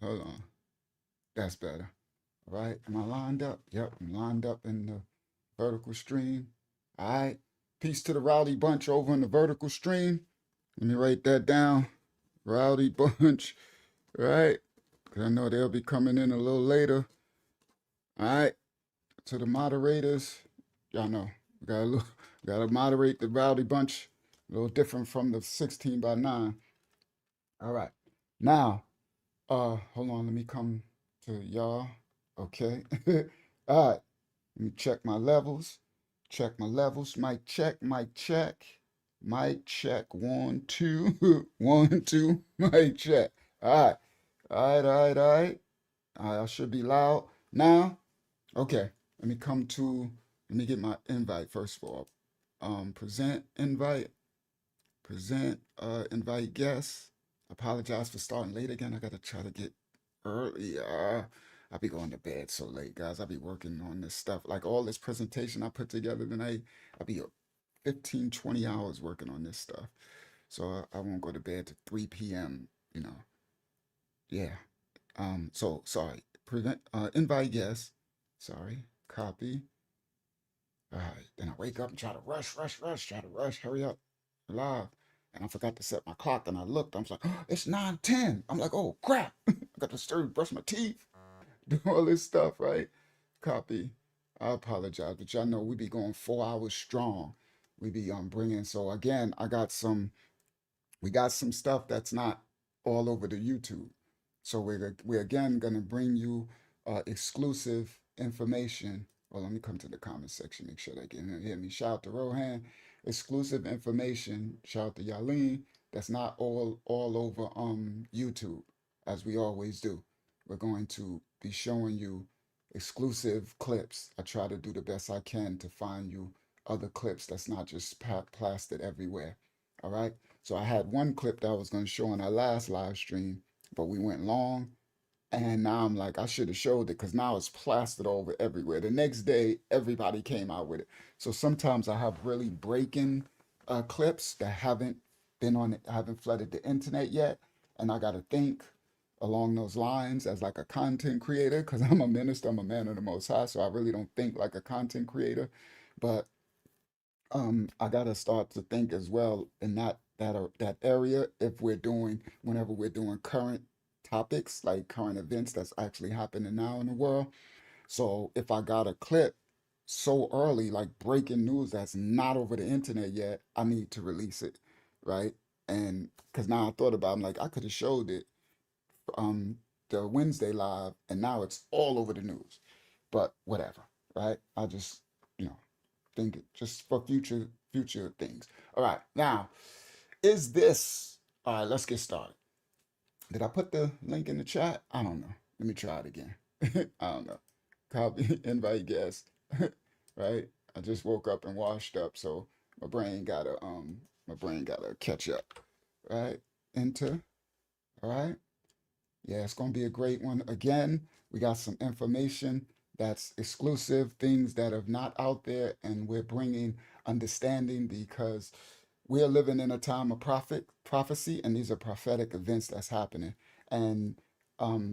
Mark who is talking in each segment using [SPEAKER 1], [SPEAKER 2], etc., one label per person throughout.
[SPEAKER 1] hold on. That's better. All right. Am I lined up? Yep, I'm lined up in the vertical stream. All right. Peace to the rowdy bunch over in the vertical stream. Let me write that down. Rowdy bunch. All right. Because I know they'll be coming in a little later. All right. To the moderators. Y'all know. We gotta moderate the rowdy bunch. A little different from the 16 by 9. All right. Now, hold on, let me come to y'all. Okay. All right. Let me check my levels. Check my levels. Mic check, mic check. Mic check. 1, 2. 1, 2. Mic check. All right. All right, all right, all right. All right, I should be loud. Now, okay. Let me come to, let me get my invite first of all. Present invite. Present invite guests. Apologize for starting late again. I gotta try to get early. I'll be going to bed so late, guys. I'll be working on this stuff. Like all this presentation I put together tonight, I'll be up 15, 20 hours working on this stuff. So I won't go to bed to 3 p.m., you know. Yeah. So sorry. Prevent invite guests. Sorry. Copy. All right. Then I wake up and try to try to rush, hurry up, live. And I forgot to set my clock and I looked. I was like, oh, it's 9:10. I'm like, oh crap. I got to stir, brush my teeth, do all this stuff, right? Copy. I apologize, but y'all know we be going 4 hours strong. We be bringing. So again, we got some stuff that's not all over the YouTube. So we're again gonna bring you exclusive information. Well, let me come to the comment section, make sure they can hear me. Shout out to Rohan. Exclusive information. Shout out to Yaleen. That's not all over YouTube, as we always do. We're going to be showing you exclusive clips. I try to do the best I can to find you other clips that's not just plastered everywhere. All right. So I had one clip that I was going to show in our last live stream, but we went long. And now I'm like, I should have showed it because now it's plastered over everywhere. The next day, everybody came out with it. So sometimes I have really breaking clips that haven't flooded the internet yet. And I got to think along those lines as like a content creator because I'm a minister, I'm a man of the Most High. So I really don't think like a content creator. But I gotta start to think as well in that area if whenever we're doing current topics like current events that's actually happening now in the world. So if I got a clip so early, like breaking news that's not over the internet yet, I need to release it, right? And because now I thought about, it, I'm like I could have showed it um the Wednesday live, and now it's all over the news. But whatever, right? I just you know think just for future things. All right, now is this all right? Let's get started. Did I put the link in the chat? I don't know. Let me try it again. I don't know. Copy invite guest. Right? I just woke up and washed up, so my brain gotta catch up. Right? Enter. All right. Yeah, it's going to be a great one. Again, we got some information that's exclusive, things that are not out there, and we're bringing understanding because we're living in a time of prophecy, and these are prophetic events that's happening. And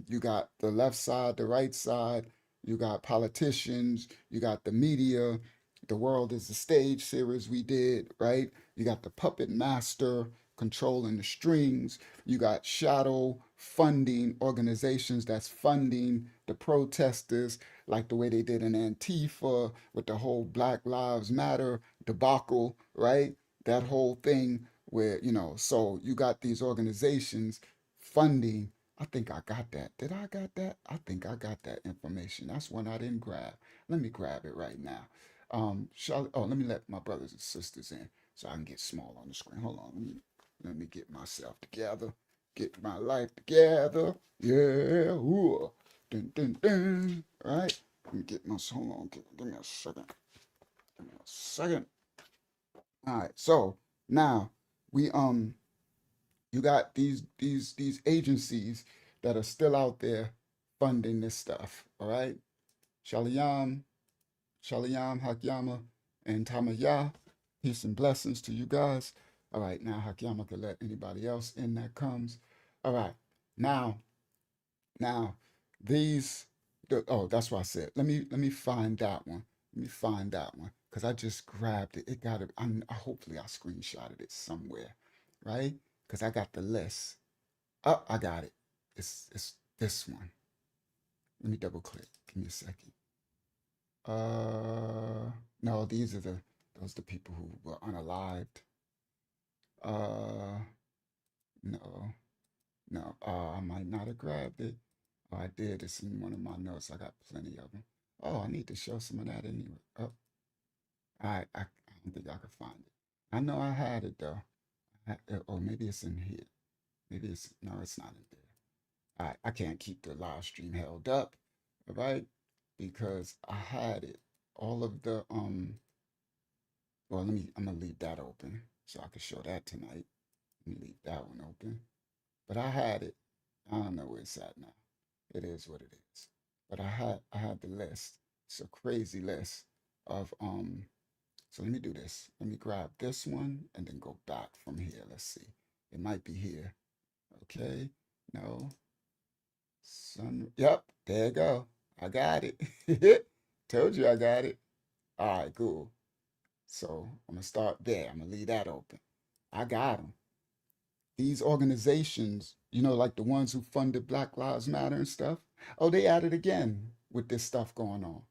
[SPEAKER 1] you got the left side, the right side, you got politicians, you got the media, the world is the stage series we did, right? You got the puppet master controlling the strings. You got shadow funding organizations that's funding the protesters, like the way they did in Antifa with the whole Black Lives Matter debacle, right? That whole thing where, so you got these organizations funding. I think I got that. Did I got that? I think I got that information. That's one I didn't grab. Let me grab it right now. Let me let my brothers and sisters in so I can get small on the screen. Hold on. Let me get myself together. Get my life together. Yeah. Ooh. Dun, dun, dun. All right. Let me get my, hold on. Give me a second. Give me a second. All right. So now we, you got these agencies that are still out there funding this stuff. All right. Shalom, Shalom, Hakyama, and Tamaya. Peace and blessings to you guys. All right, now Hakyama could let anybody else in that comes. All right, now Now, these, oh, that's what I said. Let me find that one. Let me find that one because I just grabbed it. It got it. Hopefully I screenshotted it somewhere, right? Because I got the list. Oh, I got it. It's this one. Let me double click. Give me a second. No, these are the people who were unalived. Uh, no, no. I might not have grabbed it. Oh, I did. It's in one of my notes. I got plenty of them. Oh, I need to show some of that anyway. Oh, I don't think I could find it. I know I had it though. Oh, maybe it's in here. Maybe it's no, it's not in there. I can't keep the live stream held up, all right? Because I had it. All of the well, I'm gonna leave that open so I can show that tonight. Let me leave that one open. But I had it. I don't know where it's at now. It is what it is. But I had the list. It's a crazy list of so let me do this. Let me grab this one and then go back from here. Let's see. It might be here. Okay. No. Yep, there you go. I got it. Told you I got it. All right, cool. So I'm gonna start there. I'm gonna leave that open. I got them. These organizations, like the ones who funded Black Lives Matter and stuff, oh, they at it again with this stuff going on,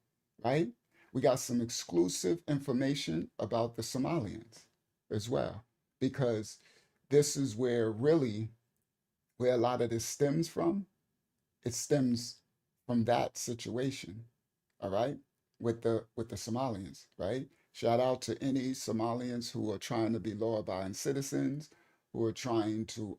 [SPEAKER 1] right? We got some exclusive information about the Somalians as well, because this is where really where a lot of this stems from. It stems from that situation, all right, with the Somalians, right? Shout out to any Somalians who are trying to be law-abiding citizens, who are trying to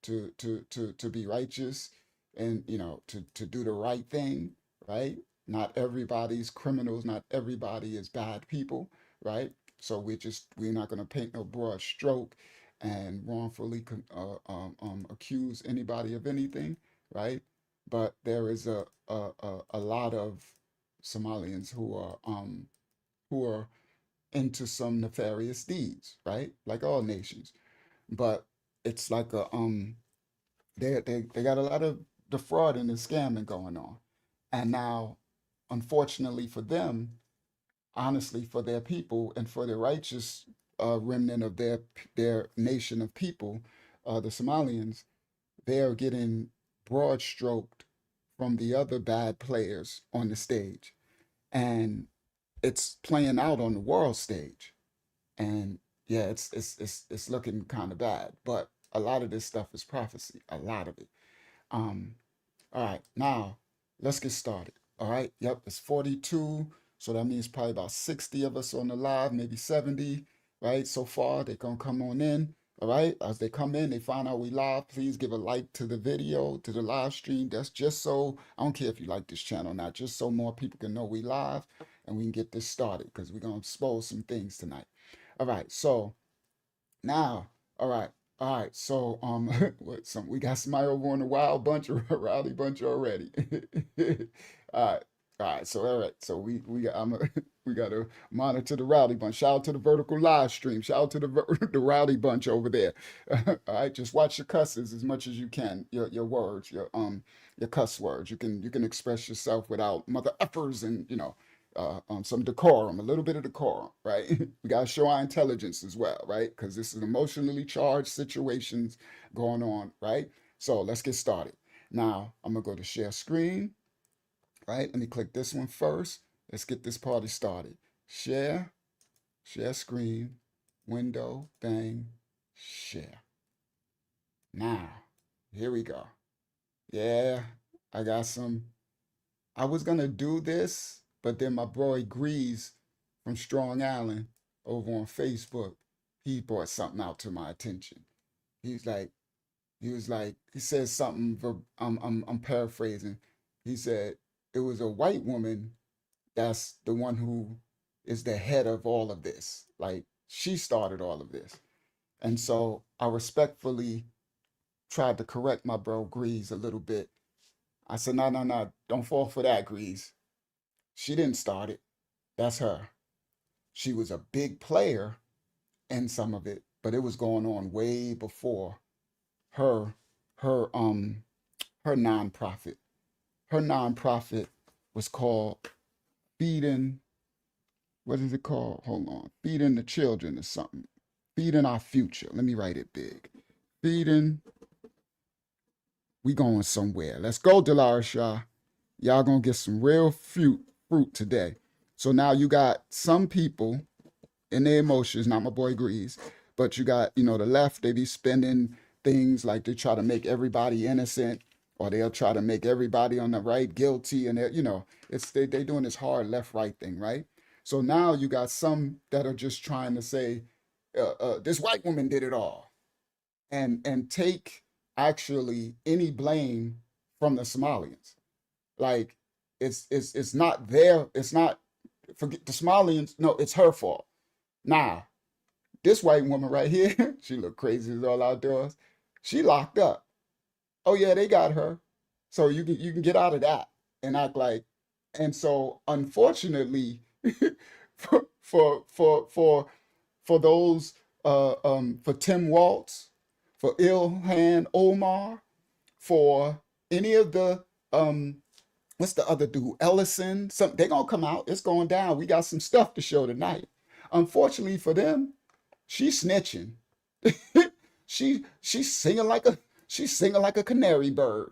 [SPEAKER 1] to be righteous and to do the right thing, right? Not everybody's criminals, not everybody is bad people, right? So we're not going to paint no broad stroke and wrongfully accuse anybody of anything, right? But there is a lot of Somalians who are into some nefarious deeds, right? Like all nations. But it's like they got a lot of defrauding and scamming going on. And now, unfortunately for them, honestly for their people and for the righteous remnant of their nation of people, the Somalians, they are getting broad stroked from the other bad players on the stage. And it's playing out on the world stage. And yeah, it's looking kind of bad. But a lot of this stuff is prophecy. A lot of it. Um, all right, now let's get started. All right, yep, it's 42. So that means probably about 60 of us on the live, maybe 70, right? So far, they're gonna come on in. All right, as they come in, they find out we live. Please give a like to the video, to the live stream. That's just so, I don't care if you like this channel or not, just so more people can know we live and we can get this started because we're gonna expose some things tonight. All right, so now, all right. So, what some we got somebody over on the wild bunch or rowdy bunch already. All right, all right. So, all right. So we got we got to monitor the rowdy bunch. Shout out to the vertical live stream. Shout out to the rowdy bunch over there. All right, just watch your cusses as much as you can. Your words, your cuss words. You can express yourself without mother effers and some decorum, a little bit of decorum, right? We got to show our intelligence as well, right? Because this is emotionally charged situations going on, right? So let's get started. Now, I'm going to go to share screen, right? Let me click this one first. Let's get this party started. Share screen, window, bang, share. Now, here we go. Yeah, I got some. I was gonna do this, but then my boy Grease from Strong Island over on Facebook, he brought something out to my attention. He's like, he said something. I'm paraphrasing. He said it was a white woman that's the one who is the head of all of this. Like she started all of this, and so I respectfully tried to correct my bro Grease a little bit. I said, no, no, no, don't fall for that, Grease. She didn't start it. That's her. She was a big player in some of it, but it was going on way before her her her nonprofit. Her nonprofit was called Feeding, what is it called? Hold on. Feeding the Children or something. Feeding Our Future. Let me write it big. Feeding, we going somewhere. Let's go, Delara Shah. Y'all gonna get some real fruit today. So now you got some people in their emotions, not my boy Grease, but you got, the left, they be spending things like they try to make everybody innocent, or they'll try to make everybody on the right guilty, and they doing this hard left-right thing, right? So now you got some that are just trying to say, this white woman did it all, and take actually any blame from the Somalians. Like it's not it's not, forget the Somalians, no, it's her fault. Nah, this white woman right here, she look crazy as all outdoors. She locked up. Oh yeah, they got her. So you can get out of that and act like. And so unfortunately, for for those for Tim Walz, for Ilhan Omar, for any of the what's the other dude? Ellison. Some they're gonna come out. It's going down. We got some stuff to show tonight. Unfortunately for them, she's snitching. She's singing like a canary bird.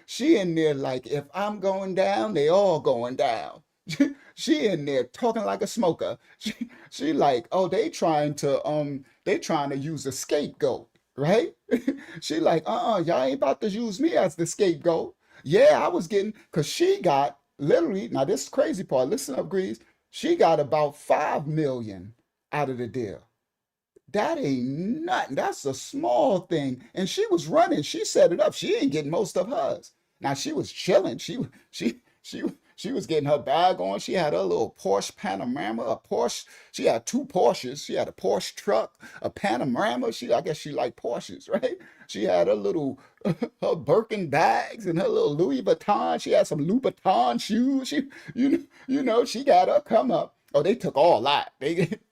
[SPEAKER 1] She in there like, if I'm going down, they all going down. She in there talking like a smoker. She like, oh, they trying to use a scapegoat, right? She like, y'all ain't about to use me as the scapegoat. Yeah, I was getting, cause she got literally, now this crazy part, listen up, Grease. She got about 5 million out of the deal. That ain't nothing. That's a small thing. And she was running. She set it up. She ain't getting most of hers. Now she was chilling. She was getting her bag on. She had her little Porsche Panamera, a Porsche. She had 2 Porsches. She had a Porsche truck, a Panamera. I guess she liked Porsches, right? She had her little her Birkin bags and her little Louis Vuitton. She had some Louboutin shoes. She got her come up. Oh, they took all that.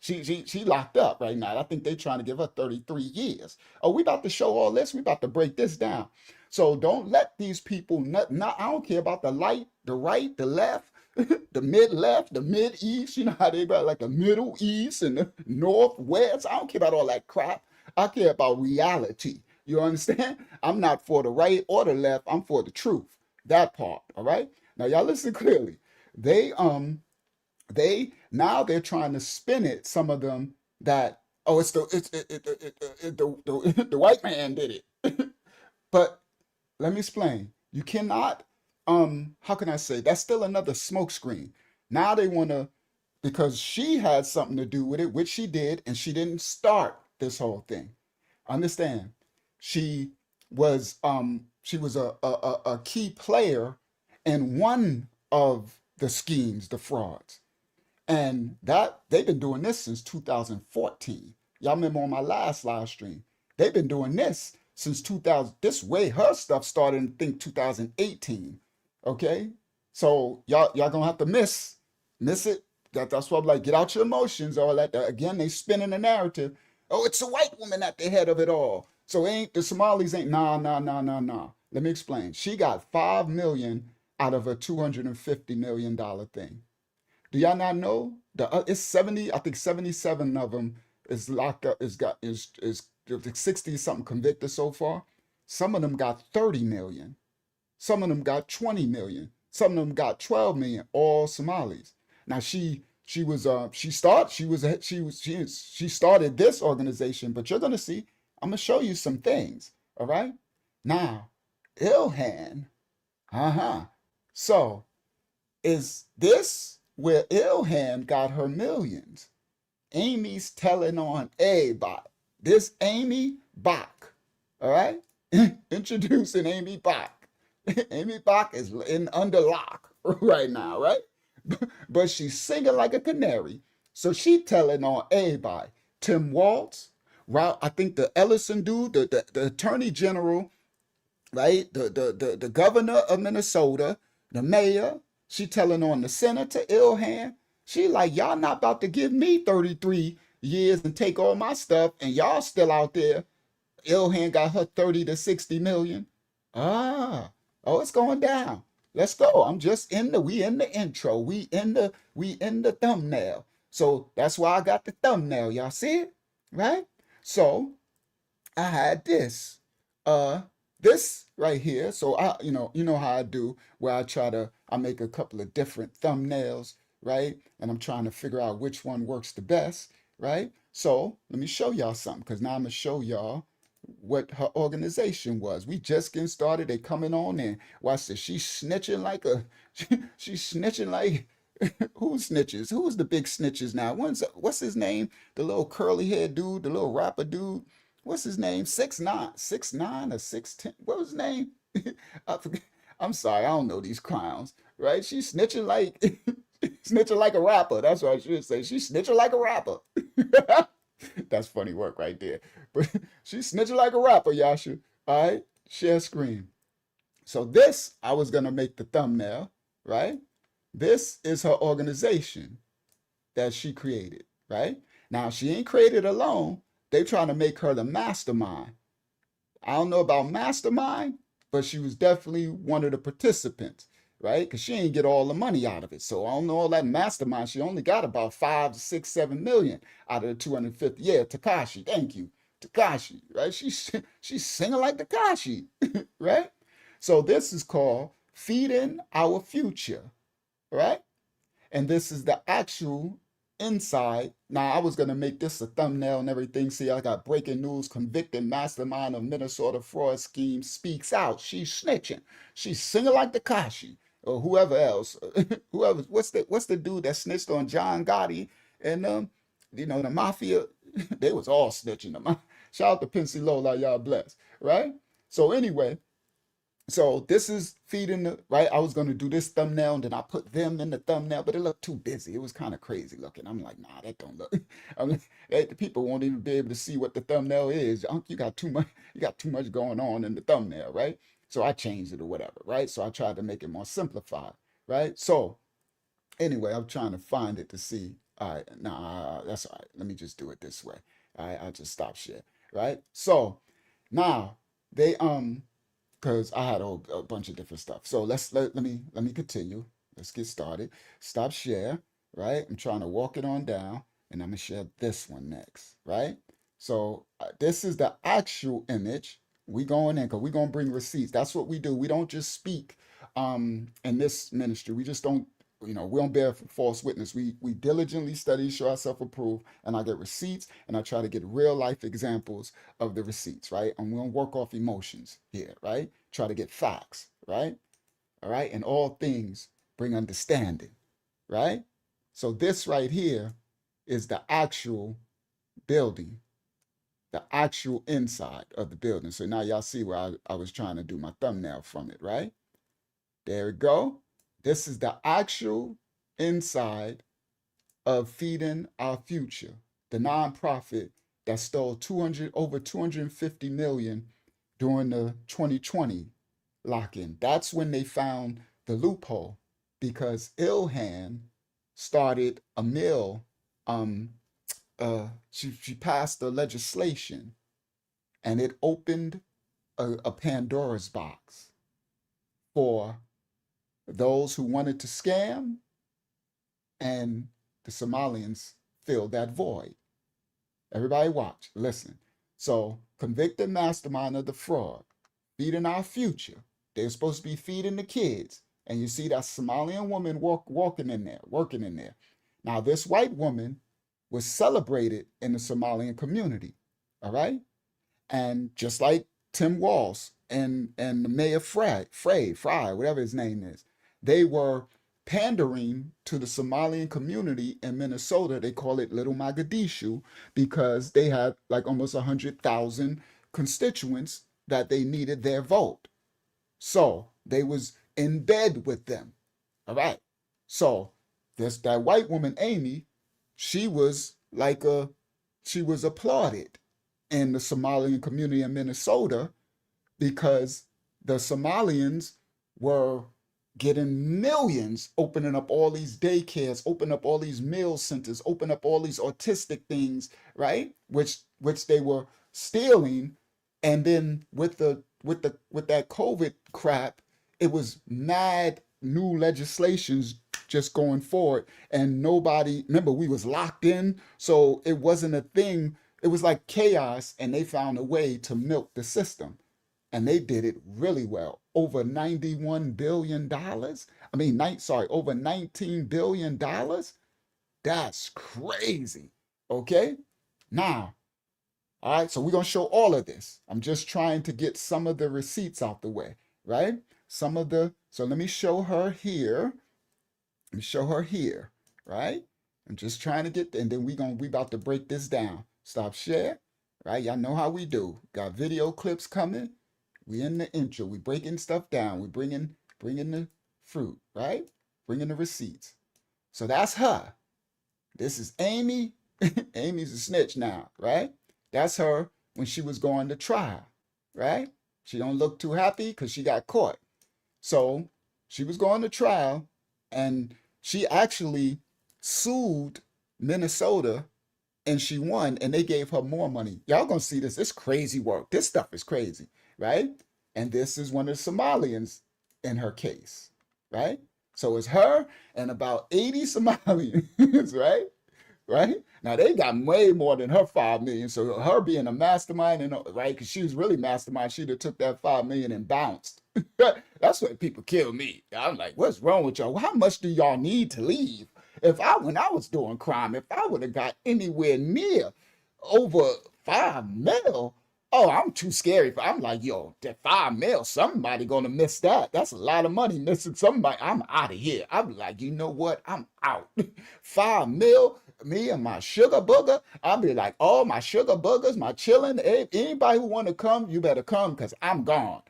[SPEAKER 1] She locked up right now. I think they trying to give her 33 years. Oh, we about to show all this. We about to break this down. So don't let these people not I don't care about the light, the right, the left, the mid-left, the mid-east. You know how they about like the Middle East and the Northwest. I don't care about all that crap. I care about reality. You understand? I'm not for the right or the left. I'm for the truth. That part. All right. Now y'all listen clearly. Now they're trying to spin it. Some of them that it's the white man did it. But let me explain. You cannot how can I say, that's still another smokescreen. Now they want to, because she had something to do with it, which she did, and she didn't start this whole thing. Understand? She was a key player in one of the schemes, the frauds. And that they've been doing this since 2014. Y'all remember on my last live stream, they've been doing this since 2000. This way her stuff started in, I think, 2018. Okay, so y'all gonna have to miss it. That's why I'm like, get out your emotions. All that. Again, they spinning the narrative. Oh, it's a white woman at the head of it all. So ain't the Somalis ain't nah. Let me explain. She got 5 million out of a $250 million thing. Do y'all not know? It's 70, I think 77 of them is locked up, is 60 something convicted so far. Some of them got 30 million. Some of them got 20 million. Some of them got 12 million, all Somalis. Now she started this organization, but you're gonna see, I'm gonna show you some things. All right. Now, Ilhan, so is this where Ilhan got her millions? Aimee's telling on everybody. This Aimee Bock, all right? Introducing Aimee Bock. Aimee Bock is under lock right now, right? But she's singing like a canary. So she telling on everybody. Tim Walz, I think the Ellison dude, the attorney general, right? The governor of Minnesota, the mayor. She telling on the senator, Ilhan. She like, y'all not about to give me 33 years and take all my stuff, and y'all still out there. Ilhan got her 30 to 60 million. Ah, oh, it's going down. Let's go. I'm just in the we in the intro. We in the thumbnail. So that's why I got the thumbnail. Y'all see it? Right? So I had this. Uh this right here. So you know how I do where I make a couple of different thumbnails, right? And I'm trying to figure out which one works the best, right? So let me show y'all something because now I'm gonna show y'all what her organization was. We just getting started. They coming on in. Watch this. She's snitching like a she's snitching like who snitches? Who's the big snitches now? What's his name? The little curly haired dude, the little rapper dude. What's his name? 6ix9ine, 6ix9ine or 610. What was his name? I forget. I'm sorry, I don't know these clowns. Right? She's snitching like snitching like a rapper. That's what I should say. She's snitching like a rapper. That's funny work right there. But she's snitching like a rapper, Yasha. All right, share screen. So this, I was gonna make the thumbnail, right? This is her organization that she created, right? Now she ain't created alone. They trying to make her the mastermind. I don't know about mastermind, but she was definitely one of the participants, right? Because she ain't get all the money out of it. So I don't know all that mastermind. She only got about 5 to 6, 7 million out of the 250. Yeah, Takashi. Thank you, Takashi. Right? She's singing like Takashi, right? So this is called Feeding Our Future, right? And this is the actual inside. Now, I was going to make this a thumbnail and everything. See, I got breaking news. Convicted mastermind of Minnesota fraud scheme speaks out. She's snitching. She's singing like Tekashi or whoever else. Whoever, what's the dude that snitched on John Gotti and the mafia? They was all snitching. Shout out to Pensy Lola, y'all blessed, right? So anyway, so this is feeding the right. I was gonna do this thumbnail and then I put them in the thumbnail, but it looked too busy. It was kind of crazy looking. I'm like, nah, that don't look. I mean, the people won't even be able to see what the thumbnail is. Unc, you got too much. You got too much going on in the thumbnail, right? So I changed it or whatever, right? So I tried to make it more simplified, right? So anyway, I'm trying to find it to see. All right, nah, that's all right. Let me just do it this way. All right, I'll just stop share, right? So now they because I had a bunch of different stuff. So let me continue. Let's get started. Stop share, right? I'm trying to walk it on down, and I'm gonna share this one next, right? So this is the actual image. We going in because we gonna bring receipts. That's what we do. We don't just speak in this ministry. We just don't. We don't bear false witness. We diligently study, show ourselves approved, and I get receipts, and I try to get real life examples of the receipts, right? And we don't work off emotions here, right? Try to get facts, right? All right, and all things bring understanding, right? So this right here is the actual building, the actual inside of the building. So now y'all see where I was trying to do my thumbnail from it, right? There we go. This is the actual inside of Feeding Our Future, the nonprofit that stole over 250 million during the 2020 lock-in. That's when they found the loophole because Ilhan started a mill. She passed the legislation and it opened a Pandora's box for those who wanted to scam, and the Somalians filled that void. Everybody watch, listen. So, convicted mastermind of the fraud, feeding our future. They're supposed to be feeding the kids. And you see that Somalian woman walking in there, working in there. Now, this white woman was celebrated in the Somalian community, all right? And just like Tim Walz and the Mayor Fry, whatever his name is, they were pandering to the Somalian community in Minnesota. They call it Little Mogadishu because they had like almost 100,000 constituents that they needed their vote. So they was in bed with them. All right. So that white woman, Aimee, she was she was applauded in the Somalian community in Minnesota because the Somalians were getting millions, opening up all these daycares, open up all these meal centers, open up all these autistic things, right? Which they were stealing, and then with with that COVID crap, it was mad new legislations just going forward, and nobody, remember, we was locked in, so it wasn't a thing. It was like chaos, and they found a way to milk the system, and they did it really well. Over $91 billion. I mean, sorry, over $19 billion. That's crazy. Okay, now, all right, so we're going to show all of this. I'm just trying to get some of the receipts out the way, right? So let me show her here. Let me show her here, right? I'm just trying to get, and then we about to break this down. Stop share, right? Y'all know how we do. Got video clips coming. We in the intro. We breaking stuff down. We bringing the fruit, right? Bringing the receipts. So that's her. This is Aimee. Aimee's a snitch now, right? That's her when she was going to trial, right? She don't look too happy because she got caught. So she was going to trial, and she actually sued Minnesota, and she won, and they gave her more money. Y'all gonna see this. It's crazy work. This stuff is crazy, right? And this is one of the Somalians in her case, right? So it's her and about 80 Somalians, right? Right? Now they got way more than her 5 million. So her being a mastermind, and right, because she was really mastermind, she'd have took that 5 million and bounced. That's what people kill me. I'm like, what's wrong with y'all? How much do y'all need to leave? When I was doing crime, if I would have got anywhere near over 5 mil, oh, I'm too scary. I'm like, yo, that 5 mil, somebody gonna miss that. That's a lot of money missing somebody. I'm out of here. I'm like, you know what? I'm out. 5 mil, me and my sugar booger. I'll be like, oh, my sugar boogers, my chilling. Anybody who want to come, you better come because I'm gone.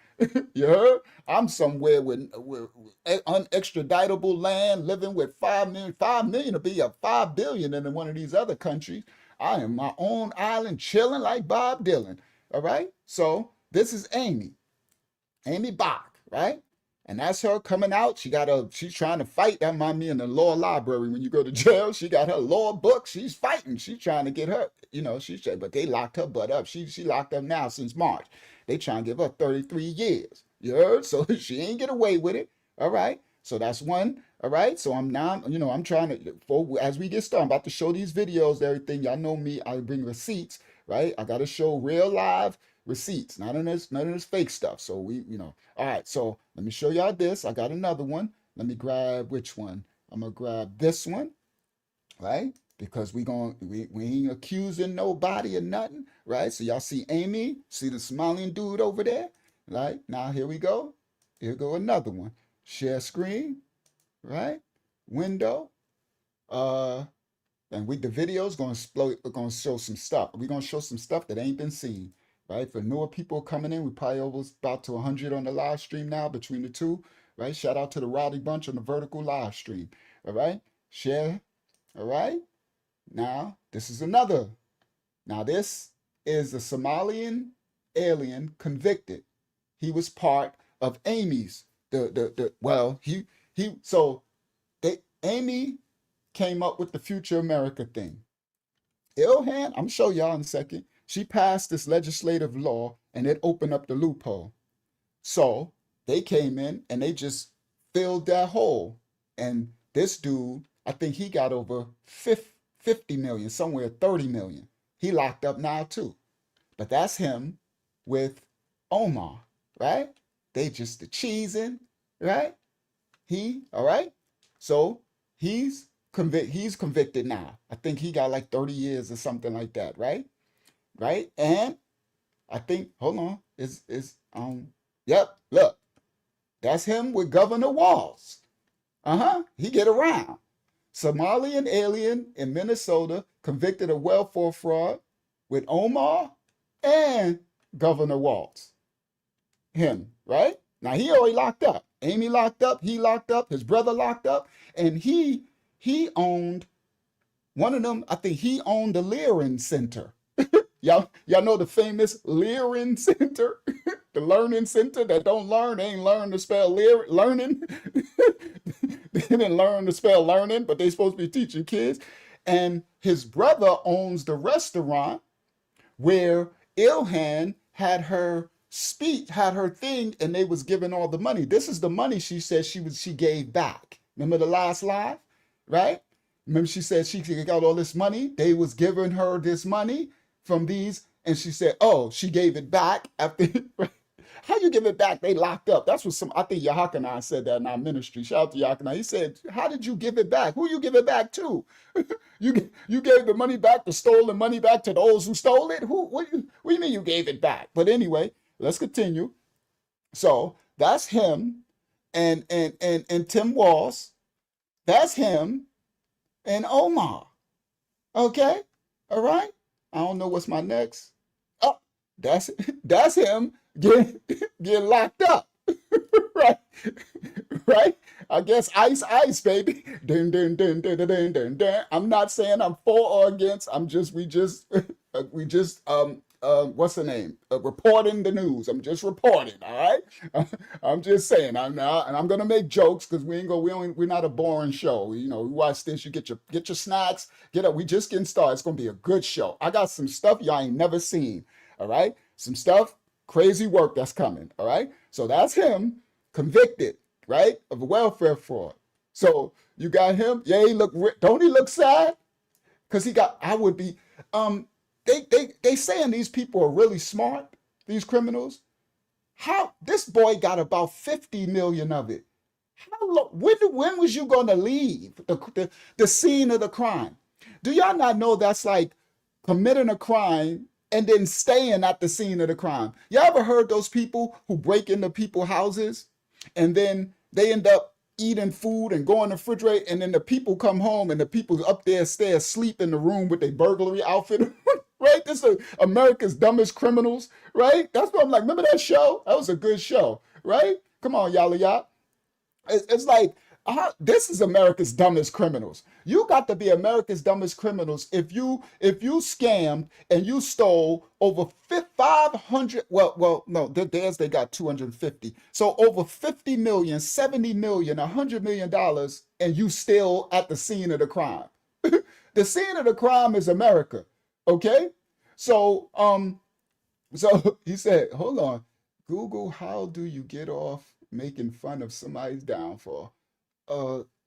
[SPEAKER 1] You heard? I'm somewhere with unextraditable land, living with 5 million. 5 million to be a 5 billion in one of these other countries. I am my own island, chilling like Bob Dylan. All right. So this is Aimee Bock, right? And that's her coming out. She's trying to fight. That remind me in the law library. When you go to jail, she got her law book. She's fighting. She's trying to get her, but they locked her butt up. She locked up now since March. They trying to give her 33 years. You heard? So she ain't get away with it. All right. So that's one. All right. So I'm now, I'm trying to, as we get started, I'm about to show these videos, everything. Y'all know me. I bring receipts, right? I got to show real live receipts, none of this fake stuff. So all right. So let me show y'all this. I got another one. Let me grab which one? I'm going to grab this one, right? Because we ain't accusing nobody or nothing, right? So y'all see Aimee, see the Somalian dude over there, right? Now here we go. Here go another one. Share screen, right? Window. And the video's gonna explode. We're gonna show some stuff. We're gonna show some stuff that ain't been seen, right? For newer people coming in, we probably almost about to 100 on the live stream now between the two, right? Shout out to the Rowdy Bunch on the vertical live stream, all right? Share, all right? Now, this is another. Now, this is a Somalian alien convicted. He was part of Aimee's, Aimee came up with the Future America thing. Ilhan, I'm gonna show y'all in a second. She passed this legislative law and it opened up the loophole. So they came in and they just filled that hole. And this dude, I think he got over 50 million, somewhere 30 million. He locked up now too. But that's him with Omar, right? They just the cheesing, right? All right? So he's convicted now. I think he got like 30 years or something like that, right? Right? And I think, hold on, yep, look, that's him with Governor Walz. He get around. Somalian alien in Minnesota convicted of welfare fraud with Omar and Governor Walz. Him, right? Now he already locked up. Aimee locked up, he locked up, his brother locked up, and he owned one of them. I think he owned the Learning Center. Y'all know the famous Learning Center, the learning center that don't learn, ain't learn to spell learning. They didn't learn to spell learning, but they supposed to be teaching kids. And his brother owns the restaurant where Ilhan had her speech, had her thing, and they was giving all the money. This is the money she said she gave back. Remember the last live, right? Remember she said she got all this money. They was giving her this money from these, and she said, oh, she gave it back after. How you give it back? They locked up. That's what I think Yahakanai said that in our ministry. Shout out to Yahakanai. He said, how did you give it back? Who you give it back to? you gave the money back, the stolen money back to those who stole it? What do you mean you gave it back? But anyway, let's continue. So that's him and Tim Walz. That's him and Omar. Okay? All right? I don't know what's my next. Oh, that's him get locked up. Right? Right? I guess ice, baby. Dun, dun, dun, dun, dun, dun, dun, dun. I'm not saying I'm for or against. we just what's the name? Reporting the news. I'm just reporting, all right? I'm just saying. I'm not, and I'm gonna make jokes because we're not a boring show. You know, we watch this, you get your snacks, get up. We just getting started. It's gonna be a good show. I got some stuff y'all ain't never seen. All right? Some stuff, crazy work that's coming. All right. So that's him convicted, right, of welfare fraud. So you got him. Yeah, don't he look sad? Because I would be. They saying these people are really smart. These criminals. How this boy got about 50 million of it? How long? When was you gonna leave the scene of the crime? Do y'all not know that's like committing a crime and then staying at the scene of the crime? You ever heard those people who break into people's houses and then they end up eating food and go in the refrigerator, and then the people come home and the people up there stay asleep in the room with their burglary outfit? Right? This is America's Dumbest Criminals, right? That's what I'm like. Remember that show? That was a good show, right? Come on, y'all. It's like, this is America's Dumbest Criminals. You got to be America's Dumbest Criminals if you scammed and you stole over 500. Well, no, theirs they got 250. So over 50 million, 70 million, $100 million, and you still at the scene of the crime. The scene of the crime is America. Okay, so so he said, hold on, Google, how do you get off making fun of somebody's downfall?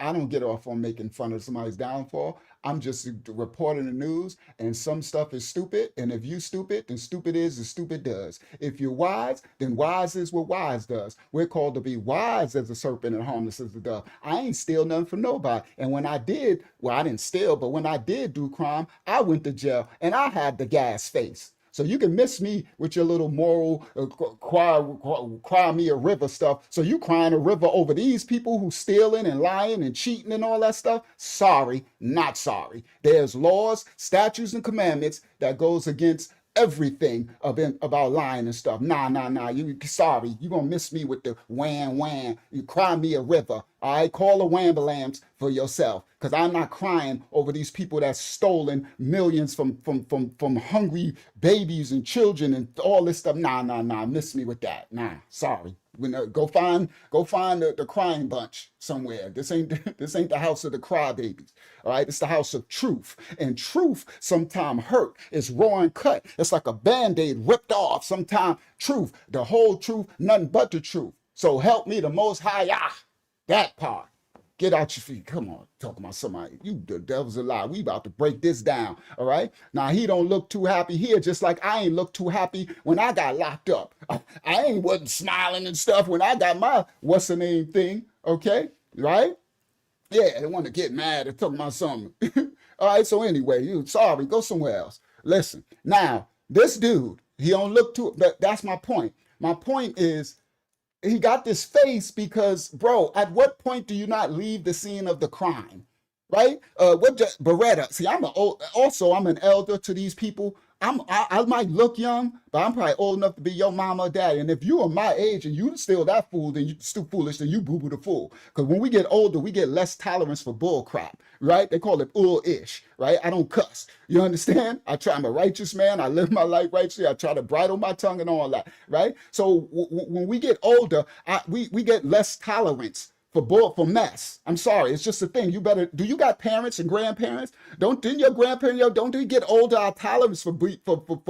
[SPEAKER 1] I don't get off on making fun of somebody's downfall. I'm just reporting the news, and some stuff is stupid. And if you stupid, then stupid is as stupid does. If you're wise, then wise is what wise does. We're called to be wise as a serpent and harmless as a dove. I ain't steal nothing from nobody. And when I did, well, I didn't steal, but when I did do crime, I went to jail and I had the gas face. So you can miss me with your little moral cry me a river stuff. So you crying a river over these people who stealing and lying and cheating and all that stuff? Sorry, not sorry. There's laws, statutes, and commandments that goes against everything about lying and stuff. Nah. You sorry. You gonna miss me with the wham. You cry me a river. All right, call a wambulance for yourself, because I'm not crying over these people that's stolen millions from hungry babies and children and all this stuff. Nah. Miss me with that. Nah, sorry. Go find the crying bunch somewhere. This ain't the house of the crybabies. All right, it's the house of truth, and truth sometimes hurt. It's raw and cut. It's like a band-aid ripped off. Sometimes truth, the whole truth, nothing but the truth. So help me the Most High. That part. Get out your feet. Come on, talking about somebody. You, the devil's a lie. We about to break this down. All right. Now he don't look too happy here, just like I ain't look too happy when I got locked up. I wasn't smiling and stuff when I got my what's the name thing. Okay, right? Yeah, they want to get mad and talk about something. All right. So anyway, you sorry. Go somewhere else. Listen. Now this dude, he don't look too. That's my point. My point is, he got this face because, bro, at what point do you not leave the scene of the crime, right? Beretta. See, I'm an elder to these people. I might look young, but I'm probably old enough to be your mama or daddy. And if you are my age and you still that fool, then you still foolish, then you boo-boo the fool. Because when we get older, we get less tolerance for bull crap, right? They call it ish, right? I don't cuss. You understand? I'm a righteous man. I live my life righteously. I try to bridle my tongue and all that, right? So when we get older, we get less tolerance for mess. I'm sorry, it's just a thing. You better. Do you got parents and grandparents? Didn't your grandparents? Don't you get older? Our tolerance for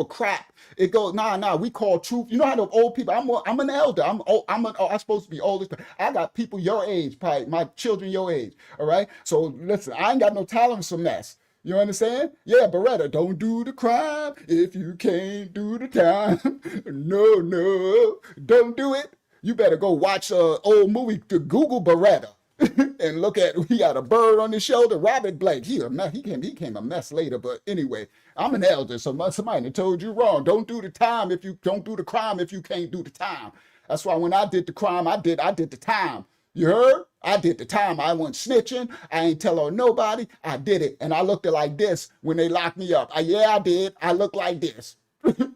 [SPEAKER 1] crap. It goes nah. We call truth. You know how the old people. I'm an elder. I'm supposed to be oldest. I got people your age, probably my children your age. All right. So listen, I ain't got no tolerance for mess. You understand? Yeah, Beretta, don't do the crime if you can't do the time. No, don't do it. You better go watch an old movie to Google Beretta and look at, he got a bird on his shoulder. Robert Blake, he became a mess later, but anyway, I'm an elder, so somebody told you wrong. Don't do the time if you don't do the crime if you can't do the time. That's why when I did the crime, I did the time. You heard? I did the time. I wasn't snitching. I ain't tell on nobody. I did it. And I looked like this when they locked me up. Yeah, I did. I looked like this.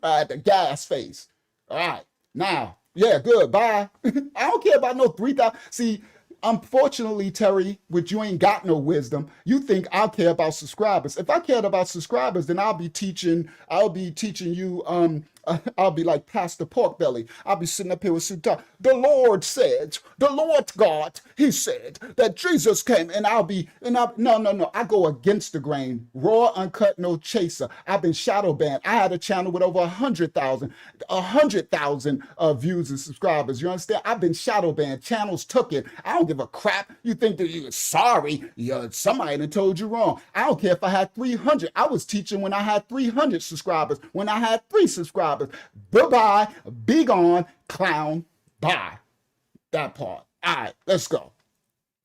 [SPEAKER 1] I had the gas face. All right. Now, yeah, good. Bye. I don't care about no 3,000. See, unfortunately, Terry, which you ain't got no wisdom, you think I'll care about subscribers. If I cared about subscribers, then I'll be teaching you, I'll be like Pastor Porkbelly. I'll be sitting up here with Suta. The Lord God, he said that Jesus came, and no. I go against the grain. Raw, uncut, no chaser. I've been shadow banned. I had a channel with over 100,000 views and subscribers. You understand? I've been shadow banned. Channels took it. I don't give a crap. You think that you're sorry? Somebody done told you wrong. I don't care if I had 300. I was teaching when I had 300 subscribers. When I had 3 subscribers. Bye-bye, be gone, clown, bye. That part. All right, let's go.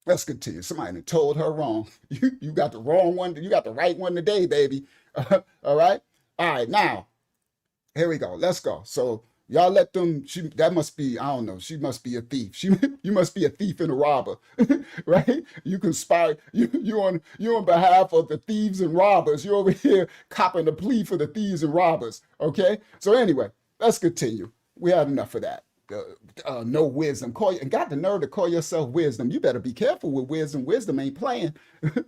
[SPEAKER 1] Let's continue. Somebody told her wrong. You got the wrong one. You got the right one today, baby. All right? All right, now, here we go. Let's go. So y'all let them, that must be, I don't know, she must be a thief. You must be a thief and a robber, right? You conspire, you on behalf of the thieves and robbers. You're over here copping the plea for the thieves and robbers, okay? So anyway, let's continue. We had enough of that. No wisdom. Got the nerve to call yourself wisdom. You better be careful with wisdom. Wisdom ain't playing.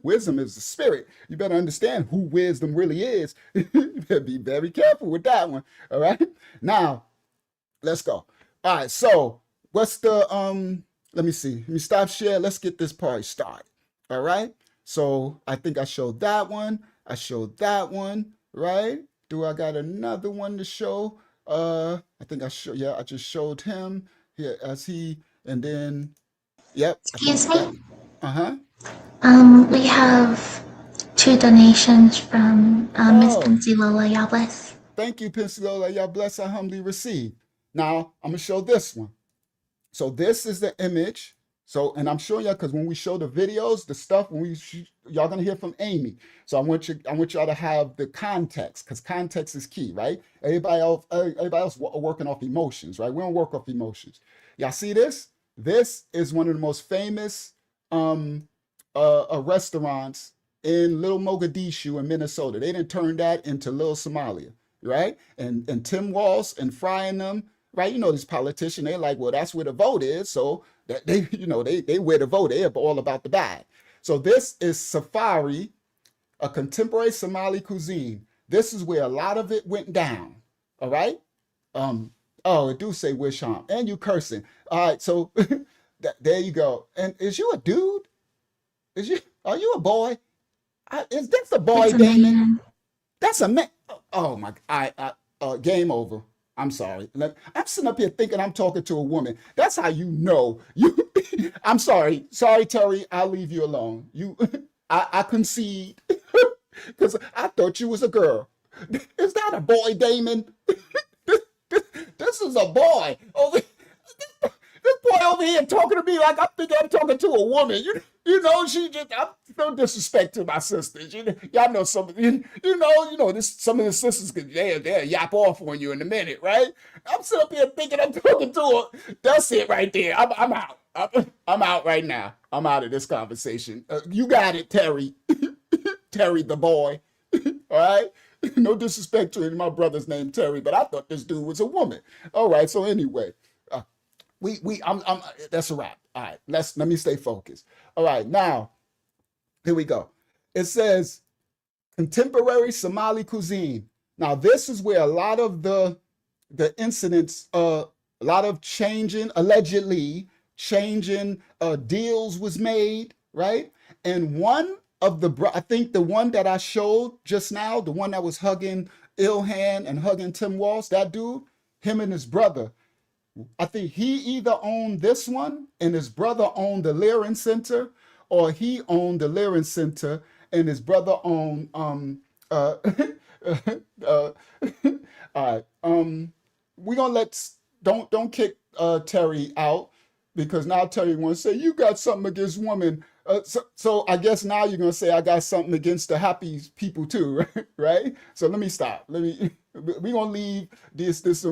[SPEAKER 1] Wisdom is the spirit. You better understand who wisdom really is. You better be very careful with that one, all right? Now, let's go. All right, so what's the, let me see. Let me stop share. Let's get this party started. All right? So I think I showed that one. I showed that one, right? Do I got another one to show? I think I just showed him here and then, yep.
[SPEAKER 2] Excuse me?
[SPEAKER 1] Uh-huh.
[SPEAKER 2] We have 2 donations from Miss Pincy Lola. Y'all bless.
[SPEAKER 1] Thank you, Pincy Lola. Y'all bless. I humbly receive. Now, I'm going to show this one. So this is the image. So, and I'm showing y'all because when we show the videos, the stuff, y'all going to hear from Aimee. So I want y'all to have the context because context is key, right? Everybody else working off emotions, right? We don't work off emotions. Y'all see this? This is one of the most famous restaurants in Little Mogadishu in Minnesota. They didn't turn that into Little Somalia, right? And Tim Walz and Fry and them, right? You know, this politician, they're like, well, that's where the vote is. So that they where the vote, they're all about the bag. So this is Safari, a contemporary Somali cuisine. This is where a lot of it went down. All right. Oh, it do say wish harm. And you cursing. All right, so there you go. And is you a dude? Are you a boy? Is this a boy, Damon? That's a man. Oh my, game over. I'm sorry. I'm sitting up here thinking I'm talking to a woman. That's how you know. I'm sorry. Sorry, Terry. I'll leave you alone. I concede. Because I thought you was a girl. Is that a boy, Damon? This is a boy. This boy over here talking to me like I think I'm talking to a woman. You know, I'm no disrespect to my sisters. Y'all know some of some of the sisters could they'll yap off on you in a minute, right? I'm sitting up here thinking I'm talking to her. That's it right there. I'm out. I'm out right now. I'm out of this conversation. You got it, Terry. Terry the boy. All right? No disrespect to my brother's name Terry, but I thought this dude was a woman. All right, so anyway, that's a wrap. All right, let me stay focused. All right, now, here we go. It says contemporary Somali cuisine. Now, this is where a lot of the incidents, a lot of allegedly changing deals was made, right? And one of the, I think the one that I showed just now, the one that was hugging Ilhan and hugging Tim Walz, that dude, him and his brother, I think he either owned this one and his brother owned the Learning Center, or he owned the Learning Center and his brother owned uh all right. We're gonna don't kick Terry out, because now Terry wants to say you got something against women. So I guess now you're gonna say I got something against the happy people too, right? So let me stop. We're gonna leave this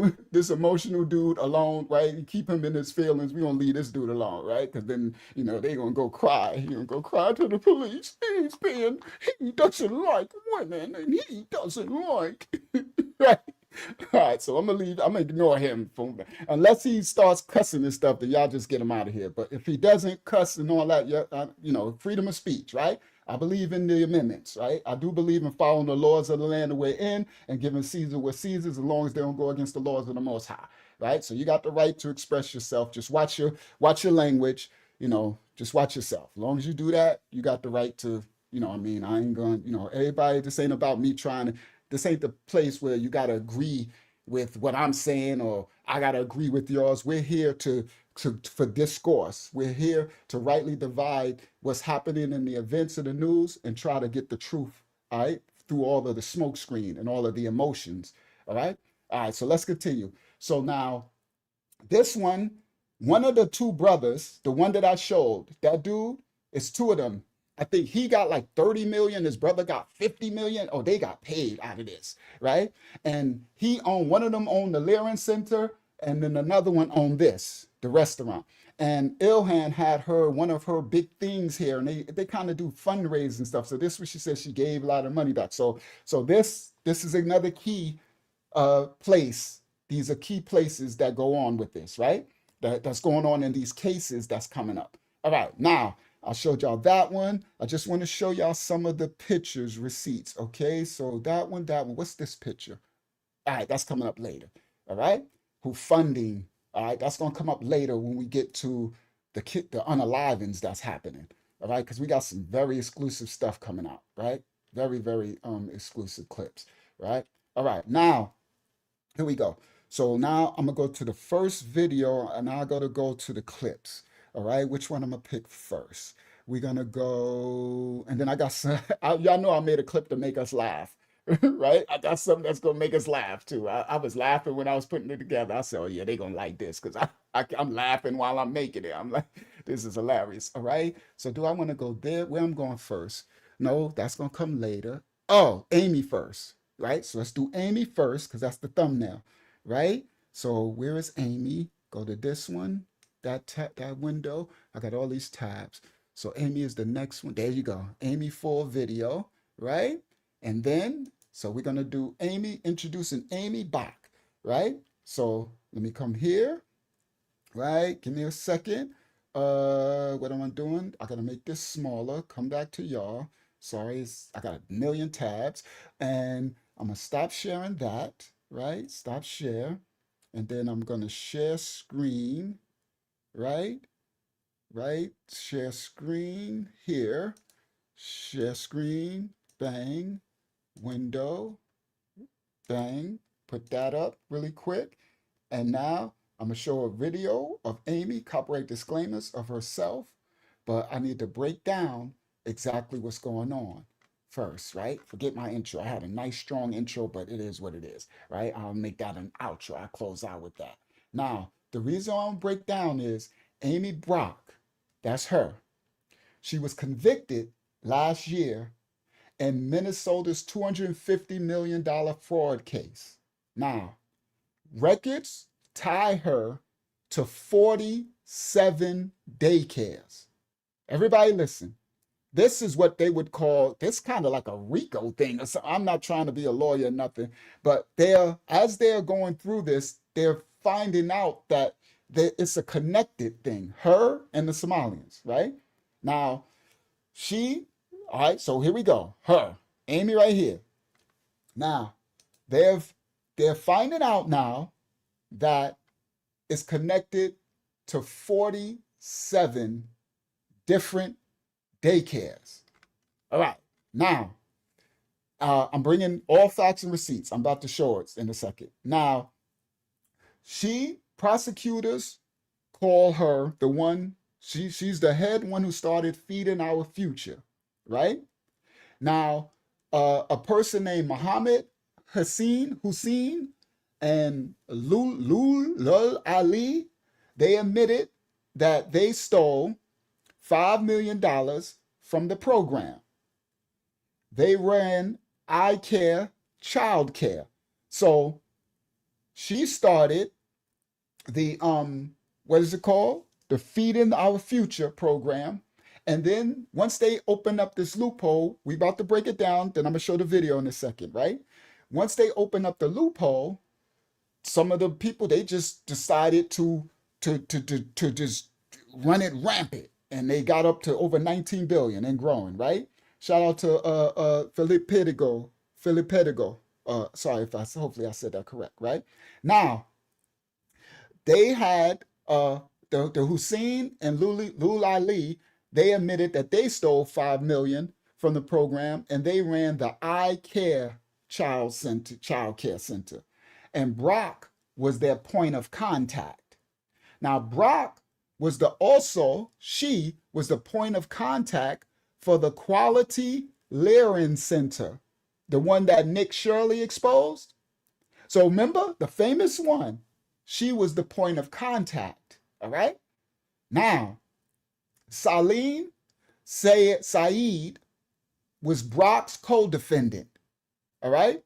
[SPEAKER 1] emotional dude alone, right? Keep him in his feelings. We're gonna leave this dude alone, right? Because then they're gonna go cry. He's gonna go cry to the police. He doesn't like women, and he doesn't like right. All right, so I'm gonna ignore him unless he starts cussing and stuff. Then y'all just get him out of here. But if he doesn't cuss and all that, yeah, freedom of speech, right? I believe in the amendments, right? I do believe in following the laws of the land that we're in and giving Caesar what Caesar's, as long as they don't go against the laws of the Most High, right? So you got the right to express yourself. Just watch your language. Just watch yourself. As long as you do that, you got the right to. I mean, I ain't going. Everybody. This ain't about me trying to. This ain't the place where you gotta agree with what I'm saying or I gotta agree with yours. We're here for discourse. We're here to rightly divide what's happening in the events of the news and try to get the truth, all right, through all of the smoke screen and all of the emotions. All right. All right. So let's continue. So now this one of the two brothers, the one that I showed, that dude, it's two of them. I think he got like 30 million. His brother got 50 million. Oh, they got paid out of this, right? And one of them owned the Learning Center, and then another one owned the restaurant. And Ilhan had one of her big things here, and they kind of do fundraising stuff. So this was, she said she gave a lot of money back. So this is another key place. These are key places that go on with this, right? That's going on in these cases that's coming up. All right, now, I showed y'all that one. I just want to show y'all some of the pictures, receipts. Okay, so that one. What's this picture? All right, that's coming up later. All right, who funding? All right, that's gonna come up later when we get to the unalivings that's happening. All right, because we got some very exclusive stuff coming out. Right, very exclusive clips. Right. All right, now here we go. So now I'm gonna go to the first video, and I gotta go to the clips. All right, which one I'm gonna pick first? We're gonna go, and then I got some. Y'all know I made a clip to make us laugh, right? I got something that's gonna make us laugh too. I was laughing when I was putting it together. I said, "Oh yeah, they gonna like this," because I'm laughing while I'm making it. I'm like, "This is hilarious." All right. So do I want to go there? Where I'm going first? No, that's gonna come later. Oh, Aimee first, right? So let's do Aimee first because that's the thumbnail, right? So where is Aimee? Go to this one. That window. I got all these tabs. So Aimee is the next one. There you go. Aimee full video, right? And then, so we're gonna do Aimee, introducing Aimee Bock, right? So let me come here, right? Give me a second. What am I doing? I gotta make this smaller. Come back to y'all. Sorry, I got a million tabs. And I'm gonna stop sharing that, right? Stop share. And then I'm gonna share screen. Right? Share screen here. Share screen. Bang. Window. Bang. Put that up really quick. And now I'm going to show a video of Aimee, copyright disclaimers of herself. But I need to break down exactly what's going on first, right? Forget my intro. I had a nice, strong intro, but it is what it is, right? I'll make that an outro. I'll close out with that. Now, the reason I'm gonna break down is Aimee Bock, that's her. She was convicted last year in Minnesota's $250 million fraud case. Now, records tie her to 47 daycares. Everybody listen. This is what they would call, this kind of like a RICO thing. I'm not trying to be a lawyer or nothing, but as they're going through this, they're finding out that it's a connected thing, her and the Somalians, right? Now, all right, so here we go. Her, Aimee right here. Now, they're finding out now that it's connected to 47 7 different daycares. All right. Now, I'm bringing all facts and receipts. I'm about to show it in a second. Now, prosecutors call her the one, she's the head one who started Feeding Our Future, right? Now, a person named Muhammad Hussein and Lul Ali, they admitted that they stole $5 million from the program. They ran eye care, child care. So she started the what is it called? The Feeding Our Future program. And then once they open up this loophole, we about to break it down, then I'm gonna show the video in a second, right? Once they open up the loophole, some of the people, they just decided to just run it rampant. And they got up to over 19 billion and growing, right? Shout out to Filippidigo. Sorry if hopefully I said that correct, right? Now, they had the Hussein and Lul Ali, they admitted that they stole 5 million from the program, and they ran the Eye Care Child Care Center. And Brock was their point of contact. Now, Brock was she was the point of contact for the Quality Learning Center, the one that Nick Shirley exposed. So remember, the famous one, she was the point of contact, all right? Now, Salim Saeed was Brock's co-defendant, all right?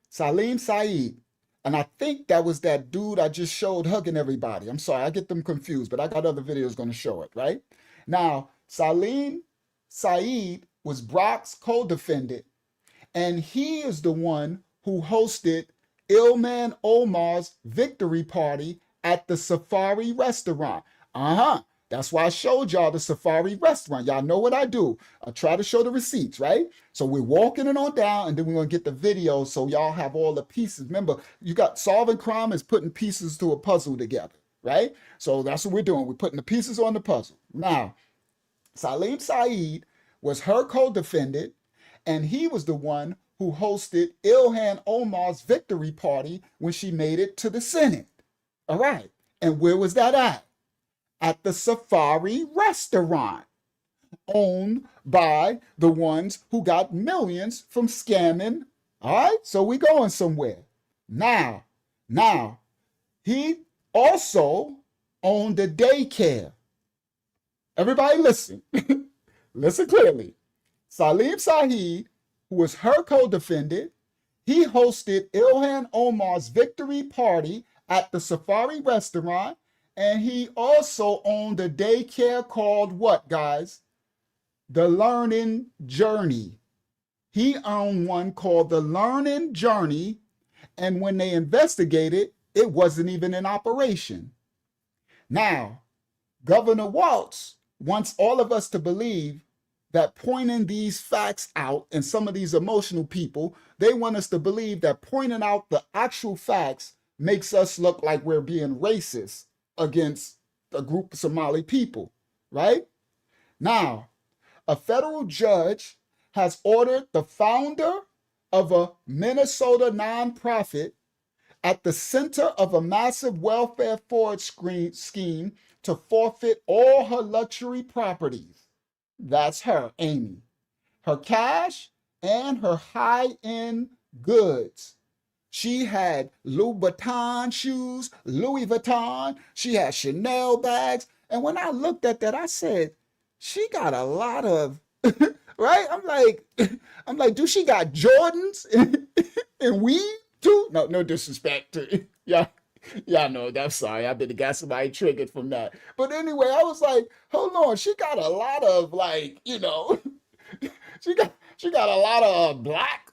[SPEAKER 1] Salim Saeed. And I think that was that dude I just showed hugging everybody. I'm sorry, I get them confused, but I got other videos going to show it, right? Now, Salim Saeed was Brock's co-defendant, and he is the one who hosted Ilhan Omar's victory party at the Safari restaurant. That's why I showed y'all the Safari restaurant. Y'all know what I do. I try to show the receipts, right? So we're walking it on down, and then we're going to get the video so y'all have all the pieces. Remember, you got solving crime is putting pieces to a puzzle together, right? So that's what we're doing. We're putting the pieces on the puzzle. Now, Salim Saeed was her co-defendant, and he was the one who hosted Ilhan Omar's victory party when she made it to the Senate. All right. And where was that at? At the Safari restaurant, owned by the ones who got millions from scamming. All right, so we going somewhere. Now, he also owned the daycare. Everybody listen. Listen clearly. Salim Saeed, who was her co-defendant, he hosted Ilhan Omar's victory party at the Safari restaurant. And he also owned a daycare called what, guys? The Learning Journey. He owned one called the Learning Journey. And when they investigated, it wasn't even in operation. Now, Governor Walz wants all of us to believe that pointing these facts out, and some of these emotional people, they want us to believe that pointing out the actual facts makes us look like we're being racist against a group of Somali people, right? Now, a federal judge has ordered the founder of a Minnesota nonprofit at the center of a massive welfare fraud scheme to forfeit all her luxury properties. That's her, Aimee. Her cash and her high-end goods. She had Louis Vuitton shoes, Louis Vuitton. She had Chanel bags. And when I looked at that, I said, she got a lot of, right? I'm like, do she got Jordans and weed too? No disrespect to yeah. Yeah, no, I'm sorry. I bet got somebody triggered from that. But anyway, I was like, hold on, she got a lot of she got a lot of black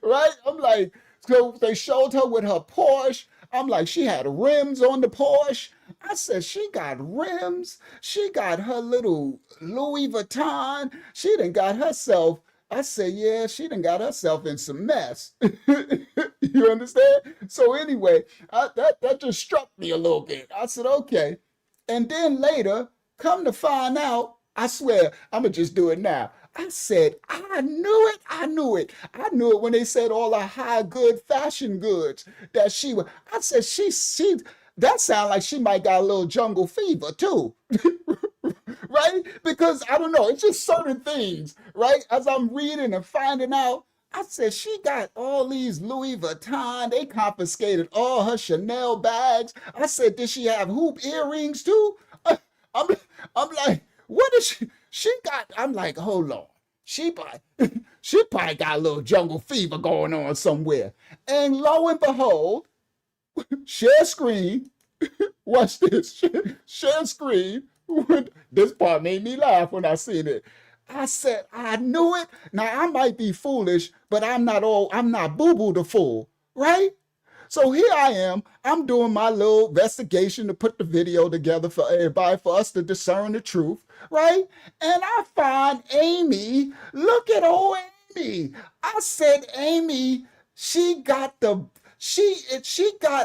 [SPEAKER 1] right? I'm like, so they showed her with her Porsche. I'm like, she had rims on the Porsche. I said, she got rims. She got her little Louis Vuitton. She done got herself. I said, yeah, she done got herself in some mess. You understand? So anyway, that just struck me a little bit. I said, okay. And then later, come to find out, I swear, I'm going to just do it now. I said, I knew it. I knew it. I knew it when they said all the high good fashion goods that she was. I said, that sounds like she might got a little jungle fever too. Right? Because I don't know, it's just certain things, right? As I'm reading and finding out, I said, she got all these Louis Vuitton. They confiscated all her Chanel bags. I said, did she have hoop earrings too? I'm, I'm like, what is she? She got, I'm like, hold on. She probably got a little jungle fever going on somewhere. And lo and behold, share screen. Watch this. Share screen. This part made me laugh when I seen it. I said, I knew it. Now I might be foolish, but I'm not boo-boo the fool, right? So here I am. I'm doing my little investigation to put the video together for everybody, for us to discern the truth, right? And I find Aimee. Look at old Aimee. I said, Aimee, she got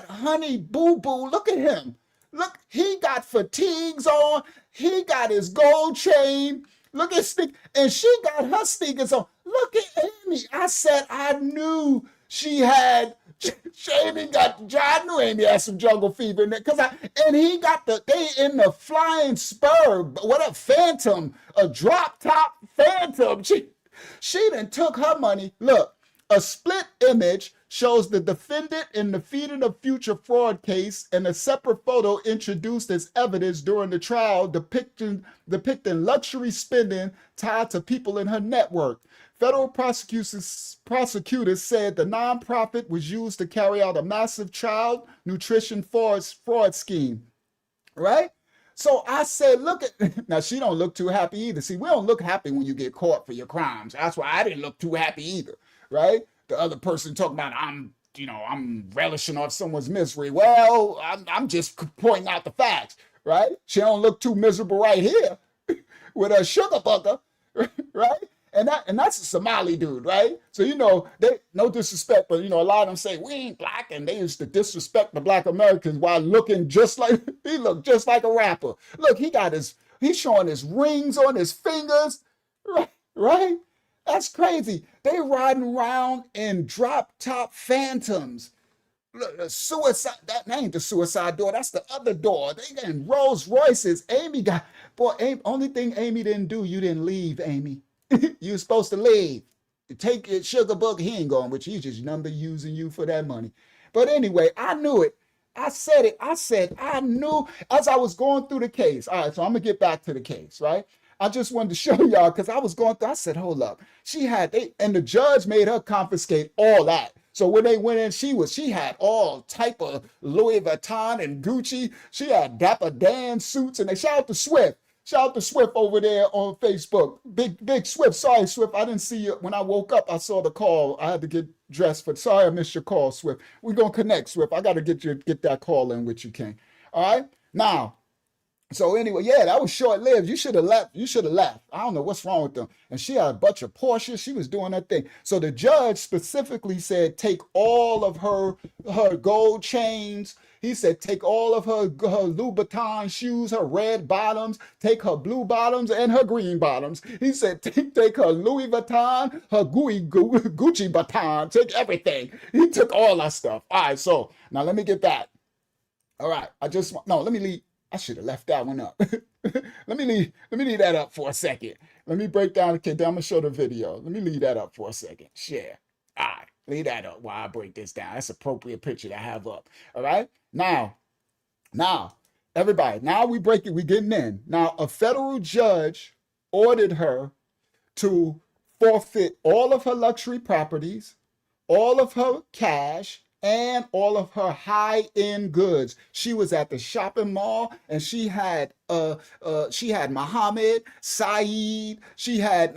[SPEAKER 1] honey boo boo. Look at him. Look, he got fatigues on. He got his gold chain. Look at and she got her sneakers on. Look at Aimee. I said, I knew she had. I knew Aimee had some jungle fever in there and he got they in the flying spur, what a Phantom, a drop top Phantom. She done took her money. Look, a split image shows the defendant in the Feeding of Future fraud case and a separate photo introduced as evidence during the trial depicting luxury spending tied to people in her network. Federal prosecutors said the nonprofit was used to carry out a massive child nutrition fraud scheme, right? So I said, look at, now she don't look too happy either. See, we don't look happy when you get caught for your crimes. That's why I didn't look too happy either, right? The other person talking about I'm relishing off someone's misery. Well, I'm just pointing out the facts, right? She don't look too miserable right here with her sugar bucker, right? And that's a Somali dude, right? So, they, no disrespect, but, a lot of them say, we ain't black, and they used to disrespect the black Americans while looking just like, he looked just like a rapper. Look, he's showing his rings on his fingers, right? That's crazy. They riding around in drop-top Phantoms. Look, suicide, that ain't the suicide door, that's the other door. They getting Rolls Royces. Only thing Aimee didn't do, you didn't leave, Aimee. You were supposed to leave. Take your sugar book. He ain't going with you. He's just number using you for that money. But anyway, I knew it. I said it. I knew as I was going through the case. All right, so I'm going to get back to the case, right? I just wanted to show y'all because I was going through. I said, hold up. And the judge made her confiscate all that. So when they went in, she had all type of Louis Vuitton and Gucci. She had Dapper Dan suits, and they shout out to Swift. Shout out to Swift over there on Facebook. Big Swift. Sorry, Swift. I didn't see you. When I woke up, I saw the call. I had to get dressed for. Sorry, I missed your call, Swift. We're going to connect, Swift. I got to get that call in with you, King. All right? Now, so anyway, yeah, that was short-lived. You should have left. I don't know what's wrong with them. And she had a bunch of Porsches. She was doing that thing. So the judge specifically said, take all of her gold chains. He said, take all of her Louboutin shoes, her red bottoms, take her blue bottoms and her green bottoms. He said, take her Louis Vuitton, her Gucci baton, take everything. He took all that stuff. All right, so now let me get that. All right, let me leave. I should have left that one up. Let me leave that up for a second. Let me break down. Okay, I'm gonna show the video. Let me leave that up for a second. Share. All right, leave that up while I break this down. That's an appropriate picture to have up. All right. Now, everybody. Now we getting in. Now a federal judge ordered her to forfeit all of her luxury properties, all of her cash, and all of her high-end goods. She was at the shopping mall, and she had Muhammad, Saeed. She had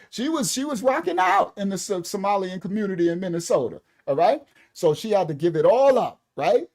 [SPEAKER 1] she was rocking out in the Somalian community in Minnesota. All right, so she had to give it all up. Right,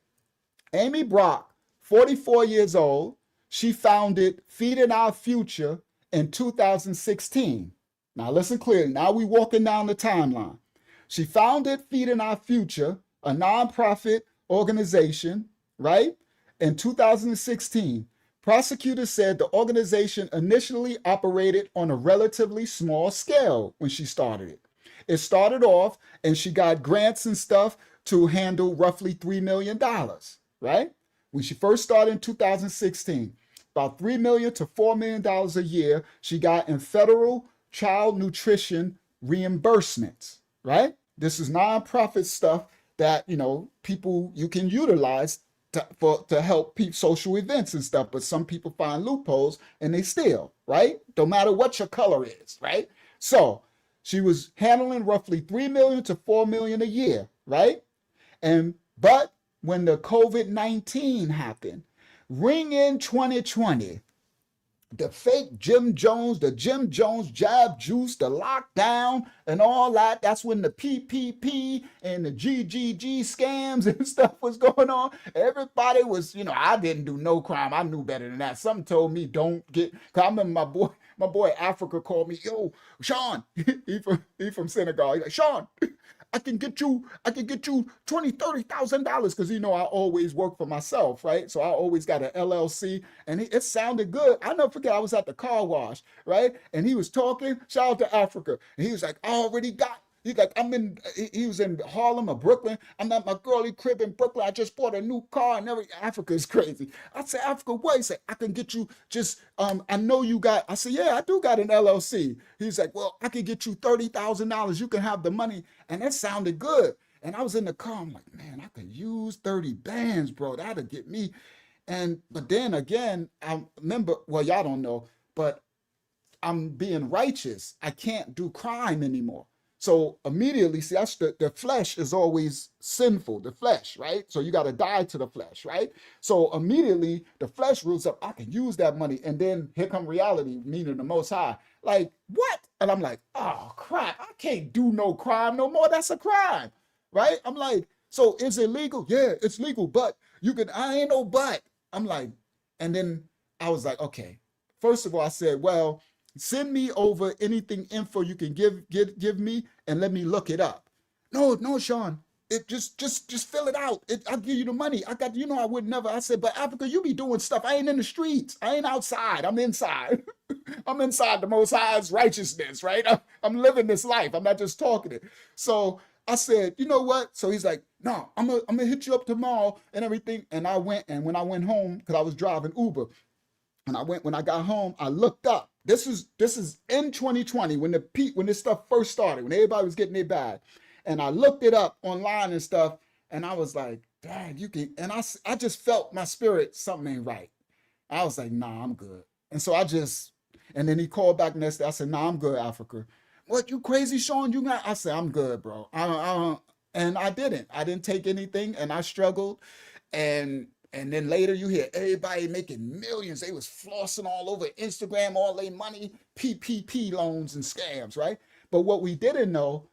[SPEAKER 1] Aimee Bock, 44 years old. She founded Feeding Our Future in 2016. Now listen clearly. Now we walking down the timeline. She founded Feeding Our Future, a nonprofit organization, right? In 2016, prosecutors said the organization initially operated on a relatively small scale when she started it. It started off and she got grants and stuff to handle roughly $3 million, right? When she first started in 2016, about $3 million to $4 million a year she got in federal child nutrition reimbursements, right? This is nonprofit stuff that, people you can utilize to help social events and stuff, but some people find loopholes and they steal, right? No matter what your color is, right? So she was handling roughly 3 million to 4 million a year, right? But when the COVID-19 happened, ring in 2020, the fake the Jim Jones jab juice, the lockdown and all that. That's when the PPP and the GGG scams and stuff was going on. Everybody was, I didn't do no crime. I knew better than that. Something told me don't get, cause I remember my boy Africa called me, yo, Sean, he from Senegal. He's like, Sean, I can get you $20,000-$30,000 because I always work for myself, right? So I always got an LLC, and it sounded good. I never forget. I was at the car wash, right? And he was talking. Shout out to Africa, and he was like, I already got. He's like, he was in Harlem or Brooklyn. I'm at my girly crib in Brooklyn. I just bought a new car and everything. Africa is crazy. I said, Africa, what? He said, I can get you just, I know you got, I said, yeah, I do got an LLC. He's like, well, I can get you $30,000. You can have the money. And that sounded good. And I was in the car. I'm like, man, I could use 30 bands, bro. That'll get me. But then again, I remember, well, y'all don't know, but I'm being righteous. I can't do crime anymore. So immediately, see, that's the flesh is always sinful, the flesh, right? So you got to die to the flesh, right? So immediately the flesh rules up. I can use that money. And then here come reality, meaning the Most High. Like, what? And I'm like, oh, crap. I can't do no crime no more. That's a crime, right? I'm like, so is it legal? Yeah, it's legal. But I ain't no but. I'm like, and then I was like, okay. First of all, I said, well, send me over anything info you can give me and let me look it up. No, Sean. It just fill it out. I'll give you the money. I got, I would never. I said, but Africa, you be doing stuff. I ain't in the streets. I ain't outside. I'm inside. I'm inside the Most High's righteousness, right? I'm living this life. I'm not just talking it. So I said, you know what? So he's like, no, I'm gonna hit you up tomorrow and everything. And I went, and when I went home, because I was driving Uber, when I got home, I looked up. This is in 2020 when this stuff first started, when everybody was getting their bag. And I looked it up online and stuff, and I was like, dang, you can, and I just felt my spirit, something ain't right. I was like, nah, I'm good. And so and then he called back next day. I said, nah, I'm good, Africa. What, you crazy, Sean? I said, I'm good, bro. And I didn't take anything, and I struggled. And then later you hear everybody making millions. They was flossing all over Instagram, all their money, PPP loans and scams, right? But what we didn't know,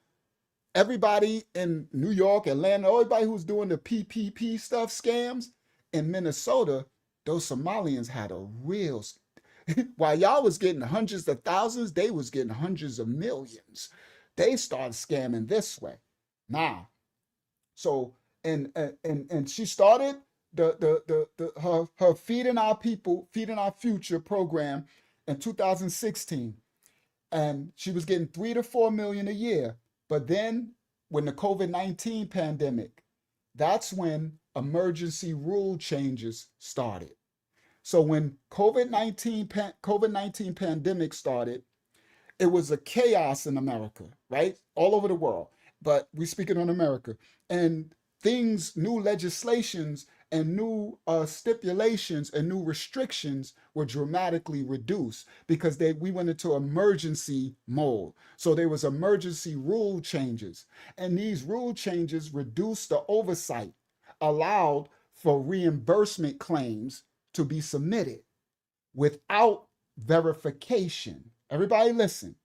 [SPEAKER 1] everybody in New York, Atlanta, everybody who was doing the PPP stuff, scams, in Minnesota, those Somalians had a real, while y'all was getting hundreds of thousands, they was getting hundreds of millions. They started scamming this way. Now, so, and she started her Feeding Our People, Feeding Our Future program in 2016. And she was getting 3 to 4 million a year. But then when the COVID-19 pandemic, that's when emergency rule changes started. So when COVID-19 pandemic started, it was a chaos in America, right? All over the world. But we speaking on America. And new legislations and new stipulations and new restrictions were dramatically reduced because we went into emergency mode. So there was emergency rule changes. And these rule changes reduced the oversight, allowed for reimbursement claims to be submitted without verification. Everybody listen.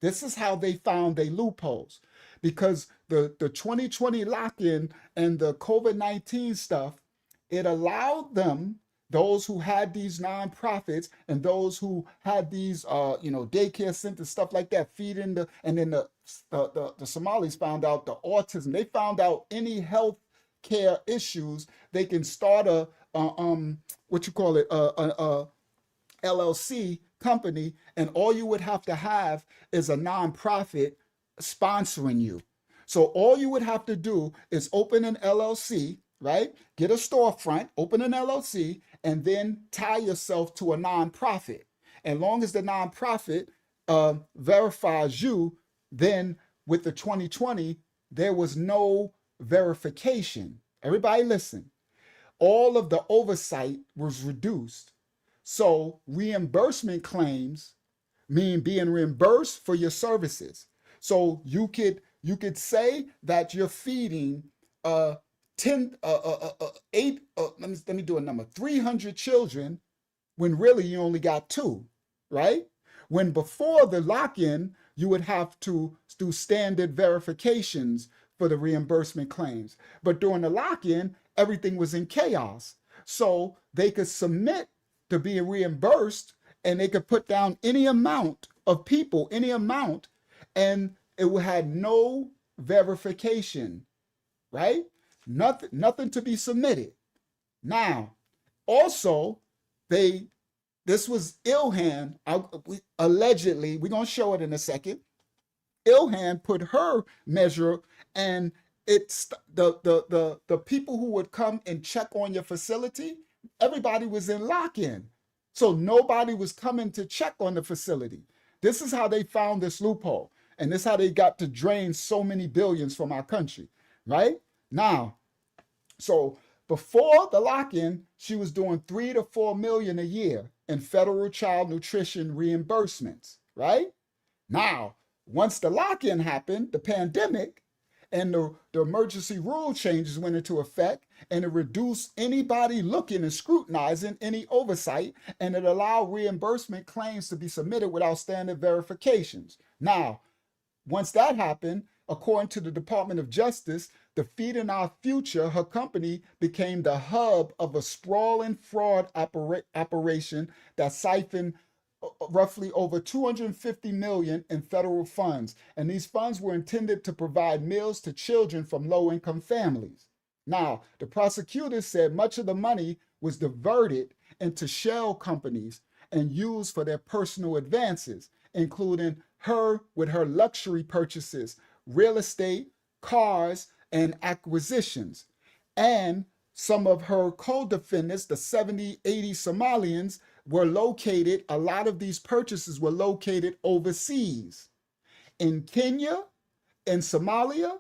[SPEAKER 1] This is how they found their loopholes. Because the 2020 lock-in and the COVID-19 stuff, it allowed them, those who had these nonprofits and those who had these, daycare centers, stuff like that, and then the Somalis found out the autism. They found out any health care issues. They can start a what you call it, LLC company, and all you would have to have is a nonprofit sponsoring you. So all you would have to do is open an LLC, right? Get a storefront, open an LLC, and then tie yourself to a nonprofit. And long as the nonprofit verifies you, then with the 2020, there was no verification. Everybody listen. All of the oversight was reduced. So reimbursement claims mean being reimbursed for your services. So you could say that you're feeding 10 8 let me do a number, 300 children when really you only got 2, right? When before the lock-in, you would have to do standard verifications for the reimbursement claims. But during the lock-in, everything was in chaos. So they could submit to be reimbursed, and they could put down any amount of people, any amount, and it had no verification, right? Nothing to be submitted. Now, also, this was Ilhan, allegedly, we're going to show it in a second. Ilhan put her measure, and it's the people who would come and check on your facility, everybody was in lock-in. So nobody was coming to check on the facility. This is how they found this loophole. And this is how they got to drain so many billions from our country, right? Now, so before the lock-in, she was doing 3 to 4 million a year in federal child nutrition reimbursements, right? Now, once the lock-in happened, the pandemic, and the emergency rule changes went into effect, and it reduced anybody looking and scrutinizing any oversight, and it allowed reimbursement claims to be submitted without standard verifications. Now, once that happened, according to the Department of Justice, the Feeding Our Future, her company, became the hub of a sprawling fraud operation that siphoned roughly over 250 million in federal funds. And these funds were intended to provide meals to children from low-income families. Now, the prosecutors said much of the money was diverted into shell companies and used for their personal advances, including her with her luxury purchases, real estate, cars, and acquisitions. And some of her co-defendants, the 70, 80 Somalians, were located, a lot of these purchases were located overseas, in Kenya, in Somalia,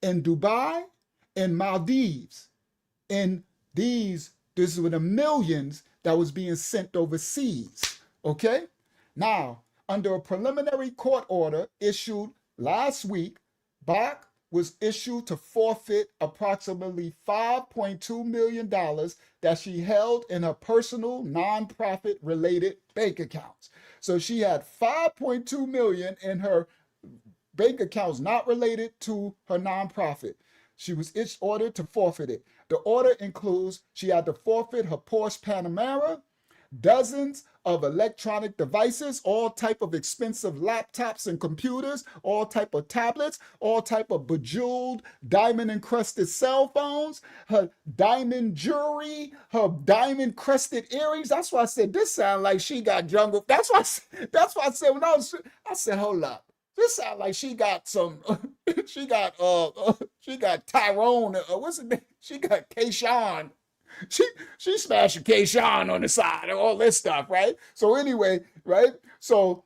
[SPEAKER 1] in Dubai, in Maldives. And these were the millions that was being sent overseas, okay? Now, under a preliminary court order issued last week, Bock was issued to forfeit approximately $5.2 million that she held in her personal nonprofit related bank accounts. So she had $5.2 million in her bank accounts not related to her nonprofit. She was ordered to forfeit it. The order includes she had to forfeit her Porsche Panamera, dozens of electronic devices, all type of expensive laptops and computers, all type of tablets, all type of bejeweled, diamond-encrusted cell phones, her diamond jewelry, her diamond-crested earrings. That's why I said this sound like she got jungle. That's why I said when I said, hold up. This sound like she got some, she got Tyrone, what's it name? She got Kayshawn. She smashing Kayshawn on the side and all this stuff, right? So anyway, right? So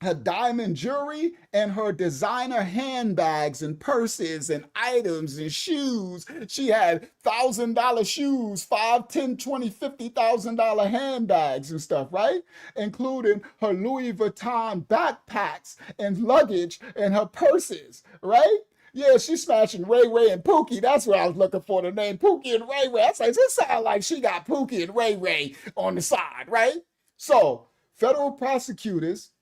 [SPEAKER 1] her diamond jewelry and her designer handbags and purses and items and shoes. She had $1,000 shoes, $5, $10, $20, $50,000 handbags and stuff, right? Including her Louis Vuitton backpacks and luggage and her purses, right? Yeah, she's smashing Ray Ray and Pookie. That's what I was looking for, the name Pookie and Ray Ray. I was like, this sounds like she got Pookie and Ray Ray on the side, right? So, federal prosecutors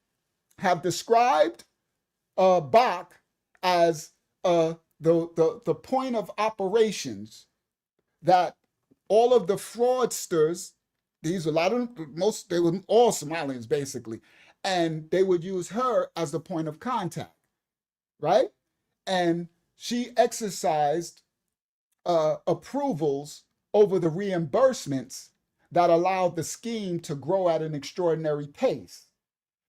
[SPEAKER 1] have described Bock as the point of operations that all of the fraudsters, these a lot of most they were all Somalians basically, and they would use her as the point of contact, right? And she exercised approvals over the reimbursements that allowed the scheme to grow at an extraordinary pace.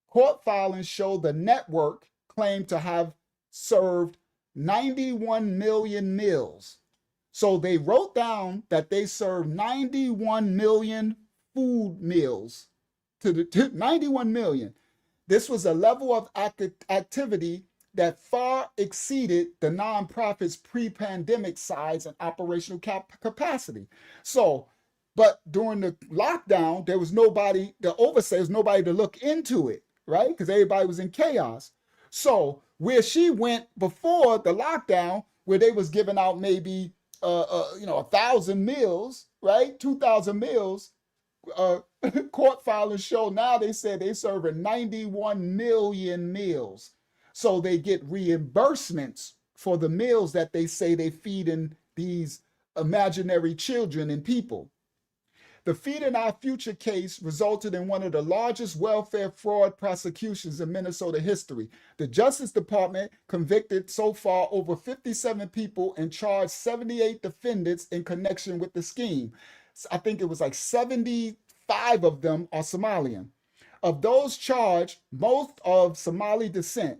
[SPEAKER 1] Court filings show the network claimed to have served 91 million meals. So they wrote down that they served 91 million food meals to 91 million. This was a level of activity that far exceeded the nonprofit's pre-pandemic size and operational capacity. So, but during the lockdown, there was nobody, the oversight was nobody to look into it, right? Because everybody was in chaos. So where she went before the lockdown, where they was giving out maybe 1,000 meals, right? 2,000 meals. Court filings show now they said they serving 91 million meals. So they get reimbursements for the meals that they say they feeding these imaginary children and people. The Feeding Our Future case resulted in one of the largest welfare fraud prosecutions in Minnesota history. The Justice Department convicted so far over 57 people and charged 78 defendants in connection with the scheme. I think it was like 75 of them are Somalian. Of those charged, most of Somali descent,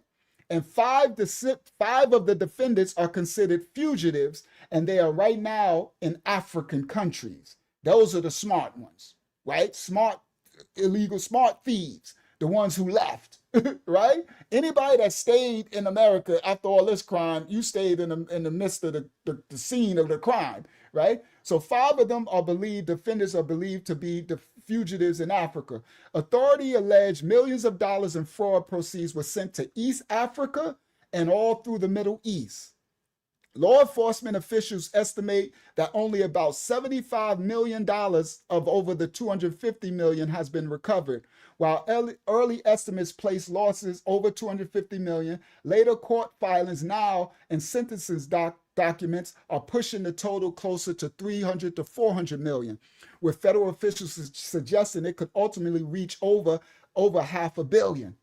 [SPEAKER 1] and five of the defendants are considered fugitives, and they are right now in African countries. Those are the smart ones, right? Smart, illegal, smart thieves, the ones who left, right? Anybody that stayed in America after all this crime, you stayed in the midst of the scene of the crime, right? So 5 of them are believed, defendants are believed to be the fugitives in Africa. Authority alleged millions of dollars in fraud proceeds were sent to East Africa and all through the Middle East. Law enforcement officials estimate that only about $75 million of over the $250 million has been recovered. While early estimates place losses over $250 million, later court filings now and sentences documents are pushing the total closer to $300 to $400 million, with federal officials suggesting it could ultimately reach over $500 million.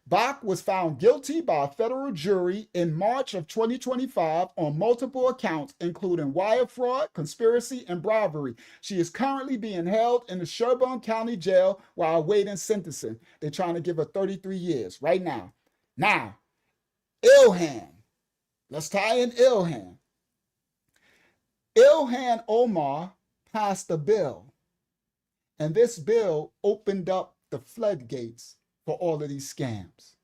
[SPEAKER 1] Bock was found guilty by a federal jury in March of 2025 on multiple accounts, including wire fraud, conspiracy, and bribery. She is currently being held in the Sherburne County Jail while awaiting sentencing. They're trying to give her 33 years right now. Now, Ilhan. Let's tie in Ilhan. Ilhan Omar passed a bill, and this bill opened up the floodgates for all of these scams.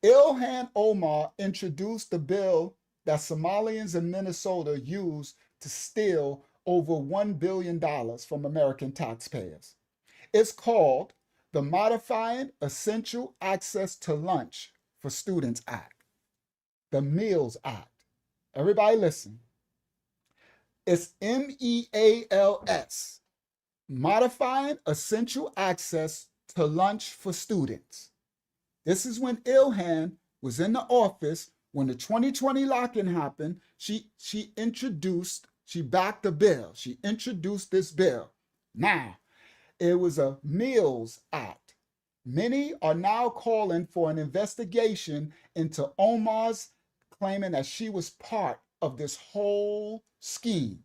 [SPEAKER 1] Ilhan Omar introduced the bill that Somalians in Minnesota use to steal over $1 billion from American taxpayers. It's called the Modifying Essential Access to Lunch for Students Act, the Meals Act. Everybody listen. It's MEALS, Modifying Essential Access to Lunch for Students. This is when Ilhan was in the office when the 2020 lock-in happened. She backed the bill. She introduced this bill. Now, it was a Meals Act. Many are now calling for an investigation into Omar's, claiming that she was part of this whole scheme.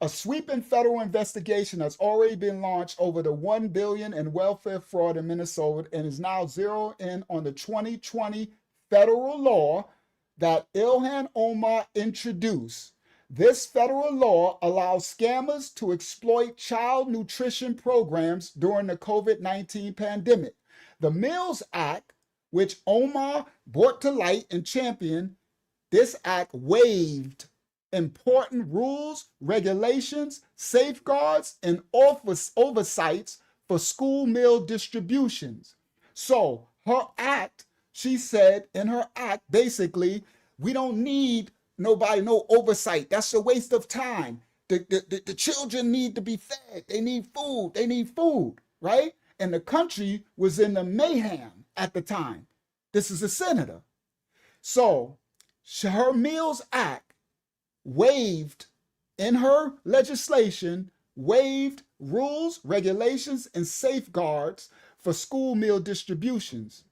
[SPEAKER 1] A sweeping federal investigation has already been launched over the $1 billion in welfare fraud in Minnesota and is now zeroed in on the 2020 federal law that Ilhan Omar introduced. This federal law allows scammers to exploit child nutrition programs during the COVID-19 pandemic. The Meals Act, which Omar brought to light and championed, this act waived important rules, regulations, safeguards, and oversights for school meal distributions. So her act, she said in her act, basically, we don't need nobody, no oversight. That's a waste of time. The children need to be fed. They need food, right? And the country was in the mayhem at the time. This is a senator. So her Meals Act waived, in her legislation, waived rules, regulations, and safeguards for school meal distributions.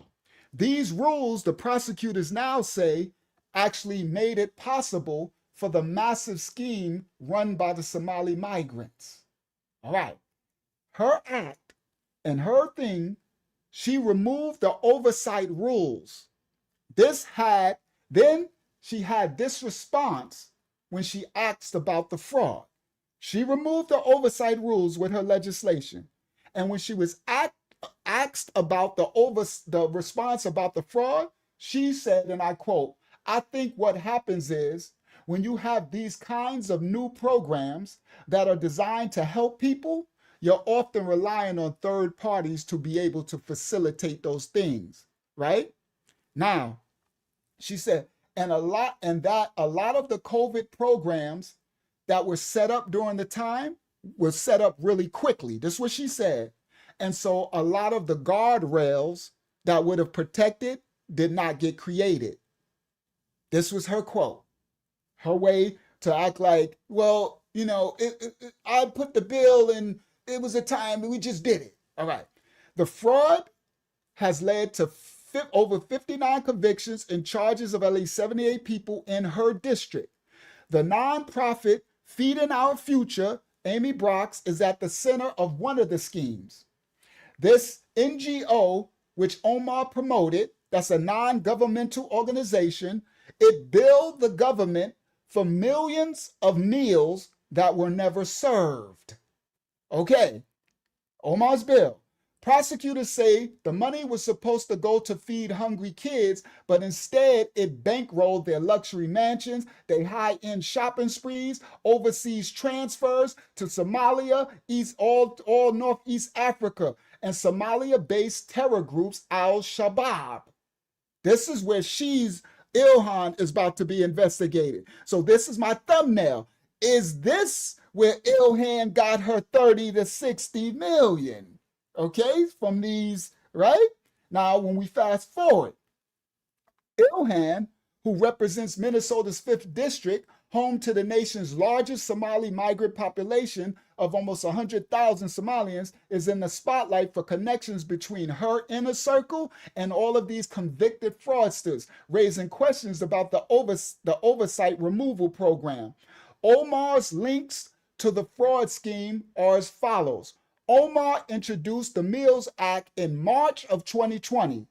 [SPEAKER 1] These rules, the prosecutors now say, actually made it possible for the massive scheme run by the Somali migrants. All right. Her act and her thing, she removed the oversight rules. Then she had this response when she asked about the fraud. She removed the oversight rules with her legislation. And when she was asked about the response about the fraud, she said, and I quote, "I think what happens is when you have these kinds of new programs that are designed to help people, you're often relying on third parties to be able to facilitate those things," right? Now, she said, and a lot of the COVID programs that were set up during the time were set up really quickly. This is what she said. And so a lot of the guardrails that would have protected did not get created. This was her quote. Her way to act like, well, you know, I put the bill and it was a time and we just did it. All right. The fraud has led to over 59 convictions and charges of at least 78 people in her district. The nonprofit Feeding Our Future, Aimee Bock, is at the center of one of the schemes. This NGO, which Omar promoted, that's a non-governmental organization, it billed the government for millions of meals that were never served. Okay, Omar's bill. Prosecutors say the money was supposed to go to feed hungry kids, but instead it bankrolled their luxury mansions, their high-end shopping sprees, overseas transfers to Somalia, all Northeast Africa, and Somalia-based terror groups Al-Shabaab. This is where Ilhan is about to be investigated. So this is my thumbnail. Is this where Ilhan got her 30 to 60 million? Okay, from these, right? Now, when we fast forward, Ilhan, who represents Minnesota's 5th district, home to the nation's largest Somali migrant population of almost 100,000 Somalians, is in the spotlight for connections between her inner circle and all of these convicted fraudsters, raising questions about the oversight removal program. Omar's links to the fraud scheme are as follows. Omar introduced the Meals Act in March of 2020.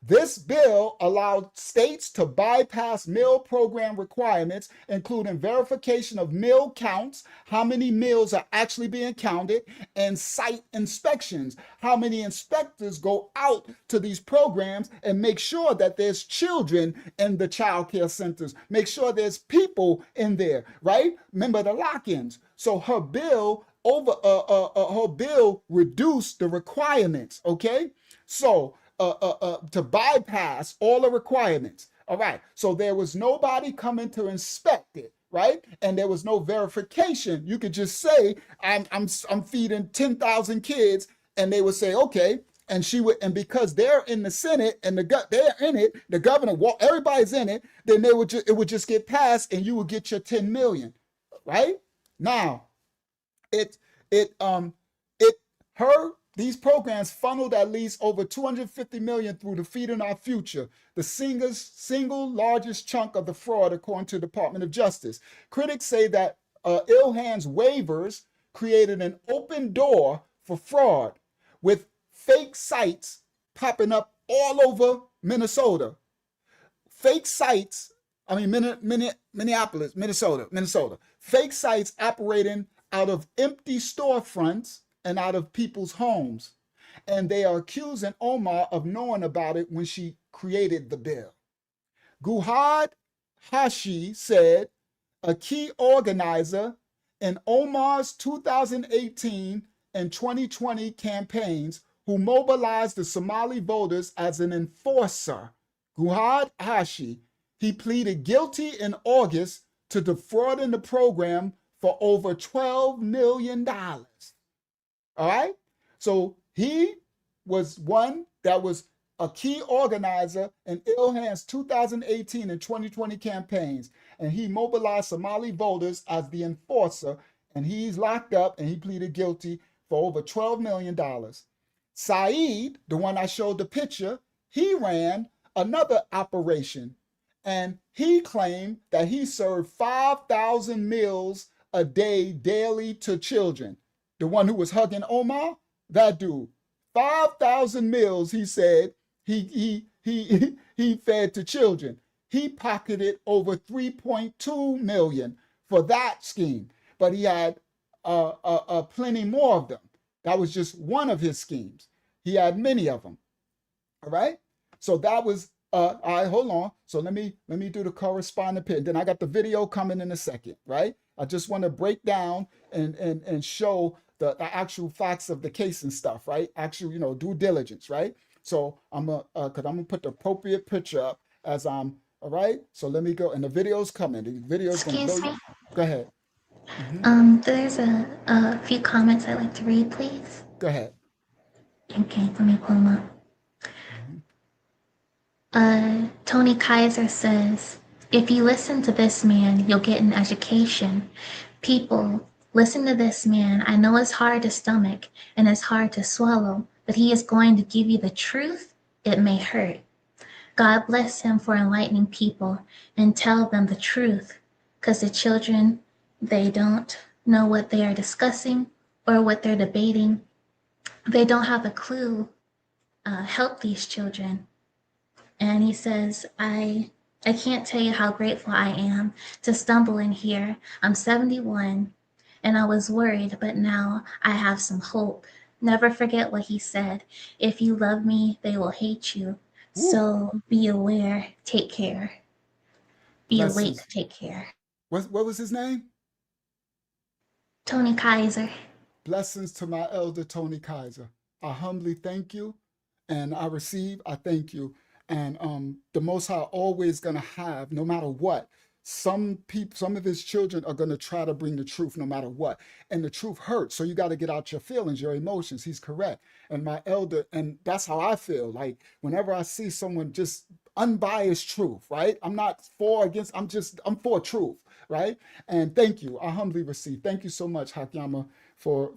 [SPEAKER 1] This bill allowed states to bypass meal program requirements, including verification of meal counts, how many meals are actually being counted, and site inspections, how many inspectors go out to these programs and make sure that there's children in the child care centers, make sure there's people in there, right? Remember the lock-ins. So her bill reduced the requirements, okay? So to bypass all the requirements. All right. So there was nobody coming to inspect it, right? And there was no verification. You could just say, I'm feeding 10,000 kids, and they would say, okay. And she would, and because they're in the Senate and they're in it, the governor, everybody's in it, then it would just get passed, and you would get your 10 million, right? Now, these programs funneled at least over 250 million through the Feeding Our Future, the single largest chunk of the fraud, according to the Department of Justice. Critics say that Ilhan's waivers created an open door for fraud, with fake sites popping up all over Minnesota. Fake sites, Minneapolis, Minnesota. Fake sites operating out of empty storefronts and out of people's homes. And they are accusing Omar of knowing about it when she created the bill. Guhad Hashi said, a key organizer in Omar's 2018 and 2020 campaigns, who mobilized the Somali voters as an enforcer. Guhad Hashi, he pleaded guilty in August to defrauding the program for over $12 million. All right? So he was one that was a key organizer in Ilhan's 2018 and 2020 campaigns, and he mobilized Somali voters as the enforcer, and he's locked up, and he pleaded guilty for over $12 million. Saeed, the one I showed the picture, he ran another operation, And he claimed that he served 5,000 meals a day daily to children. The one who was hugging Omar, that dude, 5,000 meals, he said, he fed to children. He pocketed over 3.2 million for that scheme, but he had plenty more of them. That was just one of his schemes. He had many of them. All right. So that was all right, hold on. So let me do the corresponding pin. Then I got the video coming in a second, right? I just want to break down and show the actual facts of the case and stuff, right? Actual, due diligence, right? So I'm gonna put the appropriate picture up as I'm all right. So let me go, and the video's coming. The video's gonna blow you. Go ahead.
[SPEAKER 2] There's a few comments I'd like to read, please.
[SPEAKER 1] Go ahead.
[SPEAKER 2] Okay, let me pull them up. Tony Kaiser says, if you listen to this man, you'll get an education. People, listen to this man. I know it's hard to stomach and it's hard to swallow, but he is going to give you the truth. It may hurt. God bless him for enlightening people and tell them the truth, because the children, they don't know what they are discussing or what they're debating. They don't have a clue. Help these children. And he says, I can't tell you how grateful I am to stumble in here. I'm 71 and I was worried, but now I have some hope. Never forget what he said. If you love me, they will hate you. So be aware, take care. Be awake, take care.
[SPEAKER 1] What was his name?
[SPEAKER 2] Tony Kaiser.
[SPEAKER 1] Blessings to my elder Tony Kaiser. I humbly thank you, and I thank you. And the Most High always gonna have, no matter what, some of his children are gonna try to bring the truth no matter what. And the truth hurts. So you got to get out your feelings, your emotions. He's correct. And my elder, and that's how I feel. Like whenever I see someone just unbiased truth, right? I'm not for against, I'm for truth, right? And thank you. I humbly receive. Thank you so much, Hakyama, for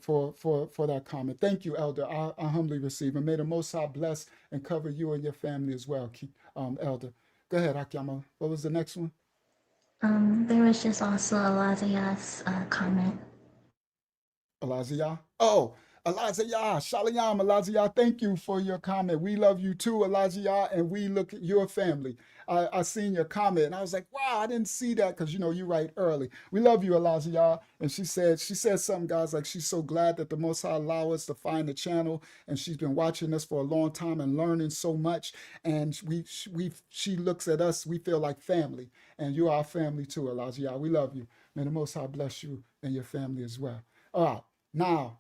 [SPEAKER 1] that comment. Thank you, Elder. I humbly receive. And may the Most High bless and cover you and your family as well, Elder. Go ahead, Hakyama. What was the next one?
[SPEAKER 2] There was just also Alazia's comment.
[SPEAKER 1] Alazia? Oh, Alazia, Shalom, Alazia, thank you for your comment. We love you too, Alazia, and we look at your family. I seen your comment and I was like, wow, I didn't see that because you write early. We love you, Alazia. And she said something, guys, like she's so glad that the Most High allow us to find the channel, and she's been watching us for a long time and learning so much. And she looks at us, we feel like family, and you're our family too, Alazia. We love you. May the Most High bless you and your family as well. All right, now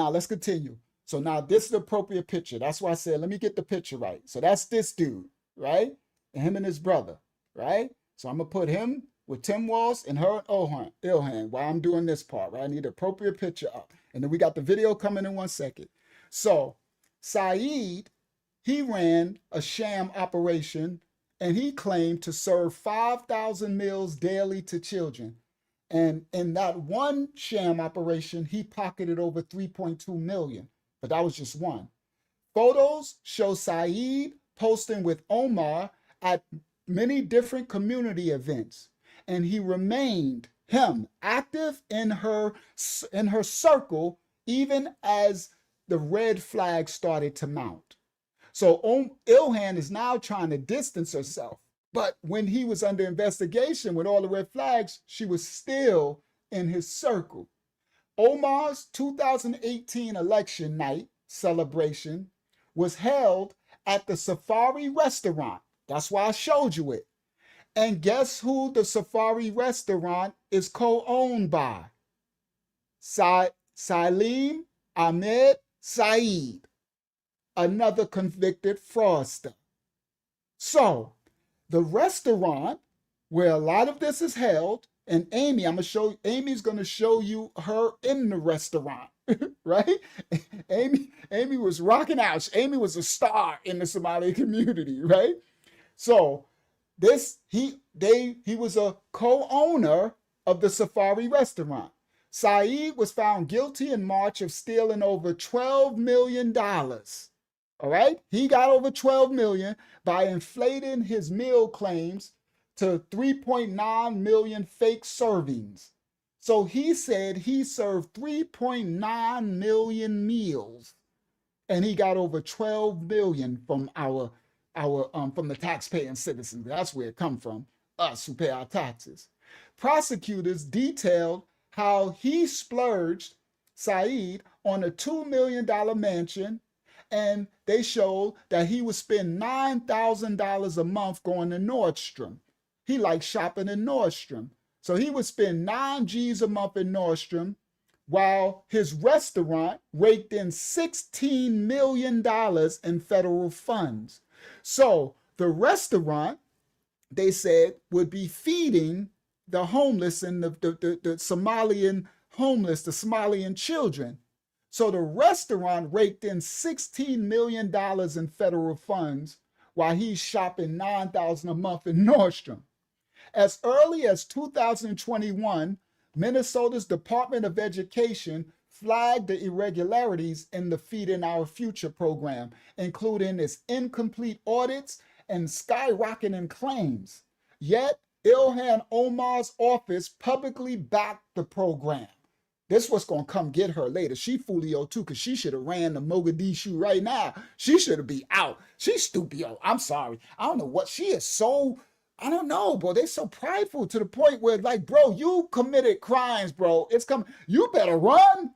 [SPEAKER 1] let's continue. So now this is the appropriate picture. That's why I said, let me get the picture right. So that's this dude, right? And him and his brother, right? So I'm gonna put him with Tim Walz and her Ilhan while I'm doing this part, right? I need the appropriate picture up. And then we got the video coming in 1 second. So Saeed, he ran a sham operation and he claimed to serve 5,000 meals daily to children. And in that one sham operation, he pocketed over 3.2 million, but that was just one. Photos show Saeed posting with Omar at many different community events, and he remained active in her circle even as the red flag started to mount. So Ilhan is now trying to distance herself. But when he was under investigation with all the red flags, she was still in his circle. Omar's 2018 election night celebration was held at the Safari restaurant. That's why I showed you it. And guess who the Safari restaurant is co-owned by? Salim Ahmed Saeed, another convicted fraudster. So the restaurant where a lot of this is held, and Aimee's gonna show you her in the restaurant, right? Aimee was rocking out. Aimee was a star in the Somali community, right? So he was a co-owner of the Safari restaurant. Saeed was found guilty in March of stealing over $12 million. All right. He got over 12 million by inflating his meal claims to 3.9 million fake servings. So he said he served 3.9 million meals and he got over 12 million from our from the taxpaying citizens. That's where it come from, us who pay our taxes. Prosecutors detailed how he splurged Saeed on a $2 million mansion, and they showed that he would spend $9,000 a month going to Nordstrom. He liked shopping in Nordstrom. So he would spend 9 G's a month in Nordstrom, while his restaurant raked in $16 million in federal funds. So the restaurant, they said, would be feeding the homeless and the Somalian homeless, the Somalian children. So the restaurant raked in $16 million in federal funds while he's shopping $9,000 a month in Nordstrom. As early as 2021, Minnesota's Department of Education flagged the irregularities in the Feeding Our Future program, including its incomplete audits and skyrocketing claims. Yet, Ilhan Omar's office publicly backed the program. This what's going to come get her later. She Fulio too, because she should have ran to Mogadishu right now. She should have been out. She's stupid. I'm sorry. I don't know what she is so... I don't know, bro. They're so prideful to the point where, like, bro, you committed crimes, bro. It's coming. You better run.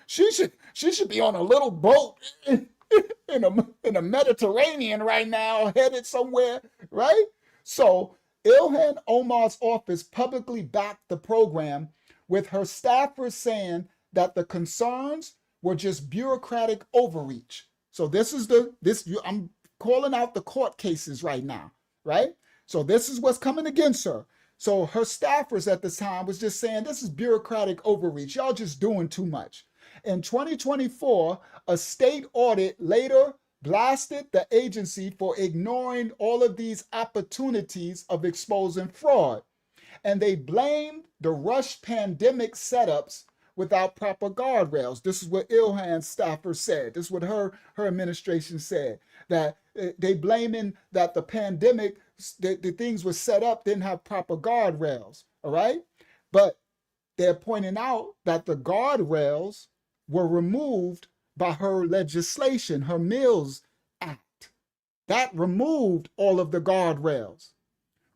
[SPEAKER 1] she should be on a little boat in the Mediterranean right now, headed somewhere, right? So Ilhan Omar's office publicly backed the program, with her staffers saying that the concerns were just bureaucratic overreach. So I'm calling out the court cases right now, right? So this is what's coming against her. So her staffers at the time was just saying, this is bureaucratic overreach. Y'all just doing too much. In 2024, a state audit later blasted the agency for ignoring all of these opportunities of exposing fraud. And they blamed the rushed pandemic setups without proper guardrails. This is what Ilhan's staffer said. This is what her administration said, that they blaming that the pandemic, the things were set up, didn't have proper guardrails, all right? But they're pointing out that the guardrails were removed by her legislation, her Mills Act. That removed all of the guardrails.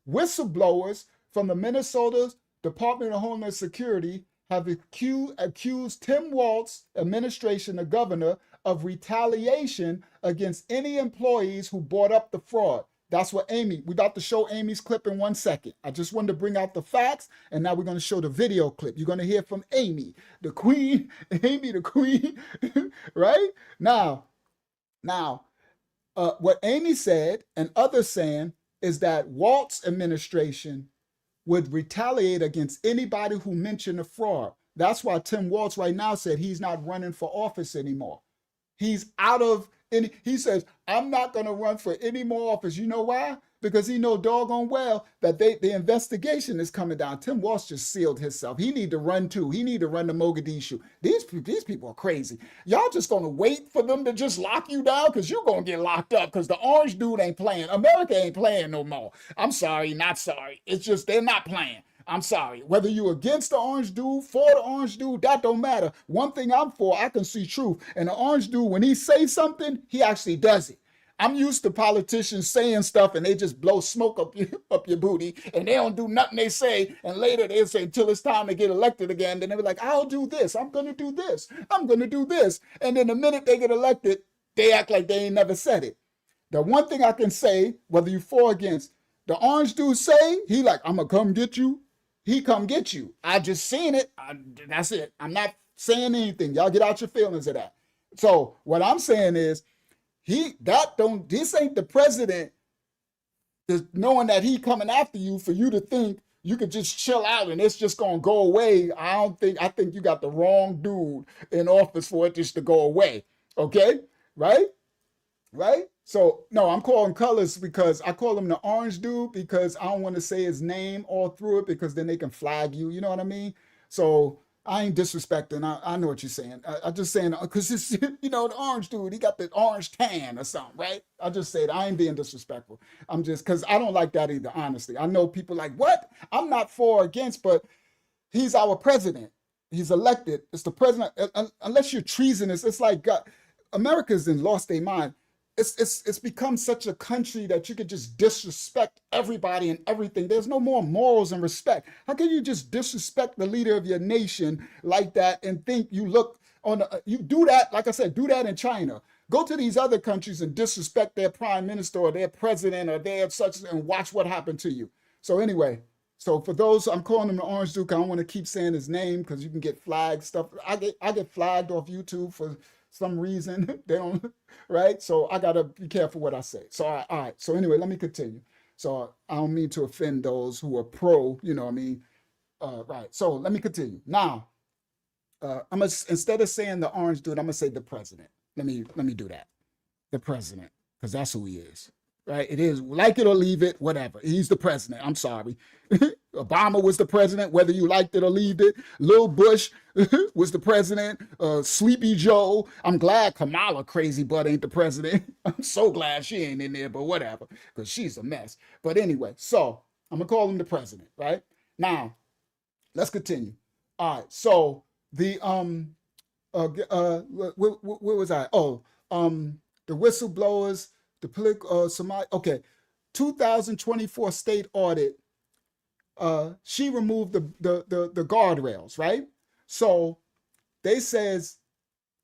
[SPEAKER 1] Whistleblowers from the Minnesota Department of Homeland Security have accused Tim Walz administration, the governor, of retaliation against any employees who brought up the fraud. That's what Aimee, we're about to show Aimee's clip in 1 second. I just wanted to bring out the facts, and now we're going to show the video clip. You're going to hear from Aimee, the queen, Aimee the queen, right? Now, what Aimee said and others saying is that Walz administration would retaliate against anybody who mentioned a fraud. That's why Tim Walz right now said he's not running for office anymore. He's out of any, he says, I'm not going to run for any more office. You know why? Because he know doggone well that the investigation is coming down. Tim Walz just sealed himself. He need to run too. He need to run to Mogadishu. These people are crazy. Y'all just going to wait for them to just lock you down because you're going to get locked up because the orange dude ain't playing. America ain't playing no more. I'm sorry, not sorry. It's just they're not playing. I'm sorry. Whether you against the orange dude, for the orange dude, that don't matter. One thing I'm for, I can see truth. And the orange dude, when he say something, he actually does it. I'm used to politicians saying stuff and they just blow smoke up your booty and they don't do nothing they say. And later they say until it's time to get elected again. Then they're like, I'll do this. I'm going to do this. I'm going to do this. And then the minute they get elected, they act like they ain't never said it. The one thing I can say, whether you for or against, the orange dude say, he like, I'm going to come get you. He come get you. I just seen it. That's it. I'm not saying anything. Y'all get out your feelings of that. So what I'm saying is, this ain't the president knowing that he coming after you for you to think you could just chill out and it's just gonna go away. I think you got the wrong dude in office for it just to go away. Okay? Right? So no, I'm calling colors because I call him the orange dude because I don't want to say his name all through it because then they can flag you. You know what I mean? So I ain't disrespecting. I know what you're saying. I just saying because it's the orange dude. He got the orange tan or something, right? I just said I ain't being disrespectful. I'm just because I don't like that either. Honestly, I know people like what I'm not for or against, but he's our president. He's elected. It's the president. Unless you're treasonous, it's like America's then lost their mind. It's become such a country that you could just disrespect everybody and everything. There's no more morals and respect. How can you just disrespect the leader of your nation like that and think you look on you do that, like I said, do that in China. Go to these other countries and disrespect their prime minister or their president or their such and watch what happened to you. So anyway, so for those, I'm calling him the Orange Duke. I don't want to keep saying his name because you can get flagged stuff. I get flagged off YouTube for some reason. They don't, right? So I gotta be careful what I say. So all right. So anyway, let me continue. So I don't mean to offend those who are pro. Right. So let me continue. Now, I'm gonna instead of saying the Orange Dude, I'm gonna say the president. Let me do that. The president, because that's who he is. Right? It is like it or leave it, whatever. He's the president. I'm sorry. Obama was the president, whether you liked it or leave it. Lil Bush was the president. Sleepy Joe. I'm glad Kamala crazy butt ain't the president. I'm so glad she ain't in there, but whatever, because she's a mess. But anyway, so I'm gonna call him the president, right? Now, let's continue. All right. So the where was I? Oh, the whistleblowers. The political okay, 2024 state audit. She removed the guardrails, right? So they says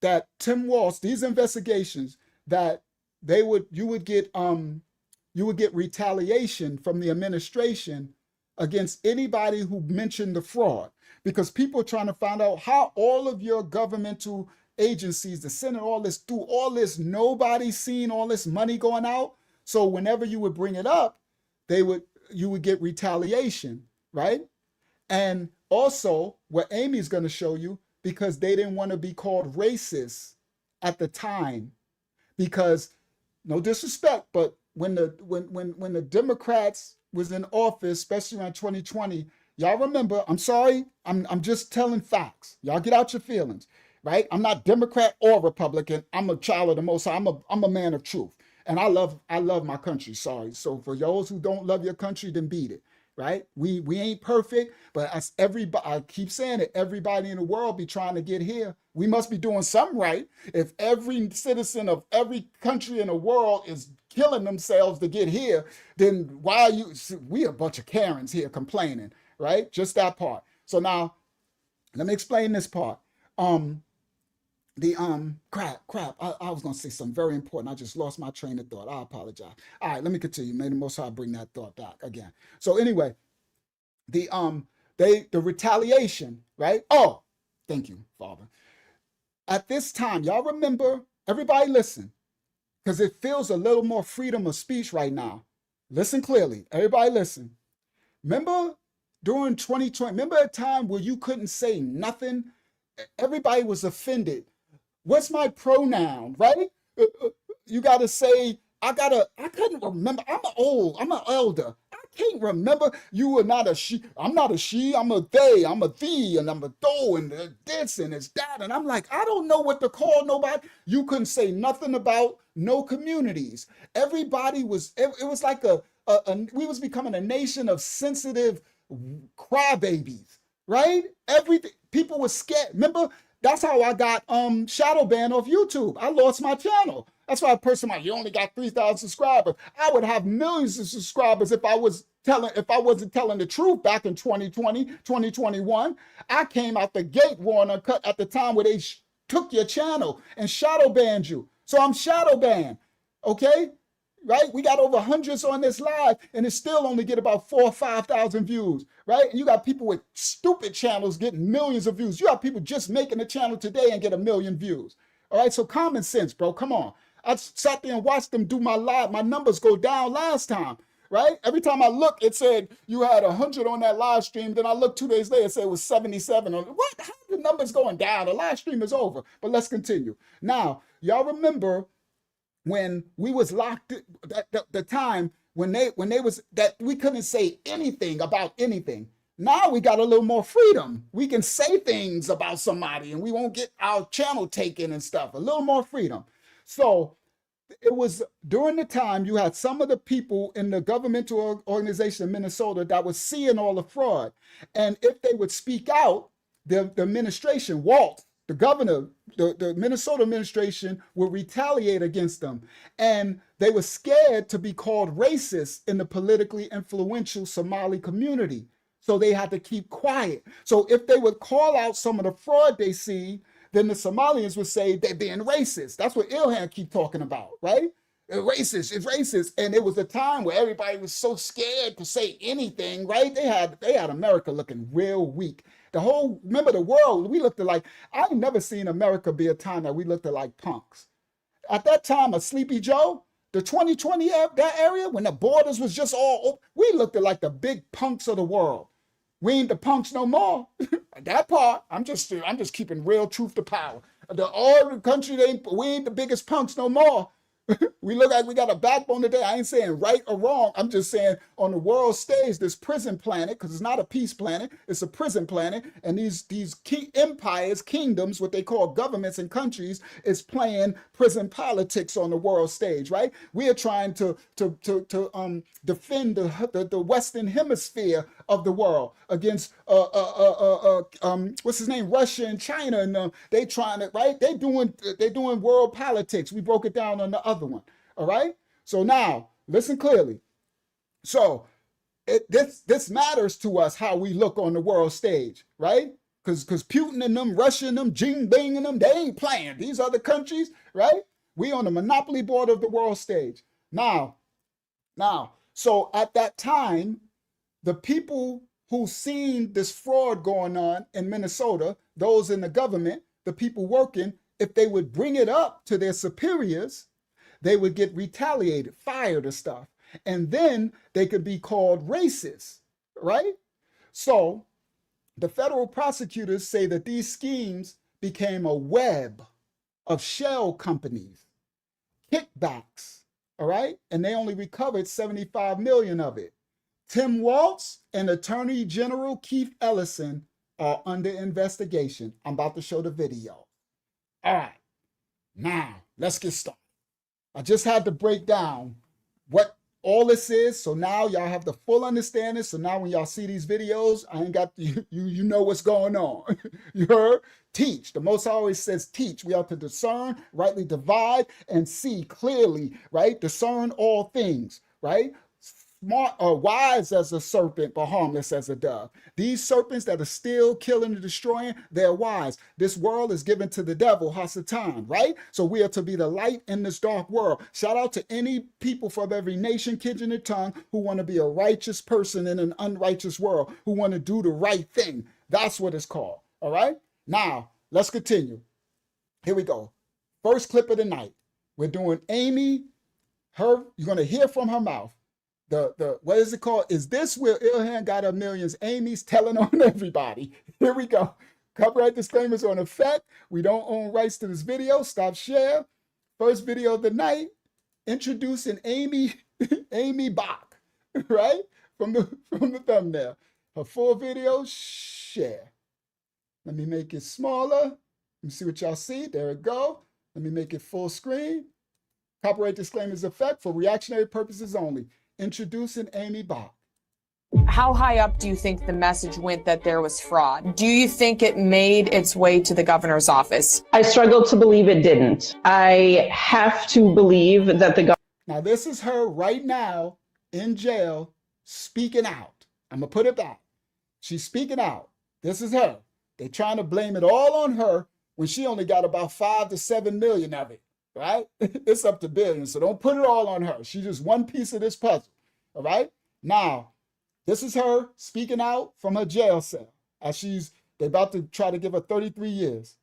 [SPEAKER 1] that Tim Walz, these investigations, that you would get retaliation from the administration against anybody who mentioned the fraud, because people are trying to find out how all of your governmental agencies, the Senate, all this, through all this, nobody's seen all this money going out. So whenever you would bring it up, you would get retaliation, right? And also what Aimee's going to show you, because they didn't want to be called racist at the time, because no disrespect, but when the Democrats was in office, especially around 2020, y'all remember, I'm sorry, I'm just telling facts. Y'all get out your feelings. Right? I'm not Democrat or Republican. I'm a child of the Most High. I'm a man of truth. And I love my country. Sorry. So for those who don't love your country, then beat it. Right? We ain't perfect, but as everybody, I keep saying it, everybody in the world be trying to get here. We must be doing something right. If every citizen of every country in the world is killing themselves to get here, then why are we a bunch of Karens here complaining, right? Just that part. So now let me explain this part. Crap. I was gonna say something very important. I just lost my train of thought. I apologize. All right, let me continue. May the Most High bring that thought back again. So anyway, the retaliation, right? Oh, thank you, Father. At this time, y'all remember, everybody listen, because it feels a little more freedom of speech right now. Listen clearly. Everybody listen. Remember during 2020, remember a time where you couldn't say nothing? Everybody was offended. What's my pronoun, right? You got to say, I couldn't remember. I'm an elder. I can't remember. You are not a she. I'm not a she. I'm a they. I'm a thee. And I'm a though. And this and it's that. And I'm like, I don't know what to call nobody. You couldn't say nothing about no communities. Everybody was, it was like we was becoming a nation of sensitive crybabies, right? Everything. People were scared. Remember, that's how I got shadow banned off YouTube. I lost my channel. That's why a person like, you only got 3,000 subscribers. I would have millions of subscribers if I wasn't telling the truth back in 2020, 2021. I came out the gate raw and uncut at the time where they took your channel and shadow banned you. So I'm shadow banned. Okay? Right? We got over hundreds on this live, and it still only get about 4,000 or 5,000 views, right? And you got people with stupid channels getting millions of views. You have people just making a channel today and get 1 million views. All right, so common sense, bro. Come on. I sat there and watched them do my live. My numbers go down last time, right? Every time I look, it said you had 100 on that live stream. Then I looked 2 days later, it said it was 77. What? How are the numbers going down? The live stream is over. But let's continue. Now, y'all remember when we was locked, the time when they was that we couldn't say anything about anything. Now we got a little more freedom. We can say things about somebody and we won't get our channel taken and stuff. A little more freedom. So it was during the time you had some of the people in the governmental organization in Minnesota that was seeing all the fraud. And if they would speak out, the administration, Walz, the governor, the Minnesota administration would retaliate against them. And they were scared to be called racist in the politically influential Somali community. So they had to keep quiet. So if they would call out some of the fraud they see, then the Somalians would say they're being racist. That's what Ilhan keep talking about, right? Racist, it's racist. And it was a time where everybody was so scared to say anything, right? They had America looking real weak. Remember the world, we looked at like, I've never seen America be a time that we looked at like punks. At that time, a Sleepy Joe, the 2020, that area, when the borders was just all open, we looked at like the big punks of the world. We ain't the punks no more. That part, I'm just keeping real truth to power. All the country, we ain't the biggest punks no more. We look like we got a backbone today. I ain't saying right or wrong. I'm just saying on the world stage, this prison planet, because it's not a peace planet, it's a prison planet. And these key empires, kingdoms, what they call governments and countries, is playing prison politics on the world stage, right? We are trying to defend the Western hemisphere of the world against what's his name, Russia and China, and they trying to, right? They're doing world politics. We broke it down on the other one. All right. So now listen clearly. So this matters to us how we look on the world stage, right? Because Putin and them, Russia and them, Jinping and them, they ain't playing. These other countries, right? We on the monopoly board of the world stage. Now, so at that time, the people who seen this fraud going on in Minnesota, those in the government, the people working, if they would bring it up to their superiors, they would get retaliated, fired or stuff. And then they could be called racist, right? So the federal prosecutors say that these schemes became a web of shell companies, kickbacks, all right? And they only recovered 75 million of it. Tim Walz and Attorney General Keith Ellison are under investigation. I'm about to show the video. All right, now let's get started. I just had to break down what all this is, so now y'all have the full understanding. So now when y'all see these videos, I ain't got you know what's going on. You heard? Teach. The Most High always says teach. We have to discern, rightly divide, and see clearly, right? Discern all things, right? Smart or wise as a serpent, but harmless as a dove. These serpents that are still killing and destroying, they're wise. This world is given to the devil, Hasatan, right? So we are to be the light in this dark world. Shout out to any people from every nation, kindred, and tongue who want to be a righteous person in an unrighteous world, who want to do the right thing. That's what it's called, all right? Now, let's continue. Here we go. First clip of the night. We're doing Aimee. You're going to hear from her mouth. What is it called? Is this where Ilhan got her millions? Aimee's telling on everybody. Here we go. Copyright disclaimers on effect. We don't own rights to this video. Stop share. First video of the night. Introducing Aimee Bock, right? From the thumbnail. Her full video, share. Let me make it smaller. Let me see what y'all see. There it go. Let me make it full screen. Copyright disclaimers effect for reactionary purposes only. Introducing Aimee Bock.
[SPEAKER 3] How high up do you think the message went that there was fraud? Do you think it made its way to the governor's office?
[SPEAKER 4] I struggle to believe it didn't. I have to believe that the government.
[SPEAKER 1] Now, this is her right now in jail speaking out. I'm going to put it back. She's speaking out. This is her. They're trying to blame it all on her when she only got about 5 to 7 million of it. Right? It's up to billions. So don't put it all on her. She's just one piece of this puzzle. All right? Now, this is her speaking out from her jail cell as they're about to try to give her 33 years.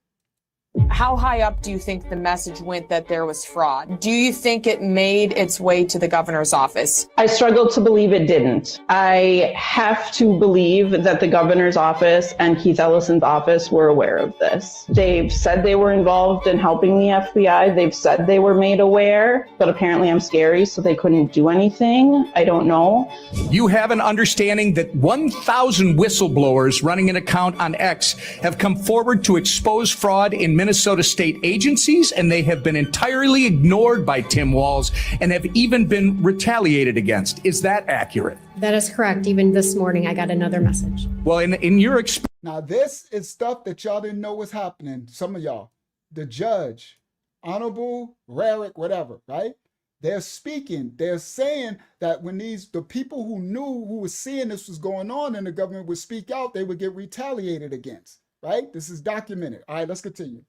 [SPEAKER 3] How high up do you think the message went that there was fraud? Do you think it made its way to the governor's office?
[SPEAKER 4] I struggle to believe it didn't. I have to believe that the governor's office and Keith Ellison's office were aware of this. They've said they were involved in helping the FBI. They've said they were made aware, but apparently I'm scary, so they couldn't do anything. I don't know.
[SPEAKER 5] You have an understanding that 1,000 whistleblowers running an account on X have come forward to expose fraud in Minnesota state agencies, and they have been entirely ignored by Tim Walz and have even been retaliated against. Is that accurate?
[SPEAKER 6] That is correct. Even this morning, I got another message.
[SPEAKER 5] Well, in your experience,
[SPEAKER 1] Now, this is stuff that y'all didn't know was happening. Some of y'all, the judge, Honorable Rarick, whatever, right? They're speaking. They're saying that when the people who knew, who was seeing this was going on in the government would speak out, they would get retaliated against, right? This is documented. All right, let's continue.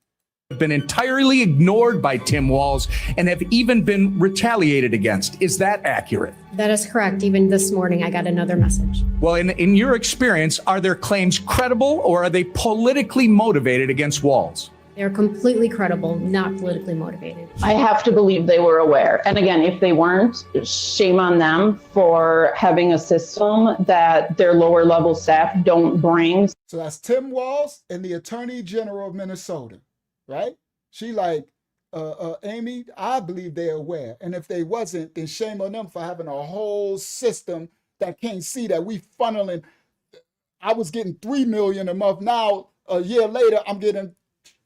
[SPEAKER 5] been entirely ignored by Tim Walz and have even been retaliated against. Is that accurate?
[SPEAKER 6] That is correct. Even this morning, I got another message.
[SPEAKER 5] Well, in your experience, are their claims credible or are they politically motivated against Walz?
[SPEAKER 6] They're completely credible, not politically motivated.
[SPEAKER 4] I have to believe they were aware. And again, if they weren't, shame on them for having a system that their lower level staff don't bring.
[SPEAKER 1] So that's Tim Walz and the Attorney General of Minnesota, right? She like, Aimee, I believe they're aware. And if they wasn't, then shame on them for having a whole system that can't see that we funneling. I was getting 3 million a month. Now, a year later, I'm getting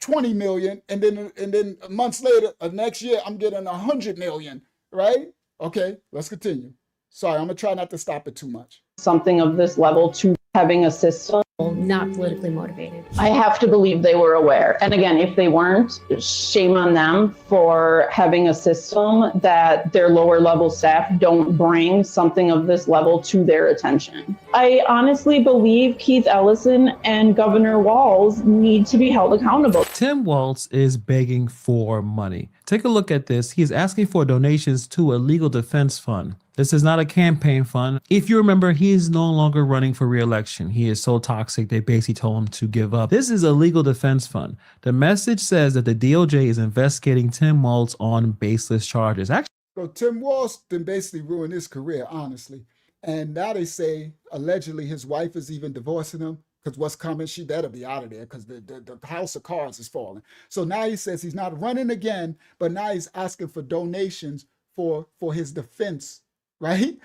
[SPEAKER 1] 20 million. And then months later, next year, I'm getting 100 million, right? Okay, let's continue. Sorry, I'm gonna try not to stop it too much.
[SPEAKER 4] Something of this level to having a system.
[SPEAKER 6] Not politically motivated.
[SPEAKER 4] I have to believe they were aware. And again, if they weren't, shame on them for having a system that their lower level staff don't bring something of this level to their attention. I honestly believe Keith Ellison and Governor Walz need to be held accountable.
[SPEAKER 7] Tim Walz is begging for money. Take a look at this. He is asking for donations to a legal defense fund. This is not a campaign fund. If you remember, he is no longer running for re-election. He is so toxic, they basically told him to give up. This is a legal defense fund. The message says that the DOJ is investigating Tim Walz on baseless charges. Actually,
[SPEAKER 1] So Tim Walz then basically ruined his career, honestly. And now they say, allegedly, his wife is even divorcing him because what's coming, she better be out of there because the house of cards is falling. So now he says he's not running again, but now he's asking for donations for his defense. Right?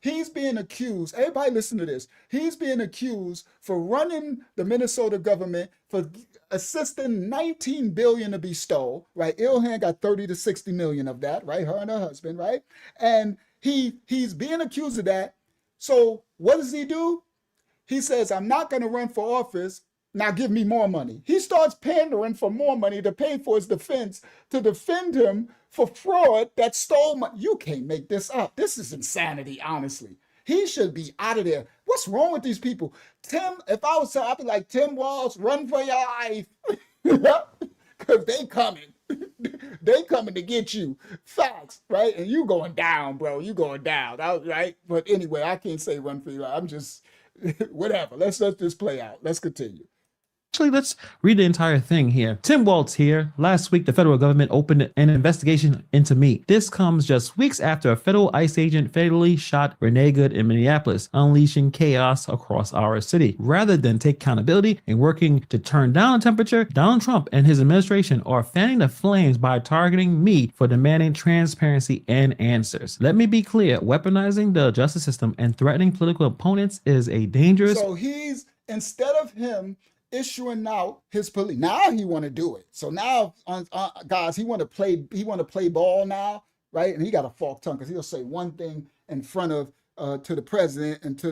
[SPEAKER 1] He's being accused. Everybody listen to this. He's being accused for running the Minnesota government, for assisting 19 billion to be stole, right? Ilhan got 30 to 60 million of that, right? Her and her husband, right? And he's being accused of that. So what does he do? He says, I'm not going to run for office. Now give me more money. He starts pandering for more money to pay for his defense, to defend him for fraud that stole money. You can't make this up. This is insanity, honestly. He should be out of there. What's wrong with these people? Tim, if I was to, I'd be like, Tim Walz, run for your life. Because they coming. They coming to get you. Facts, right? And you going down, bro. You going down, right? But anyway, I can't say run for your life. I'm just, whatever. Let's let this play out. Let's continue.
[SPEAKER 7] let's read the entire thing here. Tim Walz here. Last week, the federal government opened an investigation into me. This comes just weeks after a federal ICE agent fatally shot Renee Good in Minneapolis, unleashing chaos across our city. Rather than take accountability and working to turn down the temperature, Donald Trump and his administration are fanning the flames by targeting me for demanding transparency and answers. Let me be clear, weaponizing the justice system and threatening political opponents is a dangerous...
[SPEAKER 1] So he's, instead of him issuing out his police, now he want to do it. So now, guys, he want to play ball now, right? And he got a forked tongue because he'll say one thing in front of to the president and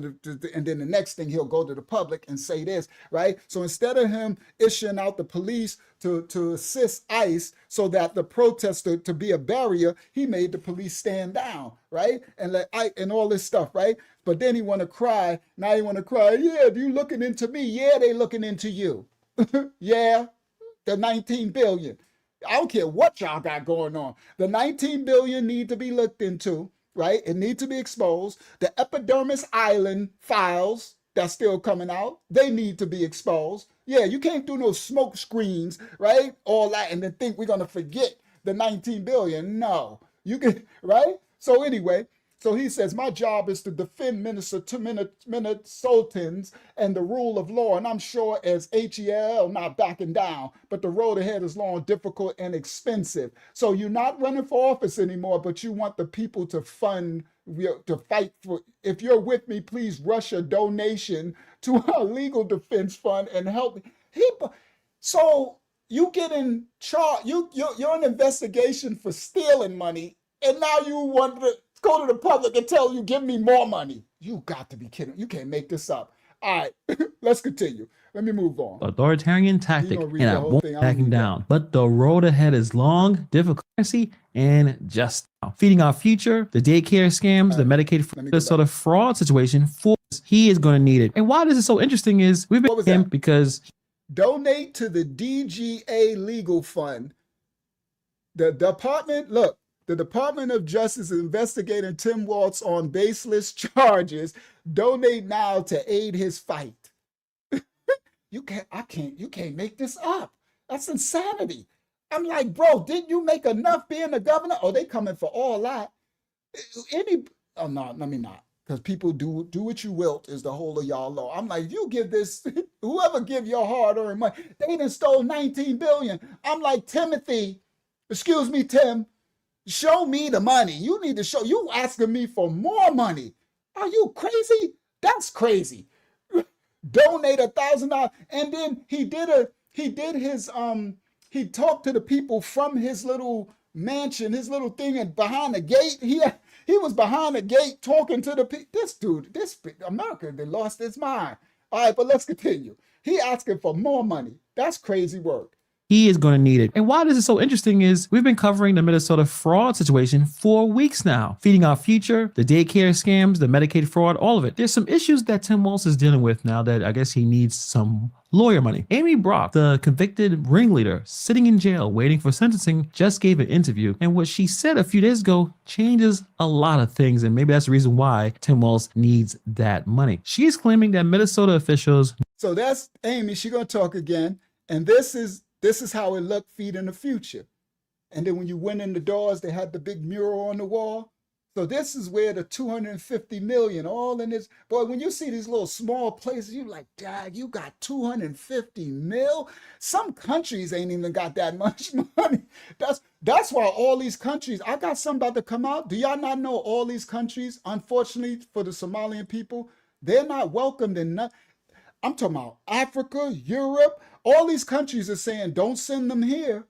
[SPEAKER 1] and then the next thing he'll go to the public and say this, right? So instead of him issuing out the police to assist ICE so that the protester to be a barrier, he made the police stand down, right? And all this stuff, right? But then he want to cry. Now he want to cry. Yeah, you looking into me? Yeah, they looking into you. Yeah, the 19 billion. I don't care what y'all got going on. The 19 billion need to be looked into, right? It needs to be exposed. The Epidermis Island files, that's still coming out. They need to be exposed. Yeah, you can't do no smoke screens, right? All that, and then think we're gonna forget the 19 billion. No, you can, right? So anyway, so he says, my job is to defend Minnesotans and the rule of law. And I'm sure as HEL not backing down, but the road ahead is long, difficult, and expensive. So you're not running for office anymore, but you want the people to fund, to fight for. If you're with me, please rush a donation to our legal defense fund and help me. So you get in charge, you're in investigation for stealing money, and now you want to go to the public and tell you, give me more money. You got to be kidding. You can't make this up. All right, let's continue. Let me move on.
[SPEAKER 7] Authoritarian tactic,
[SPEAKER 1] gonna read
[SPEAKER 7] and
[SPEAKER 1] the
[SPEAKER 7] I
[SPEAKER 1] whole
[SPEAKER 7] won't
[SPEAKER 1] thing. I'll
[SPEAKER 7] backing
[SPEAKER 1] read that.
[SPEAKER 7] down. But the road ahead is long, difficult, and just now. Feeding our future, the daycare scams, the Medicaid sort of fraud situation. He is going to need it. And why this is so interesting is we've been him because
[SPEAKER 1] donate to the DGA legal fund. The department, look, the Department of Justice is investigating Tim Walz on baseless charges. Donate now to aid his fight. You can't make this up. That's insanity. I'm like, bro, didn't you make enough being the governor? Oh, they coming for all that. Oh no, let me not. Because people do what you wilt is the whole of y'all law. I'm like, you give this, whoever give your hard-earned money, they done stole 19 billion. I'm like, Timothy, excuse me, Tim, show me the money. You need to show, you asking me for more money. Are you crazy? That's crazy. Donate $1,000. And then he talked to the people from his little mansion, his little thing, and behind the gate, he was behind the gate talking to the people. This America, they lost its mind. All right, but let's continue. He asking for more money. That's crazy work.
[SPEAKER 7] he is going to need it. And why this is so interesting is we've been covering the Minnesota fraud situation for weeks now. Feeding our future, the daycare scams, the Medicaid fraud, all of it. There's some issues that Tim Walz is dealing with now that I guess he needs some lawyer money. Aimee Bock, the convicted ringleader sitting in jail waiting for sentencing, just gave an interview. And what she said a few days ago changes a lot of things. And maybe that's the reason why Tim Walz needs that money. She's claiming that Minnesota officials.
[SPEAKER 1] So that's Aimee. She's going to talk again. And this is how it looked feeding the future. And then when you went in the doors, they had the big mural on the wall. So this is where the 250 million, all in this. Boy, when you see these little small places, you're like, Dad, you got 250 mil? Some countries ain't even got that much money. That's why all these countries, I got some about to come out. Do y'all not know all these countries, unfortunately for the Somalian people, they're not welcomed in nothing. I'm talking about Africa, Europe, all these countries are saying, don't send them here.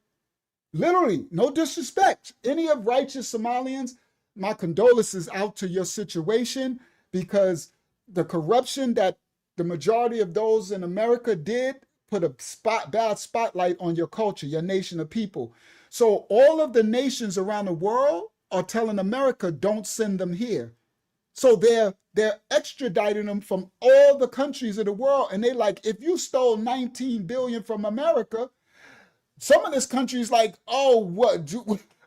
[SPEAKER 1] Literally, no disrespect. Any of righteous Somalians, my condolences out to your situation, because the corruption that the majority of those in America did put a bad spotlight on your culture, your nation of people. So all of the nations around the world are telling America, don't send them here. So they're extraditing them from all the countries of the world. And they like, if you stole 19 billion from America, some of this country's like, oh, what?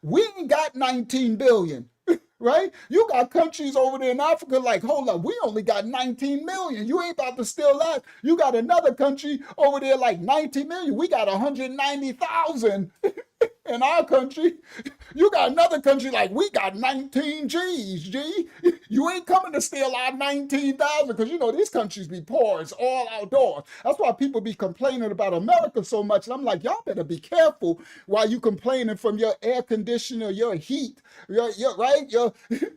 [SPEAKER 1] We ain't got 19 billion, right? You got countries over there in Africa like, hold up, we only got 19 million. You ain't about to steal that. You got another country over there like 19 million. We got 190,000 in our country. You got another country like, we got 19 G's, G. You ain't coming to steal our 19,000, because you know these countries be poor. It's all outdoors. That's why people be complaining about America so much. And I'm like, y'all better be careful while you complaining from your air conditioner, your heat, right?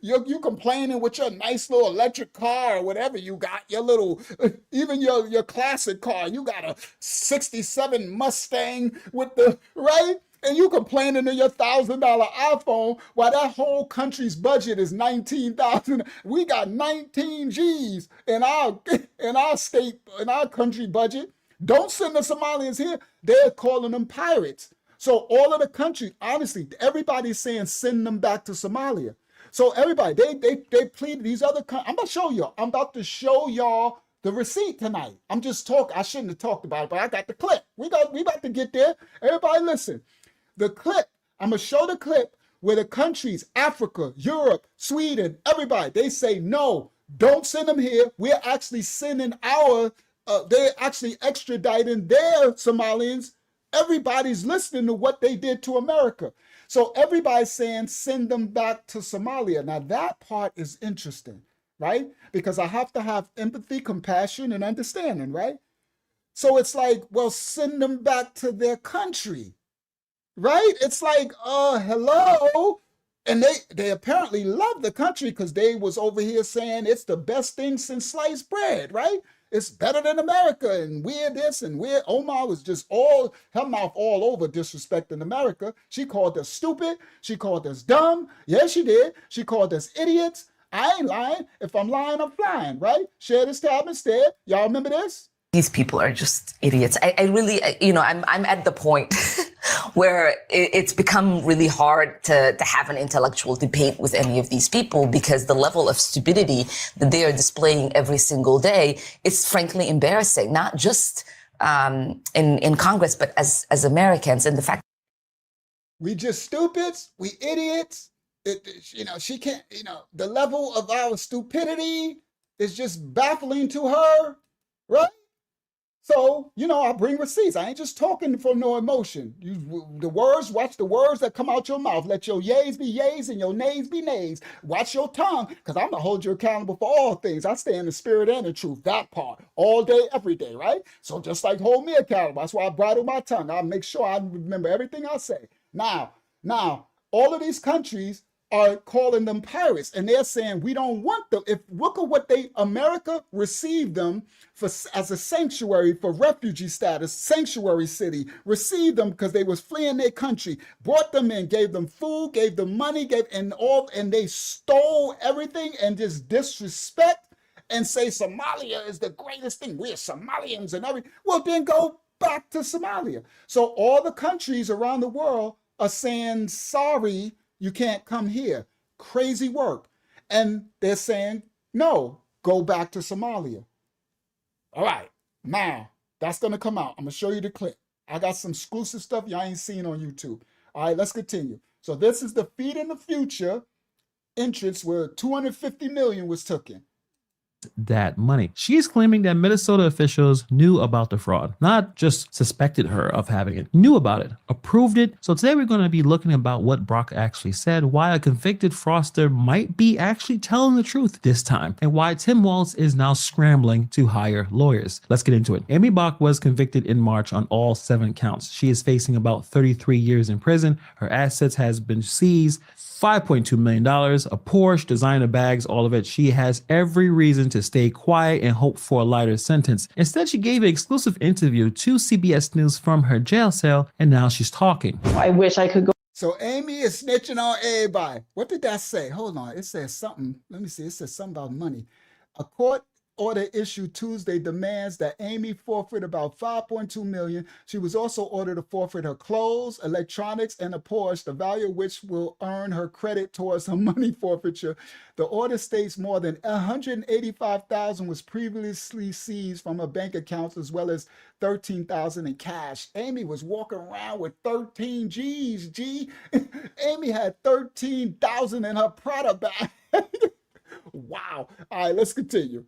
[SPEAKER 1] You complaining with your nice little electric car or whatever you got, your little, even your classic car. You got a 67 Mustang with the, right? And you complaining to your $1,000 iPhone while that whole country's budget is 19,000. We got 19 G's in our state, in our country budget. Don't send the Somalians here. They're calling them pirates. So all of the countries, honestly, everybody's saying send them back to Somalia. So everybody, they pleaded these other countries. I'm about to show y'all the receipt tonight. I'm just talking. I shouldn't have talked about it, but I got the clip. We about to get there. Everybody listen. The clip, I'm going to show the clip where the countries, Africa, Europe, Sweden, everybody, they say, no, Don't send them here. We're actually sending they're actually extraditing their Somalians. Everybody's listening to what they did to America. So everybody's saying send them back to Somalia. Now that part is interesting, right? Because I have to have empathy, compassion, and understanding, right? So it's like, well, send them back to their country, right? It's like, hello. And they apparently love the country because they was over here saying it's the best thing since sliced bread, right? It's better than America, and we're this, and Omar was just her mouth all over disrespecting America. She called us stupid. She called us dumb. Yes, she did. She called us idiots. I ain't lying. If I'm lying, I'm flying, right? Share this tab instead. Y'all remember this?
[SPEAKER 8] These people are just idiots. I really, I'm at the point where it's become really hard to have an intellectual debate with any of these people because the level of stupidity that they are displaying every single day is frankly embarrassing, not just in Congress, but as Americans. And the fact
[SPEAKER 1] we just stupids, we idiots. She can't, the level of our stupidity is just baffling to her, right? So, I bring receipts. I ain't just talking for no emotion. Watch the words that come out your mouth. Let your yays be yays and your nays be nays. Watch your tongue, because I'm going to hold you accountable for all things. I stay in the spirit and the truth, that part, all day, every day, right? So just like hold me accountable. That's why I bridle my tongue. I'll make sure I remember everything I say. Now, all of these countries are calling them pirates, and they're saying we don't want them. Look at what America received them for as a sanctuary for refugee status, sanctuary city, received them because they was fleeing their country, brought them in, gave them food, gave them money, and they stole everything and just disrespect and say Somalia is the greatest thing. We're Somalians and everything. Well, then go back to Somalia. So all the countries around the world are saying sorry. You can't come here. Crazy work. And they're saying, no, go back to Somalia. All right, now that's going to come out. I'm going to show you the clip. I got some exclusive stuff y'all ain't seen on YouTube. All right, let's continue. So this is the Feed in the Future entrance where 250 million was taken.
[SPEAKER 7] That money. She's claiming that Minnesota officials knew about the fraud, not just suspected her of having it, knew about it, approved it. So today we're going to be looking about what Bock actually said, why a convicted fraudster might be actually telling the truth this time, and why Tim Walz is now scrambling to hire lawyers. Let's get into it. Aimee Bock was convicted in March on all 7 counts. She is facing about 33 years in prison. Her assets has been seized. $5.2 million, a Porsche, designer bags, all of it. She has every reason to stay quiet and hope for a lighter sentence. Instead, she gave an exclusive interview to CBS News from her jail cell, and now she's talking.
[SPEAKER 4] I wish I could go.
[SPEAKER 1] So Aimee is snitching on everybody. What did that say? Hold on. It says something. Let me see. It says something about money. A court order issued Tuesday demands that Aimee forfeit about $5.2 million. She was also ordered to forfeit her clothes, electronics, and a Porsche, the value of which will earn her credit towards her money forfeiture. The order states more than $185,000 was previously seized from her bank accounts, as well as $13,000 in cash. Aimee was walking around with 13 G's. Aimee had 13,000 in her Prada bag. Wow. All right, let's continue.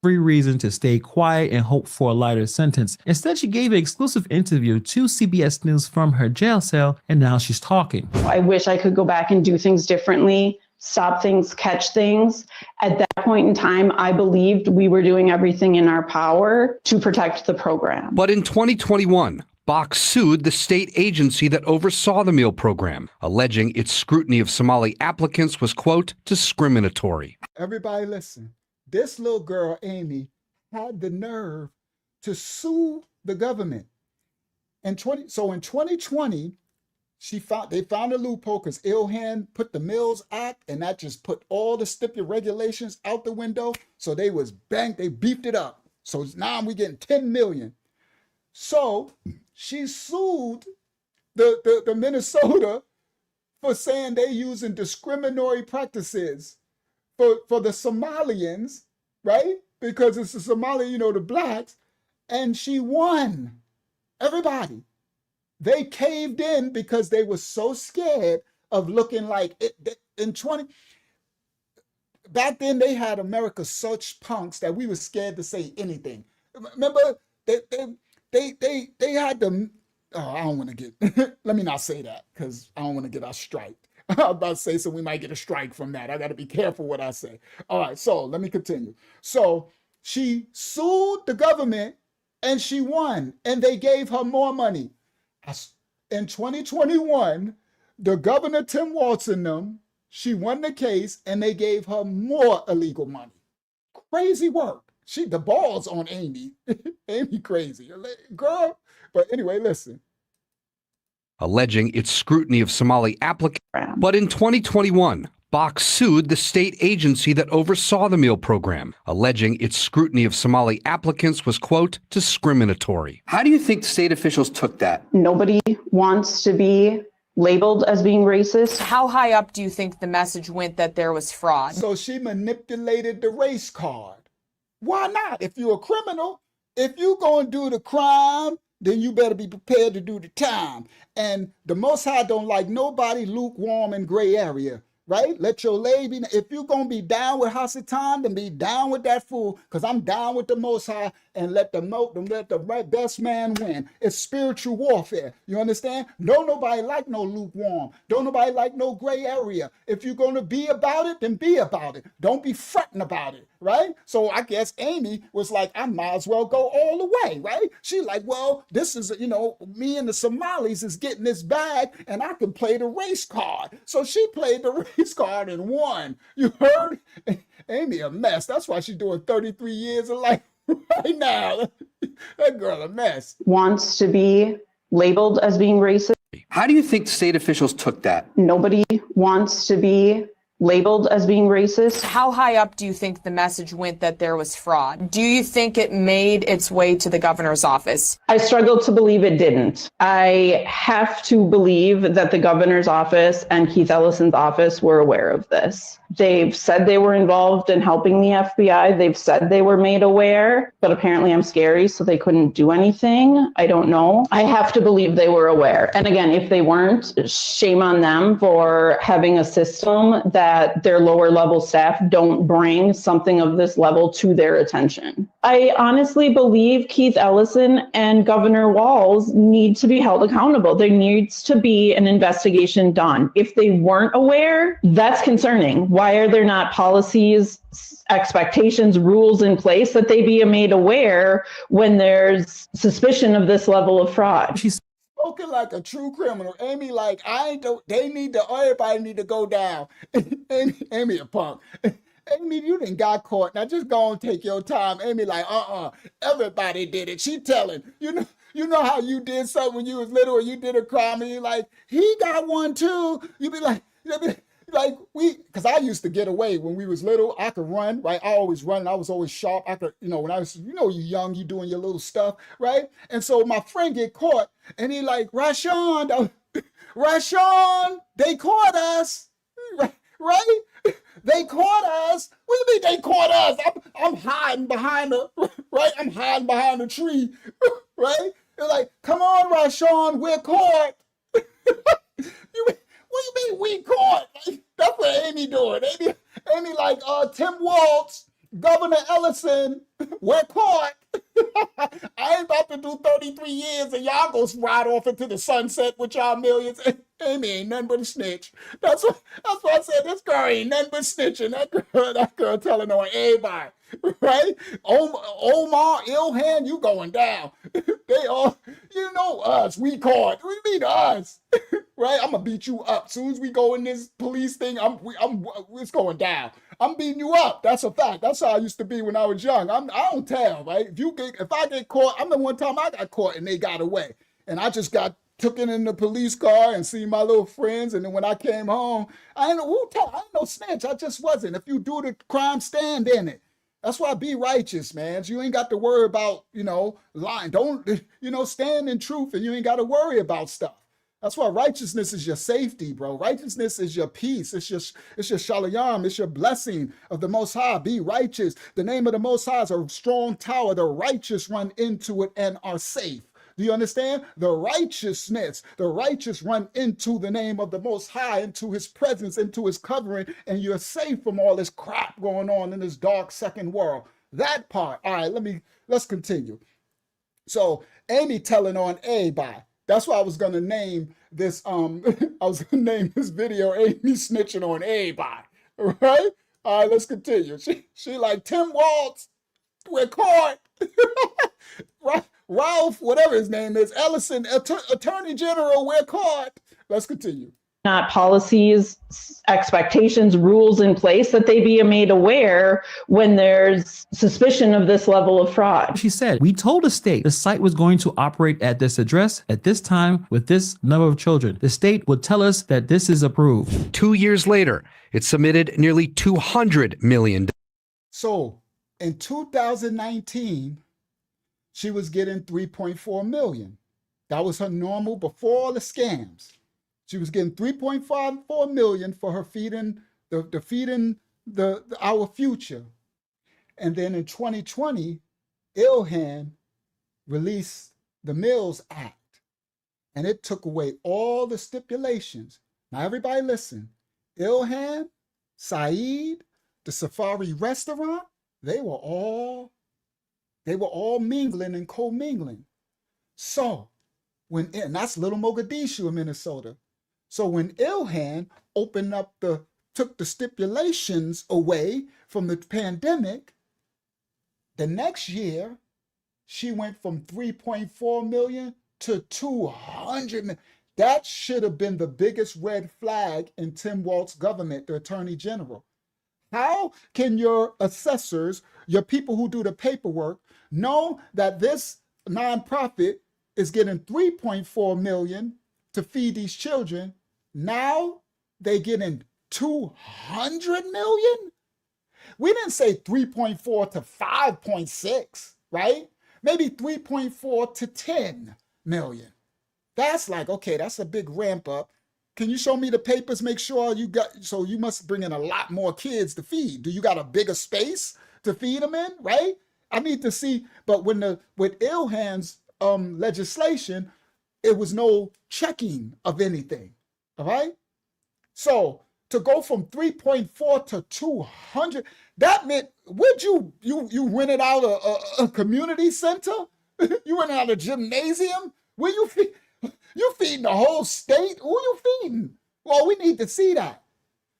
[SPEAKER 7] Every reason to stay quiet and hope for a lighter sentence. Instead, she gave an exclusive interview to CBS News from her jail cell, and now she's talking.
[SPEAKER 4] I wish I could go back and do things differently, stop things, catch things. At that point in time, I believed we were doing everything in our power to protect the program.
[SPEAKER 9] But in 2021, Bock sued the state agency that oversaw the meal program, alleging its scrutiny of Somali applicants was, quote, discriminatory.
[SPEAKER 1] Everybody listen. This little girl, Aimee, had the nerve to sue the government. So in 2020, they found a loophole because Ilhan put the Mills Act, and that just put all the stipulated regulations out the window. So they beefed it up. So now we're getting 10 million. So she sued the Minnesota for saying they using discriminatory practices for the Somalians, right? Because it's the Somali, the blacks, and she won. Everybody. They caved in because they were so scared of looking like it in back then they had America such punks that we were scared to say anything. Remember, they had the. Oh, I don't want to get. Let me not say that because I don't want to get us striked. I'm about to say so we might get a strike from that. I got to be careful what I say. All right, so let me continue. So she sued the government and she won, and they gave her more money. In 2021, the governor Tim Walz and them, she won the case and they gave her more illegal money. Crazy work. The ball's on Aimee. Aimee crazy. Girl. But anyway, listen.
[SPEAKER 9] Alleging its scrutiny of Somali applicants. But in 2021, Bock sued the state agency that oversaw the meal program, alleging its scrutiny of Somali applicants was, quote, discriminatory. How do you think state officials took that?
[SPEAKER 4] Nobody wants to be labeled as being racist.
[SPEAKER 3] How high up do you think the message went that there was fraud?
[SPEAKER 1] So she manipulated the race card. Why not? If you're a criminal, if you're going to do the crime, then you better be prepared to do the time. And the Most High don't like nobody lukewarm and gray area, right? Let your lady, if you're going to be down with Hasatan, then be down with that fool, because I'm down with the Most High, and let the best man win. It's spiritual warfare. You understand? Don't nobody like no lukewarm. Don't nobody like no gray area. If you're going to be about it, then be about it. Don't be fretting about it, right? So I guess Aimee was like, I might as well go all the way, right? She like, well, this is, me and the Somalis is getting this bag, and I can play the race card. So she played the race card and won. You heard? Aimee a mess. That's why she's doing 33 years of life right now. That girl a mess.
[SPEAKER 4] Wants to be labeled as being racist.
[SPEAKER 9] How do you think state officials took that?
[SPEAKER 4] Nobody wants to be labeled as being racist.
[SPEAKER 3] How high up do you think the message went that there was fraud? Do you think it made its way to the governor's office?
[SPEAKER 4] I struggle to believe it didn't. I have to believe that the governor's office and Keith Ellison's office were aware of this. They've said they were involved in helping the FBI. They've said they were made aware, but apparently I'm scary, so they couldn't do anything. I don't know. I have to believe they were aware. And again, if they weren't, shame on them for having a system that their lower level staff don't bring something of this level to their attention. I honestly believe Keith Ellison and Governor Walz need to be held accountable. There needs to be an investigation done. If they weren't aware, that's concerning. Why are there not policies, expectations, rules in place that they be made aware when there's suspicion of this level of fraud?
[SPEAKER 1] She's spoken like a true criminal. Aimee like, everybody need to go down. Aimee a punk. Aimee, you done got caught. Now just go and take your time. Aimee like, everybody did it. She telling, you know how you did something when you was little or you did a crime and you like, he got one too. You be like, because I used to get away when we was little. I could run, right? I always run. I was always sharp. I could, when I was, you young, you doing your little stuff, right? And so my friend get caught and he like, Rashawn, they caught us, right? They caught us. What do you mean they caught us? I'm hiding behind right? I'm hiding behind a tree, right? They're like, come on, Rashawn, we're caught. What do you mean we caught? That's what Aimee doing. Aimee like, Tim Walz, Governor Ellison, we're caught. I ain't about to do 33 years and y'all go ride off into the sunset with y'all millions. Aimee ain't nothing but a snitch. That's what I said. This girl ain't nothing but snitching. That girl telling on everybody, right? Omar, Ilhan, you going down. They all, us. We caught. What do you mean us? Right? I'm gonna beat you up. As soon as we go in this police thing, it's going down. I'm beating you up. That's a fact. That's how I used to be when I was young. I don't tell, right? If I get caught, I remember one time I got caught and they got away, and I just got taken in the police car and see my little friends. And then when I came home, I ain't no snitch. I just wasn't. If you do the crime, stand in it. That's why be righteous, man. You ain't got to worry about, lying. Don't, stand in truth and you ain't got to worry about stuff. That's why righteousness is your safety, bro. Righteousness is your peace. It's your shalom. It's your blessing of the Most High. Be righteous. The name of the Most High is a strong tower. The righteous run into it and are safe. Do you understand? The righteousness, the righteous run into the name of the Most High, into his presence, into his covering, and you're safe from all this crap going on in this dark second world. That part. All right, let's continue. So Aimee telling on everybody. That's why I was gonna name this I was gonna name this video Aimee snitching on everybody. Right? All right, let's continue. She like Tim Walz, we're caught. Ralph, whatever his name is, Ellison, Attorney General, we're caught. Let's continue.
[SPEAKER 4] Not policies, expectations, rules in place that they be made aware when there's suspicion of this level of fraud.
[SPEAKER 7] She said, we told the state the site was going to operate at this address at this time with this number of children. The state would tell us that this is approved.
[SPEAKER 9] 2 years later, it submitted nearly $200 million.
[SPEAKER 1] So in 2019, she was getting 3.4 million. That was her normal before all the scams. She was getting 3.54 million for her feeding our future. And then in 2020, Ilhan released the Mills Act, and it took away all the stipulations. Now everybody listen. Ilhan, Saeed, the Safari restaurant, they were all mingling and co-mingling. So and that's Little Mogadishu in Minnesota. So when Ilhan took the stipulations away from the pandemic, the next year, she went from 3.4 million to 200 million. That should have been the biggest red flag in Tim Walz's government, the Attorney General. How can your assessors, your people who do the paperwork, know that this nonprofit is getting 3.4 million to feed these children? Now they getting 200 million? We didn't say 3.4 to 5.6, right? Maybe 3.4 to 10 million. That's like, okay, that's a big ramp up. Can you show me the papers? Make sure so you must bring in a lot more kids to feed. Do you got a bigger space to feed them in, right? I need to see, but with Ilhan's legislation, it was no checking of anything, all right? So to go from 3.4 to 200, that meant, you rented out a community center? You rented out a gymnasium? Where you feed? You feeding the whole state? Who you feeding? Well, we need to see that.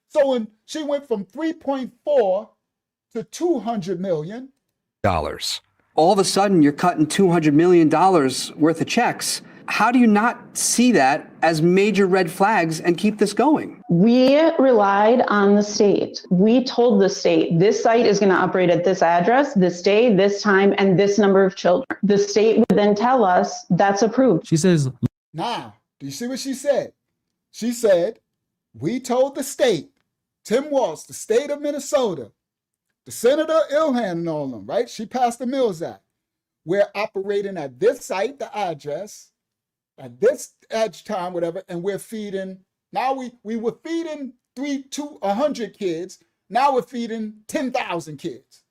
[SPEAKER 1] So when she went from 3.4 to 200 million.
[SPEAKER 10] All of a sudden, you're cutting $200 million worth of checks. How do you not see that as major red flags and keep this going?
[SPEAKER 4] We relied on the state. We told the state, this site is going to operate at this address, this day, this time, and this number of children. The state would then tell us that's approved.
[SPEAKER 7] She says,
[SPEAKER 1] now, do you see what she said? She said, we told the state, Tim Walz, the state of Minnesota, the Senator Ilhan and all them, right? She passed the Mills Act. We're operating at this site, the address, at this edge time, whatever, and we're feeding. Now we were feeding 100 kids. Now we're feeding 10,000 kids.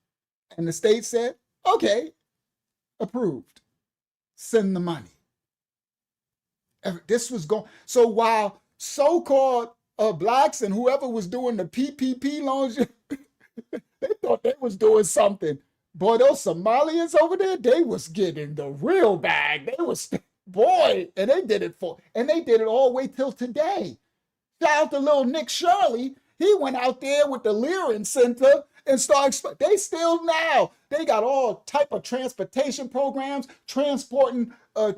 [SPEAKER 1] And the state said, okay, approved. Send the money. This was going. So while so-called blacks and whoever was doing the PPP loans, they thought they was doing something. Boy, those Somalians over there, they was getting the real bag. They was, boy, and they did it all the way till today. Shout out to little Nick Shirley. He went out there with the Leering Center and started, they still now, they got all type of transportation programs, transporting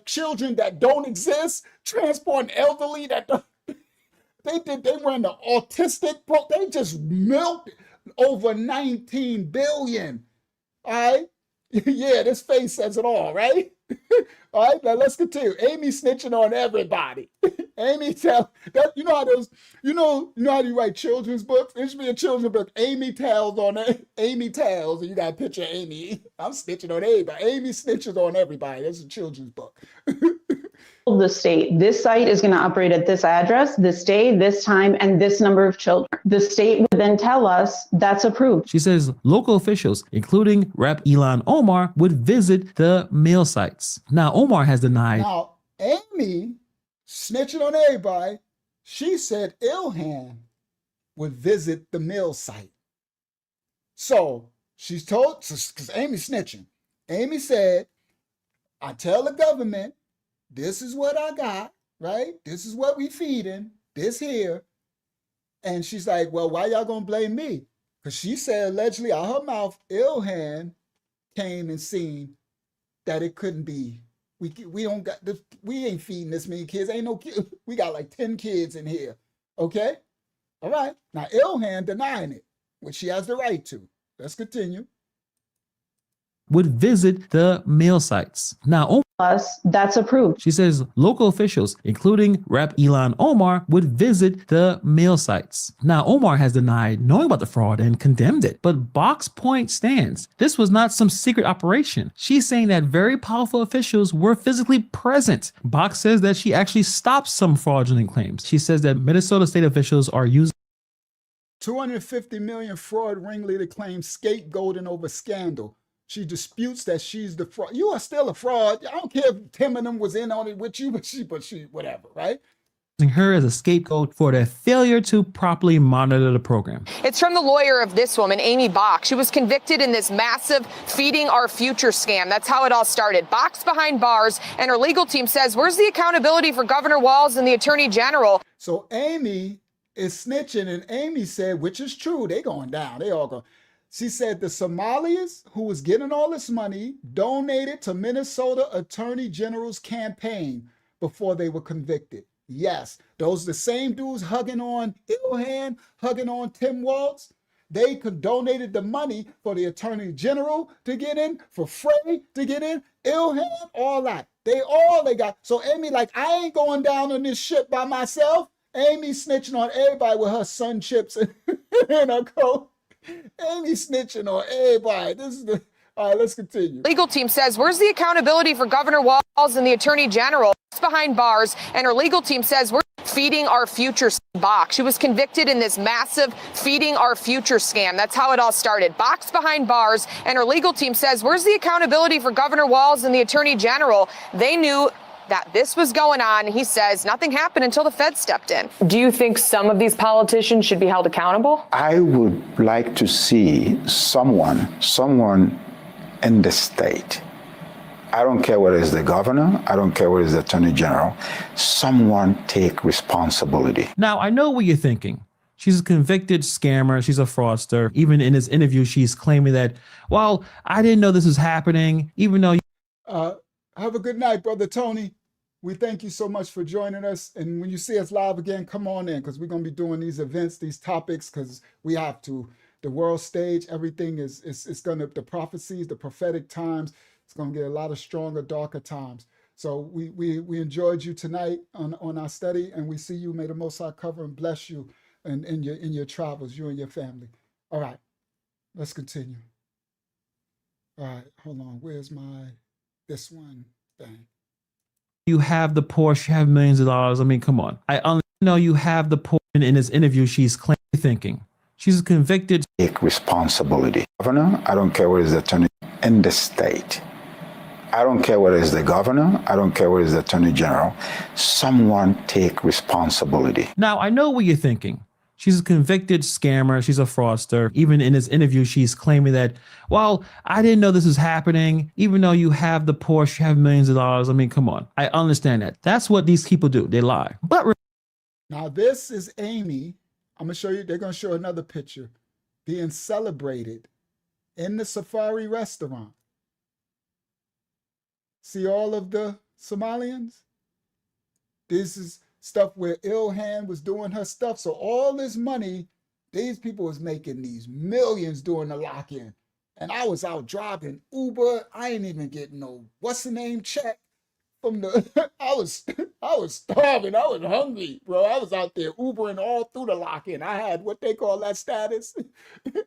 [SPEAKER 1] children that don't exist, transporting elderly that don't. They ran the autistic, they just milked over 19 billion. All right? Yeah, this face says it all, right? All right, now let's continue. Aimee snitching on everybody. Aimee tell that you know how you write children's books? There should be a children's book. Aimee tells on it. Aimee tells, and you got a picture of Aimee. I'm snitching on everybody. Aimee snitches on everybody. That's a children's book.
[SPEAKER 4] The state, this site is going to operate at this address, this day, this time, and this number of children. The state would then tell us that's approved.
[SPEAKER 7] She says local officials, including Rep. Ilhan Omar, would visit the mill sites. Now, Omar has denied.
[SPEAKER 1] Now, Aimee, snitching on everybody, she said Ilhan would visit the mill site. So she's told, because Aimee's snitching. Aimee said, I tell the government, this is what I got, right? This is what we feeding, this here. And she's like, well, why y'all gonna blame me? Because she said allegedly out her mouth, Ilhan came and seen that it couldn't be. We don't got this, we ain't feeding this many kids. Ain't no kid. We got like 10 kids in here. Okay? All right. Now Ilhan denying it, which she has the right to. Let's continue.
[SPEAKER 7] Would visit the mill sites. Now,
[SPEAKER 4] Us, that's approved.
[SPEAKER 7] she says local officials, including Rep. Ilhan Omar, would visit the mill sites. Now, Omar has denied knowing about the fraud and condemned it, but Bock's point stands. This was not some secret operation. She's saying that very powerful officials were physically present. Bock says that she actually stopped some fraudulent claims. She says that Minnesota state officials are using
[SPEAKER 1] 250 million fraud ringleader claims scapegoating over scandal. She disputes that she's the fraud. You are still a fraud. I don't care if Tim and them was in on it with you, but she, whatever, right?
[SPEAKER 7] her as a scapegoat for their failure to properly monitor the program.
[SPEAKER 3] It's from the lawyer of this woman, Aimee Bock. She was convicted in this massive Feeding Our Future scam. That's how it all started. Bock's behind bars, and her legal team says, where's the accountability for Governor Walz and the Attorney General?
[SPEAKER 1] So Aimee is snitching, and Aimee said, which is true, they going down, they all go. She said the Somalis who was getting all this money donated to Minnesota Attorney General's campaign before they were convicted. Yes, those the same dudes hugging on Ilhan, hugging on Tim Walz. They could donated the money for the Attorney General to get in, for Frey to get in, Ilhan, all that. They got. So Aimee like, I ain't going down on this ship by myself. Aimee snitching on everybody with her sun chips and her coat. Aimee snitching on everybody. This is the, all right, let's continue.
[SPEAKER 3] Legal team says, where's the accountability for Governor Walz and the Attorney General? It's behind bars, and her legal team says, we're Feeding Our Future Bock. She was convicted in this massive Feeding Our Future scam. That's how it all started. Bock's behind bars, and her legal team says, where's the accountability for Governor Walz and the Attorney General? They knew that this was going on. He says nothing happened until the Fed stepped in. Do you think some of these politicians should be held accountable?
[SPEAKER 11] I would like to see someone in the state. I don't care whether it's the governor, I don't care whether it's the attorney general, someone take responsibility.
[SPEAKER 7] Now, I know what you're thinking. She's a convicted scammer. She's a fraudster. Even in this interview, she's claiming that, well, I didn't know this was happening, even though
[SPEAKER 1] Have a good night, Brother Tony. We thank you so much for joining us. And when you see us live again, come on in, because we're going to be doing these events, these topics, because we have to. The world stage, everything is going to, the prophecies, the prophetic times, it's going to get a lot of stronger, darker times. So we enjoyed you tonight on our study, and we see you. May the Most High cover and bless you in your travels, you and your family. All right, let's continue. All right, hold on. Where's this one thing?
[SPEAKER 7] you have the Porsche, you have millions of dollars. I mean, come on. I only know you have the Porsche. In this interview, she's clearly thinking. She's convicted.
[SPEAKER 11] Take responsibility. Governor, I don't care whether it's the attorney in the state. I don't care whether it's the governor. I don't care whether it's the attorney general. Someone take responsibility.
[SPEAKER 7] Now, I know what you're thinking. She's a convicted scammer. She's a fraudster. Even in this interview, she's claiming that, well, I didn't know this was happening. Even though you have the Porsche, you have millions of dollars. I mean, come on. I understand that. That's what these people do. They lie. But
[SPEAKER 1] now this is Aimee. I'm going to show you. They're going to show another picture being celebrated in the Safari restaurant. See all of the Somalians? This is stuff where Ilhan was doing her stuff. So all this money, these people was making these millions during the lock-in. And I was out driving Uber. I ain't even getting no, what's the name, check. from the I was starving. I was hungry, bro. I was out there Ubering all through the lock-in. I had what they call that status.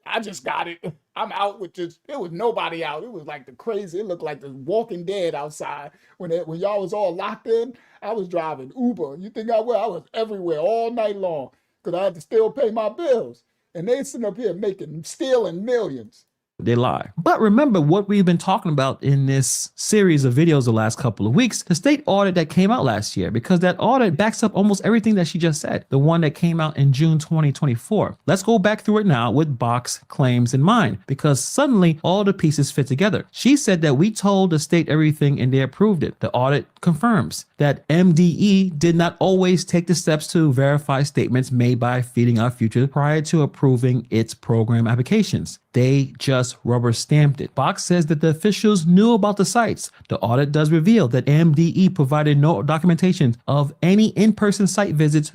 [SPEAKER 1] I just got it. I'm out with just, it was nobody out. It was like the crazy, it looked like the Walking Dead outside. When y'all was all locked in, I was driving Uber. You think I was? I was everywhere all night long because I had to still pay my bills. And they sitting up here stealing millions.
[SPEAKER 7] They lie. But remember what we've been talking about in this series of videos the last couple of weeks, the state audit that came out last year, because that audit backs up almost everything that she just said, the one that came out in June 2024. Let's go back through it now with Bock's claims in mind, because suddenly all the pieces fit together. She said that we told the state everything and they approved it. The audit confirms that MDE did not always take the steps to verify statements made by Feeding Our Future prior to approving its program applications. They just rubber stamped it. Bock says that the officials knew about the sites. The audit does reveal that MDE provided no documentation of any in-person site visits.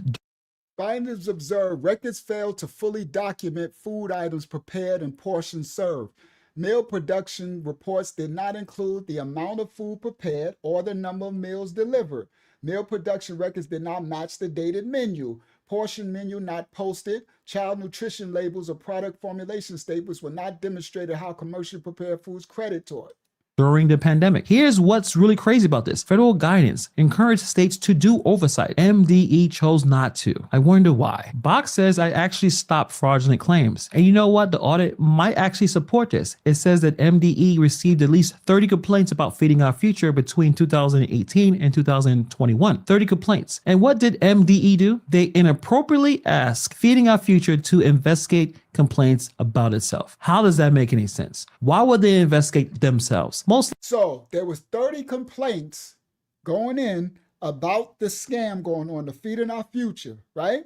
[SPEAKER 1] Findings observed records failed to fully document food items prepared and portions served. Meal production reports did not include the amount of food prepared or the number of meals delivered. Meal production records did not match the dated menu. Portion menu not posted. Child nutrition labels or product formulation statements were not demonstrated how commercially prepared foods credit toward.
[SPEAKER 7] During the pandemic. Here's what's really crazy about this. Federal guidance encouraged states to do oversight. MDE chose not to. I wonder why. Bock says I actually stopped fraudulent claims. And you know what? The audit might actually support this. It says that MDE received at least 30 complaints about Feeding Our Future between 2018 and 2021. 30 complaints. And what did MDE do? They inappropriately asked Feeding Our Future to investigate complaints about itself. How does that make any sense? Why would they investigate themselves?
[SPEAKER 1] So there was 30 complaints going in about the scam going on, the Feeding Our Future, right?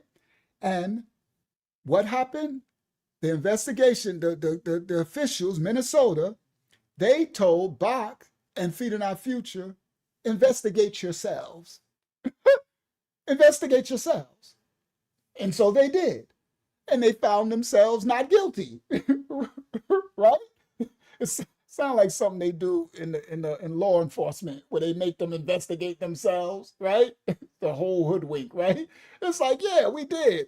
[SPEAKER 1] And what happened? The investigation, the officials, Minnesota, they told Bock and Feeding Our Future, investigate yourselves. Investigate yourselves. And so they did. And they found themselves not guilty, right? It sounds like something they do in law enforcement, where they make them investigate themselves, right? The whole hoodwink, right? It's like, yeah, we did,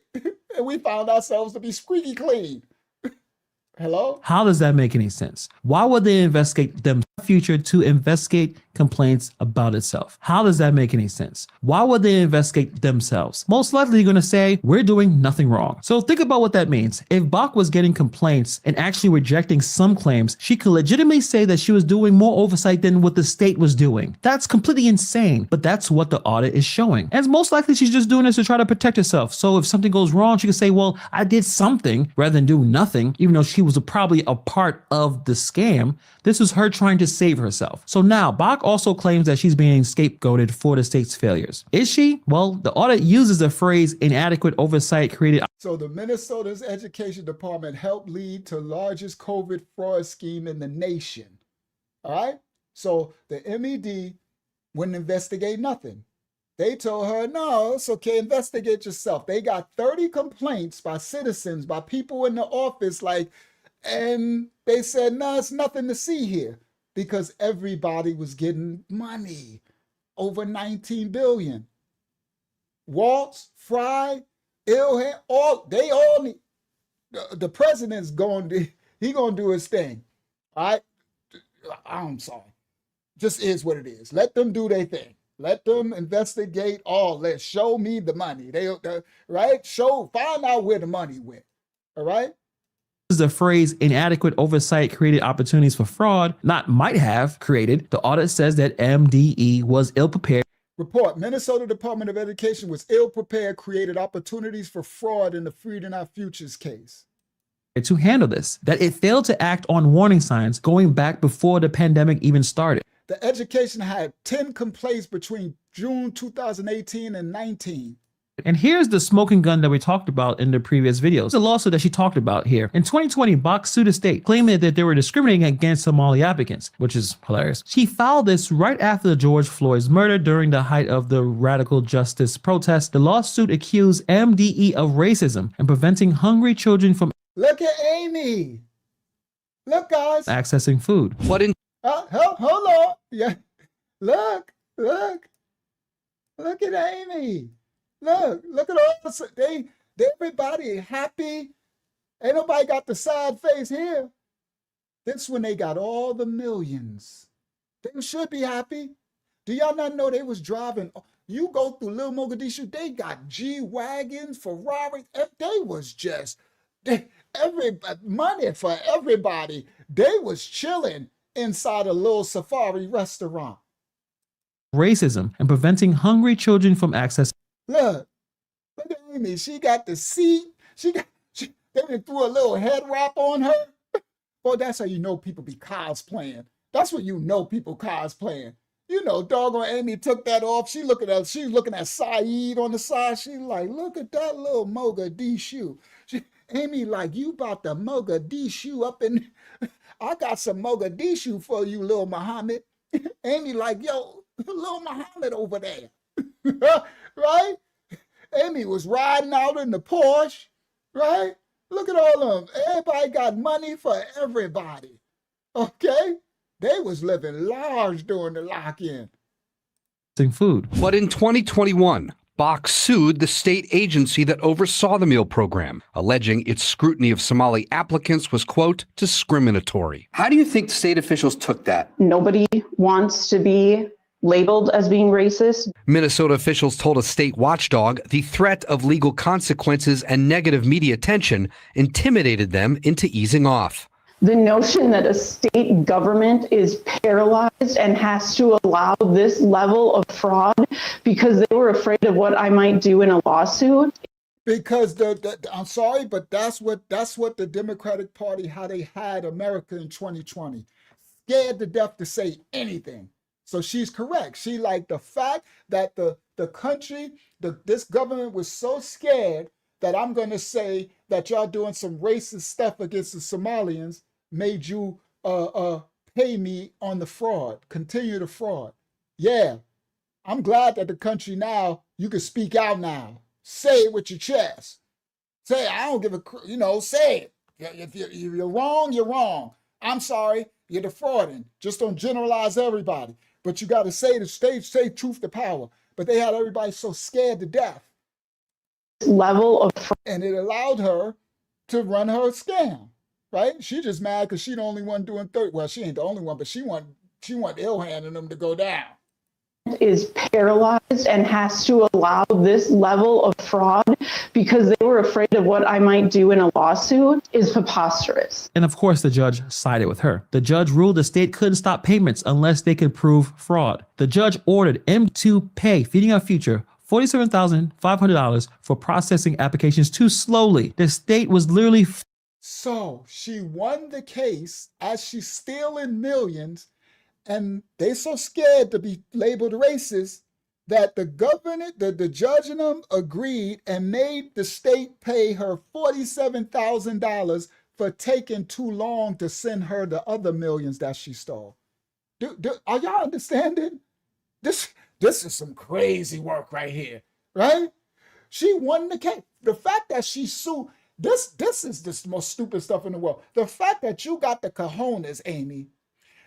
[SPEAKER 1] and we found ourselves to be squeaky clean. Hello?
[SPEAKER 7] How does that make any sense? Why would they investigate them future to investigate complaints about itself? How does that make any sense? Why would they investigate themselves? Most likely you're going to say, we're doing nothing wrong. So think about what that means. If Bock was getting complaints and actually rejecting some claims, she could legitimately say that she was doing more oversight than what the state was doing. That's completely insane, but that's what the audit is showing. And most likely she's just doing this to try to protect herself. So if something goes wrong, she can say, well, I did something rather than do nothing, even though she was probably a part of the scam. This was her trying to save herself. So now Bock also claims that she's being scapegoated for the state's failures. Is she? Well, the audit uses the phrase inadequate oversight created.
[SPEAKER 1] So the Minnesota's education department helped lead to largest COVID fraud scheme in the nation. All right. So the MED wouldn't investigate nothing. They told her, no, it's okay, investigate yourself. They got 30 complaints by citizens, by people in the office, and they said, no, it's nothing to see here, because everybody was getting money, over 19 billion. Walz, Fry, Ilhan, they all need, the president's going to do his thing. All right? I'm sorry. Just is what it is. Let them do their thing. Let them investigate all. Let's show me the money. Right? Find out where the money went. All right?
[SPEAKER 7] The phrase inadequate oversight created opportunities for fraud, not might have created. The audit says that MDE was ill-prepared.
[SPEAKER 1] Report, Minnesota Department of Education was ill-prepared, created opportunities for fraud in the Feeding Our Futures case.
[SPEAKER 7] To handle this, that it failed to act on warning signs going back before the pandemic even started.
[SPEAKER 1] The education had 10 complaints between June 2018 and 19.
[SPEAKER 7] And here's the smoking gun that we talked about in the previous videos. The lawsuit that she talked about here. In 2020, Bock sued the state, claiming that they were discriminating against Somali applicants, which is hilarious. She filed this right after George Floyd's murder during the height of the radical justice protest. The lawsuit accused MDE of racism and preventing hungry children from
[SPEAKER 1] Look at Aimee. Look, guys.
[SPEAKER 7] accessing food.
[SPEAKER 9] What in
[SPEAKER 1] Hold on. Yeah. Look. Look, look at Aimee. Look at all they everybody happy. Ain't nobody got the sad face here. This when they got all the millions. They should be happy. Do y'all not know they was driving? You go through Little Mogadishu, they got G-Wagons, Ferraris. They was just, every money for everybody. They was chilling inside a little safari restaurant.
[SPEAKER 7] Racism and preventing hungry children from access.
[SPEAKER 1] Look at Aimee. She got the seat. They threw a little head wrap on her. Boy, that's how you know people be cosplaying. That's what you know people cosplaying. You know, doggone Aimee took that off. She's looking at Saeed on the side. She like, look at that little Mogadishu. Aimee like, you about the Mogadishu up in, I got some Mogadishu for you, little Muhammad. Aimee like, yo, little Muhammad over there. Right? Aimee was riding out in the Porsche, right? Look at all of them. Everybody got money for everybody. Okay? They was living large during the lock-in.
[SPEAKER 7] Food.
[SPEAKER 9] But in 2021, Bock sued the state agency that oversaw the meal program, alleging its scrutiny of Somali applicants was, quote, discriminatory.
[SPEAKER 10] How do you think state officials took that?
[SPEAKER 4] Nobody wants to be labeled as being racist.
[SPEAKER 9] Minnesota officials told a state watchdog the threat of legal consequences and negative media attention intimidated them into easing off.
[SPEAKER 4] The notion that a state government is paralyzed and has to allow this level of fraud because they were afraid of what I might do in a lawsuit.
[SPEAKER 1] Because I'm sorry, but that's what the Democratic Party, how they had America in 2020. Scared to death to say anything. So she's correct. She like the fact that the country, this government was so scared that I'm going to say that y'all doing some racist stuff against the Somalians made you pay me on the fraud, continue the fraud. Yeah, I'm glad that the country now, you can speak out now. Say it with your chest. Say, I don't give a, say it. If you're wrong, you're wrong. I'm sorry, you're defrauding. Just don't generalize everybody. But you got to say truth to power. But they had everybody so scared to death.
[SPEAKER 4] Level of
[SPEAKER 1] and it allowed her to run her scam, right? She just mad because she the only one doing 30. Well, she ain't the only one, but she want Ilhan and them to go down.
[SPEAKER 4] Is paralyzed and has to allow this level of fraud because they were afraid of what I might do in a lawsuit is preposterous.
[SPEAKER 7] And of course, the judge sided with her. The judge ruled the state couldn't stop payments unless they could prove fraud. The judge ordered M to pay Feeding Our Future $47,500 for processing applications too slowly. The state was literally...
[SPEAKER 1] So she won the case as she's stealing millions, and they so scared to be labeled racist that the governor, the judge and them agreed and made the state pay her $47,000 for taking too long to send her the other millions that she stole. Are y'all understanding? This is some crazy work right here, right? She won the case. The fact that she sued, this is the most stupid stuff in the world. The fact that you got the cojones, Aimee,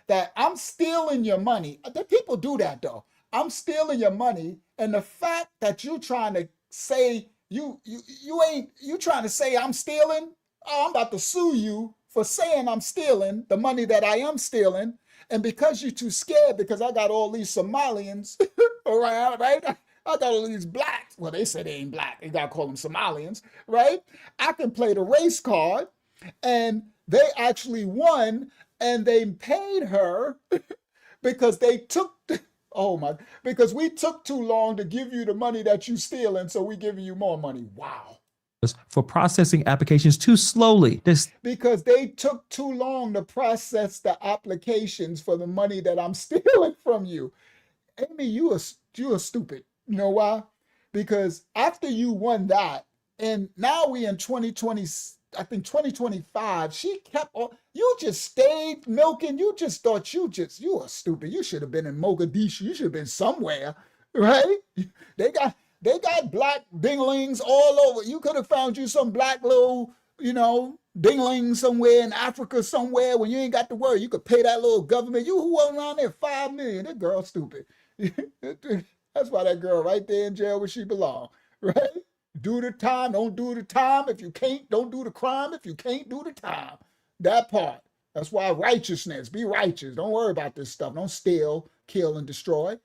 [SPEAKER 1] that I'm stealing your money. The people do that though. I'm stealing your money, and the fact that you trying to say you trying to say I'm stealing. Oh, I'm about to sue you for saying I'm stealing the money that I am stealing. And because you're too scared, because I got all these Somalians around, right? I got all these blacks. Well, they say they ain't black. You got to call them Somalians, right? I can play the race card, and they actually won, and they paid her because they took, because we took too long to give you the money that you stealing, so we giving you more money. Wow.
[SPEAKER 7] For processing applications too slowly.
[SPEAKER 1] Because they took too long to process the applications for the money that I'm stealing from you. Aimee, you are stupid. You know why? Because after you won that, and now we in 2020, I think 2025, she kept on, you just stayed milking. You just thought you are stupid. You should have been in Mogadishu. You should have been somewhere, right? They got black dinglings all over. You could have found you some black little, dingling somewhere in Africa somewhere when you ain't got to worry. You could pay that little government. You who won around there $5 million. That girl stupid. That's why that girl right there in jail where she belong, right? Do the time, don't do the time. If you can't, don't do the crime. If you can't do the time. That part. That's why righteousness, be righteous. Don't worry about this stuff. Don't steal, kill, and destroy.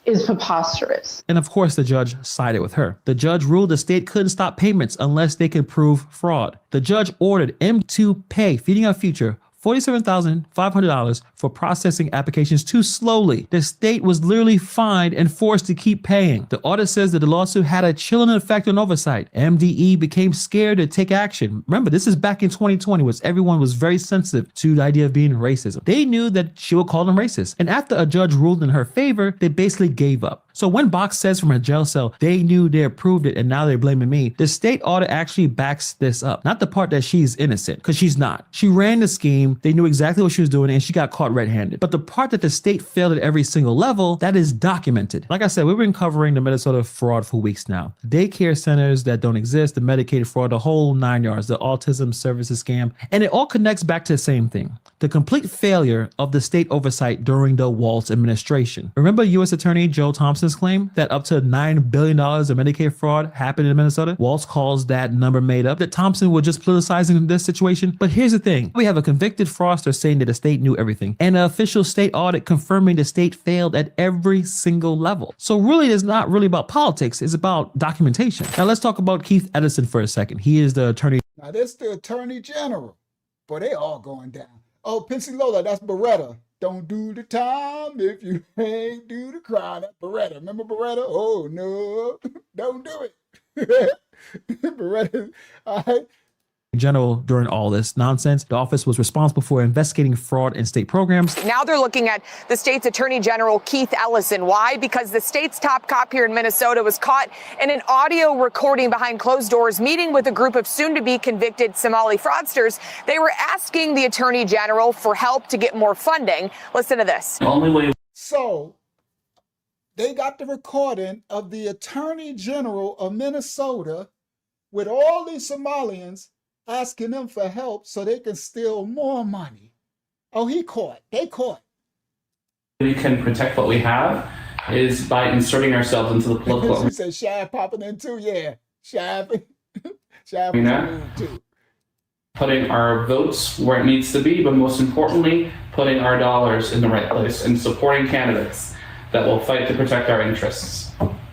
[SPEAKER 4] Is preposterous.
[SPEAKER 7] And of course, the judge sided with her. The judge ruled the state couldn't stop payments unless they could prove fraud. The judge ordered M to pay Feeding Our Future $47,500 for processing applications too slowly. The state was literally fined and forced to keep paying. The audit says that the lawsuit had a chilling effect on oversight. MDE became scared to take action. Remember, this is back in 2020, where everyone was very sensitive to the idea of being racist. They knew that she would call them racist. And after a judge ruled in her favor, they basically gave up. So when Bock says from her jail cell, they knew they approved it and now they're blaming me, the state audit actually backs this up. Not the part that she's innocent, because she's not. She ran the scheme, they knew exactly what she was doing, and she got caught red-handed. But the part that the state failed at every single level, that is documented. Like I said, we've been covering the Minnesota fraud for weeks now. Daycare centers that don't exist, the Medicaid fraud, the whole 9 yards, the autism services scam, and it all connects back to the same thing. The complete failure of the state oversight during the Walz administration. Remember U.S. Attorney Joe Thompson's claim that up to $9 billion of Medicaid fraud happened in Minnesota? Walz calls that number made up, that Thompson was just politicizing this situation. But here's the thing. We have a convicted fraudster saying that the state knew everything, and an official state audit confirming the state failed at every single level. So really, it's not really about politics. It's about documentation. Now let's talk about Keith Ellison for a second. He is the attorney.
[SPEAKER 1] Now, this the attorney general. Boy, they all going down. Oh, Pincy Lola, that's Beretta. Don't do the time if you ain't do the crime. That's Beretta. Remember Beretta? Oh, no. Don't do it. Beretta. All right.
[SPEAKER 7] In general, during all this nonsense, the office was responsible for investigating fraud in state programs.
[SPEAKER 3] Now they're looking at the state's Attorney General, Keith Ellison. Why? Because the state's top cop here in Minnesota was caught in an audio recording behind closed doors, meeting with a group of soon-to-be convicted Somali fraudsters. They were asking the Attorney General for help to get more funding. Listen to this.
[SPEAKER 12] The only way.
[SPEAKER 1] So they got the recording of the Attorney General of Minnesota with all these Somalians asking them for help so they can steal more money. Oh, he caught. They caught.
[SPEAKER 12] We can protect what we have is by inserting ourselves into the political.
[SPEAKER 1] She said Shab popping in too. Yeah, Shab. Shab
[SPEAKER 12] You know?
[SPEAKER 1] too.
[SPEAKER 12] Putting our votes where it needs to be, but most importantly, putting our dollars in the right place and supporting candidates that will fight to protect our interests.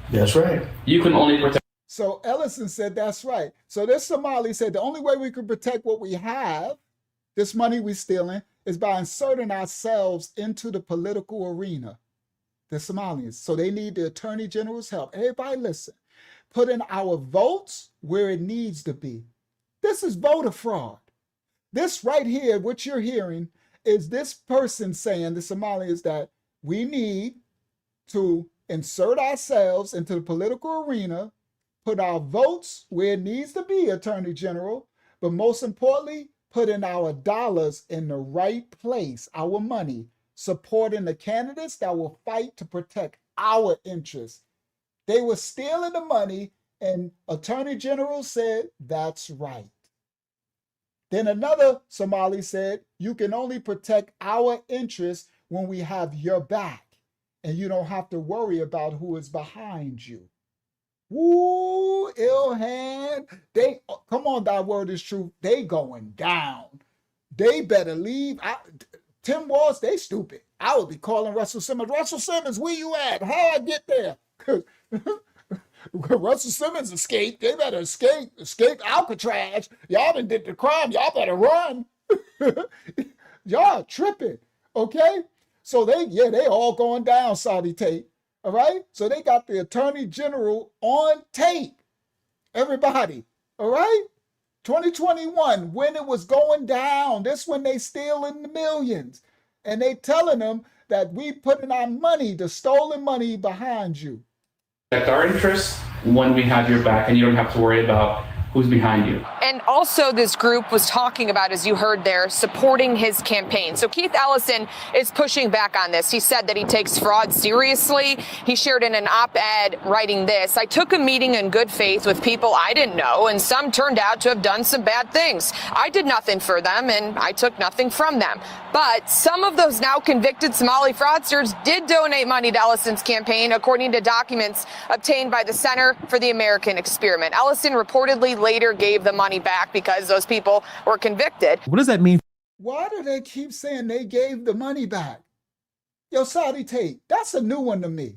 [SPEAKER 13] That's right.
[SPEAKER 12] You can only protect.
[SPEAKER 1] So Ellison said, that's right. So this Somali said, the only way we can protect what we have, this money we're stealing, is by inserting ourselves into the political arena. The Somalians. So they need the Attorney General's help. Everybody listen. Putting our votes where it needs to be. This is voter fraud. This right here, what you're hearing, is this person saying, the Somalians, that we need to insert ourselves into the political arena, put our votes where it needs to be, Attorney General, but most importantly, putting our dollars in the right place, our money, supporting the candidates that will fight to protect our interests. They were stealing the money, and Attorney General said, that's right. Then another Somali said, you can only protect our interests when we have your back, and you don't have to worry about who is behind you. Woo, Ilhan, they, come on, thy word is true. They going down. They better leave. Tim Walz, they stupid. I would be calling Russell Simmons. Russell Simmons, where you at? How I get there? Russell Simmons escaped. They better escape Alcatraz. Y'all done did the crime. Y'all better run. Y'all tripping, okay? So they all going down, Saudi tape. All right, so they got the Attorney General on tape. Everybody, all right? 2021, when it was going down, this when they stealing the millions. And they telling them that we putting our money, the stolen money, behind you.
[SPEAKER 12] Protect our interests when we have your back, and you don't have to worry about who's behind you.
[SPEAKER 3] And also this group was talking about, as you heard there, supporting his campaign. So Keith Ellison is pushing back on this. He said that he takes fraud seriously. He shared in an op-ed writing this: "I took a meeting in good faith with people I didn't know, and some turned out to have done some bad things. I did nothing for them, and I took nothing from them. But some of those now convicted Somali fraudsters did donate money to Ellison's campaign, according to documents obtained by the Center for the American Experiment. Ellison reportedly later gave the money back because those people were convicted."
[SPEAKER 7] What does that mean?
[SPEAKER 1] Why do they keep saying they gave the money back? Yo, Saudi Tate, that's a new one to me.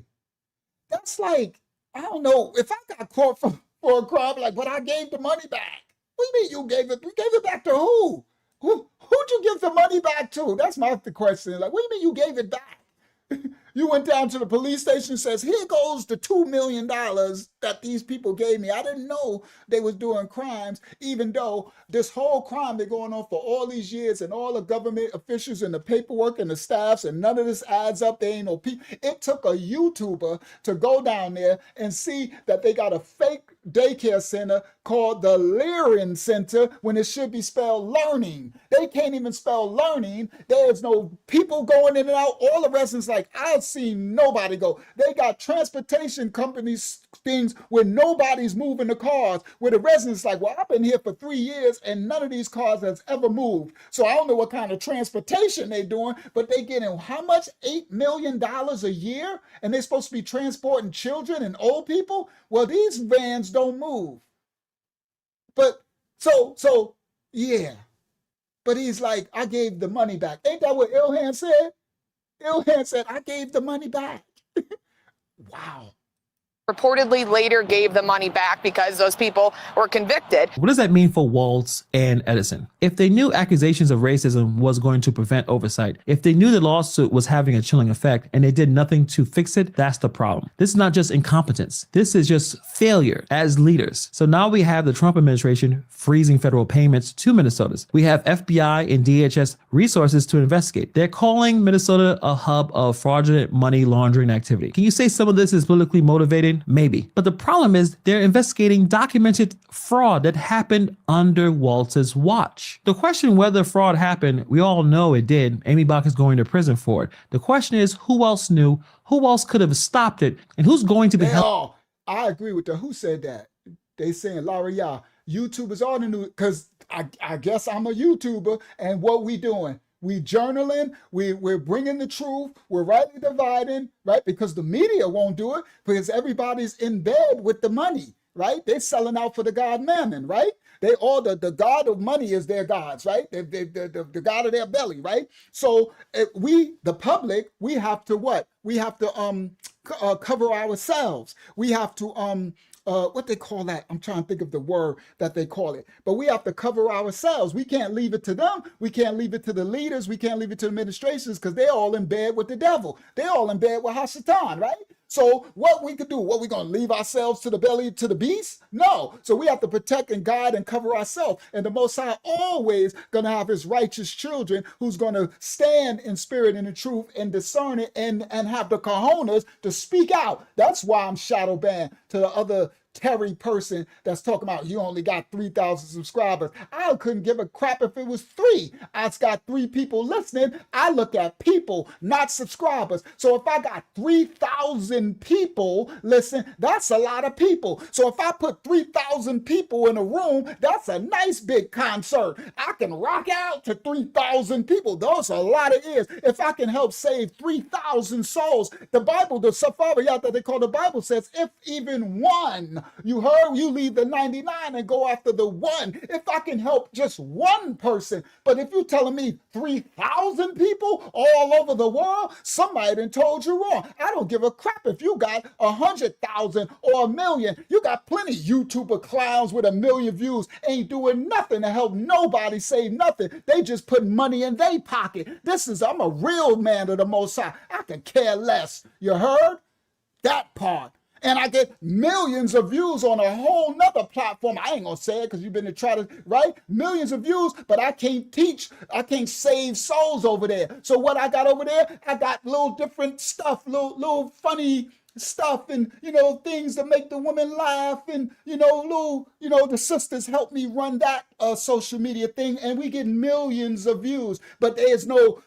[SPEAKER 1] That's like, I don't know, if I got caught for a crime, like, but I gave the money back. What do you mean you gave it? You gave it back to who? Who'd you give the money back to? That's the question. Like, what do you mean you gave it back? You went down to the police station and says, here goes the $2 million that these people gave me. I didn't know they was doing crimes, even though this whole crime been going on for all these years, and all the government officials and the paperwork and the staffs, and none of this adds up. They ain't no people. It took a YouTuber to go down there and see that they got a fake daycare center called the Learning Center when it should be spelled learning. They can't even spell learning. There's no people going in and out. All the residents like, I've seen nobody go. They got transportation companies things where nobody's moving the cars, where the residents like, well, I've been here for 3 years and none of these cars has ever moved. So I don't know what kind of transportation they're doing, but they getting how much? $8 million a year? And they're supposed to be transporting children and old people? Well, these vans don't move. But so yeah. But he's like, I gave the money back. Ain't that what Ilhan said? Ilhan said, I gave the money back. Wow.
[SPEAKER 3] Reportedly later gave the money back because those people were convicted.
[SPEAKER 7] What does that mean for Walz and Edison? If they knew accusations of racism was going to prevent oversight, if they knew the lawsuit was having a chilling effect and they did nothing to fix it, that's the problem. This is not just incompetence. This is just failure as leaders. So now we have the Trump administration freezing federal payments to Minnesotans. We have FBI and DHS resources to investigate. They're calling Minnesota a hub of fraudulent money laundering activity. Can you say some of this is politically motivated? Maybe. But the problem is they're investigating documented fraud that happened under Walz's watch. The question whether fraud happened, we all know it did. Aimee Bock is going to prison for it. The question is, who else knew? Who else could have stopped it? And who's going to be held?
[SPEAKER 1] I agree with who said that. They saying, Laria, YouTubers are the new, because I guess I'm a YouTuber, and what we doing? We journaling, we're bringing the truth, we're rightly dividing, right? Because the media won't do it, because everybody's in bed with the money, right? They're selling out for the god Mammon, right? They all, the god of money is their gods, right? The god of their belly, right? So we, the public, we have to what? We have to cover ourselves. We have to what they call that? I'm trying to think of the word that they call it. But we have to cover ourselves. We can't leave it to them. We can't leave it to the leaders. We can't leave it to administrations, because they're all in bed with the devil. They're all in bed with Hashatan, right? So what we could do, what we gonna leave ourselves to the belly, to the beast? No. So we have to protect and guide and cover ourselves. And the Most High always gonna have his righteous children who's gonna stand in spirit and in truth and discern it and have the cojones to speak out. That's why I'm shadow banned to the other Terry person that's talking about you only got 3,000 subscribers. I couldn't give a crap if it was 3. I've got 3 people listening. I look at people, not subscribers. So if I got 3,000 people listen, that's a lot of people. So if I put 3,000 people in a room, that's a nice big concert. I can rock out to 3,000 people. Those are a lot of ears. If I can help save 3,000 souls, the Bible, the Safariyat that they call the Bible says, if even one, you heard, you leave the 99 and go after the 1. If I can help just 1 person, but if you're telling me 3,000 people all over the world, somebody done told you wrong. I don't give a crap if you got 100,000 or 1 million. You got plenty YouTuber clowns with 1 million views, ain't doing nothing to help nobody save nothing. They just put money in their pocket. I'm a real man of the Most High. I could care less. You heard? That part. And I get millions of views on a whole nother platform. I ain't gonna say it because you've been to try to, right? Millions of views, but I can't teach, I can't save souls over there. So what I got over there, I got little different stuff, little funny stuff and, things that make the women laugh and, the sisters help me run that social media thing and we get millions of views, but there's no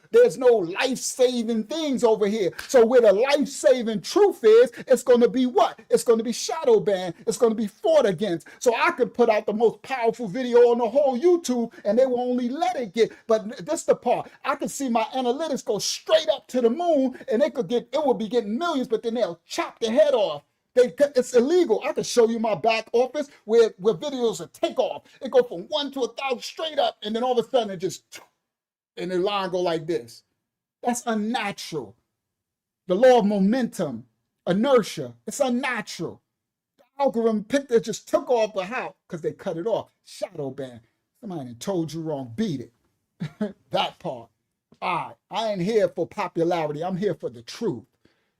[SPEAKER 1] life-saving things over here. So where the life-saving truth is, it's going to be what? It's going to be shadow banned. It's going to be fought against. So I could put out the most powerful video on the whole YouTube and they will only let it get, but this the part, I could see my analytics go straight up to the moon and it would be getting millions, but then they'll chop the head off. It's illegal. I can show you my back office where videos will take off. It go from 1 to 1,000 straight up, and then all of a sudden it just, and the line go like this. That's unnatural. The law of momentum, inertia, it's unnatural. The algorithm picked it, just took off the house because they cut it off. Shadow ban. Somebody done told you wrong. Beat it. That part. All right. I ain't here for popularity. I'm here for the truth.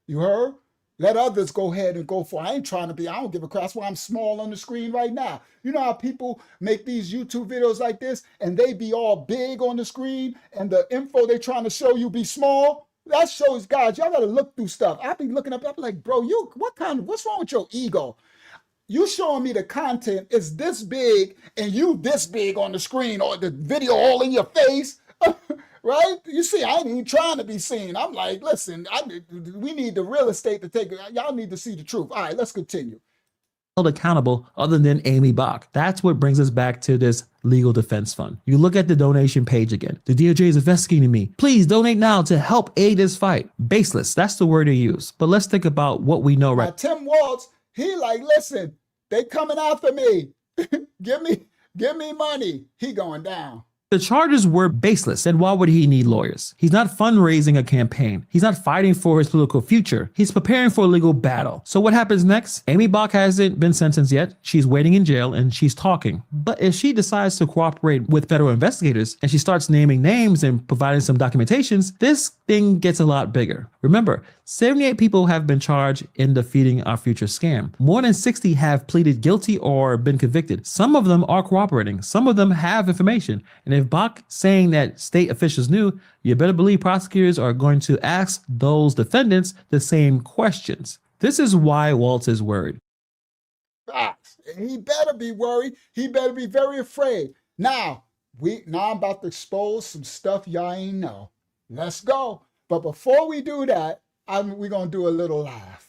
[SPEAKER 1] You heard? Let others go ahead and go for it. I ain't trying to be, I don't give a crap. That's why I'm small on the screen right now. You know how people make these YouTube videos like this and they be all big on the screen and the info they trying to show you be small? That shows, guys, y'all got to look through stuff. I be looking up, I'm like, bro, what's wrong with your ego? You showing me the content is this big and you this big on the screen or the video all in your face. Right? You see, I ain't even trying to be seen. I'm like, listen, we need the real estate to take it. Y'all need to see the truth. All right, let's continue.
[SPEAKER 7] Held accountable other than Aimee Bock. That's what brings us back to this legal defense fund. You look at the donation page again. The DOJ is investigating me. Please donate now to help aid this fight. Baseless. That's the word they use. But let's think about what we know right
[SPEAKER 1] now. Tim Walz, he like, listen, they coming after me. give me money. He going down.
[SPEAKER 7] The charges were baseless, and why would he need lawyers? He's not fundraising a campaign. He's not fighting for his political future. He's preparing for a legal battle. So what happens next? Aimee Bock hasn't been sentenced yet. She's waiting in jail and she's talking. But if she decides to cooperate with federal investigators and she starts naming names and providing some documentations, this thing gets a lot bigger. Remember, 78 people have been charged in the Feeding Our Future scam. More than 60 have pleaded guilty or been convicted. Some of them are cooperating. Some of them have information. And if Bock saying that state officials knew, you better believe prosecutors are going to ask those defendants the same questions. This is why Walz is worried.
[SPEAKER 1] Facts. He better be worried. He better be very afraid. Now I'm about to expose some stuff y'all ain't know. Let's go. But before we do that, we're going to do a little laugh.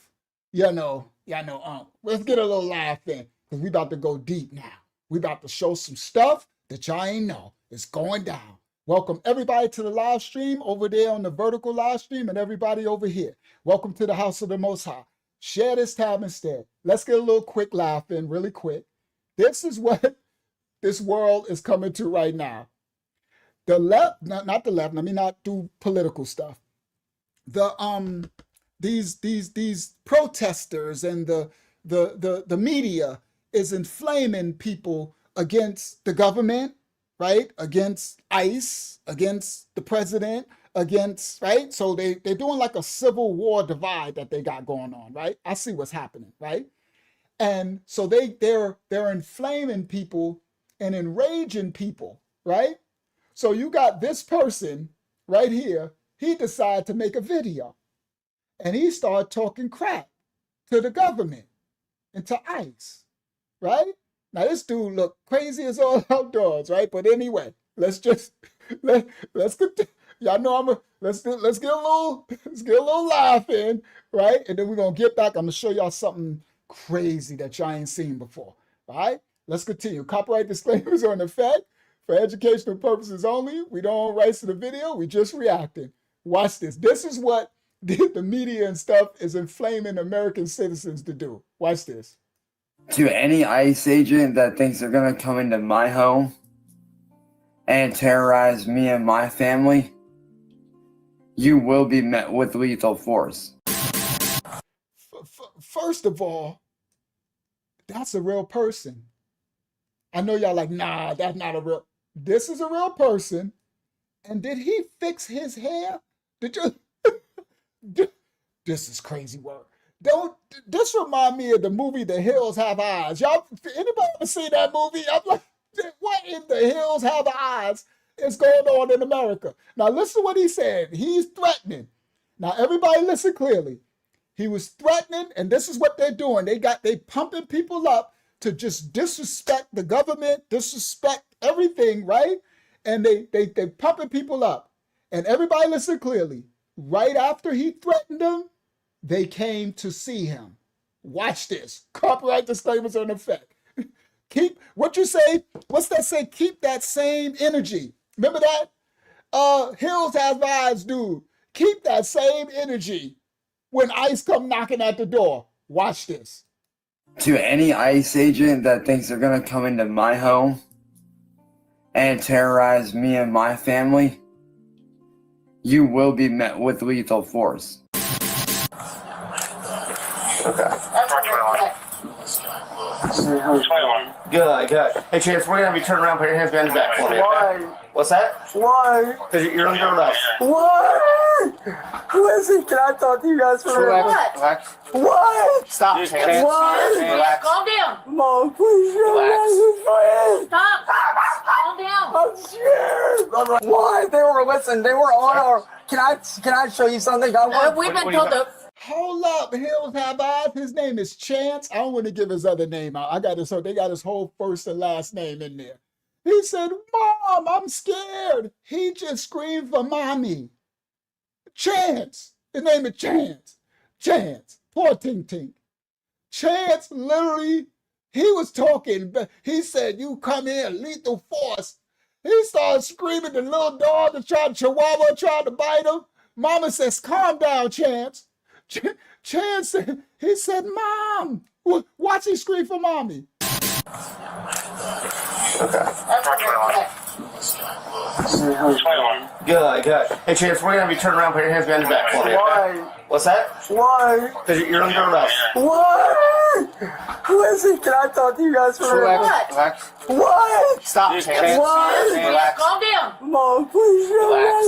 [SPEAKER 1] Let's get a little laugh in because we about to go deep now. We about to show some stuff that y'all ain't know. It's going down. Welcome everybody to the live stream over there on the vertical live stream and everybody over here. Welcome to the house of the Most High. Share this tab instead. Let's get a little quick laugh in really quick. This is what this world is coming to right now. The left, not the left, let me not do political stuff. These protesters and the media is inflaming people against the government, right? Against ICE, against the president, right? So they're doing like a civil war divide that they got going on, right? I see what's happening, right? And so they're inflaming people and enraging people, right? So you got this person right here, he decided to make a video and he started talking crap to the government and to ICE, right? Now this dude look crazy as all outdoors, right? But anyway, let's get y'all know let's get a little laugh in, right? And then we're gonna get back. I'm gonna show y'all something crazy that y'all ain't seen before. All right, let's continue. Copyright disclaimers are in effect for educational purposes only. We don't own rights to the video. We just reacting. Watch this. This is what the media and stuff is inflaming American citizens to do. Watch this.
[SPEAKER 13] To any ICE agent that thinks they're gonna come into my home and terrorize me and my family, you will be met with lethal force.
[SPEAKER 1] First of all, that's a real person. I know y'all like, nah, that's not a real. This is a real person. And did he fix his hair? Did you? This is crazy work. This remind me of the movie The Hills Have Eyes. Y'all, anybody ever seen that movie? I'm like, what in the hills have eyes is going on in America? Now listen to what he said. He's threatening. Now everybody listen clearly. He was threatening, and this is what they're doing. They pumping people up to just disrespect the government, disrespect everything, right? And they pumping people up. And everybody listen clearly. Right after he threatened them, they came to see him. Watch this. Copyright disclaimers are in effect. Keep what you say. What's that say? Keep that same energy. Remember that? Hills Has Eyes, dude. Keep that same energy when ICE come knocking at the door. Watch this.
[SPEAKER 13] To any ICE agent that thinks they're gonna come into my home and terrorize me and my family, you will be met with lethal force.
[SPEAKER 14] Okay. Good, good. Hey, Chance, we're gonna have you turn around, put your hands behind your back for me.
[SPEAKER 13] Why?
[SPEAKER 14] Okay? What's that?
[SPEAKER 13] Why?
[SPEAKER 14] Because you're under arrest.
[SPEAKER 13] What? Listen, can I talk to you guys for a minute?
[SPEAKER 14] Relax.
[SPEAKER 13] What?
[SPEAKER 14] Stop, Chance.
[SPEAKER 13] What?
[SPEAKER 14] Relax.
[SPEAKER 15] Calm down.
[SPEAKER 13] Mom, please relax.
[SPEAKER 15] Stop. Calm down.
[SPEAKER 13] I'm scared. Why? They were on our. Can I show you something?
[SPEAKER 15] We've been told to.
[SPEAKER 1] Hold up, Hills Have Eyes. His name is Chance. I don't want to give his other name out. They got his whole first and last name in there. He said, Mom, I'm scared. He just screamed for mommy. Chance. His name is Chance. Chance. Poor Tink Tink. Chance literally, he was talking. He said, you come here, lethal force. He started screaming. The little dog that Chihuahua tried to bite him. Mama says, calm down, Chance. Chance, he said, Mom. Watch him scream for mommy.
[SPEAKER 14] Okay. Good, good. Hey, Chance, we're gonna have you turn around, put your hands behind your back for me. Okay?
[SPEAKER 13] Why?
[SPEAKER 14] What's that?
[SPEAKER 13] Why?
[SPEAKER 14] Because you're under arrest.
[SPEAKER 13] What? Listen, can I talk to you guys for a minute?
[SPEAKER 14] Relax.
[SPEAKER 13] What?
[SPEAKER 14] Stop, Chance.
[SPEAKER 13] What?
[SPEAKER 14] Relax.
[SPEAKER 15] Calm down.
[SPEAKER 13] Mom, please relax.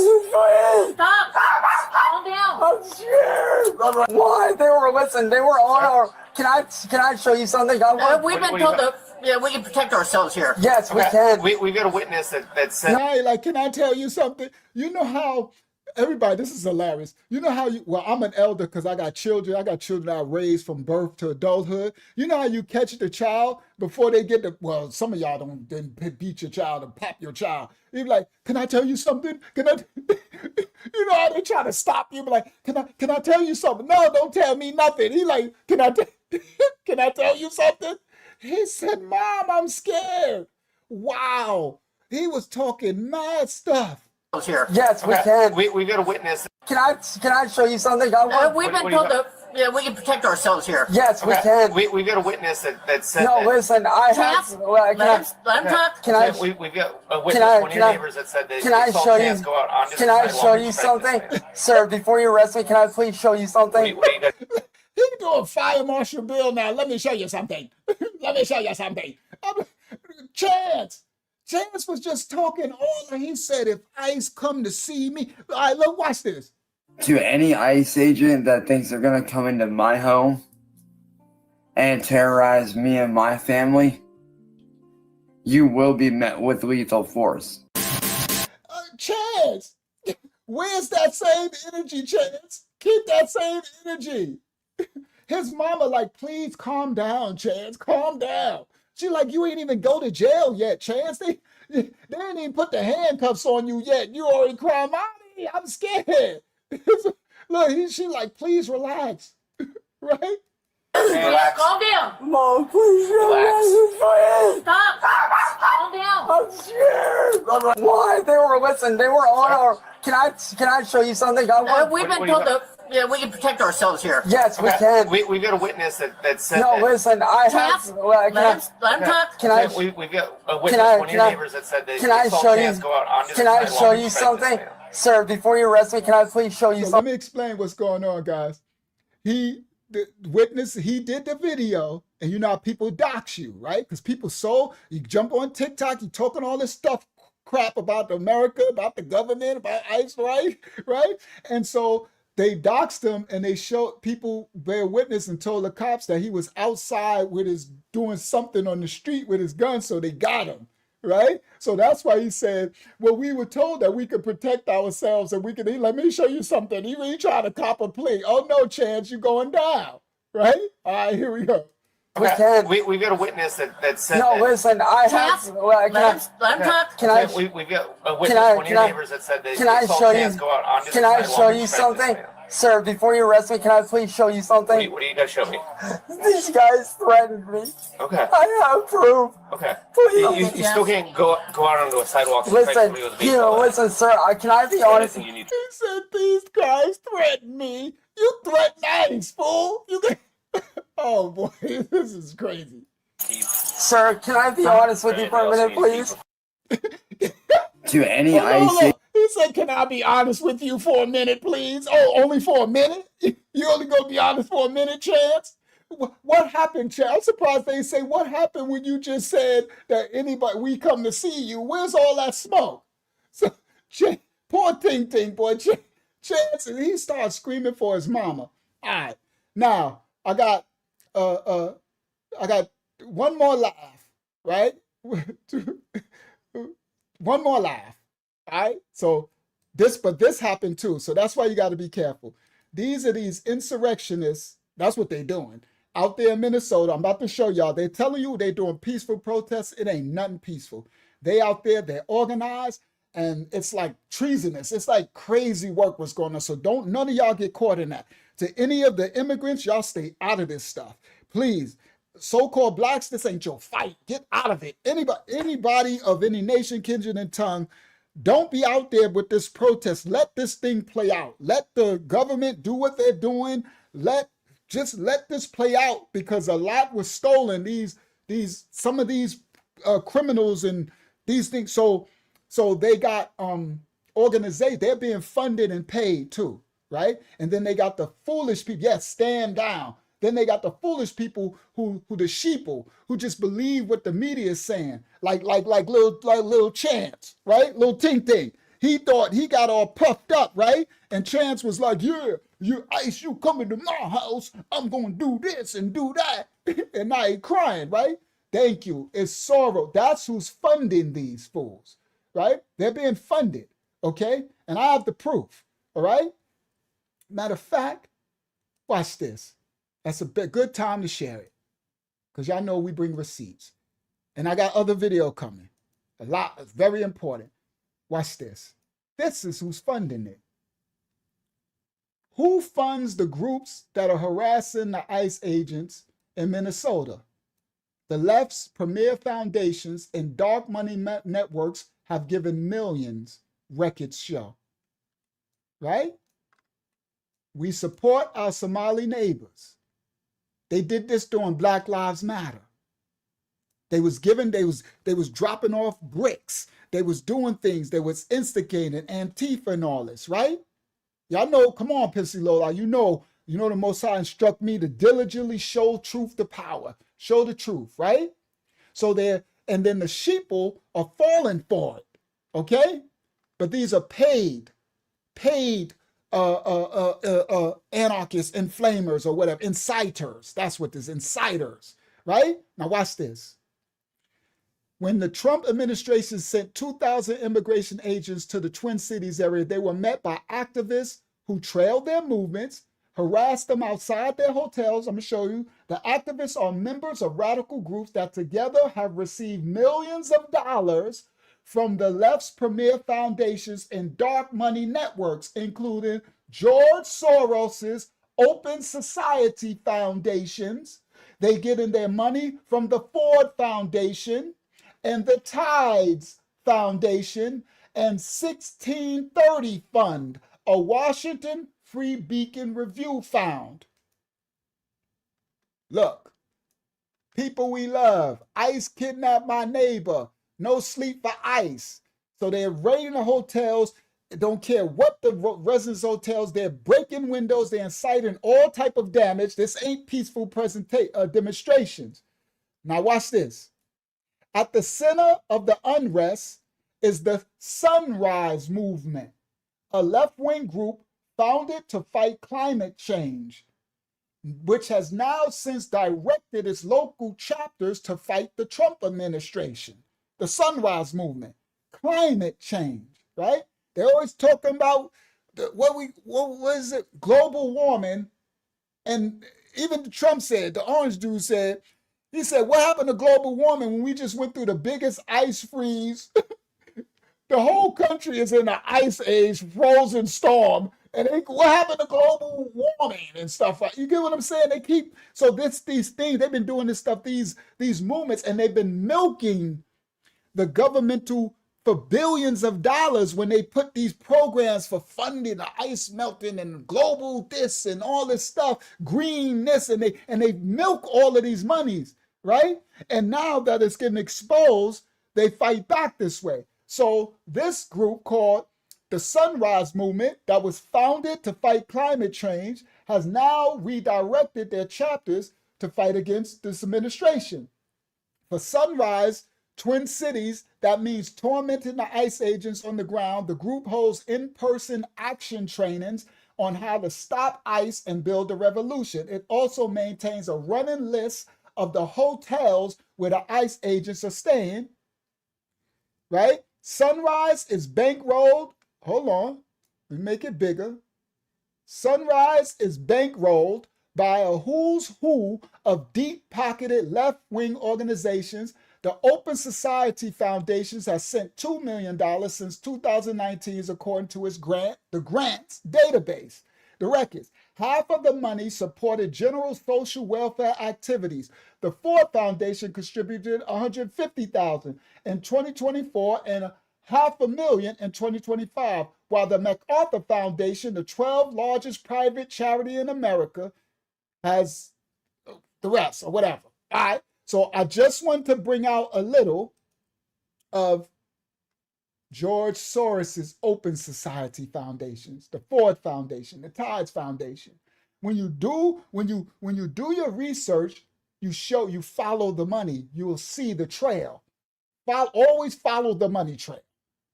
[SPEAKER 15] Stop. Calm down.
[SPEAKER 13] I'm scared. Why? They were on our. Can I show you something?
[SPEAKER 15] We've been told to. Yeah, we can protect ourselves here.
[SPEAKER 13] Yes, we can.
[SPEAKER 14] We've got a witness that said.
[SPEAKER 1] Can I tell you something? You know how everybody, this is hilarious. You know how I'm an elder because I got children. I got children I raised from birth to adulthood. You know how you catch the child before they get some of y'all didn't beat your child and pop your child. You're like, can I tell you something? You know how they try to stop you, but like, can I tell you something? No, don't tell me nothing. He like, can I tell you something? He said, Mom, I'm scared. Wow. He was talking mad stuff.
[SPEAKER 14] Here.
[SPEAKER 13] Yes, we can.
[SPEAKER 14] We've got a witness.
[SPEAKER 13] Can I show you something?
[SPEAKER 15] We've been told to. Yeah, we can protect ourselves here.
[SPEAKER 13] Yes, we can.
[SPEAKER 14] We've got a witness that said.
[SPEAKER 13] No, listen, I have.
[SPEAKER 15] Let him talk.
[SPEAKER 13] Can I?
[SPEAKER 14] We've got a witness. One of your neighbors that said that.
[SPEAKER 13] Can I show you? Can I show you something, sir? Before you arrest me, can I please show you something?
[SPEAKER 1] He doing Fire Marshal Bill now. Let me show you something. Let me show you something. Chance was just talking all. He said, if ICE come to see me. All right, look, watch this.
[SPEAKER 13] To any ICE agent that thinks they're gonna come into my home and terrorize me and my family, you will be met with lethal force.
[SPEAKER 1] Chance, where's that same energy, Chance? Keep that same energy. His mama like, please calm down, Chance, calm down. She like, you ain't even go to jail yet, Chance. They ain't even put the handcuffs on you yet. You already crying, Mommy, I'm scared. Look, she like, please relax, right?
[SPEAKER 14] Relax.
[SPEAKER 15] Calm down.
[SPEAKER 13] Mom, please relax.
[SPEAKER 15] Stop. Calm down.
[SPEAKER 13] I'm scared. Why? They were on our. Can I show you something?
[SPEAKER 15] We've been told to. Yeah, we can protect ourselves here.
[SPEAKER 13] Yes, we can.
[SPEAKER 14] We've got a witness that said.
[SPEAKER 13] No, listen, I have.
[SPEAKER 15] Let him talk.
[SPEAKER 14] We've got a witness. One of your neighbors that said that.
[SPEAKER 13] Can I show you? Can I show you something, sir? Before you arrest me, can I please show you something?
[SPEAKER 1] Let me explain what's going on, guys. The witness, he did the video, and you know how people dox you, right? Because people you jump on TikTok, you talking all this crap about America, about the government, about ICE, right? And so they doxed him, and they showed people bear witness and told the cops that he was outside doing something on the street with his gun, so they got him, right? So that's why he said, well, we were told that we could protect ourselves and we could, let me show you something. He tried to cop a plea. Oh, no, Chance, you're going down, right? All right, here we go.
[SPEAKER 14] Okay. We've got a witness that said
[SPEAKER 16] No,
[SPEAKER 14] that.
[SPEAKER 16] listen, I
[SPEAKER 15] Chance,
[SPEAKER 16] have. Well,
[SPEAKER 15] let him talk.
[SPEAKER 16] Can I?
[SPEAKER 14] We've got a witness, one of your neighbors that said that
[SPEAKER 16] Can I
[SPEAKER 14] assault
[SPEAKER 16] show
[SPEAKER 14] cans
[SPEAKER 16] you?
[SPEAKER 14] go out onto
[SPEAKER 16] Can
[SPEAKER 14] the
[SPEAKER 16] I
[SPEAKER 14] sidewalk
[SPEAKER 16] show
[SPEAKER 14] and
[SPEAKER 16] you
[SPEAKER 14] strike this
[SPEAKER 16] something,
[SPEAKER 14] man.
[SPEAKER 16] sir? Before you arrest me, can I please show you something?
[SPEAKER 14] What do you got to show me?
[SPEAKER 16] These guys threatened me.
[SPEAKER 14] Okay.
[SPEAKER 16] I have proof.
[SPEAKER 14] Okay.
[SPEAKER 16] Please.
[SPEAKER 14] You still can't go out onto a sidewalk and strike
[SPEAKER 16] Listen,
[SPEAKER 14] somebody with a baseball bat.
[SPEAKER 16] listen, sir. Can I be honest?
[SPEAKER 14] Anything you need.
[SPEAKER 1] He said, these guys threatened me. You threatened ICE, fool. You can... Oh, boy, this is crazy.
[SPEAKER 16] Sir, can I be honest with you for a minute, please?
[SPEAKER 13] To any
[SPEAKER 1] Hold
[SPEAKER 13] IC.
[SPEAKER 1] on. He said, can I be honest with you for a minute, please? Oh, only for a minute? You only gonna be honest for a minute, Chance? What happened, Chance? I'm surprised they say, what happened when you just said that anybody, we come to see you? Where's all that smoke? So, poor Ting Ting, boy, Chance, and he starts screaming for his mama. All right, now, I got one more laugh, right? One more laugh. All right. So this happened too. So that's why you got to be careful. These are these insurrectionists. That's what they're doing out there in Minnesota. I'm about to show y'all. They're telling you they're doing peaceful protests. It ain't nothing peaceful. They out there, they're organized, and it's like treasonous. It's like crazy work was going on. So none of y'all get caught in that. To any of the immigrants, y'all stay out of this stuff. Please. So-called blacks, this ain't your fight. Get out of it. Anybody of any nation, kindred, and tongue, don't be out there with this protest. Let this thing play out. Let the government do what they're doing. Just let this play out, because a lot was stolen. Some of these criminals and these things. So they got organization. They're being funded and paid too, right? And then they got the foolish people. Yes, stand down. Then they got the foolish people who the sheeple, who just believe what the media is saying, like little Chance, right? Little Ting Ting. He thought he got all puffed up, right? And Chance was like, yeah, you ICE, you coming to my house, I'm gonna do this and do that. And now he crying, right? Thank you. It's Soros. That's who's funding these fools, right? They're being funded, okay? And I have the proof, all right? Matter of fact, watch this. That's a good time to share it, because y'all know we bring receipts. And I got other video coming. A lot, it's very important. Watch this. This is who's funding it. Who funds the groups that are harassing the ICE agents in Minnesota? The left's premier foundations and dark money networks have given millions, records show. Right? We support our Somali neighbors. They did this during Black Lives Matter. They was dropping off bricks. They was doing things. They was instigating Antifa and all this, right? Y'all know, come on, Pissy Lola, you know the Most High instruct me to diligently show truth to power. Show the truth, right? And then the sheeple are falling for it, okay? But these are paid anarchists, inflamers, or whatever, inciters. That's what this, insiders, right? Now watch this. When the Trump administration sent 2,000 immigration agents to the Twin Cities area, they were met by activists who trailed their movements, harassed them outside their hotels. I'm going to show you. The activists are members of radical groups that together have received millions of dollars from the left's premier foundations and dark money networks, including George Soros's Open Society Foundations. They get in their money from the Ford Foundation and the Tides Foundation and 1630 Fund, a Washington Free Beacon Review found. Look, people we love. ICE kidnapped my neighbor. No sleep for ICE. So they're raiding the hotels. Don't care what the residence hotels. They're breaking windows. They're inciting all type of damage. This ain't peaceful demonstrations. Now watch this. At the center of the unrest is the Sunrise Movement, a left-wing group founded to fight climate change, which has now since directed its local chapters to fight the Trump administration. the sunrise movement, climate change, right? They're always talking about what is it, global warming. And even Trump said, the orange dude said, he said, what happened to global warming when we just went through the biggest ice freeze? The whole country is in an ice age, frozen storm. And what happened to global warming and stuff? You get what I'm saying? They keep, so these things, they've been doing this stuff, these movements, and they've been milking the governmental for billions of dollars when they put these programs for funding the ice melting and global this and all this stuff, green this, and they milk all of these monies, right? And now that it's getting exposed, they fight back this way. So this group called the Sunrise Movement, that was founded to fight climate change, has now redirected their chapters to fight against this administration. For Sunrise Twin Cities, that means tormenting the ICE agents on the ground. The group holds in-person action trainings on how to stop ICE and build a revolution. It also maintains a running list of the hotels where the ICE agents are staying, right? Sunrise is bankrolled. Hold on, let me make it bigger. Sunrise is bankrolled by a who's who of deep-pocketed left-wing organizations. The Open Society Foundations has sent $2 million since 2019, according to its the grants database, the records. Half of the money supported general social welfare activities. The Ford Foundation contributed $150,000 in 2024 and $500,000 in 2025, while the MacArthur Foundation, the 12th largest private charity in America, has the rest or whatever. All right. So I just want to bring out a little of George Soros's Open Society Foundations, the Ford Foundation, the Tides Foundation. When you do your research, you follow the money, you will see the trail. Always follow the money trail,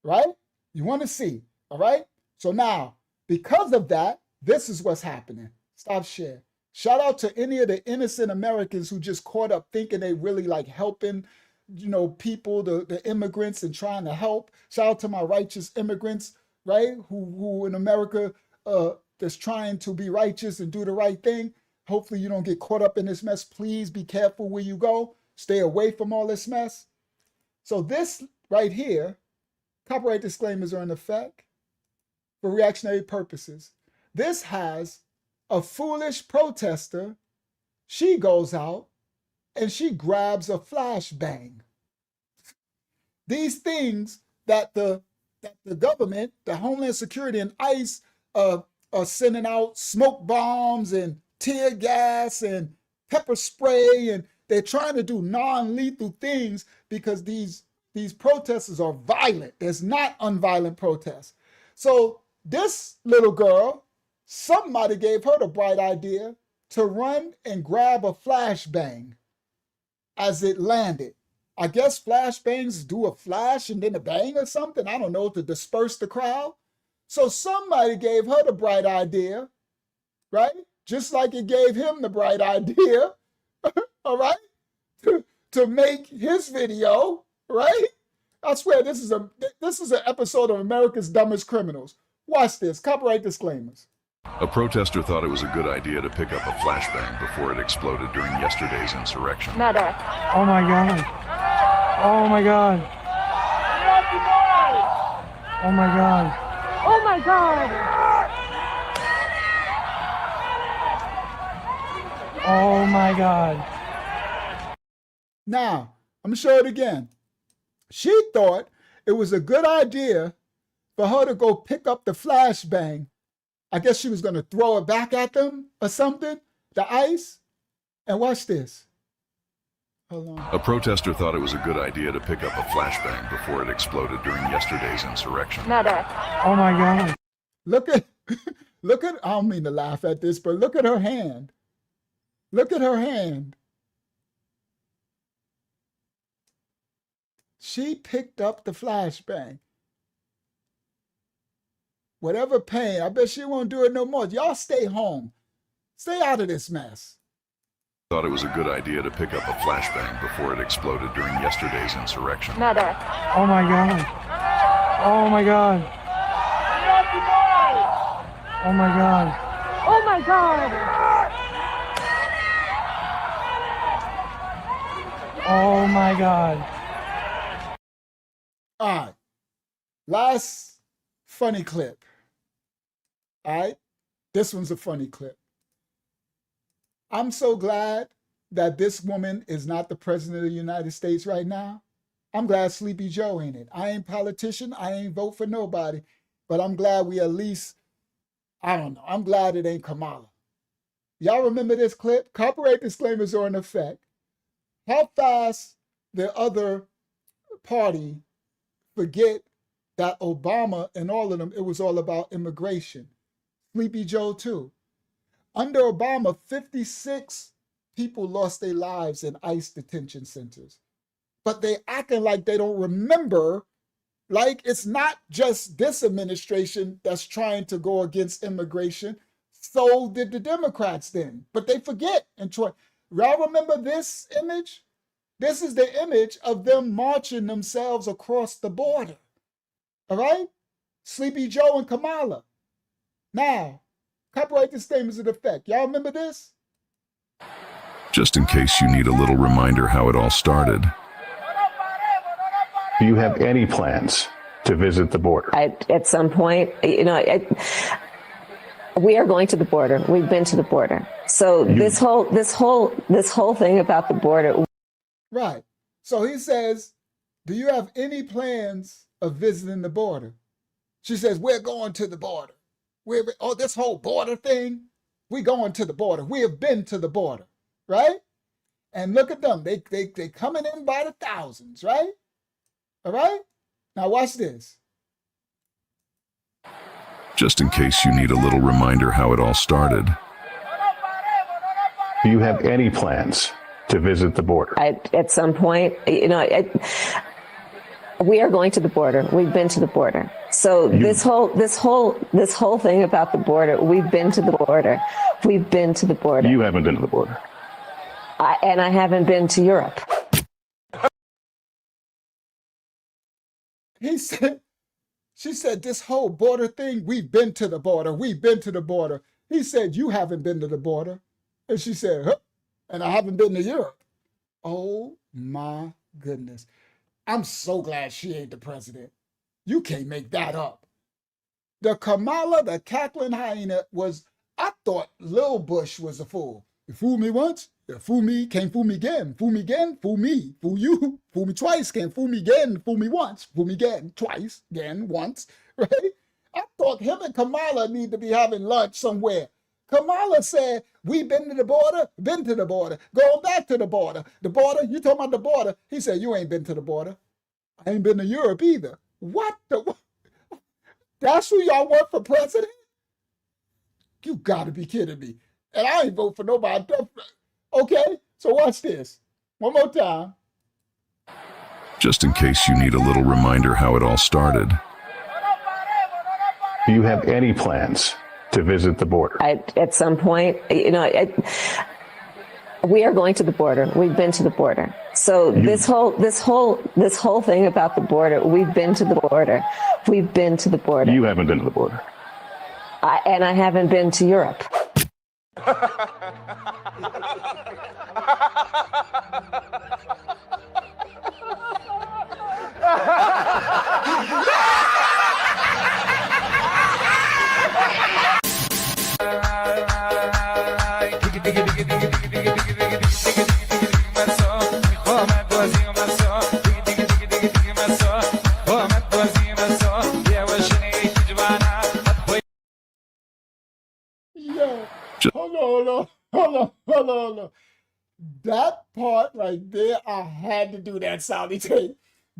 [SPEAKER 1] right? You want to see, all right? So now, because of that, this is what's happening. Stop share. Shout out to any of the innocent Americans who just caught up thinking they really like helping, people, the immigrants, and trying to help. Shout out to my righteous immigrants, right? Who in America that's trying to be righteous and do the right thing. Hopefully you don't get caught up in this mess. Please be careful where you go. Stay away from all this mess. So this right here, copyright disclaimers are in effect for reactionary purposes. This has a foolish protester. She goes out and she grabs a flashbang. These things that the government, the Homeland Security and ICE are sending out smoke bombs and tear gas and pepper spray, and they're trying to do non-lethal things because these protesters are violent. There's not unviolent protests. So this little girl, somebody gave her the bright idea to run and grab a flashbang as it landed. I guess flashbangs do a flash and then a bang or something. I don't know, to disperse the crowd. So somebody gave her the bright idea, right? Just like it gave him the bright idea, all right, to make his video, right? I swear this is an episode of America's Dumbest Criminals. Watch this, copyright disclaimers.
[SPEAKER 17] A protester thought it was a good idea to pick up a flashbang before it exploded during yesterday's insurrection.
[SPEAKER 16] Medic. Oh my God. Oh my God. Oh my God. Oh my God. Oh my God.
[SPEAKER 1] Now, I'm going to show it again. She thought it was a good idea for her to go pick up the flashbang. I guess she was going to throw it back at them or something, the ICE. And watch this. Hold on.
[SPEAKER 17] A protester thought it was a good idea to pick up a flashbang before it exploded during yesterday's insurrection.
[SPEAKER 16] Medic. Oh my God.
[SPEAKER 1] Look at, I don't mean to laugh at this, but look at her hand. Look at her hand. She picked up the flashbang. Whatever pain, I bet she won't do it no more. Y'all stay home. Stay out of this mess.
[SPEAKER 17] Thought it was a good idea to pick up a flashbang before it exploded during yesterday's insurrection.
[SPEAKER 16] Medic. Oh my god. Oh my god. Oh my god. Oh my god. Oh my god.
[SPEAKER 1] All right. Last funny clip. All right. This one's a funny clip. I'm so glad that this woman is not the president of the United States right now. I'm glad Sleepy Joe ain't it. I ain't politician. I ain't vote for nobody. But I'm glad we at least, I don't know. I'm glad it ain't Kamala. Y'all remember this clip? Copyright disclaimers are in effect. How fast the other party forget that Obama and all of them, it was all about immigration. Sleepy Joe too. Under Obama, 56 people lost their lives in ICE detention centers. But they acting like they don't remember, like it's not just this administration that's trying to go against immigration. So did the Democrats then. But they forget. And y'all remember this image? This is the image of them marching themselves across the border. All right? Sleepy Joe and Kamala. Now, copyright disclaimers in effect. Y'all remember this?
[SPEAKER 17] Just in case you need a little reminder how it all started.
[SPEAKER 18] Do you have any plans to visit the border?
[SPEAKER 19] At some point, we are going to the border. We've been to the border. So this whole thing about the border.
[SPEAKER 1] Right. So he says, do you have any plans of visiting the border? She says, we're going to the border. This whole border thing, we're going to the border. We have been to the border, right? And look at them. They coming in by the thousands, right? All right? Now watch this.
[SPEAKER 17] Just in case you need a little reminder how it all started.
[SPEAKER 18] Do you have any plans to visit the border?
[SPEAKER 19] At some point, we are going to the border. We've been to the border. So this whole thing about the border, we've been to the border. We've been to the border.
[SPEAKER 18] You haven't been to the border.
[SPEAKER 19] And I haven't been to Europe.
[SPEAKER 1] She said, this whole border thing, we've been to the border. We've been to the border. He said, you haven't been to the border. And she said, huh? And I haven't been to Europe. Oh my goodness. I'm so glad she ain't the president. You can't make that up. The Kamala, the cackling hyena was, I thought Lil Bush was a fool. You fool me once, you fool me, can't fool me again. Fool me again, fool me, fool you, fool me twice, can't fool me again, fool me once, fool me again, twice, again, once, right? I thought him and Kamala need to be having lunch somewhere. Kamala said, we've been to the border, going back to the border. The border, you talking about the border? He said, you ain't been to the border. I ain't been to Europe either. What the? That's who y'all want for president? You gotta be kidding me. And I ain't vote for nobody. Okay, so watch this. One more time.
[SPEAKER 17] Just in case you need a little reminder how it all started.
[SPEAKER 18] Do you have any plans to visit the border?
[SPEAKER 19] At some point, we are going to the border. We've been to the border. So this whole thing about the border, we've been to the border. We've been to the border.
[SPEAKER 18] You haven't been to the border.
[SPEAKER 19] And I haven't been to Europe.
[SPEAKER 1] Hold on. That part right there, I had to do that soundy tape.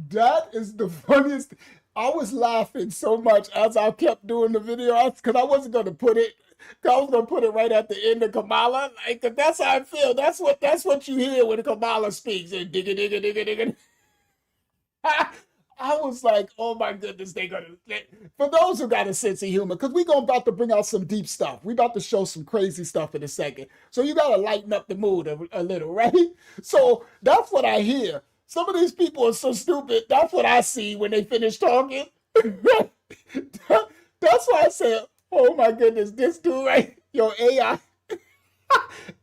[SPEAKER 1] That is the funniest. I was laughing so much as I kept doing the video because I wasn't going to put it. I was going to put it right at the end of Kamala. Like, that's how I feel. That's what you hear when Kamala speaks. And digga, digga, digga, digga. I was like, oh my goodness, for those who got a sense of humor, because we're about to bring out some deep stuff. We about to show some crazy stuff in a second. So you got to lighten up the mood a little, right? So that's what I hear. Some of these people are so stupid. That's what I see when they finish talking. That's why I said, oh my goodness, this dude, right? Yo, AI.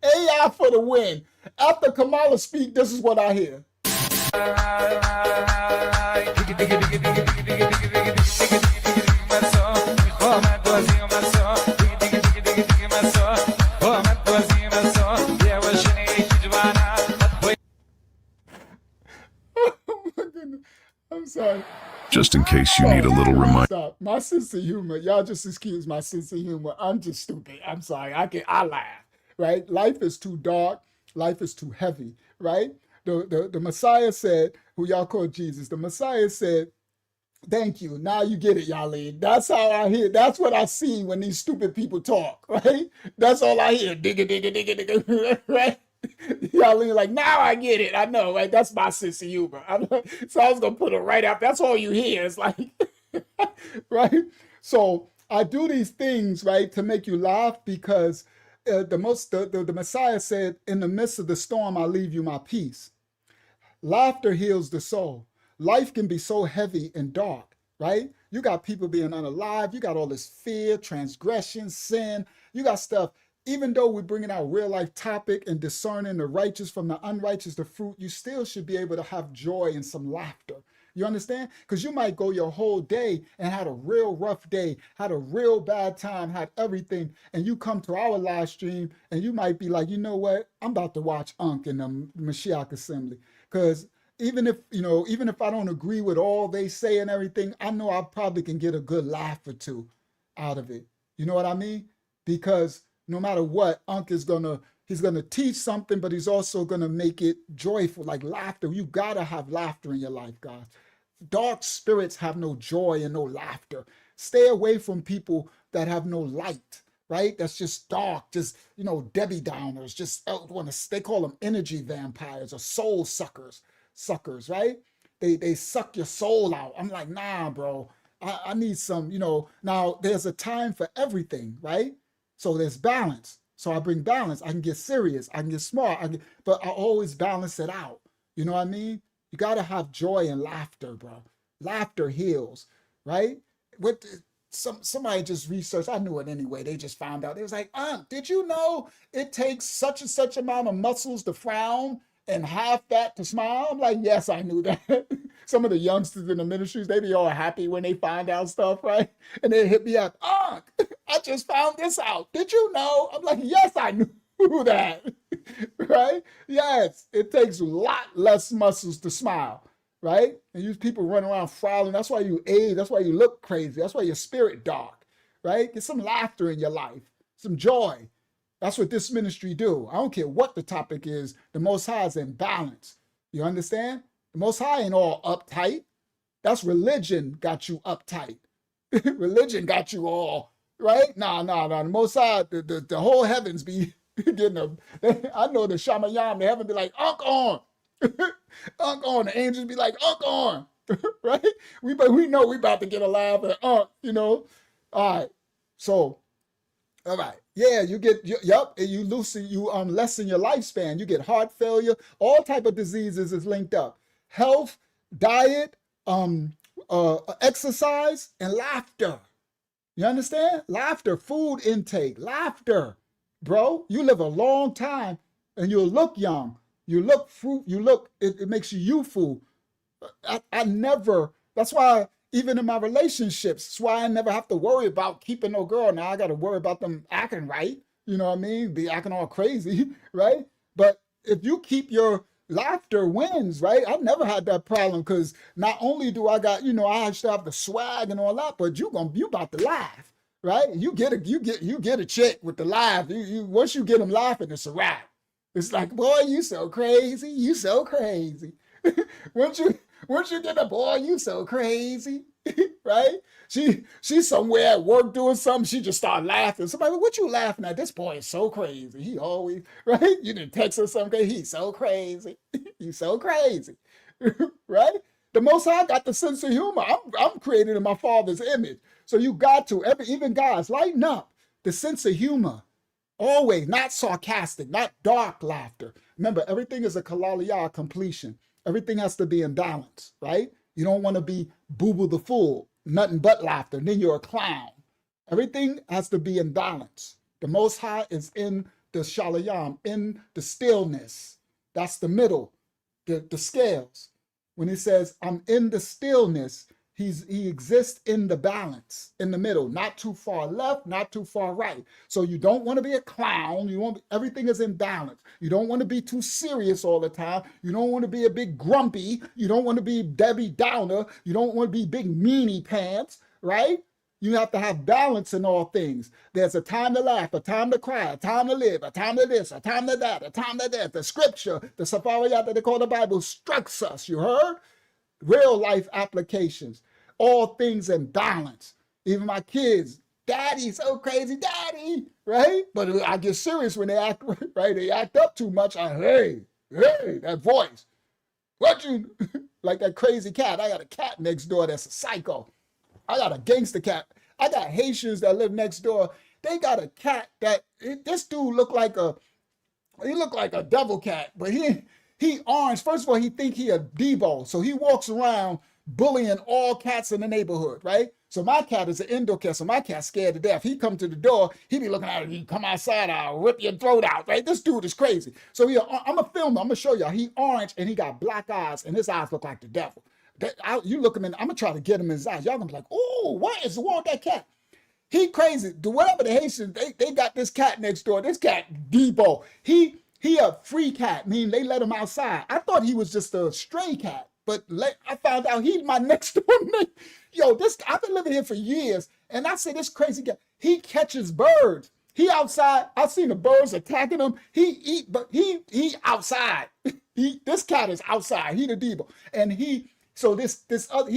[SPEAKER 1] AI for the win. After Kamala speak, this is what I hear. Oh my goodness. I'm sorry.
[SPEAKER 17] Just in case you need a little reminder.
[SPEAKER 1] Stop. My sense of humor, y'all just excuse my sense of humor. I'm just stupid. I'm sorry. I laugh, right? Life is too dark. Life is too heavy, right? The Messiah said, who y'all call Jesus, the Messiah said, thank you. Now you get it, Y'all. That's how I hear. That's what I see when these stupid people talk, right? That's all I hear. Digga, digga, digga, digga, right? Y'all like, now I get it. I know, right? That's my sense of humor. So I was going to put it right up. That's all you hear. It's like, right? So I do these things, right, to make you laugh because the Messiah said, in the midst of the storm, I leave you my peace. Laughter heals the soul. Life can be so heavy and dark, right? You got people being unalive. You got all this fear, transgression, sin. You got stuff. Even though we're bringing out real life topic and discerning the righteous from the unrighteous, the fruit, you still should be able to have joy and some laughter. You understand? Because you might go your whole day and had a real rough day, had a real bad time, had everything, and you come to our live stream and you might be like, you know what? I'm about to watch Unk in the Mashiach Assembly. Because even if I don't agree with all they say and everything, I know I probably can get a good laugh or two out of it. You know what I mean? Because no matter what, Unk is he's gonna teach something, but he's also gonna make it joyful, like laughter. You gotta have laughter in your life, guys. Dark spirits have no joy and no laughter. Stay away from people that have no light, right? That's just dark, just, Debbie Downers, just they call them energy vampires or soul suckers, right? They suck your soul out. I'm like, nah, bro, I need some, now there's a time for everything, right? So there's balance. So I bring balance. I can get serious. I can get smart. But I always balance it out. You know what I mean? You got to have joy and laughter, bro. Laughter heals, right? Somebody just researched. I knew it anyway. They just found out. It was like, did you know it takes such and such amount of muscles to frown and half that to smile? I'm like, yes, I knew that. Some of the youngsters in the ministries, they be all happy when they find out stuff, right? And they hit me up, I just found this out. Did you know? I'm like, yes, I knew that, right? Yes, it takes a lot less muscles to smile, right? And you people run around frowning. That's why you age. That's why you look crazy. That's why your spirit dark, right? Get some laughter in your life, some joy. That's what this ministry do. I don't care what the topic is. The Most High is in balance. You understand? The Most High ain't all uptight. That's religion got you uptight. Religion got you all, right? Nah. The Most High, the whole heavens be getting I know the Shamayam, the heaven be like, Unk on. Unk on. The angels be like, Unk on. Right? We know we about to get a laugh at Unk, All right. So, all right. Yeah, you lessen your lifespan. You get heart failure. All type of diseases is linked up. Health, diet, exercise, and laughter. You understand? Laughter, food intake, laughter. Bro, you live a long time and you'll look young. You look fruit, it makes you youthful. That's why even in my relationships, that's why I never have to worry about keeping no girl. Now I got to worry about them acting right. You know what I mean? Be acting all crazy, right? But if you keep your laughter wins, right? I've never had that problem because not only do I got, I actually have the swag and all that, but you about to laugh, right? You get a chick with the laugh. Once you get them laughing, it's a wrap. It's like, boy, you so crazy. You so crazy. once you get a boy, you so crazy, right? She's somewhere at work doing something. She just start laughing. Somebody, what you laughing at? This boy is so crazy. He always, right? You didn't text her something. He's so crazy. He's so crazy, right? The Most High got the sense of humor. I'm created in my Father's image. So you got to, even guys, lighten up. The sense of humor. Always, not sarcastic, not dark laughter. Remember, everything is a kalaliyah, completion. Everything has to be in balance, right? You don't want to be boo-boo the fool, nothing but laughter, and then you're a clown. Everything has to be in balance. The Most High is in the shalayam, in the stillness. That's the middle, the scales. When he says, I'm in the stillness, he exists in the balance, in the middle, not too far left, not too far right. So you don't want to be a clown. Everything is in balance. You don't want to be too serious all the time. You don't want to be a big grumpy. You don't want to be Debbie Downer. You don't want to be big meanie pants, right? You have to have balance in all things. There's a time to laugh, a time to cry, a time to live, a time to this, a time to that, a time to that. The scripture, the safariyat that they call the Bible, instructs us. You heard? Real life applications. All things in balance. Even my kids, daddy, so crazy, daddy, right? But I get serious when they act, right? They act up too much. Hey, that voice. What you, like that crazy cat. I got a cat next door that's a psycho. I got a gangster cat. I got Haitians that live next door. They got a cat that, this dude look like a devil cat, but he orange. First of all, he think he a Debo. So he walks around bullying all cats in the neighborhood, right? So my cat is an indoor cat, so my cat's scared to death. He come to the door, he be looking at it, you come outside, I'll rip your throat out, right? This dude is crazy. So I'm a filmer, I'm gonna show y'all. He orange and he got black eyes and his eyes look like the devil. You look him in, I'm gonna try to get him in his eyes. Y'all gonna be like, oh, what is wrong with that cat? He crazy. Do whatever the Haitians, they got this cat next door. This cat, Debo. He a free cat, meaning they let him outside. I thought he was just a stray cat. But I found out he's my next door neighbor. Yo, I've been living here for years, and I say this crazy guy, he catches birds. He outside. I've seen the birds attacking him. He outside. This cat is outside. He the Debo, and he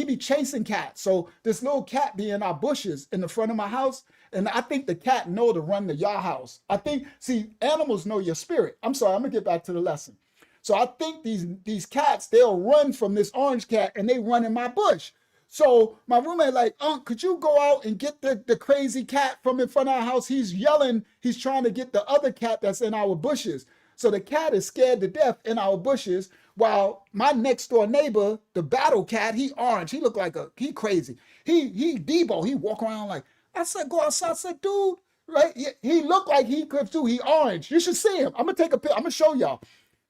[SPEAKER 1] be chasing cats. So this little cat be in our bushes in the front of my house, and I think the cat know to run to your house. Animals know your spirit. I'm sorry. I'm gonna get back to the lesson. So I think these cats, they'll run from this orange cat and they run in my bush. So my roommate like, could you go out and get the crazy cat from in front of our house? He's yelling, he's trying to get the other cat that's in our bushes. So the cat is scared to death in our bushes while my next door neighbor, the battle cat, he orange, he look like he crazy. He Debo, he walk around like, I said, go outside. I said, dude, right? He looked like he could too, he orange. You should see him. I'm gonna take a picture, I'm gonna show y'all.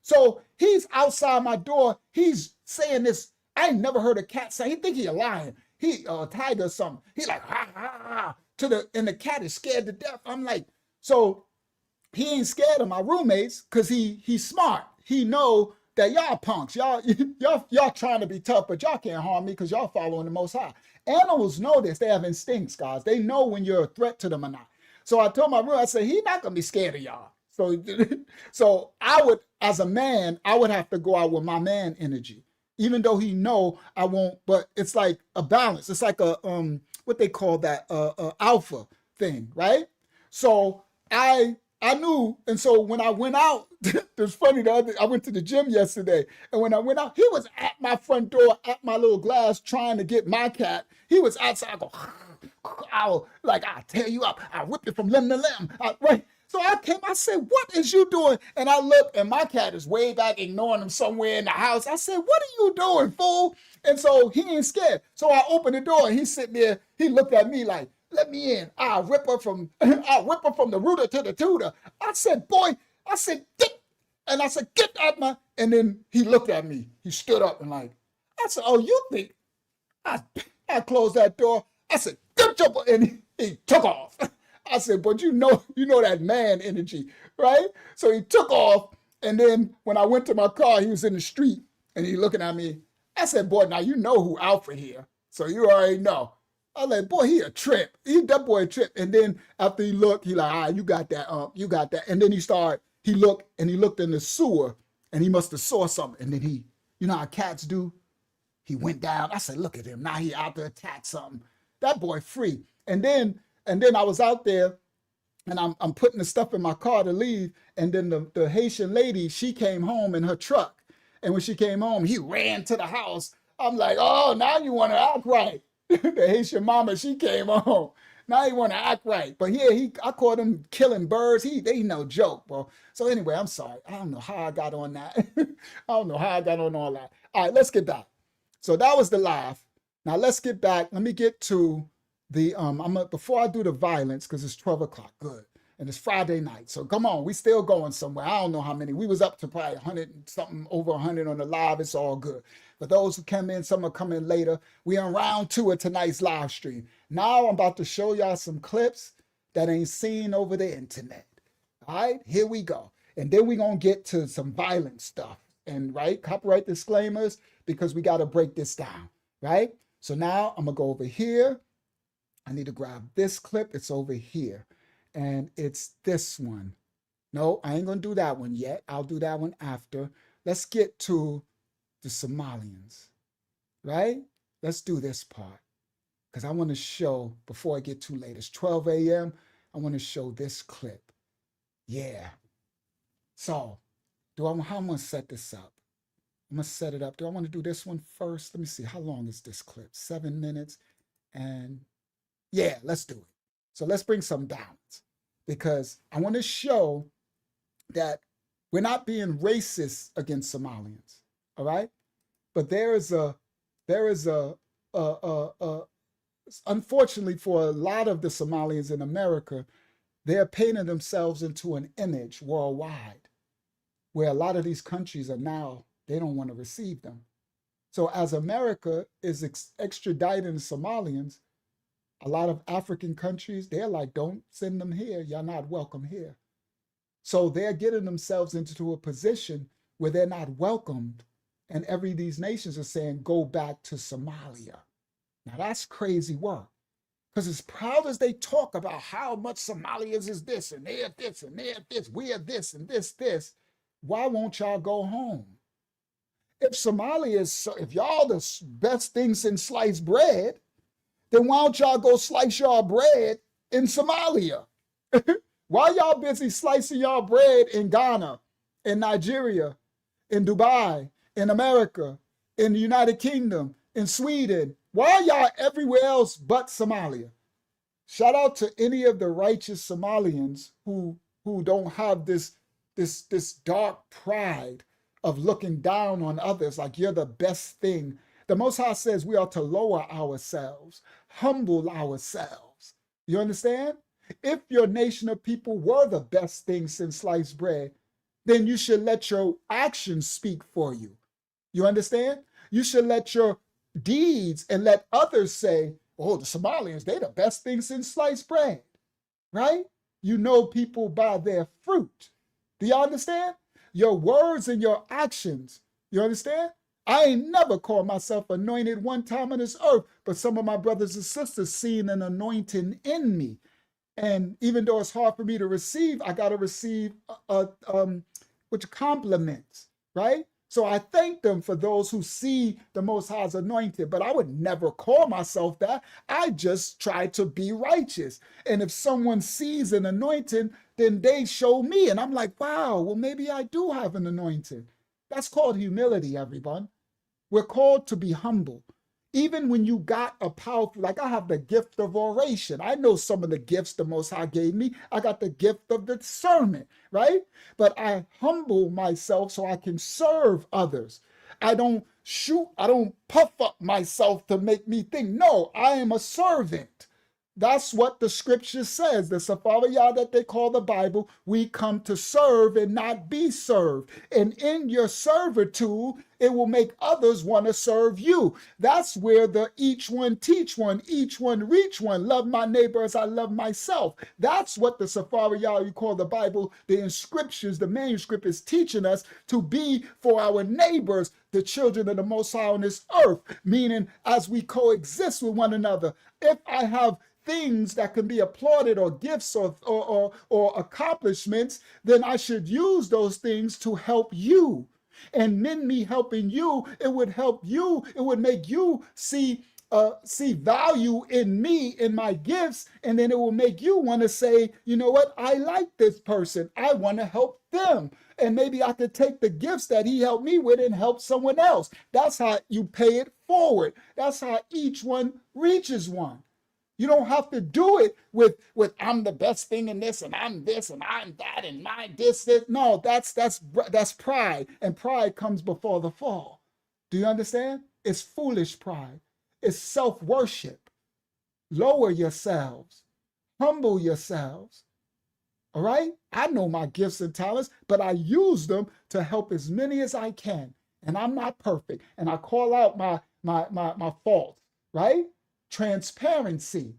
[SPEAKER 1] So he's outside my door. He's saying this. I ain't never heard a cat say. He think he a lion. He a tiger or something. He like ha ha ha and the cat is scared to death. I'm like, so he ain't scared of my roommates because he's smart. He know that y'all punks. Y'all trying to be tough, but y'all can't harm me because y'all following the Most High. Animals know this. They have instincts, guys. They know when you're a threat to them or not. So I told my roommate, I said, he's not gonna be scared of y'all. So I would, as a man, I would have to go out with my man energy, even though he know I won't. But it's like a balance. It's like a what they call that alpha thing, right? So I knew, and so when I went out, it was funny. I went to the gym yesterday, and when I went out, he was at my front door, at my little glass, trying to get my cat. He was outside. I go, I'll tear you up. I whip it from limb to limb, right? So I came, I said, what is you doing? And I looked, and my cat is way back ignoring him somewhere in the house. I said, what are you doing, fool? And so he ain't scared. So I opened the door, and he's sitting there. He looked at me like, let me in. I'll whip her from the rooter to the tutor. I said, boy, get out my, and then he looked at me. He stood up and I said, oh, you think? I closed that door. I said, get your, and he took off. I said, but you know that man energy, right? So he took off, and then when I went to my car, he was in the street, and he looking at me. I said, boy, now you know who Alfred here, so you already know. I was like, boy, he a trip. That boy a trip. And then after he looked, he like, you got that, you got that. And then he looked in the sewer, and he must have saw something. And then you know how cats do? He went down. I said, look at him. Now he out to attack something. That boy free. And then I was out there, and I'm putting the stuff in my car to leave. And then the Haitian lady, she came home in her truck. And when she came home, he ran to the house. I'm like, oh, now you want to act right. The Haitian mama, she came on. Now he want to act right. But yeah, I caught him killing birds. They no joke, bro. So anyway, I'm sorry. I don't know how I got on that. I don't know how I got on all that. All right, let's get back. So that was the laugh. Now let's get back. Let me get to the before I do the violence, because it's 12 o'clock. Good. And it's Friday night. So come on, we still going somewhere. I don't know how many. We was up to probably 100 and something, over 100 on the live. It's all good. For those who come in, some are coming later. We on round 2 of tonight's live stream. Now I'm about to show y'all some clips that ain't seen over the internet. All right, here we go. And then we gonna get to some violent stuff. And right, copyright disclaimers, because we gotta break this down, right? So now I'm gonna go over here. I need to grab this clip. It's over here. And it's this one. No, I ain't gonna do that one yet. I'll do that one after. Let's get to the Somalians, right? Let's do this part, because I want to show, before I get too late, it's 12 a.m. I want to show this clip. Yeah. So, how am I gonna set this up? I'm gonna set it up. Do I want to do this one first? Let me see. How long is this clip? 7 minutes. And yeah, let's do it. So let's bring some balance, because I want to show that we're not being racist against Somalians. All right, but there is a unfortunately for a lot of the Somalians in America, they're painting themselves into an image worldwide, where a lot of these countries are now, they don't want to receive them. So as America is extraditing Somalians, a lot of African countries, they're like, don't send them here. You're not welcome here. So they're getting themselves into a position where they're not welcomed. And these nations are saying, go back to Somalia. Now that's crazy work. Because as proud as they talk about how much Somalians is this, and they're this, and they're this, we're this, and this, why won't y'all go home? If Somalia is, if y'all the best thing since sliced bread, then why don't y'all go slice y'all bread in Somalia? Why y'all busy slicing y'all bread in Ghana, in Nigeria, in Dubai, in America, in the United Kingdom, in Sweden? Why are y'all everywhere else but Somalia? Shout out to any of the righteous Somalians who don't have this dark pride of looking down on others like you're the best thing. The Most High says we are to lower ourselves, humble ourselves. You understand? If your nation of people were the best thing since sliced bread, then you should let your actions speak for you. You understand? You should let your deeds and let others say, oh, the Somalians, they the best thing since sliced bread, right? You know people by their fruit. Do you understand? Your words and your actions. You understand? I ain't never called myself anointed one time on this earth, but some of my brothers and sisters seen an anointing in me. And even though it's hard for me to receive, I got to receive with compliments, right? So I thank them for those who see the Most High's anointed, but I would never call myself that. I just try to be righteous. And if someone sees an anointing, then they show me. And I'm like, wow, well, maybe I do have an anointing. That's called humility, everyone. We're called to be humble. Even when you got a powerful, like I have the gift of oration. I know some of the gifts the Most High gave me. I got the gift of discernment, right? But I humble myself so I can serve others. I don't puff up myself to make me think. No, I am a servant. That's what the scripture says. The Safariyah that they call the Bible, we come to serve and not be served. And in your servitude, it will make others want to serve you. That's where the each one teach one, each one reach one, love my neighbor as I love myself. That's what the Safariyah you call the Bible, the inscriptions, the manuscript is teaching us to be for our neighbors, the children of the Most High on this earth, meaning as we coexist with one another. If I have things that can be applauded or gifts or accomplishments, then I should use those things to help you. And in me helping you, it would help you. It would make you see see value in me, in my gifts, and then it will make you want to say, you know what, I like this person. I want to help them. And maybe I could take the gifts that he helped me with and help someone else. That's how you pay it forward. That's how each one reaches one. You don't have to do it with I'm the best thing in this and I'm this and I'm that and my this. No, that's pride, and pride comes before the fall. Do you understand? It's foolish pride. It's self-worship. Lower yourselves. Humble yourselves. All right? I know my gifts and talents, but I use them to help as many as I can. And I'm not perfect. And I call out my faults, right? Transparency.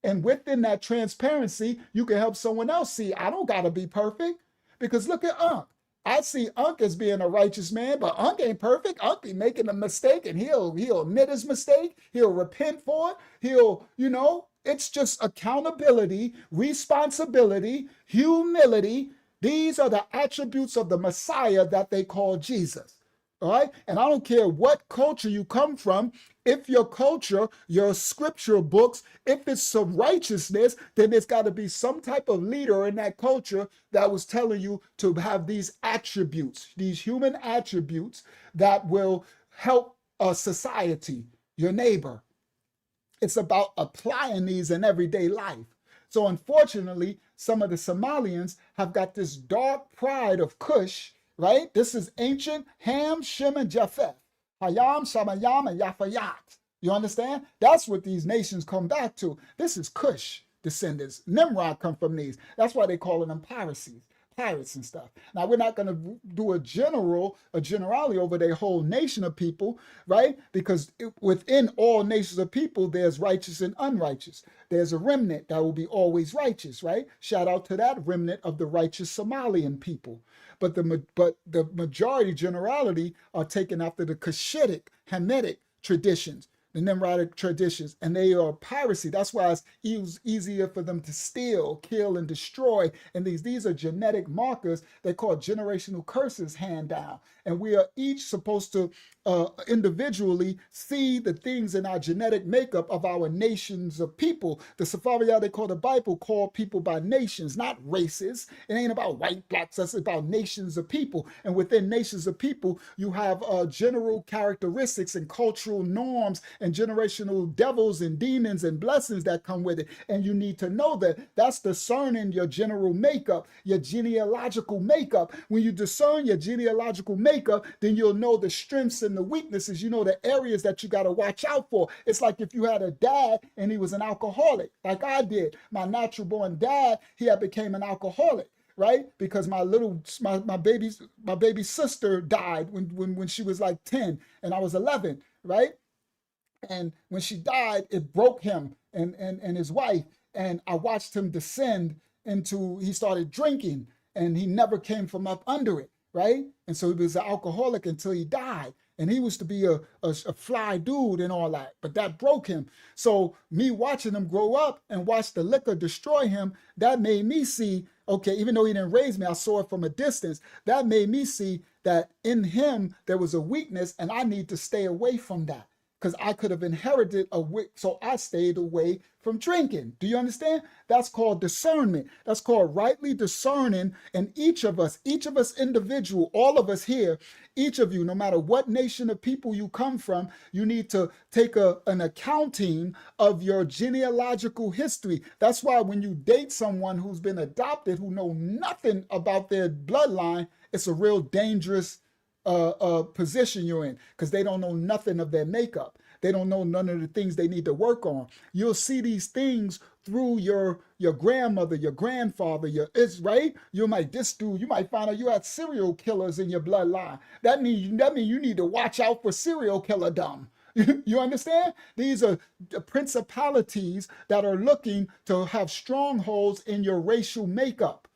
[SPEAKER 1] And within that transparency, you can help someone else see I don't got to be perfect. Because look at Unc. I see Unc as being a righteous man, but Unc ain't perfect. Unc be making a mistake, and he'll admit his mistake. He'll repent for it. He'll, it's just accountability, responsibility, humility. These are the attributes of the Messiah that they call Jesus. All right? And I don't care what culture you come from. If your culture, your scripture books, if it's some righteousness, then there's got to be some type of leader in that culture that was telling you to have these attributes, these human attributes that will help a society, your neighbor. It's about applying these in everyday life. So unfortunately, some of the Somalians have got this dark pride of Cush, right? This is ancient Ham, Shem, and Japheth. Hayam, Shamayam, and Yafayat. You understand? That's what these nations come back to. This is Cush descendants. Nimrod come from these. That's why they call them pirates and stuff. Now, we're not going to do a generality over their whole nation of people, right? Because within all nations of people, there's righteous and unrighteous. There's a remnant that will be always righteous, right? Shout out to that remnant of the righteous Somalian people. But the majority, generality, are taken after the Cushitic, Hamitic traditions, the Nimrodic traditions, and they are piracy. That's why it's easier for them to steal, kill, and destroy. And these are genetic markers they call generational curses hand down. And we are each supposed to individually see the things in our genetic makeup of our nations of people. The Safaria, they call the Bible, call people by nations, not races. It ain't about white, blacks, it's about nations of people. And within nations of people, you have general characteristics and cultural norms and generational devils and demons and blessings that come with it. And you need to know that that's discerning your general makeup, your genealogical makeup. When you discern your genealogical makeup, then you'll know the strengths and the weaknesses. You know the areas that you got to watch out for. It's like if you had a dad and he was an alcoholic, like I did. My natural born dad, he had became an alcoholic, right? Because my baby sister died when she was like 10 and I was 11, right? And when she died, it broke him and his wife. And I watched him descend into, he started drinking and he never came from up under it, right? And so he was an alcoholic until he died. And he was to be a fly dude and all that, but that broke him. So me watching him grow up and watch the liquor destroy him, that made me see, okay, even though he didn't raise me, I saw it from a distance. That made me see that in him, there was a weakness and I need to stay away from that. Because I could have inherited so I stayed away from drinking. Do you understand? That's called discernment. That's called rightly discerning. And each of us individual, all of us here, each of you, no matter what nation of people you come from, you need to take an accounting of your genealogical history. That's why when you date someone who's been adopted, who know nothing about their bloodline, it's a real dangerous position you're in, because they don't know nothing of their makeup. They don't know none of the things they need to work on. You'll see these things through your grandmother, your grandfather, right? You might find out you had serial killers in your bloodline. That means you need to watch out for serial killerdom. You understand? These are the principalities that are looking to have strongholds in your racial makeup.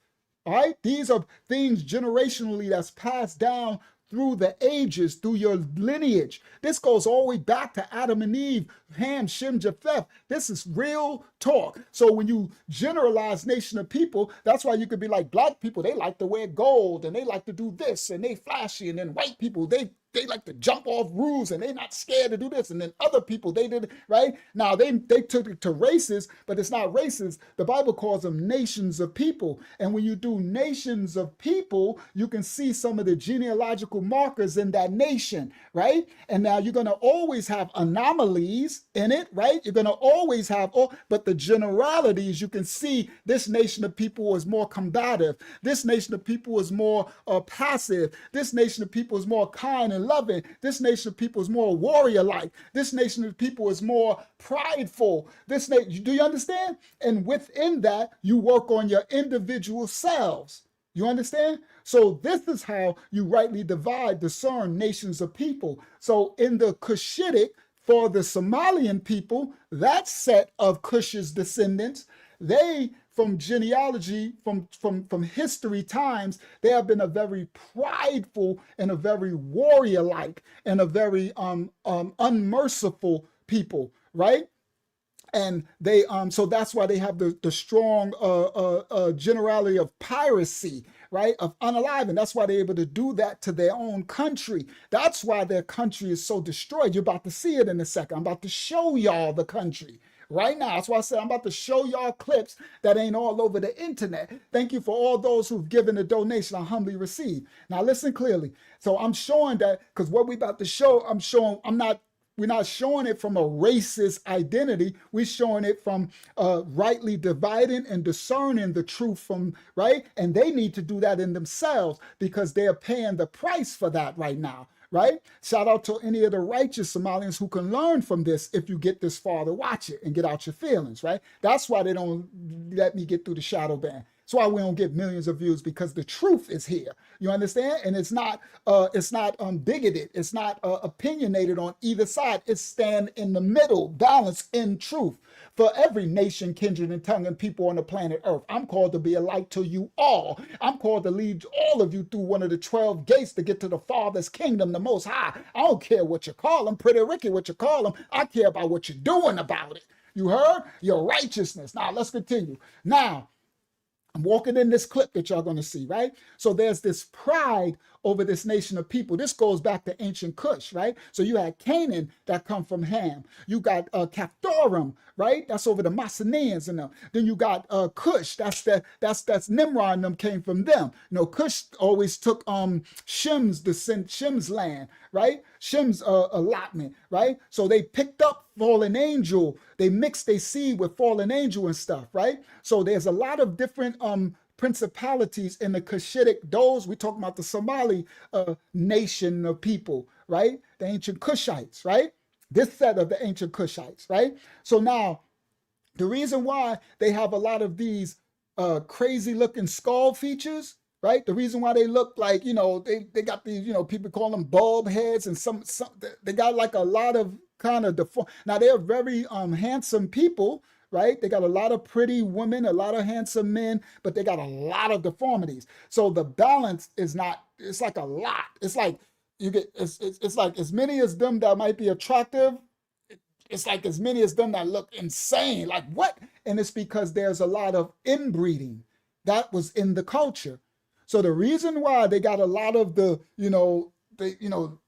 [SPEAKER 1] All right? These are things generationally that's passed down through the ages, through your lineage. This goes all the way back to Adam and Eve, Ham, Shem, Japheth. This is real talk. So when you generalize nation of people, that's why you could be like black people, they like to wear gold and they like to do this and they flashy. And then white people, they like to jump off roofs and they not scared to do this. And then other people, they did it, right? Now they took it to races, but it's not races. The Bible calls them nations of people. And when you do nations of people, you can see some of the genealogical markers in that nation, right? And now you're going to always have anomalies in it, right? You're going to always have, but the generalities, you can see this nation of people is more combative. This nation of people is more passive. This nation of people is more kind and loving. This nation of people is more warrior-like. This nation of people is more prideful. Do you understand? And within that, you work on your individual selves. You understand? So this is how you rightly discern nations of people. So in the Cushitic, for the Somalian people, that set of Cush's descendants, they, from genealogy, from history times, they have been a very prideful and a very warrior-like and a very unmerciful people, right? And they so that's why they have the strong generality of piracy, right, of unaliving. That's why they're able to do that to their own country. That's why their country is so destroyed. You're about to see it in a second. I'm about to show y'all the country right now. That's why I said I'm about to show y'all clips that ain't all over the internet. Thank you for all those who've given a donation. I humbly receive. Now listen clearly. So I'm showing that because what we about to show, we're not showing it from a racist identity. We're showing it from rightly dividing and discerning the truth from, right? And they need to do that in themselves because they're paying the price for that right now, right? Shout out to any of the righteous Somalians who can learn from this if you get this far to watch it and get out your feelings, right? That's why they don't let me get through the shadow ban. That's why we don't get millions of views, because the truth is here. You understand? And it's not bigoted. It's not opinionated on either side. It's stand in the middle, balance in truth. For every nation, kindred, and tongue, and people on the planet Earth, I'm called to be a light to you all. I'm called to lead all of you through one of the 12 gates to get to the Father's kingdom, the Most High. I don't care what you call them, pretty Ricky, what you call them. I care about what you're doing about it. You heard? Your righteousness. Now, let's continue. Now, I'm walking in this clip that y'all going to see, right? So there's this pride over this nation of people. This goes back to ancient Cush, right? So you had Canaan that come from Ham. You got Caphtorim, right? That's over the Mycenaeans and them. Then you got Cush. That's Nimrod and them came from them. You know, Cush always took Shem's land, right? Shem's allotment, right? So they picked up fallen angel. They mixed their seed with fallen angel and stuff, right? So there's a lot of different principalities in the Cushitic. Those, we talking about the Somali nation of people, right? The ancient Cushites, right? This set of the ancient Cushites, right? So now, the reason why they have a lot of these crazy looking skull features, right? The reason why they look like, you know, they got these, you know, people call them bulb heads, and some they got like a lot of kind of now they're very handsome people, right? They got a lot of pretty women, a lot of handsome men, but they got a lot of deformities. So the balance is not, it's like a lot. It's like you get, it's like as many as them that might be attractive, it's like as many as them that look insane. Like what? And it's because there's a lot of inbreeding that was in the culture. So the reason why they got a lot of the,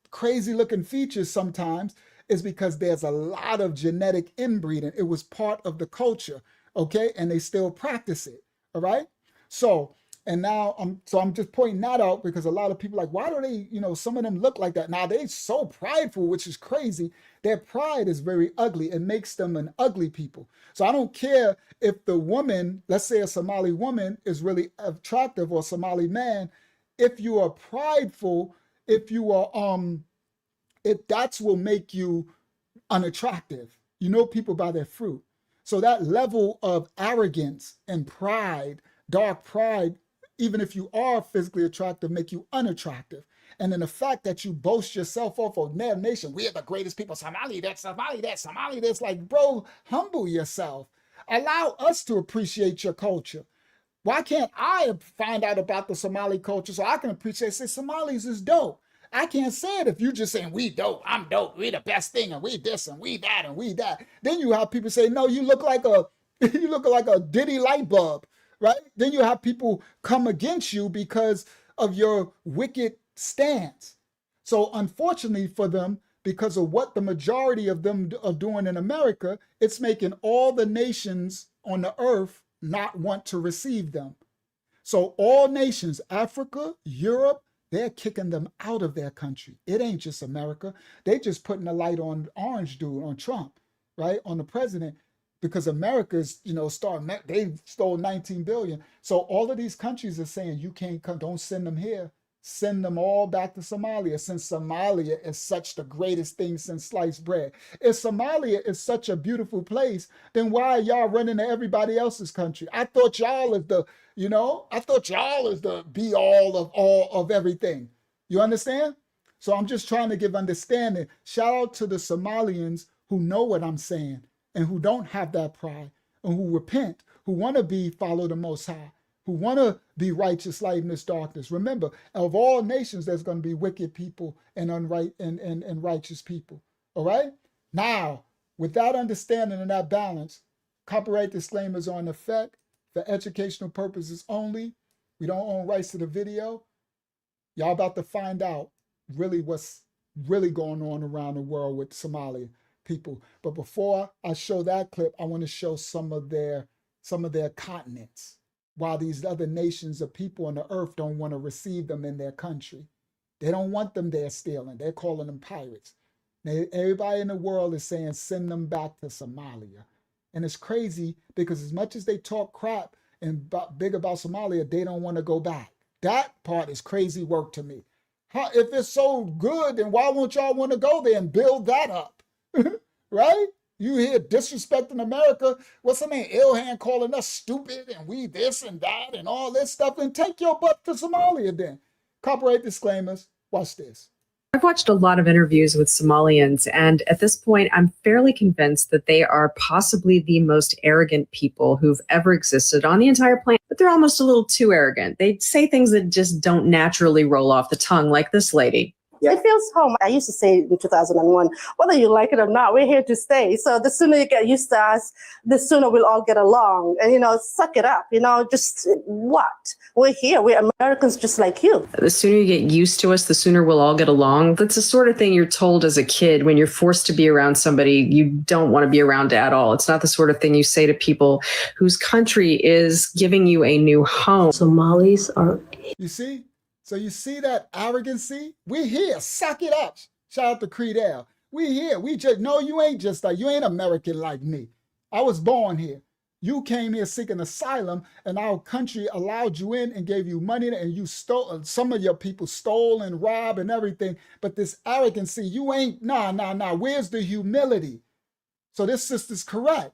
[SPEAKER 1] crazy looking features sometimes is because there's a lot of genetic inbreeding. It was part of the culture, okay? And they still practice it, all right? So, and now I'm just pointing that out because a lot of people are like, why do they, some of them look like that? Now they're so prideful, which is crazy. Their pride is very ugly. It makes them an ugly people. So I don't care if the woman, let's say a Somali woman is really attractive, or a Somali man, if you are prideful, if you are, if that's will make you unattractive. You know people by their fruit. So that level of arrogance and pride, dark pride, even if you are physically attractive, make you unattractive. And then the fact that you boast yourself off of their nation, we are the greatest people, Somali that, Somali that, Somali this, like, bro, humble yourself. Allow us to appreciate your culture. Why can't I find out about the Somali culture so I can appreciate, say, Somalis is dope? I can't say it if you just saying we dope, I'm dope, we the best thing, and we this and we that and we that. Then you have people say, no, you look like a Diddy light bulb, right? Then you have people come against you because of your wicked stance. So unfortunately for them, because of what the majority of them are doing in America, it's making all the nations on the earth not want to receive them. So all nations, Africa, Europe, they're kicking them out of their country. It ain't just America. They just putting the light on orange dude, on Trump, right? On the president, because America's, they stole 19 billion. So all of these countries are saying, you can't come, don't send them here. Send them all back to Somalia, since Somalia is such the greatest thing since sliced bread. If Somalia is such a beautiful place, then why are y'all running to everybody else's country? I thought y'all is the, be all of everything. You understand? So I'm just trying to give understanding. Shout out to the Somalians who know what I'm saying and who don't have that pride and who repent, who want to follow the Most High, who want to be righteous light in this darkness. Remember, of all nations, there's going to be wicked people and righteous people. All right? Now, with that understanding and that balance, copyright disclaimers are in effect for educational purposes only. We don't own rights to the video. Y'all about to find out really what's really going on around the world with Somalia people. But before I show that clip, I want to show some of their continents. While these other nations of people on the earth don't want to receive them in their country. They don't want them there stealing. They're calling them pirates. Now, everybody in the world is saying, send them back to Somalia. And it's crazy because as much as they talk crap and big about Somalia, they don't want to go back. That part is crazy work to me. If it's so good, then why won't y'all want to go there and build that up? Right? You hear disrespecting America. What's her name? Ilhan calling us stupid and we this and that and all this stuff. And take your butt to Somalia then. Copyright disclaimers. Watch this.
[SPEAKER 20] I've watched a lot of interviews with Somalians, and at this point, I'm fairly convinced that they are possibly the most arrogant people who've ever existed on the entire planet. But they're almost a little too arrogant. They say things that just don't naturally roll off the tongue, like this lady.
[SPEAKER 21] It feels home. I used to say in 2001, whether you like it or not, we're here to stay. So the sooner you get used to us, the sooner we'll all get along. And, suck it up, just what? We're here. We're Americans just like you.
[SPEAKER 20] The sooner you get used to us, the sooner we'll all get along. That's the sort of thing you're told as a kid when you're forced to be around somebody you don't want to be around at all. It's not the sort of thing you say to people whose country is giving you a new home.
[SPEAKER 21] Somalis are...
[SPEAKER 1] You see? So you see that arrogancy? We're here. Suck it up. Shout out to Creedell. We're here. No, you ain't just like, you ain't American like me. I was born here. You came here seeking asylum and our country allowed you in and gave you money and you stole, some of your people stole and robbed and everything. But this arrogancy, you ain't, nah. Where's the humility? So this sister's correct.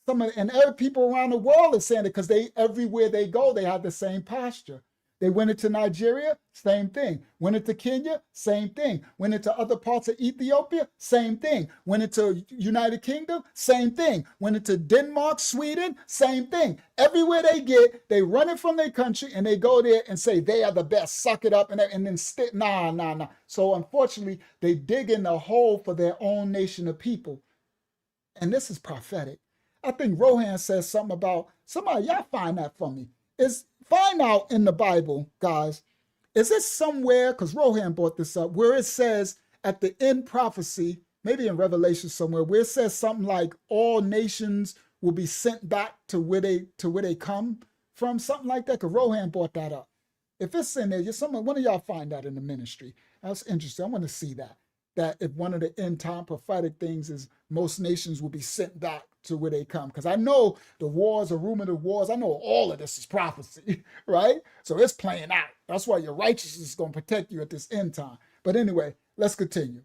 [SPEAKER 1] And every people around the world is saying it because everywhere they go, they have the same posture. They went into Nigeria, same thing. Went into Kenya, same thing. Went into other parts of Ethiopia, same thing. Went into United Kingdom, same thing. Went into Denmark, Sweden, same thing. Everywhere they get, they run it from their country and they go there and say they are the best, suck it up, and then nah. So unfortunately, they dig in the hole for their own nation of people. And this is prophetic. I think Rohan says something about, somebody, y'all find that for me. Find out in the Bible, guys, is it somewhere, because Rohan brought this up, where it says at the end prophecy, maybe in Revelation somewhere, where it says something like all nations will be sent back to where they come from, something like that, because Rohan brought that up. If it's in there, one of y'all find that in the ministry. That's interesting. I want to see that if one of the end time prophetic things is most nations will be sent back to where they come. Because I know the wars, a rumor of wars, I know all of this is prophecy, right? So it's playing out. That's why your righteousness is going to protect you at this end time. But anyway, let's continue.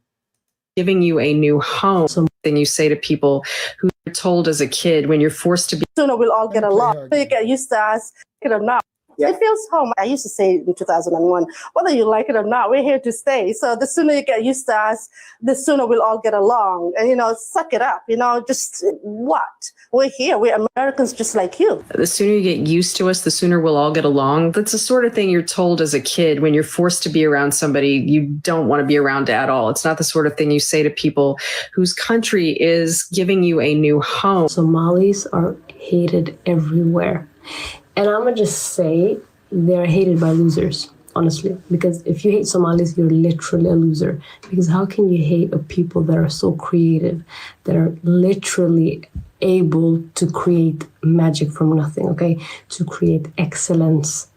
[SPEAKER 20] Giving you a new home. Something you say to people who you're told as a kid when you're forced to be.
[SPEAKER 21] Sooner we'll all get along. So you get used to us, it or not. It feels home. I used to say in 2001, whether you like it or not, we're here to stay. So the sooner you get used to us, the sooner we'll all get along. And, suck it up, just what? We're here. We're Americans just like you.
[SPEAKER 20] The sooner you get used to us, the sooner we'll all get along. That's the sort of thing you're told as a kid when you're forced to be around somebody you don't want to be around at all. It's not the sort of thing you say to people whose country is giving you a new home.
[SPEAKER 21] Somalis are hated everywhere. And I'm going to just say they're hated by losers.
[SPEAKER 6] honestly, because if you hate Somalis, you're literally a loser. Because how can you hate a people that are so creative, that are literally able to create magic from nothing, okay? To create excellence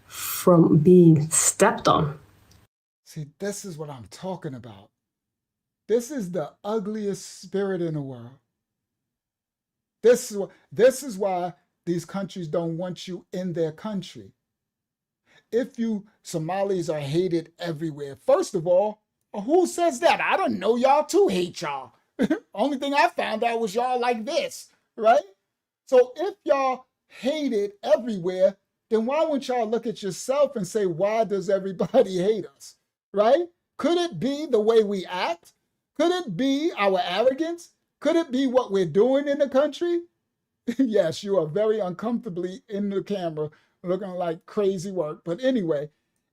[SPEAKER 6] from being stepped on.
[SPEAKER 1] See, this is what I'm talking about. This is the ugliest spirit in the world. This is why these countries don't want you in their country. If you Somalis are hated everywhere, first of all, who says that? I don't know, y'all too hate y'all. Only thing I found out was y'all like this, right? So if y'all hated everywhere, then why wouldn't y'all look at yourself and say, why does everybody hate us, right? Could it be the way we act? Could it be our arrogance? Could it be what we're doing in the country? Yes, you are very uncomfortably in the camera, looking like crazy work. But anyway,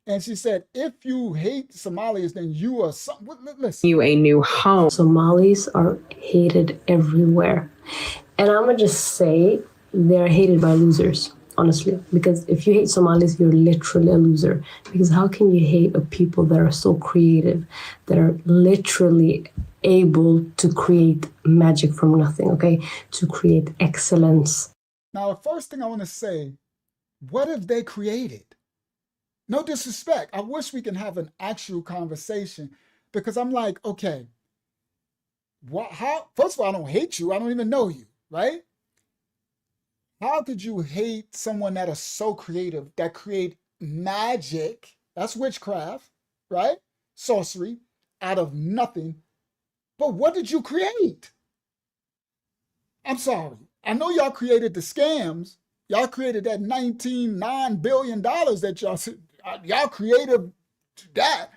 [SPEAKER 1] and she said, if you hate Somalis, then you are some. Listen.
[SPEAKER 20] You a new home.
[SPEAKER 6] Somalis are hated everywhere. And I'm going to just say they're hated by losers, honestly. Because if you hate Somalis, you're literally a loser. Because how can you hate a people that are so creative, that are literally able to create magic from nothing, okay? To create excellence.
[SPEAKER 1] Now, the first thing I want to say, what have they created? No disrespect. I wish we can have an actual conversation, because I'm like, okay, how? First of all, I don't hate you. I don't even know you, right? How could you hate someone that is so creative, that create magic? That's witchcraft, right? Sorcery out of nothing. But what did you create? I'm sorry. I know y'all created the scams. Y'all created that $19.9 billion that y'all created that.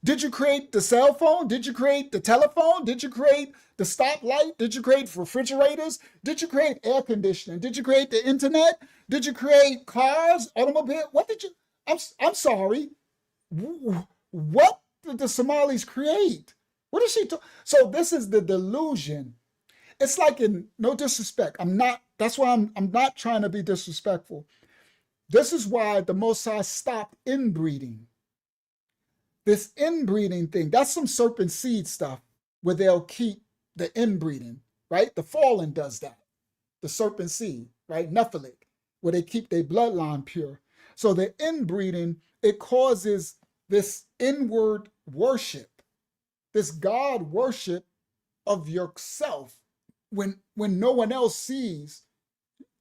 [SPEAKER 1] Did you create the cell phone? Did you create the telephone? Did you create the stoplight? Did you create refrigerators? Did you create air conditioning? Did you create the internet? Did you create cars, automobile? What did you? I'm sorry. What did the Somalis create? What is she talking? So this is the delusion. It's like, in no disrespect, that's why I'm not trying to be disrespectful. This is why the Most High stopped inbreeding. This inbreeding thing, that's some serpent seed stuff where they'll keep the inbreeding, right? The fallen does that. The serpent seed, right? Nephilim, where they keep their bloodline pure. So the inbreeding, it causes this inward worship, this God worship of yourself when no one else sees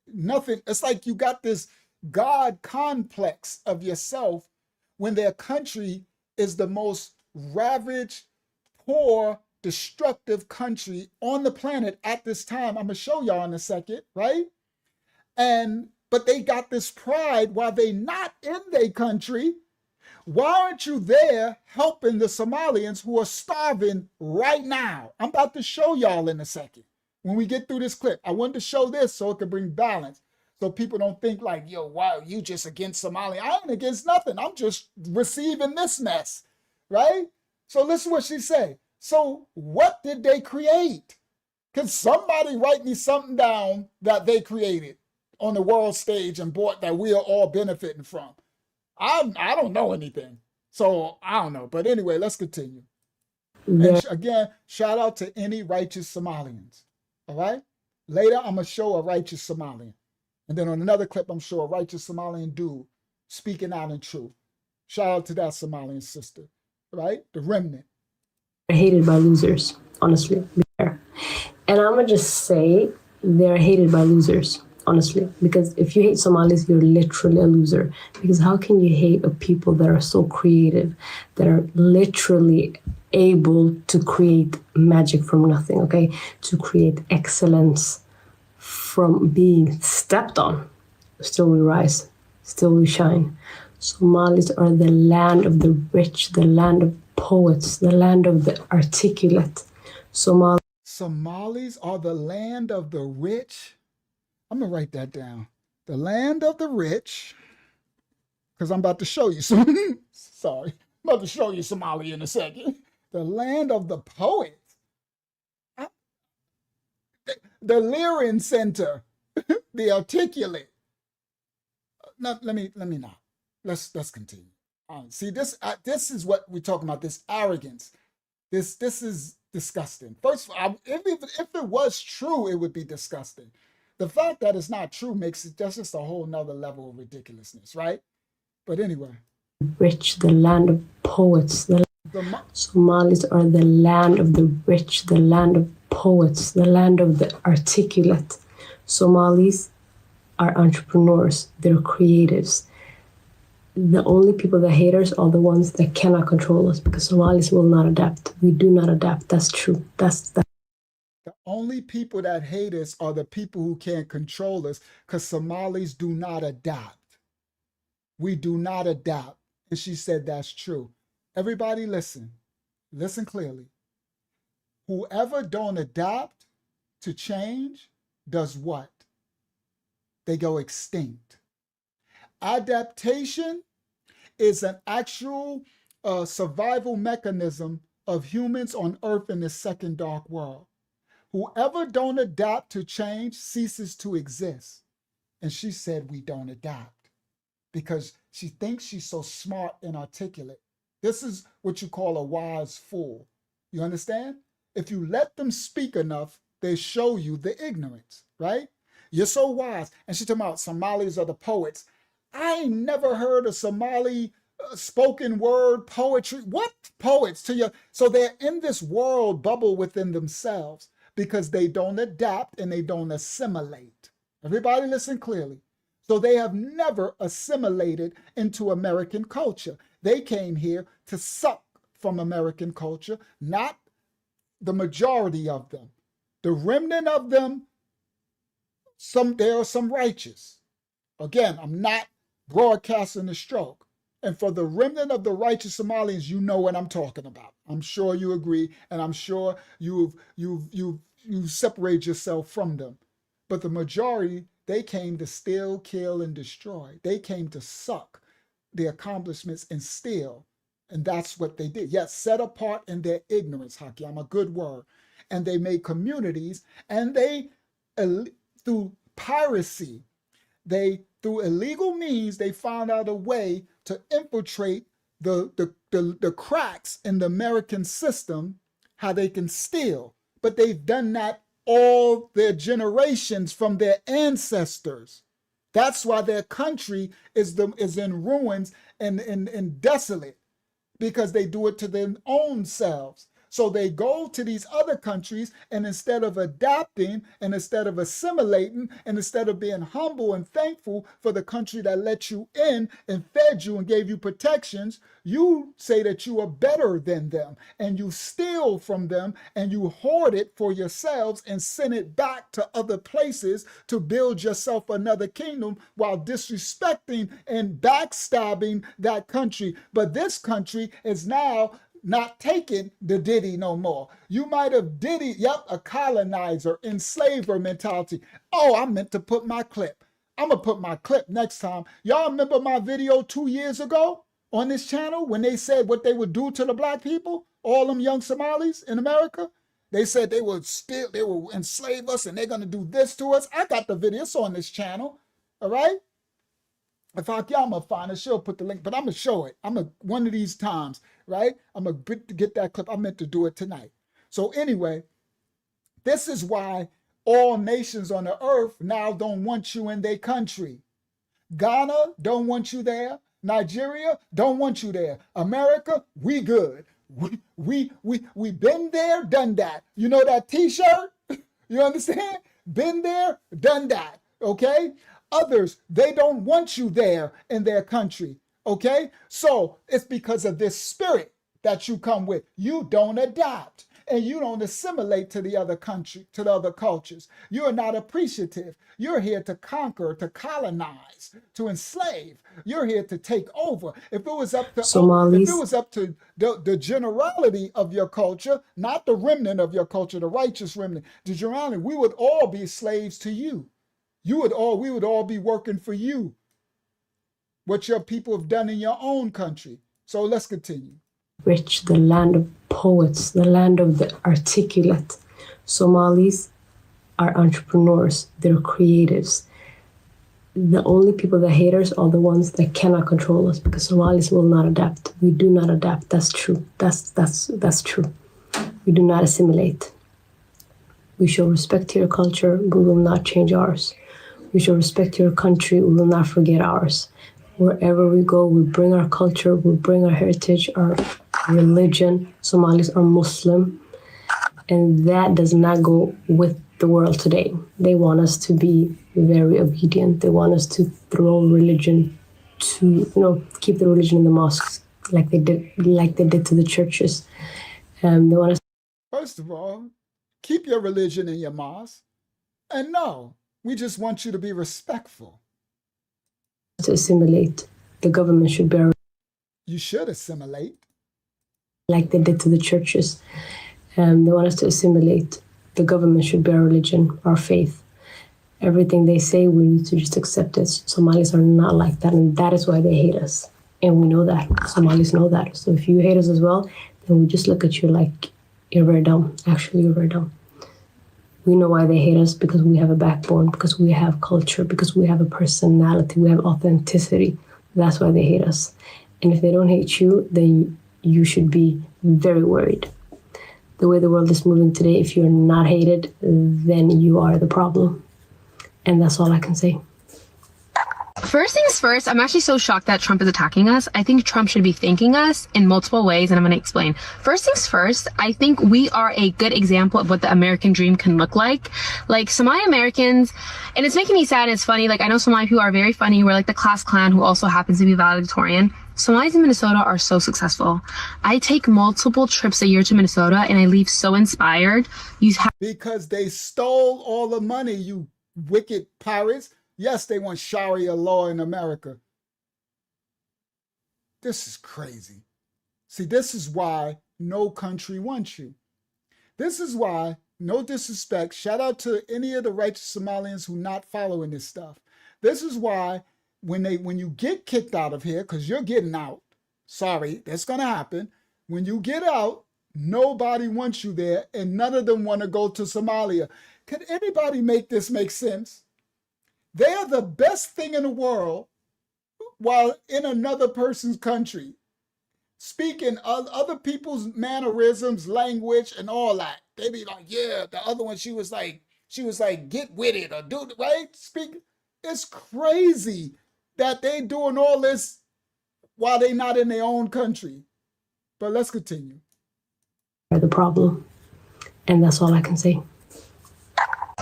[SPEAKER 1] nothing. It's like you got this God complex of yourself when their country is the most ravaged, poor, destructive country on the planet at this time. I'm gonna show y'all in a second, right? But they got this pride while they not in their country. Why aren't you there helping the Somalians who are starving right now? I'm about to show y'all in a second when we get through this clip. I wanted to show this so it could bring balance, so people don't think like, yo, wow, you just against Somalia. I ain't against nothing. I'm just receiving this mess, right? So listen what she say. So what did they create? Can somebody write me something down that they created on the world stage and bought that we are all benefiting from? I don't know anything, so I don't know. But anyway, let's continue.
[SPEAKER 6] Yeah.
[SPEAKER 1] And again, shout out to any righteous Somalians, all right? Later, I'm going to show a righteous Somalian. And then on another clip, I'm sure a righteous Somalian dude speaking out in truth. Shout out to that Somalian sister, right? The remnant.
[SPEAKER 6] They're hated by losers, honestly. And I'm going to just say they're hated by losers, honestly. Because if you hate Somalis, you're literally a loser. Because how can you hate a people that are so creative, that are literally able to create magic from nothing, okay? To create excellence from being stepped on. Still we rise, still we shine. Somalis are the land of the rich, the land of poets, the land of the articulate.
[SPEAKER 1] Somalis are the land of the rich. I'm going to write that down. The land of the rich, because I'm about to show you some. Sorry. I'm about to show you Somalia in a second. The land of the poets. The Lyrian Center. The articulate. No, let me not. Let's continue. See, this is what we're talking about, this arrogance. This is disgusting. First, if it was true, it would be disgusting. The fact that it's not true makes it just a whole nother level of ridiculousness, right? But anyway.
[SPEAKER 6] Rich, the land of poets. The Somalis are the land of the rich, the land of poets, the land of the articulate. Somalis are entrepreneurs, they're creatives. The only people that hate us are the ones that cannot control us, because Somalis will not adapt. We do not adapt. That's true. That's
[SPEAKER 1] the only people that hate us are the people who can't control us, because Somalis do not adapt. We do not adapt. And she said that's true. Everybody listen. Listen clearly. Whoever don't adapt to change does what? They go extinct. Adaptation is an actual survival mechanism of humans on Earth in the second dark world. Whoever don't adapt to change ceases to exist. And she said we don't adapt because she thinks she's so smart and articulate. This is what you call a wise fool. You understand? If you let them speak enough, they show you the ignorance, right? You're so wise. And she's talking about Somalis are the poets. I ain't never heard a Somali spoken word poetry. What poets to you? So they're in this world bubble within themselves because they don't adapt and they don't assimilate. Everybody listen clearly. So they have never assimilated into American culture. They came here to suck from American culture, not the majority of them. The remnant of them, there are some righteous. Again, I'm not broadcasting the stroke. And for the remnant of the righteous Somalians, you know what I'm talking about. I'm sure you agree, and I'm sure you separate yourself from them. But the majority, they came to steal, kill, and destroy. They came to suck the accomplishments and steal. And that's what they did. Yes, set apart in their ignorance, Hakim, a good word. And they made communities, and they, through piracy, through illegal means, they found out a way to infiltrate the cracks in the American system, how they can steal. But they've done that all their generations from their ancestors. That's why their country is in ruins and desolate, because they do it to their own selves. So they go to these other countries, and instead of adapting and instead of assimilating and instead of being humble and thankful for the country that let you in and fed you and gave you protections, you say that you are better than them, and you steal from them and you hoard it for yourselves and send it back to other places to build yourself another kingdom while disrespecting and backstabbing that country. But this country is now not taking the Diddy no more. You might have Diddy, a colonizer, enslaver mentality. Oh, I meant to put my clip. I'm going to put my clip next time. Y'all remember my video 2 years ago on this channel when they said what they would do to the black people? All them young Somalis in America? They said they would enslave us and they're going to do this to us. I got the video. It's on this channel. All right? If Hakyama find it, she'll put the link, but I'm going to show it. One of these times, right? I'm going to get that clip. I meant to do it tonight. So anyway, this is why all nations on the earth now don't want you in their country. Ghana don't want you there. Nigeria don't want you there. America, we good. We been there, done that. You know that t-shirt? You understand? Been there, done that. Okay? Others, they don't want you there in their country, okay? So it's because of this spirit that you come with. You don't adapt and you don't assimilate to the other country, to the other cultures. You're not appreciative. You're here to conquer, to colonize, to enslave. You're here to take over. If it was up to
[SPEAKER 6] Somalis,
[SPEAKER 1] if it was up to the generality of your culture, not the remnant of your culture, the righteous remnant, the generality, we would all be slaves to you. We would all be working for you, what your people have done in your own country. So let's continue.
[SPEAKER 6] Rich, the land of poets, the land of the articulate. Somalis are entrepreneurs, they're creatives. The only people that hate us are the ones that cannot control us, because Somalis will not adapt. We do not adapt. That's true. That's true. We do not assimilate. We show respect to your culture, but we will not change ours. We show respect to your country, we will not forget ours. Wherever we go, we bring our culture, we bring our heritage, our religion. Somalis are Muslim, and that does not go with the world today. They want us to be very obedient. They want us to throw religion to, keep the religion in the mosques like they did to the churches. They want us.
[SPEAKER 1] First of all, keep your religion in your mosque. And no, we just want you to be respectful.
[SPEAKER 6] To assimilate. The government should bear.
[SPEAKER 1] You should assimilate.
[SPEAKER 6] Like they did to the churches. They want us to assimilate. The government should bear religion, our faith. Everything they say, we need to just accept it. Somalis are not like that, and that is why they hate us. And we know that. Somalis know that. So if you hate us as well, then we just look at you like you're very dumb. Actually, you're very dumb. We know why they hate us, because we have a backbone, because we have culture, because we have a personality, we have authenticity. That's why they hate us. And if they don't hate you, then you should be very worried. The way the world is moving today, if you're not hated, then you are the problem. And that's all I can say.
[SPEAKER 2] First things first, I'm actually so shocked that Trump is attacking us. I think Trump should be thanking us in multiple ways, and I'm going to explain. First things first, I think we are a good example of what the American dream can look like. Like Somali Americans, and it's making me sad and it's funny, like I know Somali people are very funny. We're like the class clan who also happens to be valedictorian. Somalis in Minnesota are so successful. I take multiple trips a year to Minnesota and I leave so inspired.
[SPEAKER 1] Because they stole all the money, you wicked pirates. Yes, they want Sharia law in America. This is crazy. See, this is why no country wants you. This is why, no disrespect, shout out to any of the righteous Somalians who not following this stuff. This is why when you get kicked out of here, because you're getting out, sorry, that's going to happen. When you get out, nobody wants you there, and none of them want to go to Somalia. Can anybody make this make sense? They are the best thing in the world while in another person's country, speaking other people's mannerisms, language, and all that. They be like, yeah, the other one, she was like, get with it or do it, right? It's crazy that they doing all this while they not in their own country. But let's continue.
[SPEAKER 6] The problem. And that's all I can say.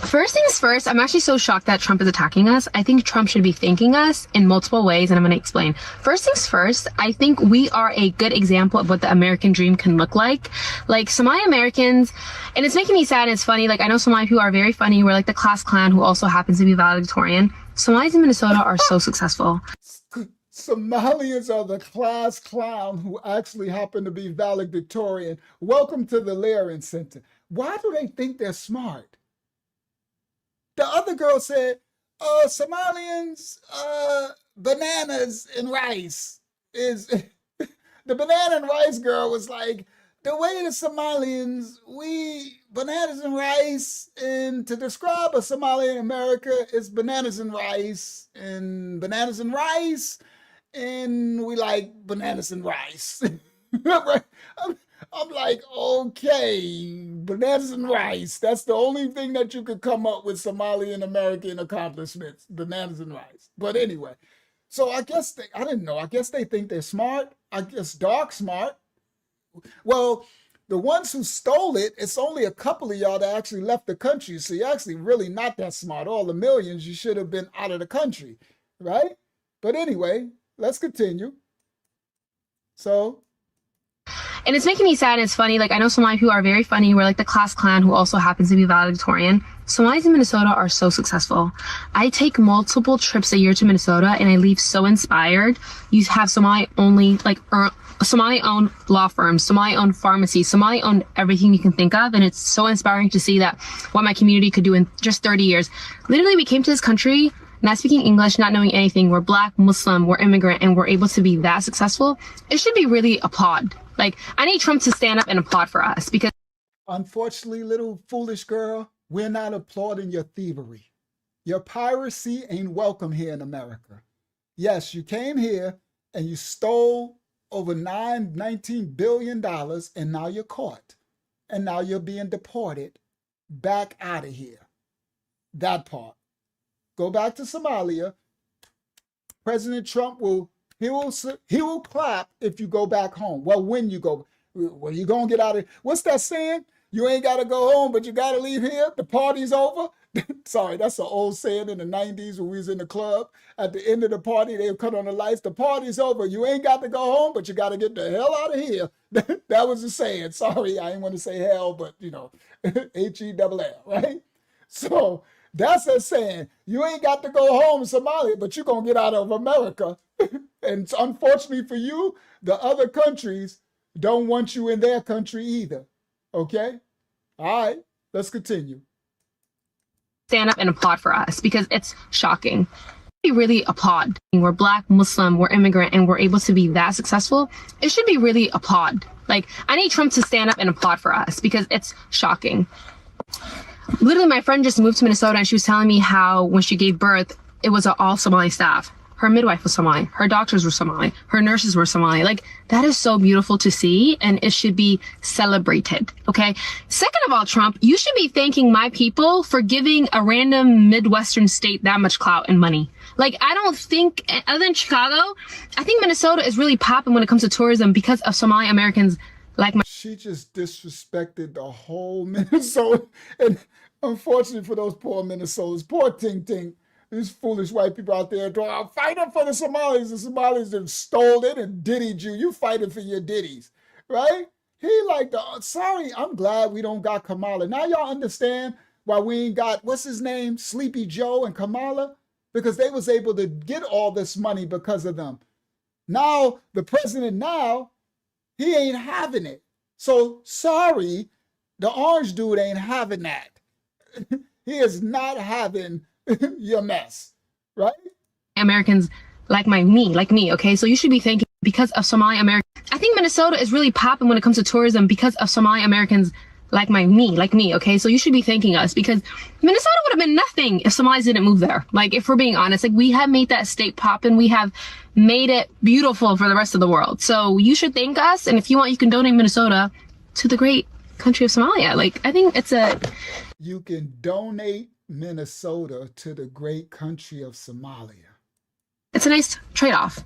[SPEAKER 2] First things first, I'm actually so shocked that Trump is attacking us. I think Trump should be thanking us in multiple ways, and I'm going to explain. First things first, I think we are a good example of what the American dream can look like. Like Somali Americans, and it's making me sad and it's funny, like I know Somali people are very funny. We're like the class clan who also happens to be valedictorian. Somalis in Minnesota are so successful.
[SPEAKER 1] Somalians are the class clown who actually happen to be valedictorian. Welcome to the Lehrman Center. Why do they think they're smart? The other girl said, Somalians, bananas and rice is... The banana and rice girl was like, the way the Somalians, we bananas and rice, and to describe a Somali in America is bananas and rice, and we like bananas and rice. I'm like, okay, bananas and rice. That's the only thing that you could come up with Somali and American accomplishments, bananas and rice. But anyway, so I guess I didn't know. I guess they think they're smart. I guess dark smart. Well, the ones who stole it, it's only a couple of y'all that actually left the country. So you're actually really not that smart. All the millions, you should have been out of the country, right? But anyway, let's continue. So...
[SPEAKER 2] And it's making me sad and it's funny, like I know Somali people are very funny. We're like the class clan who also happens to be valedictorian. Somalis in Minnesota are so successful. I take multiple trips a year to Minnesota and I leave so inspired. You have Somali-owned law firms, Somali-owned pharmacies, Somali-owned everything you can think of. And it's so inspiring to see that what my community could do in just 30 years. Literally, we came to this country not speaking English, not knowing anything. We're Black, Muslim, we're immigrant, and we're able to be that successful. It should be really applauded. Like, I need Trump to stand up and applaud for us because...
[SPEAKER 1] Unfortunately, little foolish girl, we're not applauding your thievery. Your piracy ain't welcome here in America. Yes, you came here and you stole over $19 billion, and now you're caught. And now you're being deported back out of here. That part. Go back to Somalia. President Trump will clap if you go back home. Well, when you go, well, you gonna get out of. What's that saying? You ain't gotta go home, but you gotta leave here. The party's over. Sorry, that's an old saying in the 90s when we was in the club. At the end of the party, they would cut on the lights. The party's over. You ain't got to go home, but you got to get the hell out of here. That was the saying. Sorry, I didn't want to say hell, but you know, H-E-L-L, right? So that's a saying. You ain't got to go home in Somalia, but you're going to get out of America. And unfortunately for you, the other countries don't want you in their country either. Okay? All right, let's continue.
[SPEAKER 2] Stand up and applaud for us because it's shocking. We really applaud. We're Black, Muslim, we're immigrant, and we're able to be that successful. It should be really applaud. Like, I need Trump to stand up and applaud for us because it's shocking. Literally, my friend just moved to Minnesota and she was telling me how when she gave birth, it was all Somali staff. Her midwife was Somali. Her doctors were Somali. Her nurses were Somali. Like, that is so beautiful to see, and it should be celebrated, okay? Second of all, Trump, you should be thanking my people for giving a random Midwestern state that much clout and money. Like, I don't think, other than Chicago, I think Minnesota is really popping when it comes to tourism because of Somali Americans like my...
[SPEAKER 1] She just disrespected the whole Minnesota. And unfortunately for those poor Minnesotans, poor Ting Ting, these foolish white people out there fighting for the Somalis. The Somalis that stole it and diddied you. You fighting for your diddies, right? He like sorry, I'm glad we don't got Kamala. Now y'all understand why we ain't got, what's his name? Sleepy Joe and Kamala? Because they was able to get all this money because of them. Now, the president now, he ain't having it. So sorry, the orange dude ain't having that. He is not having your mess, right?
[SPEAKER 2] Americans like me, okay? So you should be thanking because of Somali Americans. I think Minnesota is really popping when it comes to tourism because of Somali Americans like me, okay? So you should be thanking us because Minnesota would have been nothing if Somalis didn't move there. Like, if we're being honest, like, we have made that state pop and we have made it beautiful for the rest of the world. So you should thank us. And if you want, you can donate Minnesota to the great country of Somalia. Like, I think it's a...
[SPEAKER 1] You can donate Minnesota to the great country of Somalia.
[SPEAKER 2] It's a nice trade-off.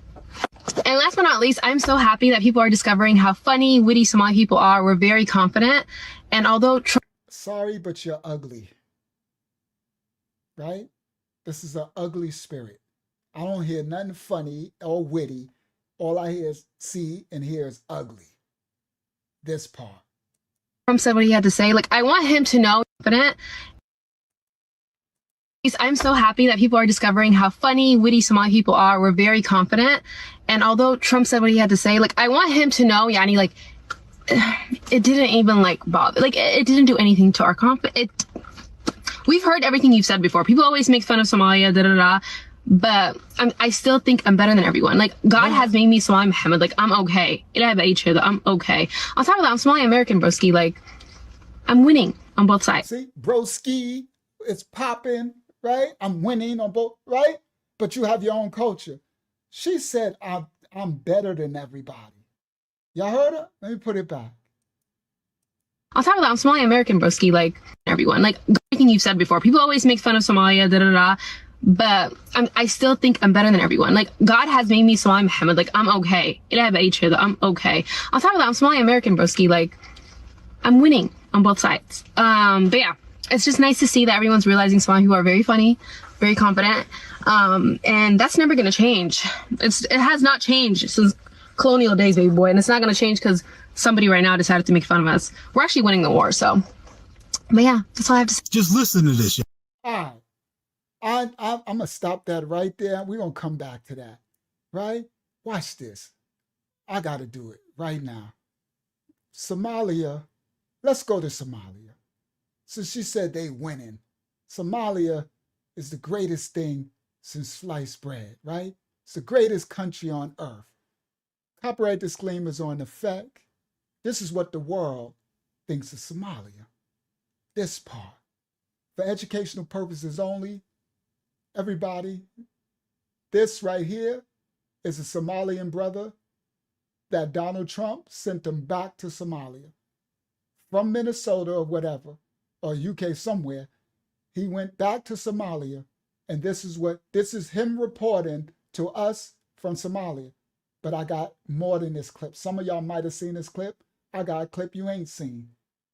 [SPEAKER 2] And last but not least, I'm so happy that people are discovering how funny, witty Somali people are. We're very confident. And although...
[SPEAKER 1] Sorry, but you're ugly. Right? This is an ugly spirit. I don't hear nothing funny or witty. All I see and hear is ugly. This part.
[SPEAKER 2] Trump said what he had to say. Like, I want him to know, confident. I'm so happy that people are discovering how funny, witty Somali people are. We're very confident. And although Trump said what he had to say, like, I want him to know, Yani, like, it didn't even, like, bother. Like, it didn't do anything to our confidence. We've heard everything you've said before. People always make fun of Somalia, da-da-da. But I still think I'm better than everyone. Like, God has made me Somali Muhammad. Like, I'm okay. I'm okay. On top of that, I'm Somali American, broski. Like, I'm winning on both sides.
[SPEAKER 1] See, broski, it's popping, right? I'm winning on both, right? But you have your own culture. She said, I'm better than everybody. Y'all heard her? Let me put it back.
[SPEAKER 2] On top of that, I'm Somali American, broski. Like, everyone. Like, everything you've said before. People always make fun of Somalia, da-da-da. But I still think I'm better than everyone. Like, God has made me Somali Muhammad. Like, I'm okay. I'm okay. On top of that, I'm Somali American, broski. Like, I'm winning on both sides. But yeah, it's just nice to see that everyone's realizing Somali people are very funny, very confident. And that's never going to change. It has not changed since colonial days, baby boy. And it's not going to change because somebody right now decided to make fun of us. We're actually winning the war, so. But yeah, that's all I have to say.
[SPEAKER 5] Just listen to this.
[SPEAKER 1] All right. I'm going to stop that right there. We're going to come back to that, right? Watch this. I got to do it right now. Somalia, let's go to Somalia. So she said they winning. Somalia is the greatest thing since sliced bread, right? It's the greatest country on earth. Copyright disclaimers are in effect. This is what the world thinks of Somalia. This part. For educational purposes only, everybody, this right here is a Somalian brother that Donald Trump sent him back to Somalia from Minnesota or whatever, or UK somewhere. He went back to Somalia, and this is him reporting to us from Somalia. But I got more than this clip. Some of y'all might have seen this clip. I got a clip you ain't seen.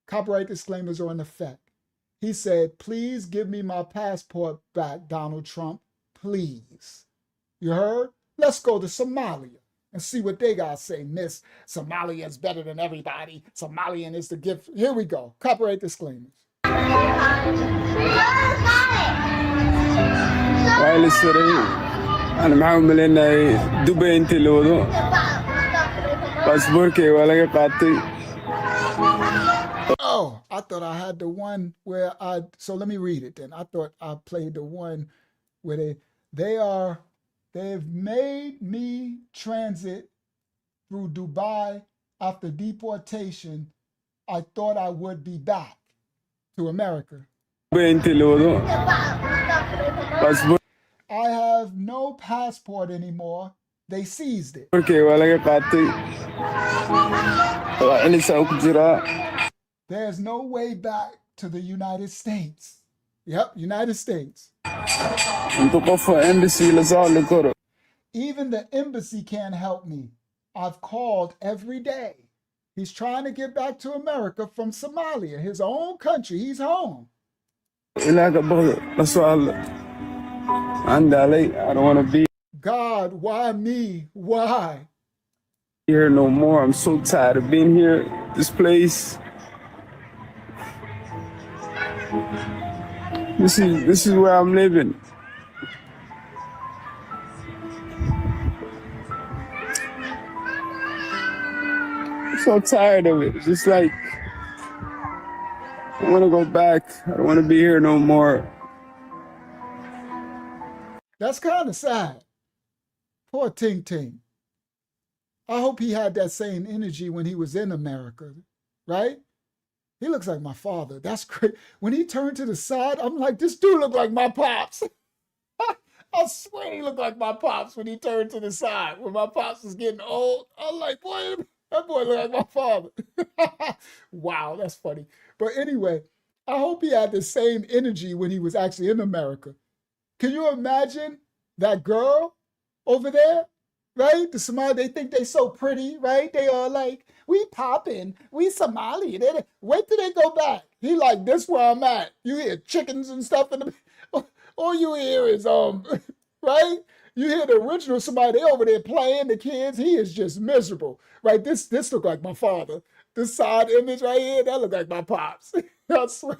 [SPEAKER 1] Copyright disclaimers are in effect. He said, please give me my passport back, Donald Trump, please. You heard? Let's go to Somalia and see what they got to say. Miss, Somalia is better than everybody. Somalian is the gift. Here we go. Copyright disclaimers.
[SPEAKER 5] أنا معهم لأن دبي أنت اللي وضو باسبوركي ولا قاطي.
[SPEAKER 1] Oh, I thought I had the one where so let me read it then. I thought I played the one where they've made me transit through Dubai after deportation. I thought I would be back to America. I have no passport anymore. They seized it. There's no way back to the United States. Yep, United States. Even the embassy can't help me. I've called every day. He's trying to get back to America from Somalia, his own country. He's home.
[SPEAKER 5] I don't want to be
[SPEAKER 1] God, why me? Why?
[SPEAKER 5] here no more. I'm so tired of being here, this place. This is where I'm living. I'm so tired of it. It's just like I want to go back. I don't want to be here no more.
[SPEAKER 1] That's kind of sad. Poor Ting Ting. I hope he had that same energy when he was in America, right? He looks like my father. That's great. When he turned to the side, I'm like, this dude look like my pops. I swear he looked like my pops when he turned to the side. When my pops was getting old, I'm like, boy, that boy look like my father. Wow, that's funny. But anyway, I hope he had the same energy when he was actually in America. Can you imagine that girl over there, right? The Somali, they think they so pretty, right? They are like, we poppin', we Somali. Wait till they go back. He like, this where I'm at. You hear chickens and stuff in the, all you hear is, right? You hear the original Somali, they over there playing the kids. He is just miserable, right? This look like my father. This side image right here, that look like my pops. I swear.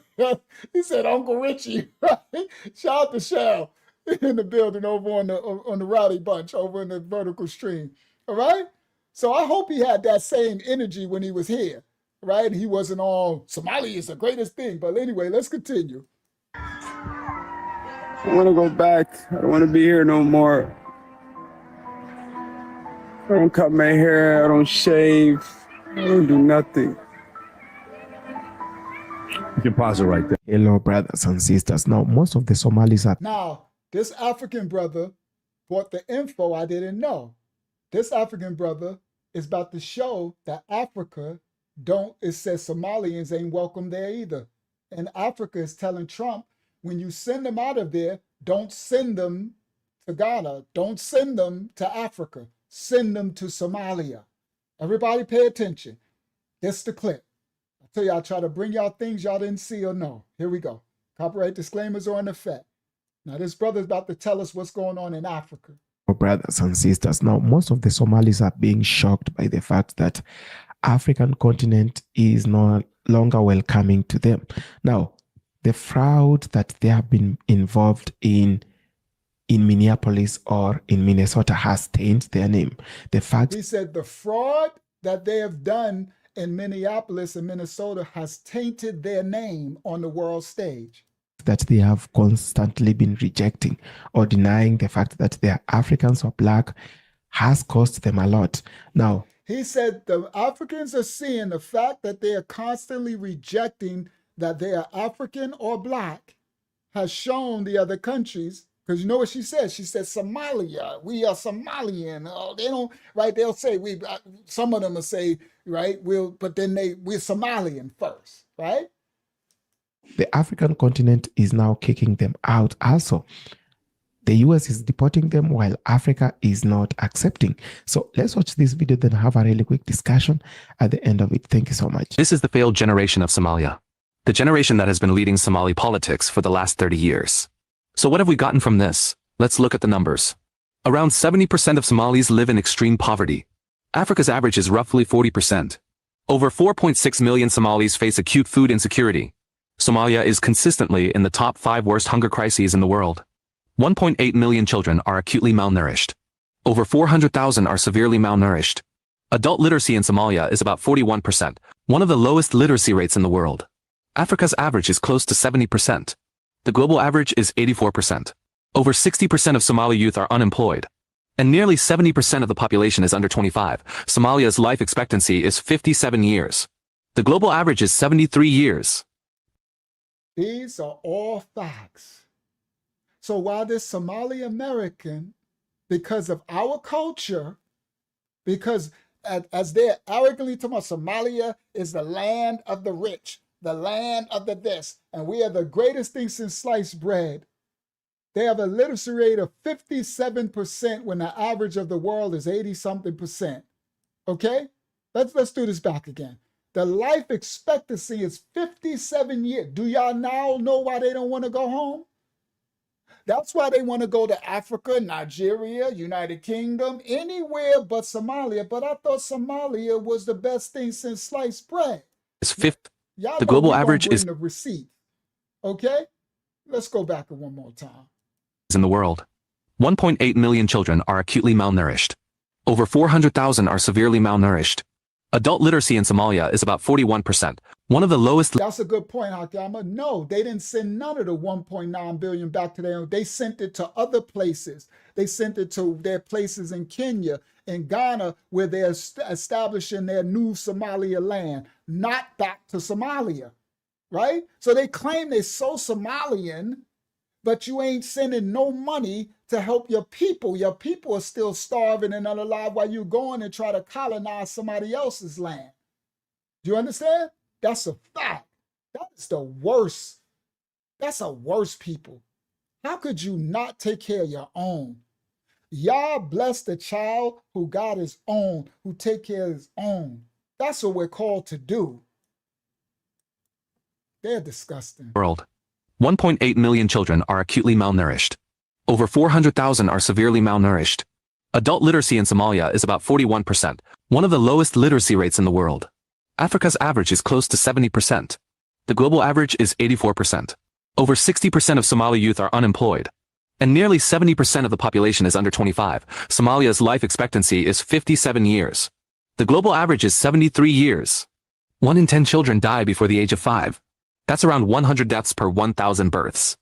[SPEAKER 1] He said Uncle Richie, right? Shout out to Shell in the building over on the Rowdy Bunch over in the vertical stream. All right? So I hope he had that same energy when he was here, right? He wasn't all Somali is the greatest thing. But anyway, let's continue.
[SPEAKER 5] I want to go back. I don't want to be here no more. I don't cut my hair. I don't shave. I don't do nothing.
[SPEAKER 18] You can pause it right there. Hello, brothers and sisters. Now, most of the Somalis are.
[SPEAKER 1] Now, this African brother brought the info I didn't know. This African brother is about to show that Africa it says Somalians ain't welcome there either. And Africa is telling Trump, when you send them out of there, don't send them to Ghana. Don't send them to Africa. Send them to Somalia. Everybody pay attention. This the clip. I tell you, I try to bring y'all things y'all didn't see or know. Here we go. Copyright disclaimers are in effect. Now, this brother's about to tell us what's going on in Africa.
[SPEAKER 18] Brothers and sisters. Now, most of the Somalis are being shocked by the fact that African continent is no longer welcoming to them. Now, the fraud that they have been involved in Minneapolis or in Minnesota has tainted their name. The fact
[SPEAKER 1] he said the fraud that they have done in Minneapolis and Minnesota has tainted their name on the world stage.
[SPEAKER 18] That they have constantly been rejecting or denying the fact that they are Africans or black has cost them a lot. Now,
[SPEAKER 1] he said the Africans are seeing the fact that they are constantly rejecting that they are African or black has shown the other countries Because you know what she said? She said Somalia. We are Somalian. Oh, they don't, right? They'll say some of them will say, right? But then we're Somalian first, right?
[SPEAKER 18] The African continent is now kicking them out also. The US is deporting them while Africa is not accepting. So let's watch this video, then have a really quick discussion at the end of it. Thank you so much.
[SPEAKER 8] This is the failed generation of Somalia, the generation that has been leading Somali politics for the last 30 years. So what have we gotten from this? Let's look at the numbers. Around 70% of Somalis live in extreme poverty. Africa's average is roughly 40%. Over 4.6 million Somalis face acute food insecurity. Somalia is consistently in the top 5 worst hunger crises in the world. 1.8 million children are acutely malnourished. Over 400,000 are severely malnourished. Adult literacy in Somalia is about 41%, one of the lowest literacy rates in the world. Africa's average is close to 70%. The global average is 84%. Over 60% of Somali youth are unemployed. And nearly 70% of the population is under 25. Somalia's life expectancy is 57 years. The global average is 73 years.
[SPEAKER 1] These are all facts. So while this Somali American, because of our culture, because as they're arrogantly talking about Somalia is the land of the rich, the land of the this, and we are the greatest thing since sliced bread. They have a literacy rate of 57% when the average of the world is 80-something%. Okay? Let's do this back again. The life expectancy is 57 years. Do y'all now know why they don't want to go home? That's why they want to go to Africa, Nigeria, United Kingdom, anywhere but Somalia. But I thought Somalia was the best thing since sliced bread.
[SPEAKER 8] It's fifth.
[SPEAKER 1] Y'all
[SPEAKER 8] the global average is
[SPEAKER 1] the receipt. Okay? Let's go back one more time.
[SPEAKER 8] In the world. 1.8 million children are acutely malnourished. Over 400,000 are severely malnourished. Adult literacy in Somalia is about 41%, one of the lowest.
[SPEAKER 1] That's a good point, Hakama. No, they didn't send none of the 1.9 billion back to them. They sent it to other places. They sent it to their places in Kenya and Ghana, where they're establishing their new Somalia land, not back to Somalia, right? So they claim they're so Somalian, but you ain't sending no money to help your people. Your people are still starving and unalive while you going and try to colonize somebody else's land. Do you understand? That's a fact. That is the worst. That's a worst people. How could you not take care of your own? Y'all bless the child who got his own, who take care of his own. That's what we're called to do. They're disgusting.
[SPEAKER 8] World. 1.8 million children are acutely malnourished. Over 400,000 are severely malnourished. Adult literacy in Somalia is about 41%, one of the lowest literacy rates in the world. Africa's average is close to 70%. The global average is 84%. Over 60% of Somali youth are unemployed. And nearly 70% of the population is under 25. Somalia's life expectancy is 57 years. The global average is 73 years. 1 in 10 children die before the age of 5. That's around 100 deaths per 1,000 births.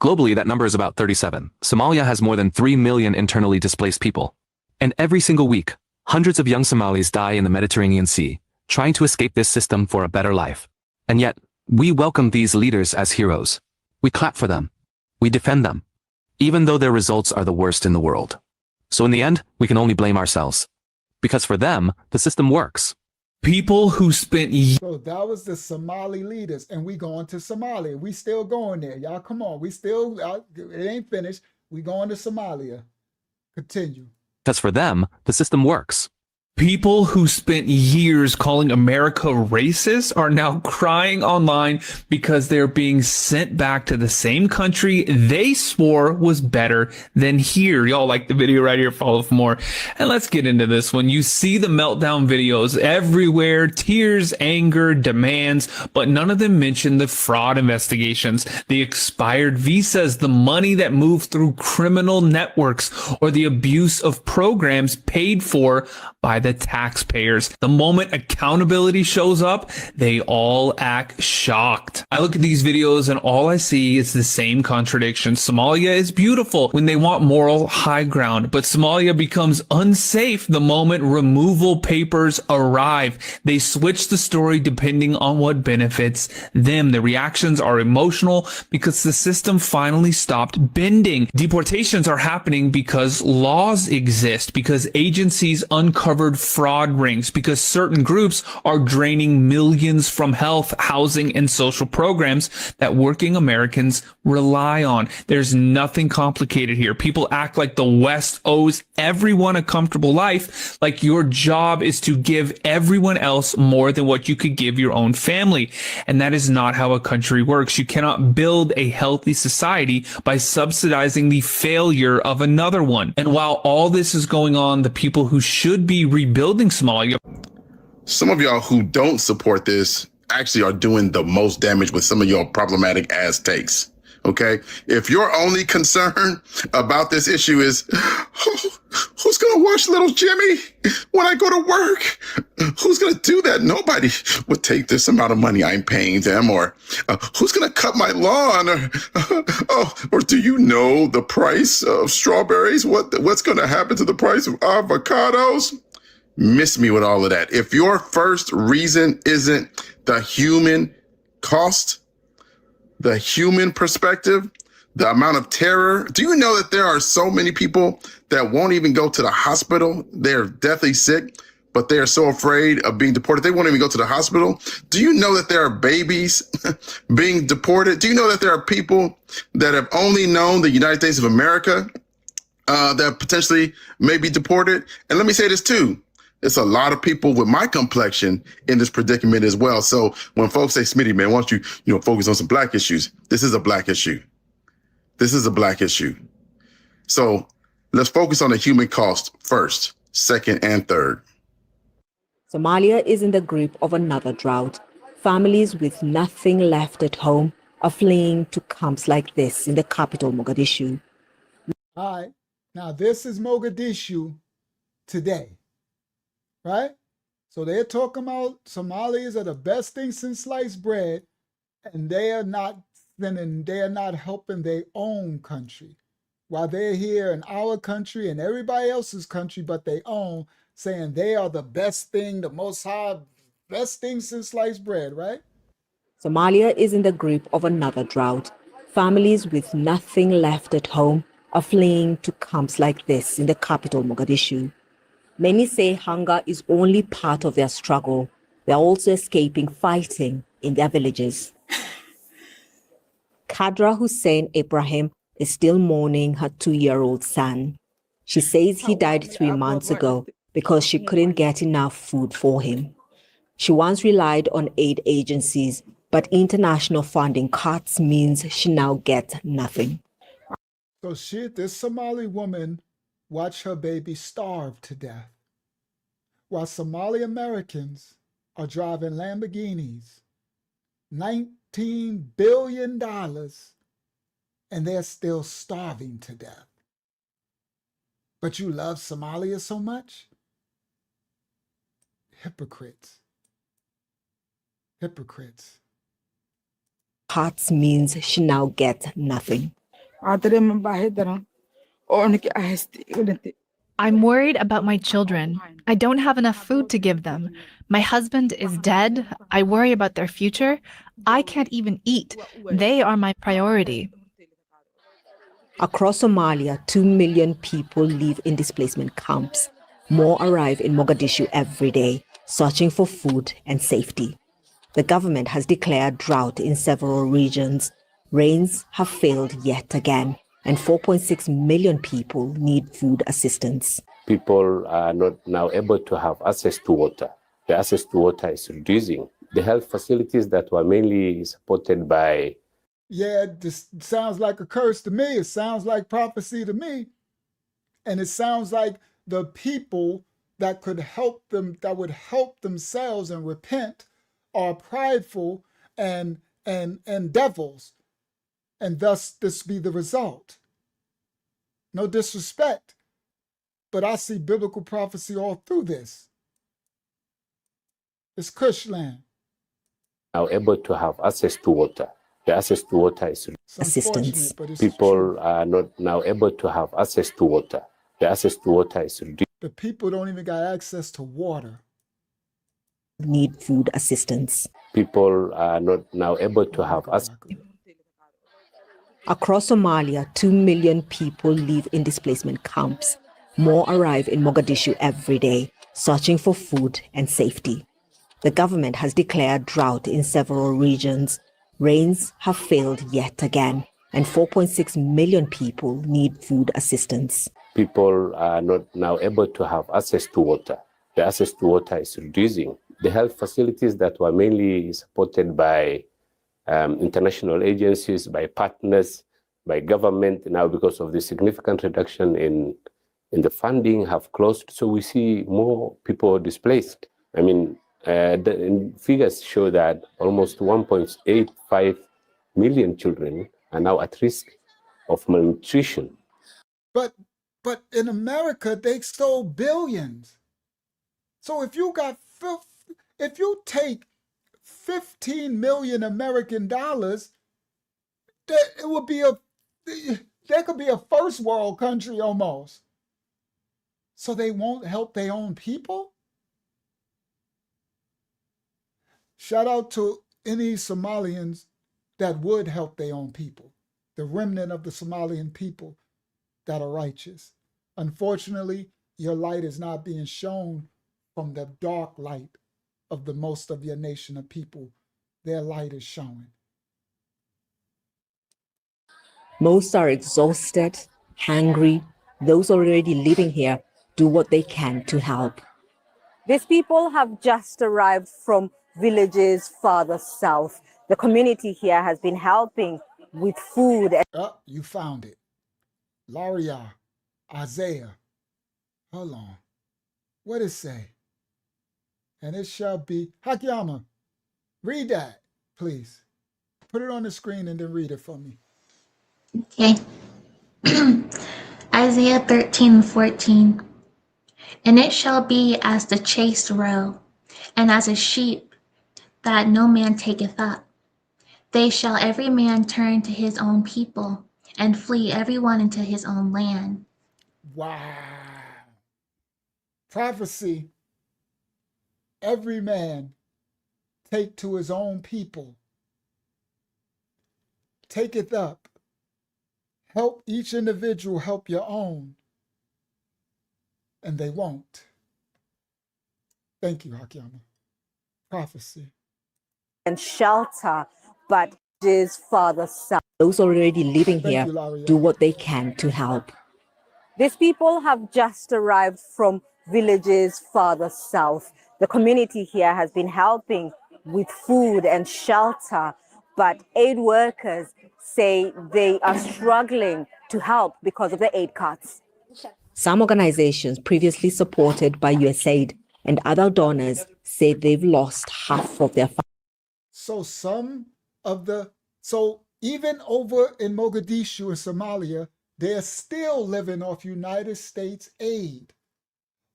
[SPEAKER 8] Globally, that number is about 37. Somalia has more than 3 million internally displaced people. And every single week, hundreds of young Somalis die in the Mediterranean Sea, trying to escape this system for a better life. And yet, we welcome these leaders as heroes. We clap for them. We defend them, even though their results are the worst in the world. So in the end, we can only blame ourselves. Because for them, the system works.
[SPEAKER 22] People who spent
[SPEAKER 1] So that was the Somali leaders, and we going to Somalia. We still going there. Y'all come on. We still, it ain't finished. We going to Somalia. Continue.
[SPEAKER 8] Because for them, the system works.
[SPEAKER 22] People who spent years calling America racist are now crying online because they're being sent back to the same country they swore was better than here. Y'all like the video right here, follow for more. And let's get into this one. You see the meltdown videos everywhere, tears, anger, demands, but none of them mention the fraud investigations, the expired visas, the money that moved through criminal networks, or the abuse of programs paid for by the the taxpayers. The moment accountability shows up, they all act shocked. I look at these videos and all I see is the same contradiction. Somalia is beautiful when they want moral high ground, but Somalia becomes unsafe the moment removal papers arrive. They switch the story depending on what benefits them. The reactions are emotional because the system finally stopped bending. Deportations are happening because laws exist, because agencies uncovered fraud rings, because certain groups are draining millions from health, housing, and social programs that working Americans rely on. There's nothing complicated here. People act like the West owes everyone a comfortable life, like your job is to give everyone else more than what you could give your own family. And that is not how a country works. You cannot build a healthy society by subsidizing the failure of another one. And while all this is going on, the people who should be rebuilding Somalia.
[SPEAKER 14] Some of y'all who don't support this actually are doing the most damage with some of your problematic ass takes. Okay? If your only concern about this issue is who's going to watch little Jimmy when I go to work? Who's going to do that? Nobody would take this amount of money I'm paying them. Or who's going to cut my lawn? Or do you know the price of strawberries? What's going to happen to the price of avocados? Miss me with all of that. If your first reason isn't the human cost, the human perspective, the amount of terror. Do you know that there are so many people that won't even go to the hospital? They're deathly sick, but they are so afraid of being deported. They won't even go to the hospital. Do you know that there are babies being deported? Do you know that there are people that have only known the United States of America that potentially may be deported? And let me say this too. It's a lot of people with my complexion in this predicament as well. So when folks say, Smitty, man, why don't you focus on some black issues? This is a black issue. This is a black issue. So let's focus on the human cost first, second, and third.
[SPEAKER 10] Somalia is in the grip of another drought. Families with nothing left at home are fleeing to camps like this in the capital, Mogadishu.
[SPEAKER 1] All right. Now, this is Mogadishu today. Right? So they're talking about Somalis are the best thing since sliced bread, and they are not helping their own country. While they're here in our country and everybody else's country but their own, saying they are the best thing, the most high, best thing since sliced bread, right?
[SPEAKER 10] Somalia is in the grip of another drought. Families with nothing left at home are fleeing to camps like this in the capital, Mogadishu. Many say hunger is only part of their struggle. They're also escaping fighting in their villages. Kadra Hussein Ibrahim is still mourning her 2-year-old son. She says he died 3 months ago because she couldn't get enough food for him. She once relied on aid agencies, but international funding cuts means she now gets nothing.
[SPEAKER 1] So this Somali woman watched her baby starve to death, while Somali Americans are driving Lamborghinis, $19 billion, and they're still starving to death. But you love Somalia so much? Hypocrites. Hypocrites.
[SPEAKER 10] Cuts means she now gets nothing.
[SPEAKER 11] I'm worried about my children. I don't have enough food to give them. My husband is dead. I worry about their future. I can't even eat. They are my priority.
[SPEAKER 10] Across Somalia, 2 million people live in displacement camps. More arrive in Mogadishu every day, searching for food and safety. The government has declared drought in several regions. Rains have failed yet again, and 4.6 million people need food assistance.
[SPEAKER 23] People are not now able to have access to water. The access to water is reducing. The health facilities that were mainly supported by...
[SPEAKER 1] Yeah, this sounds like a curse to me. It sounds like prophecy to me. And it sounds like the people that could help them, that would help themselves and repent, are prideful and devils. And thus this be the result. No disrespect, but I see biblical prophecy all through this. It's Kush land.
[SPEAKER 23] Now able to have access to water. The access to water is
[SPEAKER 10] assistance.
[SPEAKER 1] But it's
[SPEAKER 23] people
[SPEAKER 1] true.
[SPEAKER 23] are not now able to have access to water. The access to water is reduced.
[SPEAKER 1] The people don't even got access to water.
[SPEAKER 10] Need food assistance.
[SPEAKER 23] People are not now able to have access.
[SPEAKER 10] Across Somalia, 2 million people live in displacement camps. More arrive in Mogadishu every day, searching for food and safety. The government has declared drought in several regions. Rains have failed yet again, and 4.6 million people need food assistance.
[SPEAKER 23] People are not now able to have access to water. The access to water is reducing. The health facilities that were mainly supported by international agencies, by partners, by government, now because of the significant reduction in the funding have closed. So we see more people displaced. I mean, the figures show that almost 1.85 million children are now at risk of malnutrition.
[SPEAKER 1] But in America, they stole billions. So if you take 15 million American dollars, there could be a first world country almost. So they won't help their own people? Shout out to any Somalians that would help their own people, the remnant of the Somalian people that are righteous. Unfortunately, your light is not being shown from the dark light of the most of your nation of people. Their light is showing.
[SPEAKER 10] Most are exhausted, hungry. Those already living here do what they can to help.
[SPEAKER 4] These people have just arrived from villages farther south. The community here has been helping with food.
[SPEAKER 1] You found it. Laria, Isaiah. Hold on. What does it say? And it shall be. Hakyama, read that, please. Put it on the screen and then read it for me.
[SPEAKER 9] Okay. Isaiah 13:14. And it shall be as the chased roe, and as a sheep that no man taketh up. They shall every man turn to his own people, and flee every one into his own land.
[SPEAKER 1] Wow. Prophecy. Every man take to his own people. Taketh up. Help each individual help your own. And they won't. Thank you, Hakyama. Prophecy.
[SPEAKER 4] And shelter, but is farther south.
[SPEAKER 10] Those already living here do what they can to help.
[SPEAKER 4] These people have just arrived from villages farther south. The community here has been helping with food and shelter, but aid workers say they are struggling to help because of the aid cuts.
[SPEAKER 10] Some organizations previously supported by USAID and other donors say they've lost half of their funds.
[SPEAKER 1] So even over in Mogadishu and Somalia, they're still living off United States aid,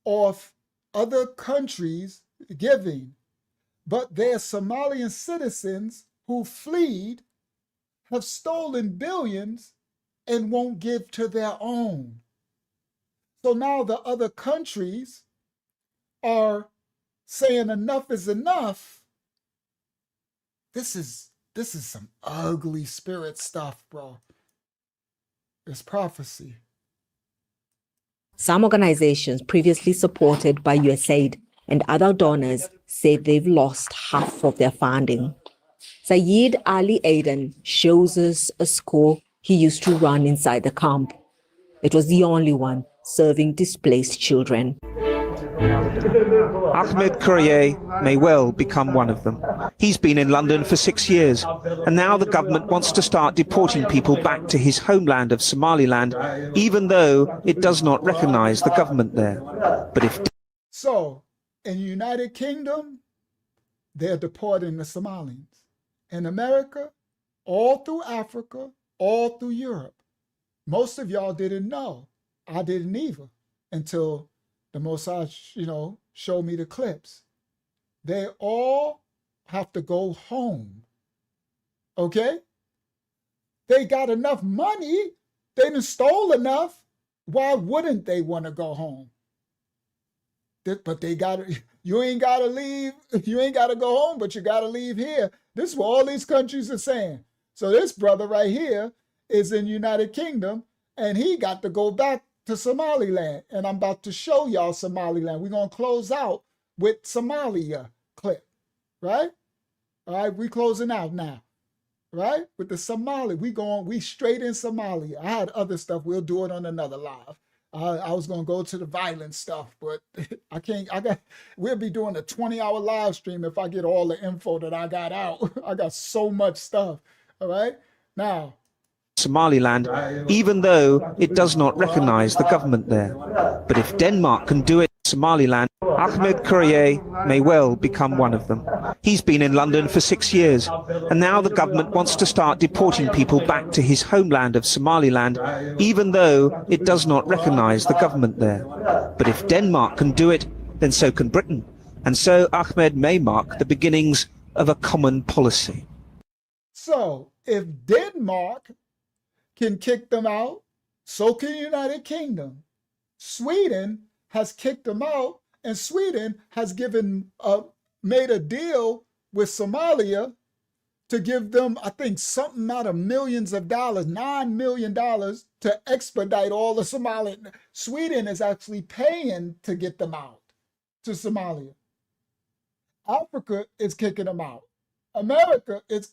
[SPEAKER 1] off other countries giving. But their Somalian citizens who fled have stolen billions and won't give to their own. So now the other countries are saying enough is enough. This is some ugly spirit stuff, bro. It's prophecy.
[SPEAKER 10] Some organizations previously supported by USAID and other donors say they've lost half of their funding. Sayed Ali Aden shows us a school he used to run inside the camp. It was the only one serving displaced children.
[SPEAKER 12] Ahmed Courier may well become one of them. He's been in London for 6 years, and now the government wants to start deporting people back to his homeland of Somaliland, even though it does not recognize the government there. But if
[SPEAKER 1] so, in the United Kingdom, they're deporting the Somalians. In America, all through Africa, all through Europe. Most of y'all didn't know. I didn't either until the Mossad, showed me the clips. they all have to go home. Okay? They got enough money. They done stole enough. Why wouldn't they want to go home? But they got to, you ain't got to leave. You ain't got to go home, but you got to leave here. This is what all these countries are saying. So this brother right here is in United Kingdom, and he got to go back to Somaliland. And I'm about to show y'all Somaliland. We're going to close out with Somalia clip, right? All right, we closing out now, right? With the Somali, we straight in Somalia. I had other stuff. We'll do it on another live. I was going to go to the violent stuff, but we'll be doing a 20-hour live stream if I get all the info that I got out. I got so much stuff, all right? Now,
[SPEAKER 12] Somaliland, even though it does not recognize the government there. But if Denmark can do it in Somaliland, Ahmed Courier may well become one of them. He's been in London for 6 years, and now the government wants to start deporting people back to his homeland of Somaliland, even though it does not recognize the government there. But if Denmark can do it, then so can Britain. And so Ahmed may mark the beginnings of a common policy.
[SPEAKER 1] So if Denmark can kick them out, so can the United Kingdom. Sweden has kicked them out, and Sweden has made a deal with Somalia to give them, I think, something out of millions of dollars, $9 million to expedite all the Somalian. Sweden is actually paying to get them out to Somalia. Africa is kicking them out. America is,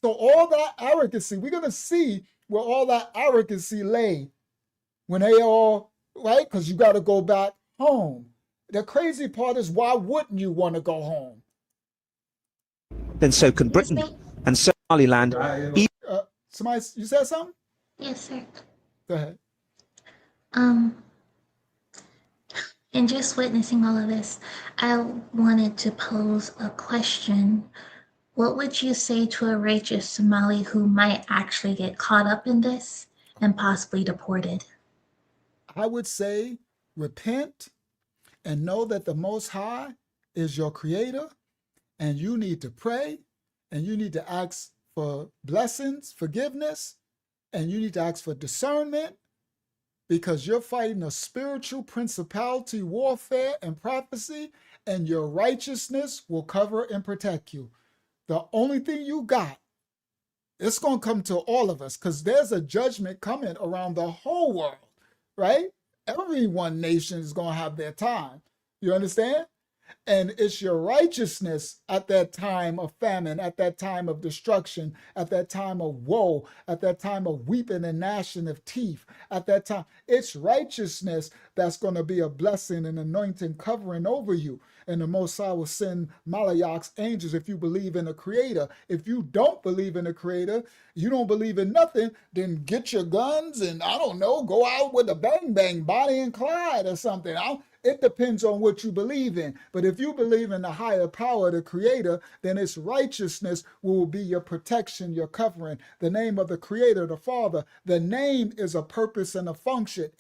[SPEAKER 1] so all that arrogancy, we're going to see where all that arrogancy lay when they all, right? Because you got to go back home. The crazy part is, why wouldn't you want to go home?
[SPEAKER 12] Then so can Britain. And Somaliland.
[SPEAKER 1] Somebody, you said something?
[SPEAKER 9] Yes, sir.
[SPEAKER 1] Go ahead.
[SPEAKER 9] In just witnessing all of this, I wanted to pose a question. What would you say to a righteous Somali who might actually get caught up in this and possibly deported?
[SPEAKER 1] I would say repent and know that the Most High is your creator, and you need to pray, and you need to ask for blessings, forgiveness, and you need to ask for discernment, because you're fighting a spiritual principality warfare and prophecy, and your righteousness will cover and protect you. The only thing you got, it's going to come to all of us, because there's a judgment coming around the whole world, right? Every one nation is going to have their time. You understand? And it's your righteousness at that time of famine, at that time of destruction, at that time of woe, at that time of weeping and gnashing of teeth, at that time. It's righteousness that's going to be a blessing and anointing covering over you. And the Most High will send Malachi's angels if you believe in the Creator. If you don't believe in the Creator, you don't believe in nothing, then get your guns and, I don't know, go out with a bang bang, Bonnie and Clyde or something. It depends on what you believe in. But if you believe in the higher power, the Creator, then its righteousness will be your protection, your covering. The name of the Creator, the Father. The name is a purpose and a function.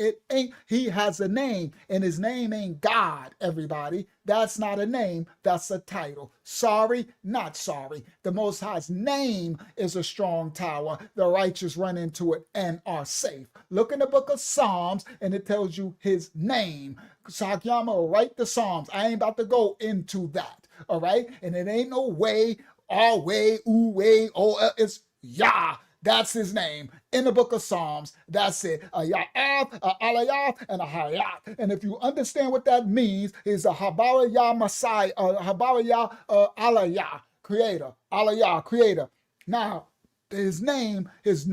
[SPEAKER 1] He has a name, and his name ain't God, everybody. That's not a name, that's a title. Sorry, not sorry. The Most High's name is a strong tower. The righteous run into it and are safe. Look in the book of Psalms, and it tells you his name. Sakyama will write the Psalms. I ain't about to go into that, all right? And it ain't no way, our way, ooh way, oh, it's Yah. That's his name in the book of Psalms. That's it. A Ya'ath, a Alayah, and a Hayat. And if you understand what that means, is a Habarayah Messiah, Habarayah Alayah, creator, Alayah, creator. Now, his name is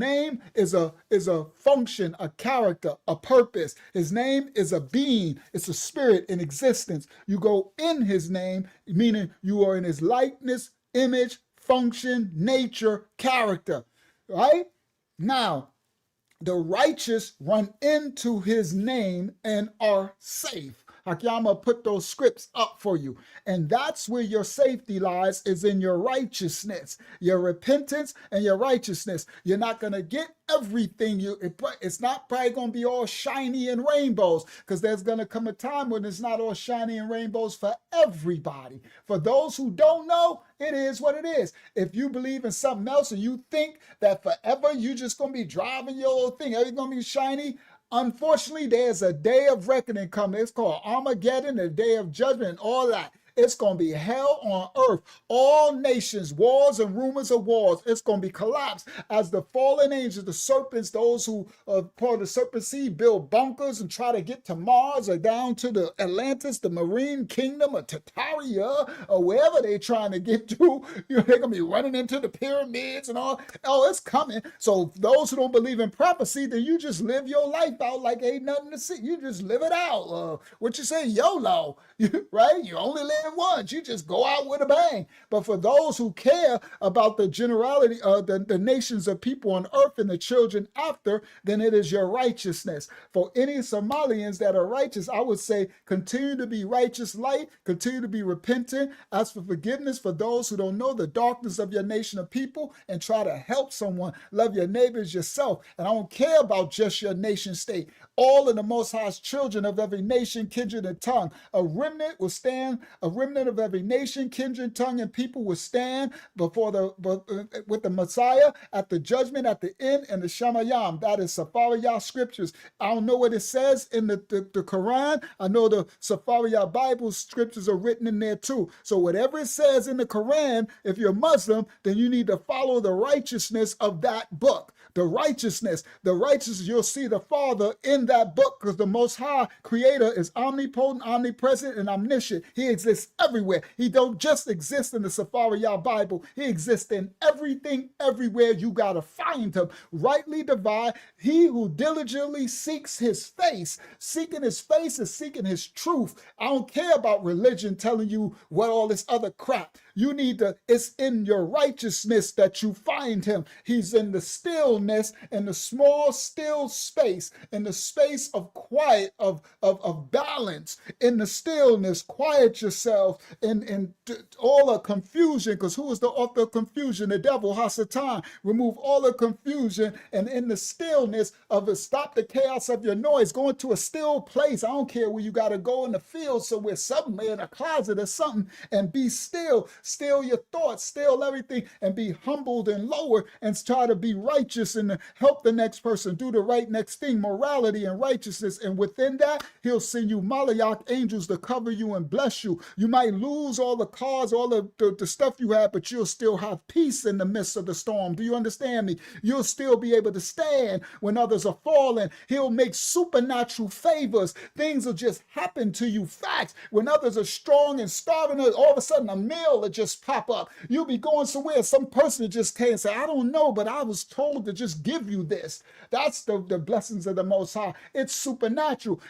[SPEAKER 1] a function, a character, a purpose. His name is a being. It's a spirit in existence. You go in his name, meaning you are in his likeness, image, function, nature, character. Right? Now, the righteous run into his name and are safe. Hakiyama put those scripts up for you. And that's where your safety lies, is in your righteousness, your repentance and your righteousness. You're not going to get everything. It's not probably going to be all shiny and rainbows, because there's going to come a time when it's not all shiny and rainbows for everybody. For those who don't know, it is what it is. If you believe in something else and you think that forever you're just going to be driving your little thing, everything's going to be shiny, unfortunately, there's a day of reckoning coming. It's called Armageddon, the day of judgment, and all that. It's going to be hell on earth. All nations, wars and rumors of wars. It's going to be collapsed as the fallen angels, the serpents, those who are part of the serpent seed, build bunkers and try to get to Mars or down to the Atlantis, the Marine Kingdom, or Tartaria, or wherever they're trying to get to. They're going to be running into the pyramids and all. Oh, it's coming. So those who don't believe in prophecy, then you just live your life out like ain't nothing to see. You just live it out. What you say, YOLO, right? You only live once. You just go out with a bang. But for those who care about the generality of the nations of people on earth and the children after, then it is your righteousness. For any Somalians that are righteous, I would say continue to be righteous light, continue to be repentant, ask for forgiveness for those who don't know the darkness of your nation of people, and try to help someone. Love your neighbors yourself. And I don't care about just your nation state. All of the Most High's children of every nation, kindred, and tongue. A remnant will stand, a remnant of every nation, kindred, tongue, and people will stand before with the Messiah at the judgment at the end, and the Shamayam. That is Safariyah scriptures. I don't know what it says in the Quran. I know the Safariyah Bible scriptures are written in there too. So whatever it says in the Quran, if you're Muslim, then you need to follow the righteousness of that book. The righteousness, you'll see the Father in that book, because the Most High Creator is omnipotent, omnipresent, and omniscient. He exists everywhere. He don't just exist in the Safariyah Bible. He exists in everything, everywhere. You got to find him. Rightly divide. He who diligently seeks his face. Seeking his face is seeking his truth. I don't care about religion telling you what all this other crap. You need to, it's in your righteousness that you find him. He's in the stillness, in the small, still space, in the space of quiet, of balance, in the stillness. Quiet yourself in all the confusion, because who is the author of confusion? The devil, Hasatan. Remove all the confusion, and in the stillness of it, stop the chaos of your noise. Go into a still place. I don't care where you got to go in the field somewhere, somewhere in a closet or something, and be still. Still your thoughts, still everything, and be humbled and lower, and try to be righteous and help the next person do the right next thing, morality and righteousness. And within that, he'll send you Malayak angels to cover you and bless you. You might lose all the cars, all the stuff you have, but you'll still have peace in the midst of the storm. Do you understand me? You'll still be able to stand when others are falling. He'll make supernatural favors. Things will just happen to you. Facts. When others are strong and starving, all of a sudden a meal will just pop up. You'll be going somewhere, some person just came and say, I don't know, but I was told to just give you this. That's the blessings of the Most High. It's supernatural.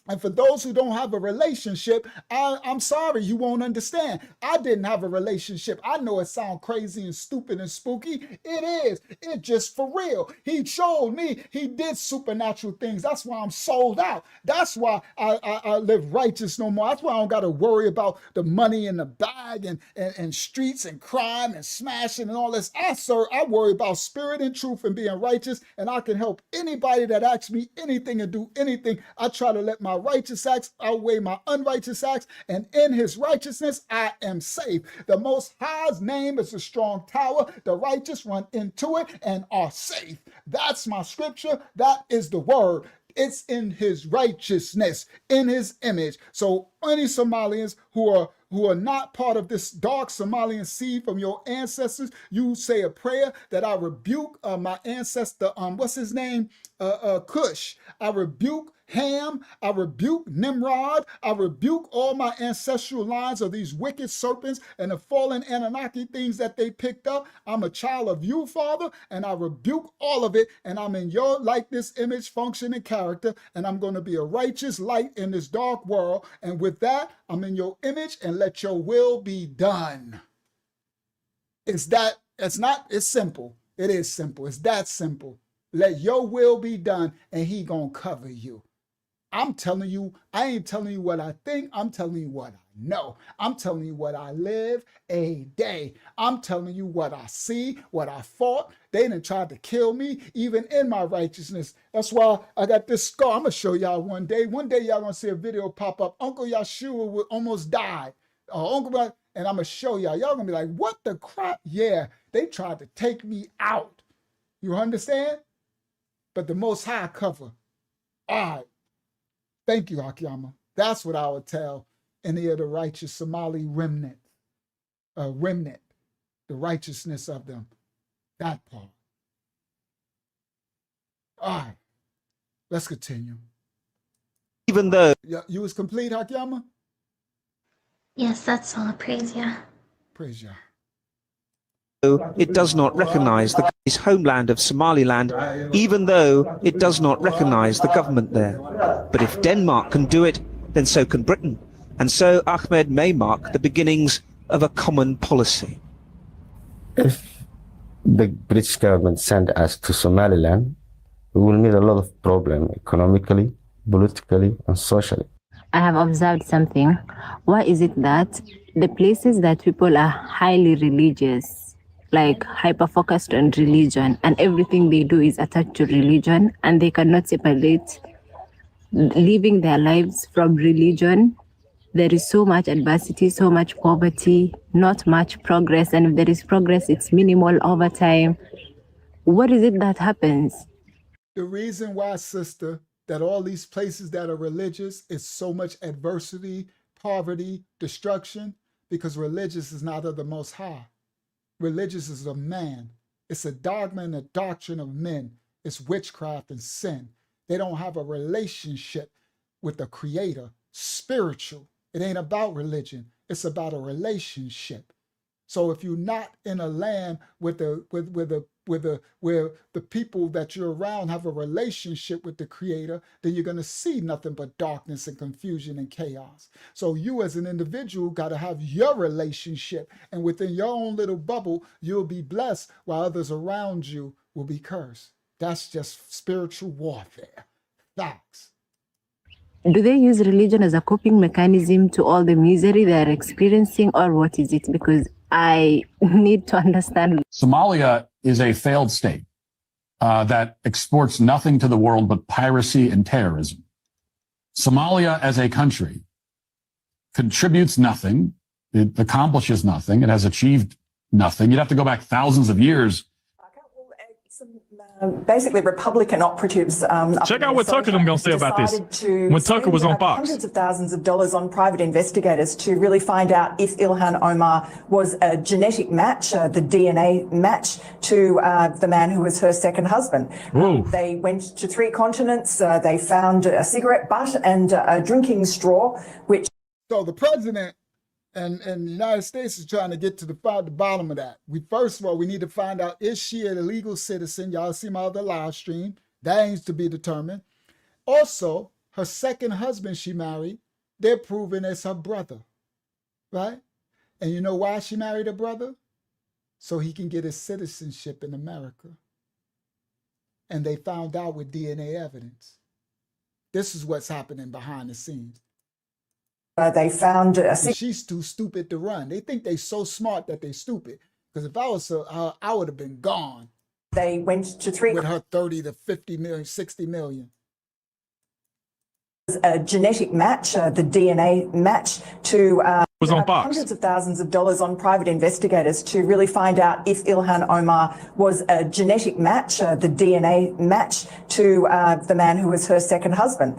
[SPEAKER 1] And for those who don't have a relationship, I'm sorry, you won't understand. I didn't have a relationship. I know it sounds crazy and stupid and spooky. It is. It's just for real. He showed me. He did supernatural things. That's why I'm sold out. That's why I live righteous no more. That's why I don't got to worry about the money in the bag and streets and crime and smashing and all this. I worry about spirit and truth and being righteous, and I can help anybody that asks me anything and do anything. I try to let my righteous acts outweigh my unrighteous acts, and in his righteousness I am safe. The Most High's name is a strong tower. The righteous run into it and are safe. That's my scripture. That is the word. It's in his righteousness, in his image. So any Somalians who are not part of this dark Somalian seed from your ancestors, you say a prayer that I rebuke my ancestor, what's his name? Cush. I rebuke Ham. I rebuke Nimrod. I rebuke all my ancestral lines of these wicked serpents and the fallen Anunnaki things that they picked up. I'm a child of you, Father, and I rebuke all of it, and I'm in your likeness, image, function, and character, and I'm going to be a righteous light in this dark world. And with that, I'm in your image, and let your will be done. It's simple. It is simple. It's that simple. Let your will be done, and he gonna cover you. I'm telling you, I ain't telling you what I think. I'm telling you what I know. I'm telling you what I live a day. I'm telling you what I see, what I fought. They done tried to kill me, even in my righteousness. That's why I got this scar. I'm going to show y'all one day. One day y'all going to see a video pop up. Uncle Yeshua almost died. And I'm going to show y'all. Y'all going to be like, what the crap? Yeah, they tried to take me out. You understand? But the Most High cover. All right. Thank you, Akiyama. That's what I would tell any of the righteous Somali remnant, the righteousness of them. That part. All right, let's continue.
[SPEAKER 12] Even though
[SPEAKER 1] you was complete, Akiyama?
[SPEAKER 9] Yes, that's all. Praise Yah.
[SPEAKER 1] Praise Yah.
[SPEAKER 12] it does not recognize the country's homeland of Somaliland, even though it does not recognize the government there. But if Denmark can do it, then so can Britain. And so Ahmed may mark the beginnings of a common policy.
[SPEAKER 3] If the British government send us to Somaliland, we will meet a lot of problems economically, politically, and socially.
[SPEAKER 7] I have observed something. Why is it that the places that people are highly religious, like hyper-focused on religion, and everything they do is attached to religion, and they cannot separate living their lives from religion, there is so much adversity, so much poverty, not much progress, and if there is progress, it's minimal over time. What is it that happens?
[SPEAKER 1] The reason why, sister, that all these places that are religious is so much adversity, poverty, destruction, because religious is not of the Most High. Religious is of man. It's a dogma and a doctrine of men. It's witchcraft and sin. They don't have a relationship with the Creator, spiritual. It ain't about religion. It's about a relationship. So if you're not in a land where the people that you're around have a relationship with the Creator, then you're going to see nothing but darkness and confusion and chaos. So you as an individual got to have your relationship, and within your own little bubble, you'll be blessed while others around you will be cursed. That's just spiritual warfare. Facts.
[SPEAKER 7] Do they use religion as a coping mechanism to all the misery they are experiencing, or what is it? Because I need to understand.
[SPEAKER 15] Somalia is a failed state that exports nothing to the world but piracy and terrorism. Somalia as a country contributes nothing. It accomplishes nothing. It has achieved nothing. You'd have to go back thousands of years.
[SPEAKER 24] Basically, Republican operatives.
[SPEAKER 25] Check out what Tucker them gonna say about this. When Tucker was on Fox,
[SPEAKER 24] hundreds of thousands of dollars on private investigators to really find out if Ilhan Omar was a genetic match, the DNA match to the man who was her second husband. They went to 3 continents. They found a cigarette butt and a drinking straw, which.
[SPEAKER 1] So the president and the United States is trying to get to the bottom of that. First of all, we need to find out, is she a legal citizen? Y'all see my other live stream. That needs to be determined. Also, her second husband she married, they're proving it's her brother, right? And you know why she married her brother? So he can get his citizenship in America. And they found out with DNA evidence. This is what's happening behind the scenes.
[SPEAKER 24] They found
[SPEAKER 1] she's too stupid to run. They think they're so smart that they're stupid. Because if I was I would have been gone.
[SPEAKER 24] They went to 3
[SPEAKER 1] with her 30 to 50 million, 60 million.
[SPEAKER 24] A genetic match, the DNA match to
[SPEAKER 25] was on Fox.
[SPEAKER 24] Hundreds of thousands of dollars on private investigators to really find out if Ilhan Omar was a genetic match, the DNA match to the man who was her second husband.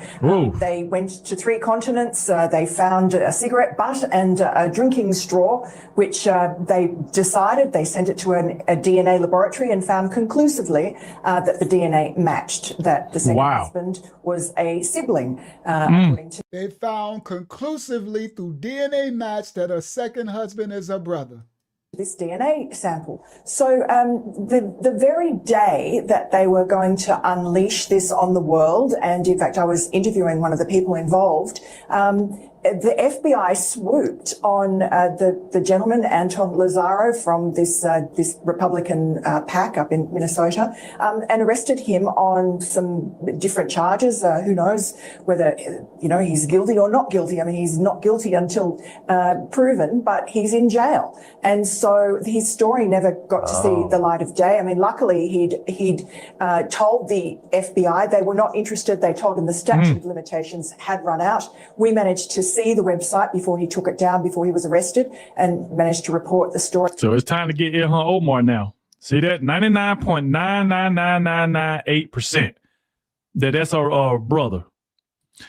[SPEAKER 24] They went to 3 continents. They found a cigarette butt and a drinking straw, which they decided, they sent it to a DNA laboratory and found conclusively that the DNA matched, that the second husband was a sibling.
[SPEAKER 1] They found conclusively through DNA match that her second husband is her brother.
[SPEAKER 24] This DNA sample. So the very day that they were going to unleash this on the world, and in fact I was interviewing one of the people involved, the FBI swooped on the gentleman, Anton Lazaro, from this Republican PAC up in Minnesota, and arrested him on some different charges. Who knows whether, he's guilty or not guilty. I mean, he's not guilty until proven, but he's in jail. And so his story never got to see the light of day. I mean, luckily he'd told the FBI they were not interested. They told him the statute of limitations had run out. We managed to see the website before he took it down, before he was arrested, and managed to report the story.
[SPEAKER 25] So it's time to get Ilhan Omar now. See that? 99.99998%. That's our brother.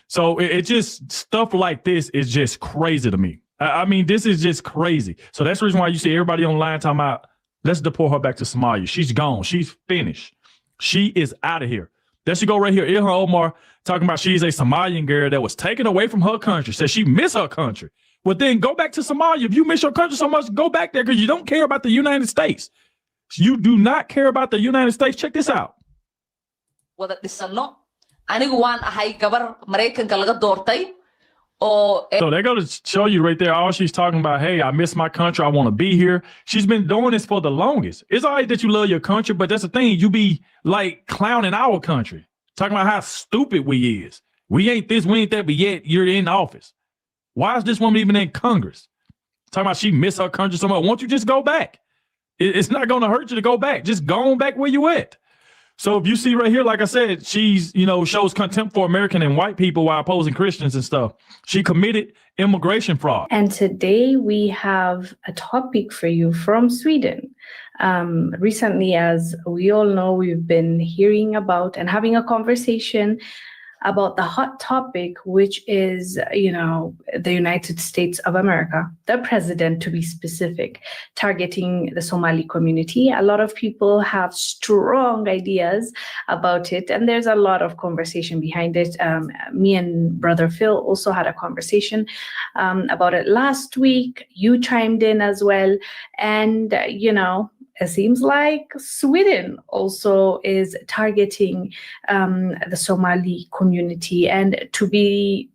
[SPEAKER 25] So it just, stuff like this is just crazy to me. I mean, this is just crazy. So that's the reason why you see everybody online talking about, let's deport her back to Somalia. She's gone. She's finished. She is out of here. There she go right here. Ilhan Omar talking about she's a Somalian girl that was taken away from her country. Says she miss her country. Well, then go back to Somalia. If you miss your country so much, go back there because you don't care about the United States. You do not care about the United States. Check this out.
[SPEAKER 13] wada dhisano anigu waan ahay gabar Mareykanka laga doortay. So
[SPEAKER 25] they're going to show you right there. All she's talking about, hey, I miss my country. I want to be here. She's been doing this for the longest. It's all right that you love your country, but that's the thing. You be like clowning our country, talking about how stupid we is. We ain't this, we ain't that, but yet you're in office. Why is this woman even in Congress? Talking about she miss her country so much. Won't you just go back? It's not going to hurt you to go back. Just go on back where you at. So if you see right here, like I said, she's, shows contempt for American and white people while opposing Christians and stuff. She committed immigration fraud.
[SPEAKER 16] And today we have a topic for you from Sweden. Recently, as we all know, we've been hearing about and having a conversation about the hot topic, which is, the United States of America, the president to be specific, targeting the Somali community. A lot of people have strong ideas about it, and there's a lot of conversation behind it. Me and Brother Phil also had a conversation about it last week. You chimed in as well, and, it seems like Sweden also is targeting the Somali community. And to be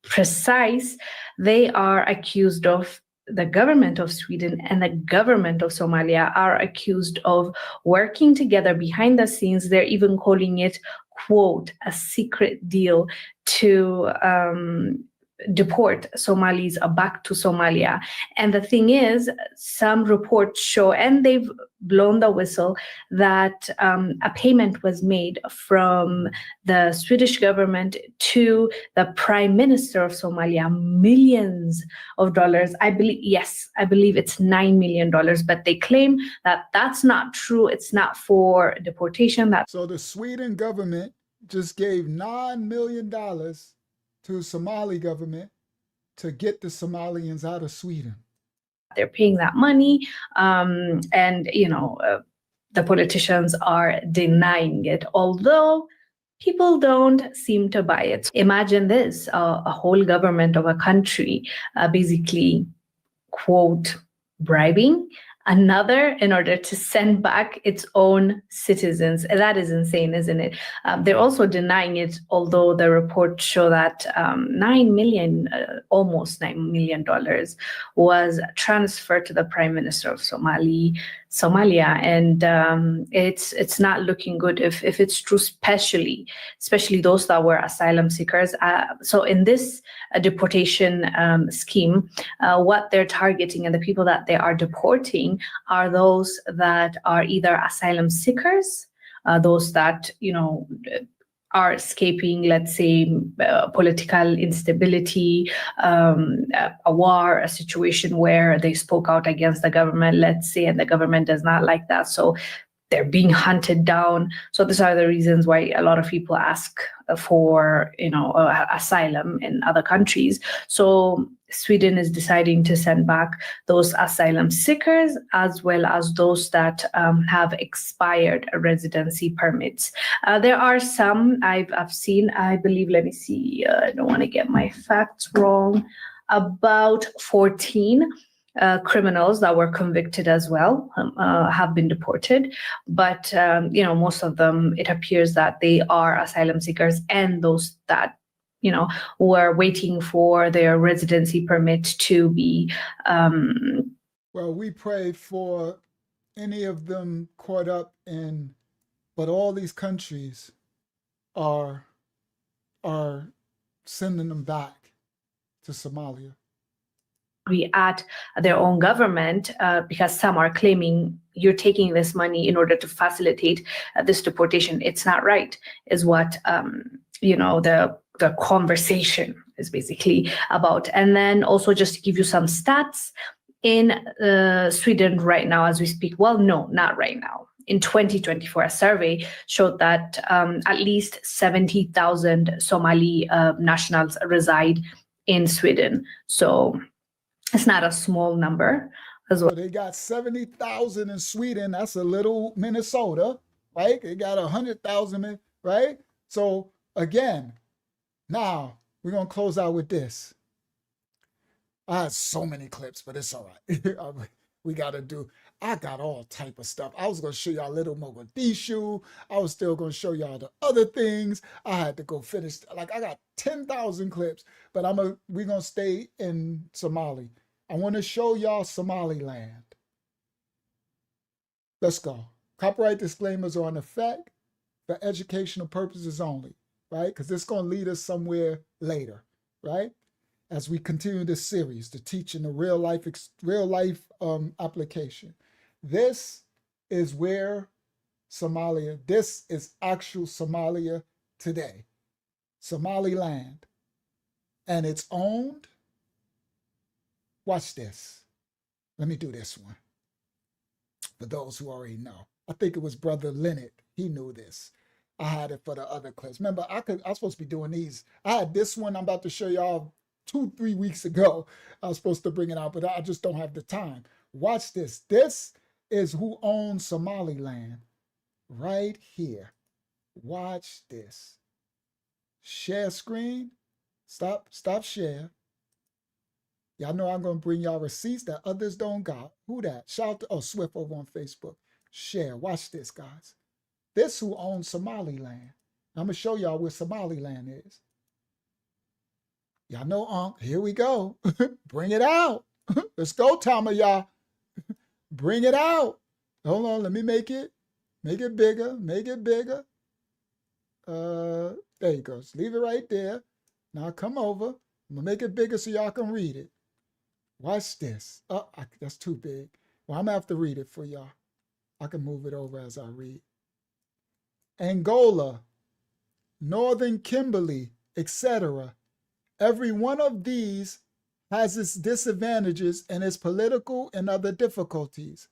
[SPEAKER 16] precise, they are accused of, the government of Sweden and the government of Somalia are accused of working together behind the scenes. They're even calling it, quote, a secret deal to deport Somalis back to Somalia. And the thing is, some reports show, and they've blown the whistle, that a payment was made from the Swedish government to the Prime Minister of Somalia, millions of dollars. I believe it's $9 million, but they claim that that's not true. It's not for deportation.
[SPEAKER 1] So the Sweden government just gave $9 million to Somali government to get the Somalians out of Sweden.
[SPEAKER 16] They're paying that money, and the politicians are denying it, although people don't seem to buy it. Imagine this, a whole government of a country basically, quote, bribing another in order to send back its own citizens. That is insane, isn't it? They're also denying it, although the reports show that almost $9 million was transferred to the Prime Minister of Somalia, and it's not looking good if it's true, especially those that were asylum seekers. So in this deportation scheme, what they're targeting and the people that they are deporting are those that are either asylum seekers, those that are escaping, let's say, political instability, a war, a situation where they spoke out against the government, let's say, and the government does not like that. So they're being hunted down. So these are the reasons why a lot of people ask for, asylum in other countries. So Sweden is deciding to send back those asylum seekers, as well as those that have expired residency permits. There are some I've seen, I believe, let me see, I don't want to get my facts wrong, about 14 criminals that were convicted as well have been deported. But, most of them, it appears that they are asylum seekers and those that, who are waiting for their residency permit to be.
[SPEAKER 1] Well, we pray for any of them caught up in, but all these countries are sending them back to Somalia.
[SPEAKER 16] At their own government, because some are claiming you're taking this money in order to facilitate this deportation. It's not right, is what the conversation is basically about. And then also just to give you some stats, in Sweden right now as we speak, well, no, not right now. In 2024, a survey showed that at least 70,000 Somali nationals reside in Sweden. So it's not a small number as well.
[SPEAKER 1] So they got 70,000 in Sweden. That's a little Minnesota, right? They got 100,000, right? So again, now we're going to close out with this. I had so many clips, but it's all right. We got to do, I got all type of stuff. I was going to show y'all Little Mogadishu. I was still going to show y'all the other things. I had to go finish, like I got 10,000 clips, but we're going to stay in Somali. I want to show y'all Somaliland. Let's go. Copyright disclaimers are in effect for educational purposes only, right? Because it's going to lead us somewhere later, right? As we continue this series, the teaching the real life application. This is where Somalia, this is actual Somalia today. Somaliland. And it's owned. Watch this. Let me do this one. For those who already know. I think it was Brother Leonard. He knew this. I had it for the other clips. Remember, I was supposed to be doing these. I had this one I'm about to show y'all 2-3 weeks ago. I was supposed to bring it out, but I just don't have the time. Watch this. This is who owns Somaliland right here. Watch this. Share screen. Stop share. Y'all know I'm going to bring y'all receipts that others don't got. Who that? Shout to, Swift over on Facebook. Share. Watch this, guys. This who owns Somaliland. I'm going to show y'all where Somaliland is. Y'all know, here we go. Bring it out. Let's go, Tama, y'all. Bring it out. Hold on, let me make it bigger, make it bigger. There you go. Just leave it right there. Now come over. I'm gonna make it bigger so y'all can read it. Watch this. That's too big. Well, I'm gonna have to read it for y'all. I can move it over as I read. Angola, Northern Kimberley, etc. Every one of these has its disadvantages and its political and other difficulties.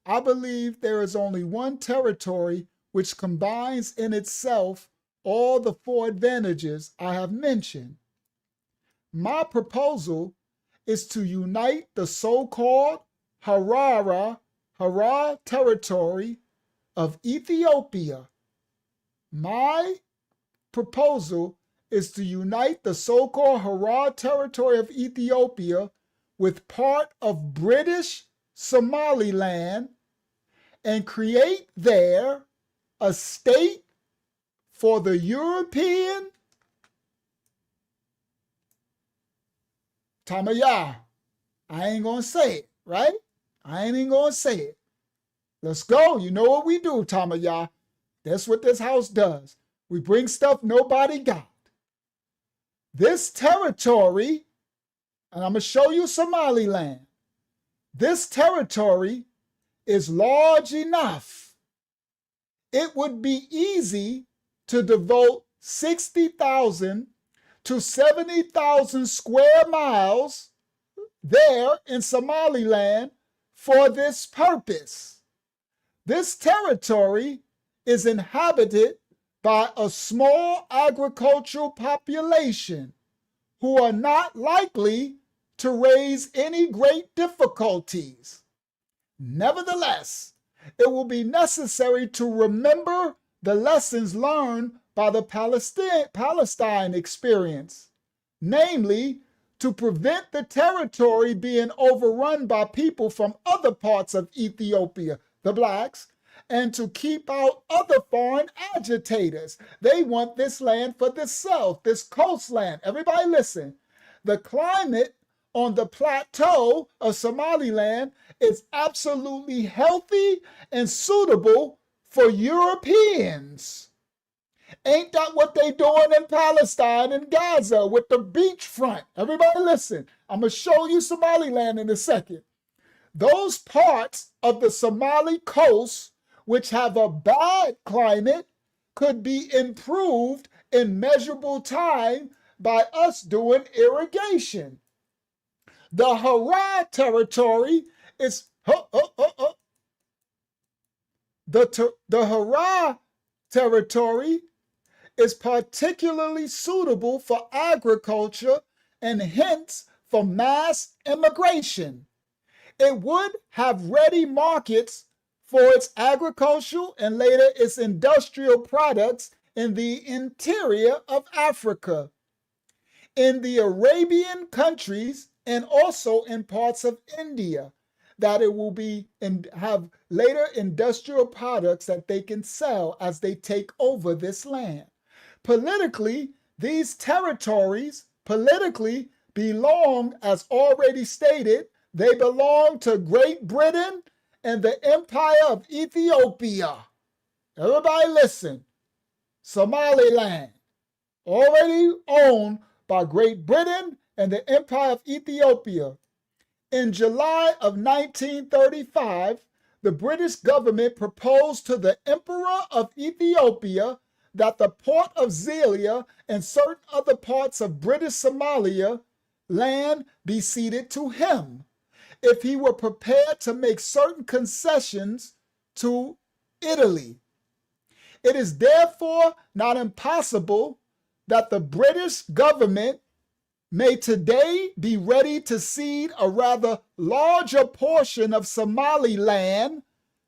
[SPEAKER 1] I believe there is only one territory which combines in itself all the 4 advantages I have mentioned. My proposal is to unite the so-called Harar territory of Ethiopia. My proposal is to unite the so-called Harar territory of Ethiopia with part of British Somaliland and create there a state for the European Tamaya. I ain't gonna say it, right? I ain't even gonna say it. Let's go. You know what we do, Tamaya. That's what this house does. We bring stuff nobody got. This territory, and I'm going to show you Somaliland. This territory is large enough. It would be easy to devote 60,000 to 70,000 square miles there in Somaliland for this purpose. This territory is inhabited by a small agricultural population who are not likely to raise any great difficulties. Nevertheless, it will be necessary to remember the lessons learned by the Palestine experience, namely, to prevent the territory being overrun by people from other parts of Ethiopia, the blacks, and to keep out other foreign agitators. They want this land for the South, this coastland. Everybody listen. The climate on the plateau of Somaliland is absolutely healthy and suitable for Europeans. Ain't that what they doing in Palestine and Gaza with the beachfront? Everybody listen. I'm going to show you Somaliland in a second. Those parts of the Somali coast which have a bad climate could be improved in measurable time by us doing irrigation. The Hara territory is the Hara territory is particularly suitable for agriculture and hence for mass immigration. It would have ready markets for its agricultural and later its industrial products in the interior of Africa, in the Arabian countries, and also in parts of India, that it will be and have later industrial products that they can sell as they take over this land. Politically, these territories belong, as already stated, they belong to Great Britain and the Empire of Ethiopia. Everybody listen. Somaliland, already owned by Great Britain and the Empire of Ethiopia. In July of 1935, the British government proposed to the Emperor of Ethiopia that the port of Zelia and certain other parts of British Somalia land be ceded to him if he were prepared to make certain concessions to Italy. It is therefore not impossible that the British government may today be ready to cede a rather larger portion of Somaliland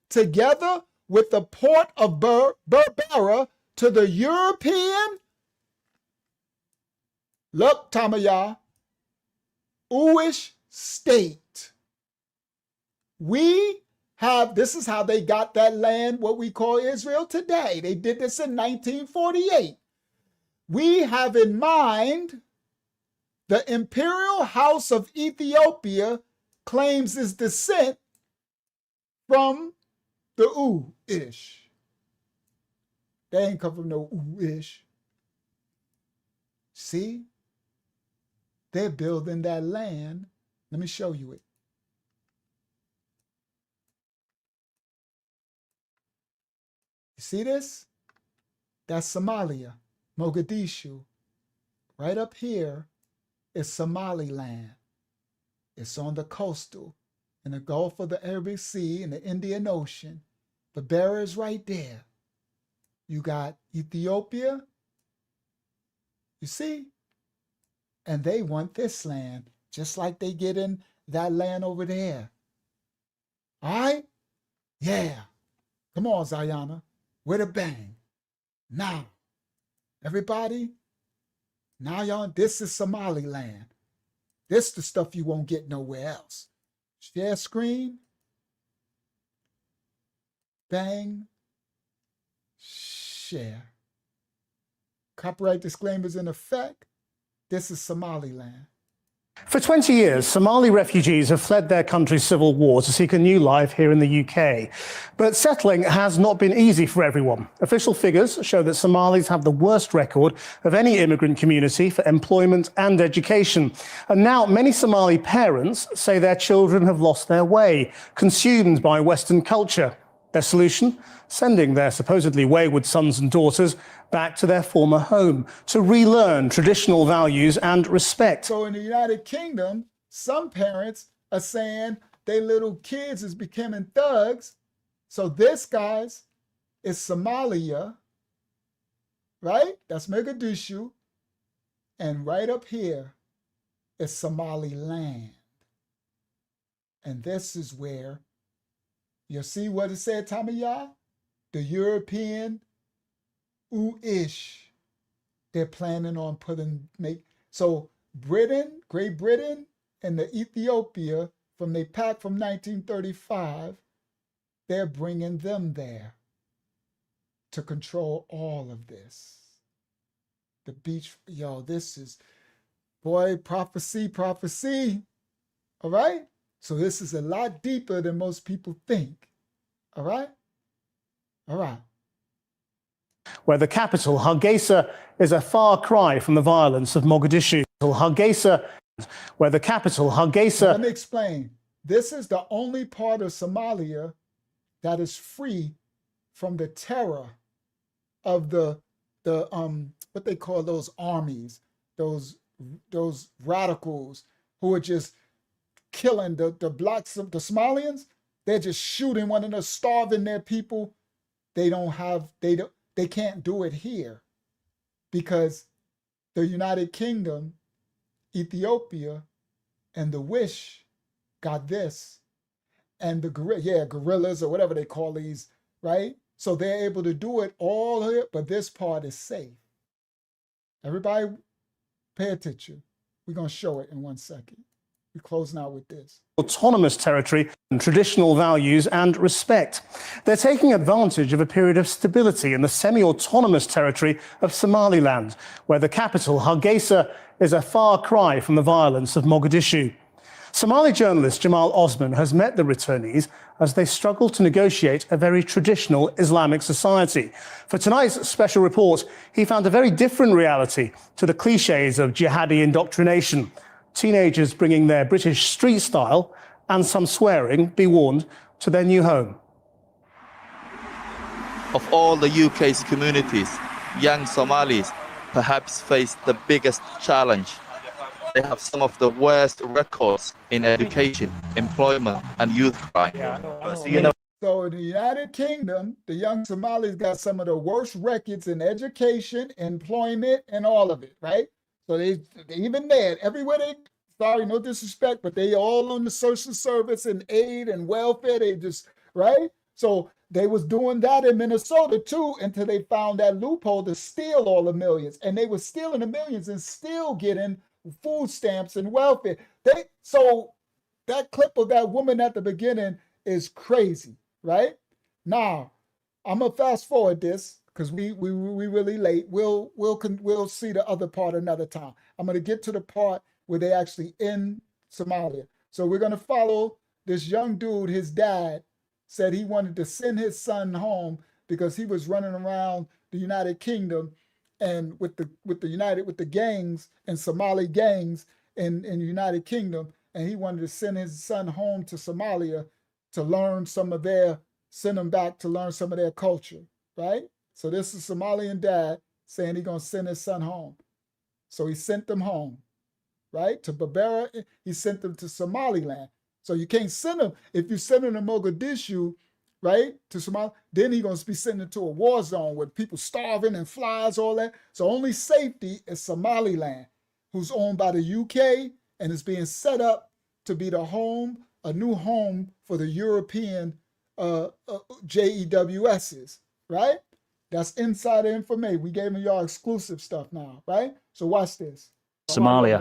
[SPEAKER 1] together with the port of Berbera to the European, look, Tamaya, Uish state. We have, this is how they got that land, what we call Israel today. They did this in 1948. We have in mind the imperial house of Ethiopia claims its descent from the Uish. They ain't come from no Uish. See? They're building that land. Let me show you it. You see this? That's Somalia, Mogadishu. Right up here is Somaliland. It's on the coastal, in the Gulf of the Arabic Sea, in the Indian Ocean. Berbera is right there. You got Ethiopia, you see? And they want this land, just like they get in that land over there. All right? Yeah. Come on, Zayana. With a bang. Now, everybody, now y'all, this is Somaliland. This the stuff you won't get nowhere else. Share screen. Bang. Share. Copyright disclaimers in effect. This is Somaliland.
[SPEAKER 6] For 20 years, Somali refugees have fled their country's civil war to seek a new life here in the UK. But settling has not been easy for everyone. Official figures show that Somalis have the worst record of any immigrant community for employment and education. And now many Somali parents say their children have lost their way, consumed by Western culture. Their solution? Sending their supposedly wayward sons and daughters back to their former home to relearn traditional values and respect.
[SPEAKER 1] So in the United Kingdom, some parents are saying their little kids is becoming thugs. So this, guys, is Somalia, right? That's Mogadishu. And right up here is Somaliland. And this is where, you see what it said, Tamaya? The European Uish. They're planning on so Britain, Great Britain, and the Ethiopia from they pact from 1935, they're bringing them there to control all of this. The beach, yo, this is, boy, prophecy. All right? So this is a lot deeper than most people think. All right? All right.
[SPEAKER 6] Where the capital, Hargeisa, is a far cry from the violence of Mogadishu. Hargeisa, where the capital, Hargeisa...
[SPEAKER 1] Let me explain. This is the only part of Somalia that is free from the terror of the what they call those armies, those radicals who are just killing the blacks, the Somalians. They're just shooting one another, starving their people. They can't do it here because the United Kingdom, Ethiopia, and the Wish got this, and the guerrillas or whatever they call these, right? So they're able to do it all here, but this part is safe. Everybody pay attention. We're going to show it in 1 second. We're closing out with this.
[SPEAKER 6] Autonomous territory and traditional values and respect. They're taking advantage of a period of stability in the semi-autonomous territory of Somaliland, where the capital, Hargeisa, is a far cry from the violence of Mogadishu. Somali journalist Jamal Osman has met the returnees as they struggle to negotiate a very traditional Islamic society. For tonight's special report, he found a very different reality to the cliches of jihadi indoctrination. Teenagers bringing their British street style and some swearing, be warned, to their new home.
[SPEAKER 2] Of all the UK's communities, young Somalis perhaps face the biggest challenge. They have some of the worst records in education, employment, and youth crime.
[SPEAKER 1] So in the United Kingdom, the young Somalis got some of the worst records in education, employment, and all of it, right? So they even there, everywhere they, sorry, no disrespect, but they all on the social service and aid and welfare, they just, right? So they was doing that in Minnesota too until they found that loophole to steal all the millions. And they were stealing the millions and still getting food stamps and welfare. So that clip of that woman at the beginning is crazy, right? Now, I'm gonna fast forward this because we really late. We'll see the other part another time. I'm gonna get to the part where they actually in Somalia. So we're gonna follow this young dude. His dad said he wanted to send his son home because he was running around the United Kingdom and with the gangs and Somali gangs in the United Kingdom, and he wanted to send his son home to Somalia to learn send him back to learn some of their culture, right? So this is Somalian dad saying he's gonna send his son home. So he sent them home, right? To Berbera, he sent them to Somaliland. So you can't send them, if you send them to Mogadishu, right, to Somalia, then he's going to be sent into a war zone with people starving and flies, all that. So only safety is Somaliland, who's owned by the UK and is being set up to be the home, a new home for the European JEWSs, right? That's insider information. We gave y'all exclusive stuff now, right? So watch this.
[SPEAKER 2] Somalia.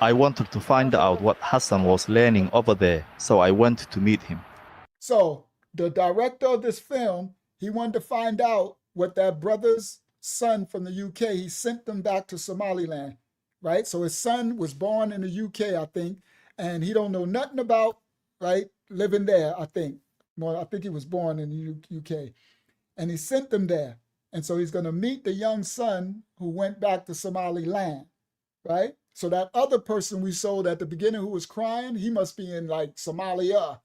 [SPEAKER 2] I wanted to find out what Hassan was learning over there, so I went to meet him.
[SPEAKER 1] So the director of this film, he wanted to find out what that brother's son from the UK, he sent them back to Somaliland, right? So his son was born in the UK, I think, and he don't know nothing about, right, living there, I think. Well, I think he was born in the UK. And he sent them there. And so he's going to meet the young son who went back to Somaliland, right? So that other person we sold at the beginning who was crying, he must be in like Somalia,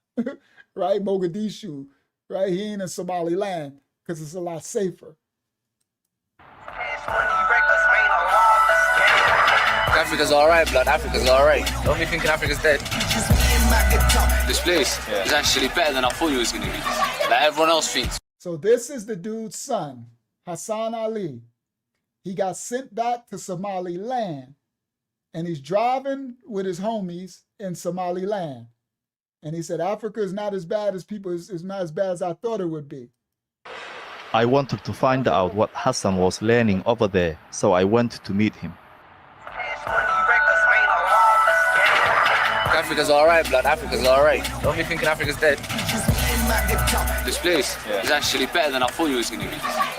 [SPEAKER 1] right? Mogadishu, right? He ain't in Somaliland because it's a lot safer.
[SPEAKER 17] Africa's all right, blood. Africa's all right. Don't be thinking Africa's dead. This place is actually better than I thought it was going to be. Like everyone else thinks.
[SPEAKER 1] So this is the dude's son, Hassan Ali. He got sent back to Somaliland. And he's driving with his homies in Somaliland. And he said, Africa is not as bad as people, is not as bad as I thought it would be.
[SPEAKER 2] I wanted to find out what Hassan was learning over there, so I went to meet him.
[SPEAKER 17] Africa's alright, blood. Africa's alright. Don't be thinking Africa's dead. This place is actually better than I thought it was going to be.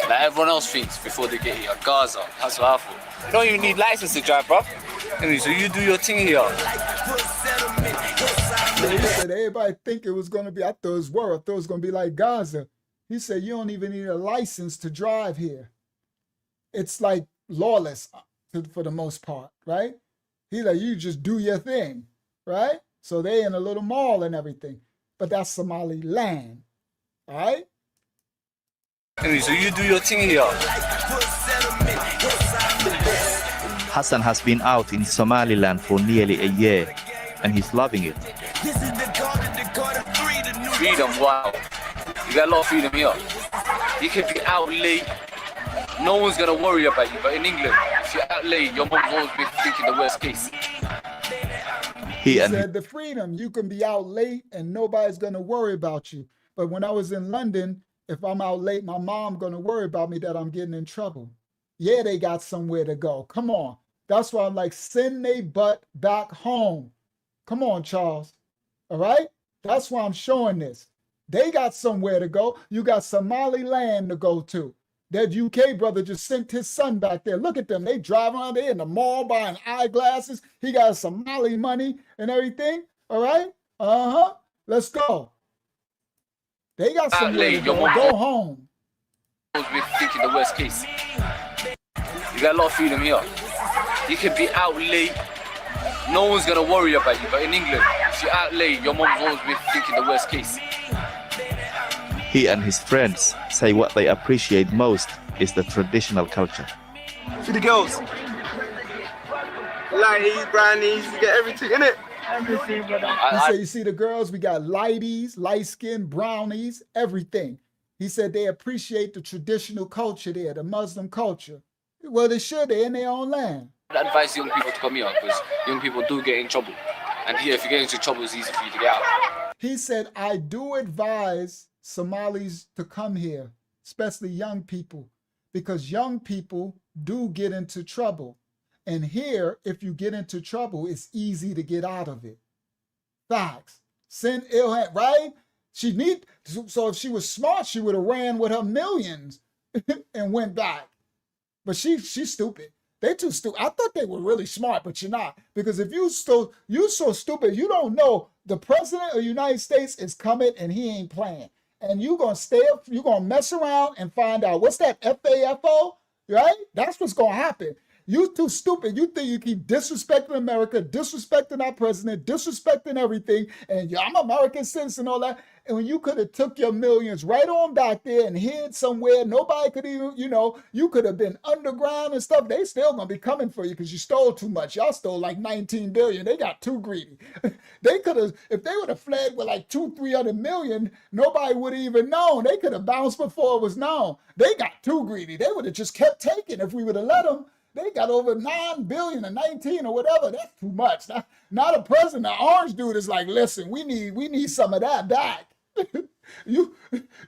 [SPEAKER 17] Like everyone else thinks before they get here. Gaza, that's what I thought. You don't even need license to drive, bro. Anyway, so you do your thing here.
[SPEAKER 1] He said everybody think it was going to be, I thought it was worse. I thought it was going to be like Gaza. He said you don't even need a license to drive here. It's like lawless for the most part, right? He like, you just do your thing, right? So they in a little mall and everything. But that's Somaliland, all right?
[SPEAKER 17] Anyway, so you do your thing here.
[SPEAKER 2] Hassan has been out in Somaliland for nearly a year, and he's loving it.
[SPEAKER 17] Freedom, wow. You got a lot of freedom here. You can be out late. No one's going to worry about you. But in England, if you're out late, your mom's always been thinking the worst case.
[SPEAKER 1] He said the freedom, you can be out late and nobody's going to worry about you. But when I was in London, if I'm out late, my mom going to worry about me that I'm getting in trouble. Yeah, they got somewhere to go. Come on. That's why I'm like, send they butt back home. Come on, Charles. All right? That's why I'm showing this. They got somewhere to go. You got Somaliland to go to. That UK brother just sent his son back there. Look at them. They driving around there in the mall buying eyeglasses. He got Somali money and everything. All right? Uh-huh. Let's go. They got somewhere to go. Go home.
[SPEAKER 17] Always been thinking the worst case. You got a lot of freedom here. You can be out late. No one's going to worry about you. But in England, if you're out late, your mom's always been thinking the worst case.
[SPEAKER 2] He and his friends say what they appreciate most is the traditional culture.
[SPEAKER 5] See the girls. Lighties, brownies, you get everything in it. Everything, brother.
[SPEAKER 1] He said, you see the girls, we got lighties, light skin, brownies, everything. He said they appreciate the traditional culture there, the Muslim culture. Well, they should. They're in their own land.
[SPEAKER 17] I advise young people to come here because young people do get in trouble. And here, if you get into trouble, it's easy for you to get out.
[SPEAKER 1] He said, I do advise Somalis to come here, especially young people, because young people do get into trouble. And here, if you get into trouble, it's easy to get out of it. Facts. Send Ilhan, right? So if she was smart, she would have ran with her millions and went back. But she's stupid. They too stupid. I thought they were really smart, but you're not. Because if you so stupid, you don't know the president of the United States is coming and he ain't playing. And you're going to stay up, you're going to mess around and find out. What's that, FAFO? Right? That's what's going to happen. You too stupid. You think you keep disrespecting America, disrespecting our president, disrespecting everything, and I'm an American citizen, all that. And when you could have took your millions right on back there and hid somewhere, nobody could even, you could have been underground and stuff. They still gonna be coming for you because you stole too much. Y'all stole like 19 billion. They got too greedy. They could have, if they would have fled with like 200-300 million, nobody would have even known. They could have bounced before it was known. They got too greedy. They would have just kept taking if we would have let them. They got over 9 billion or 19 or whatever. That's too much. Not a president. The orange dude is like, listen, we need some of that back. you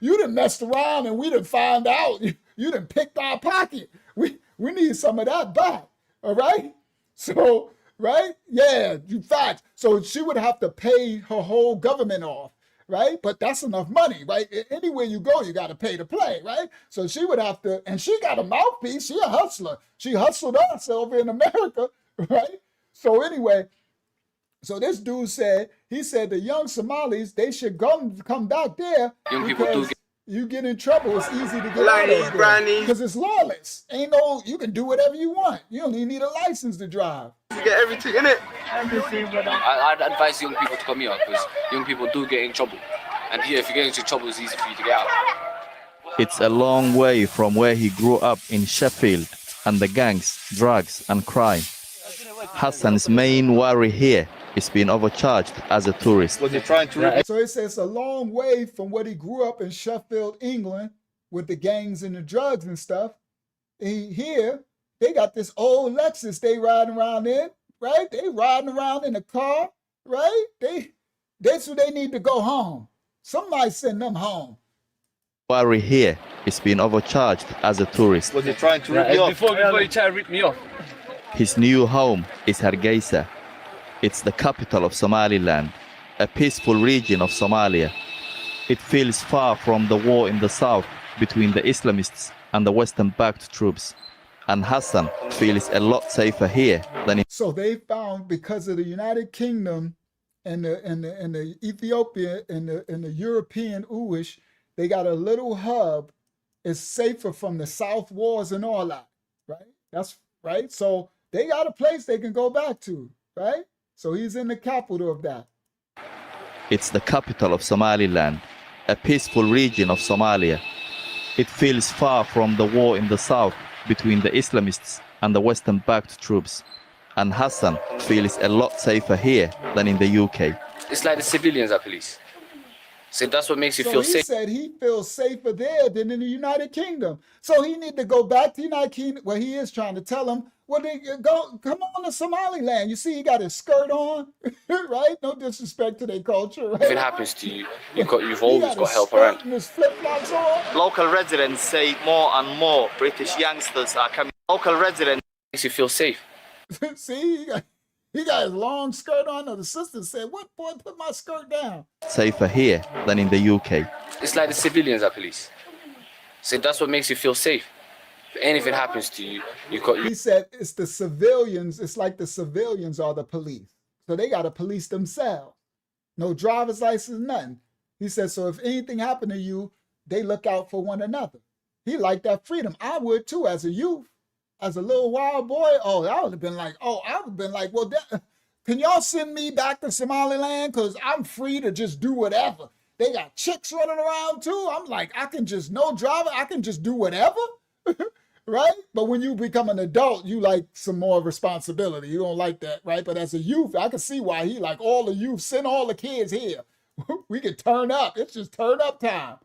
[SPEAKER 1] done messed around and we done found out. You done picked our pocket. We need some of that back. All right? So, right? Yeah, facts. So she would have to pay her whole government off. Right? But that's enough money, right? Anywhere you go, you got to pay to play, right? So she would have to, and she got a mouthpiece. She a hustler. She hustled us over in America, right? So anyway, so this dude said, he said the young Somalis, they should come back there.
[SPEAKER 17] Young people do
[SPEAKER 1] you get in trouble, it's easy to get out of there. Because it's lawless. You can do whatever you want. You don't even need a license to drive.
[SPEAKER 5] You get everything in it.
[SPEAKER 17] Everything, brother. I'd advise young people to come here because young people do get in trouble. And here, if you get into trouble, it's easy for you to get out.
[SPEAKER 2] It's a long way from where he grew up in Sheffield and the gangs, drugs and crime. Hassan's main worry here is being overcharged as a tourist.
[SPEAKER 1] So it says it's a long way from what he grew up in Sheffield, England, with the gangs and the drugs and stuff. Here, they got this old Lexus they riding around in, right? They riding around in a car, right? That's who they need to go home. Somebody send them home.
[SPEAKER 2] Worry here is being overcharged as a tourist.
[SPEAKER 17] Was he trying to rip me off? Before you try to rip me off.
[SPEAKER 2] His new home is Hargeisa. It's the capital of Somaliland, a peaceful region of Somalia. It feels far from the war in the south between the Islamists and the Western-backed troops. And Hassan feels a lot safer here than in...
[SPEAKER 1] So they found, because of the United Kingdom and the Ethiopia and the European UISH, they got a little hub. It's safer from the South Wars and all that, right? That's right. So they got a place they can go back to, right? So he's in the capital of that.
[SPEAKER 2] It's the capital of Somaliland, a peaceful region of Somalia. It feels far from the war in the south between the Islamists and the Western-backed troops. And Hassan feels a lot safer here than in the UK.
[SPEAKER 17] It's like the civilians are police. So that's what makes you
[SPEAKER 1] So
[SPEAKER 17] feel
[SPEAKER 1] he
[SPEAKER 17] safe.
[SPEAKER 1] said he feels safer there than in the United Kingdom. So he need to go back to the United Kingdom. Well, he is trying to tell him, well, then come on to Somaliland. You see, he got his skirt on, right? No disrespect to their culture. Right?
[SPEAKER 17] If it happens to you, you've always got help around.
[SPEAKER 1] His flip-flops on.
[SPEAKER 2] Local residents say more and more British youngsters are coming. Local residents
[SPEAKER 17] Makes you feel safe.
[SPEAKER 1] See, he got his long skirt on. And the sister said, what, boy, put my skirt down.
[SPEAKER 2] Safer here than in the UK.
[SPEAKER 17] It's like the civilians are police. So that's what makes you feel safe. If anything happens to you,
[SPEAKER 1] He said it's the civilians. It's like the civilians are the police. So they got to police themselves. No driver's license, nothing. He said, so if anything happened to you, they look out for one another. He liked that freedom. I would too as a youth. As a little wild boy, I would have been like, well, can y'all send me back to Somaliland? Because I'm free to just do whatever. They got chicks running around too. I'm like, I can just, no driver, I can just do whatever, right? But when you become an adult, you like some more responsibility. You don't like that, right? But as a youth, I can see why he like all the youth, send all the kids here. We can turn up. It's just turn up time.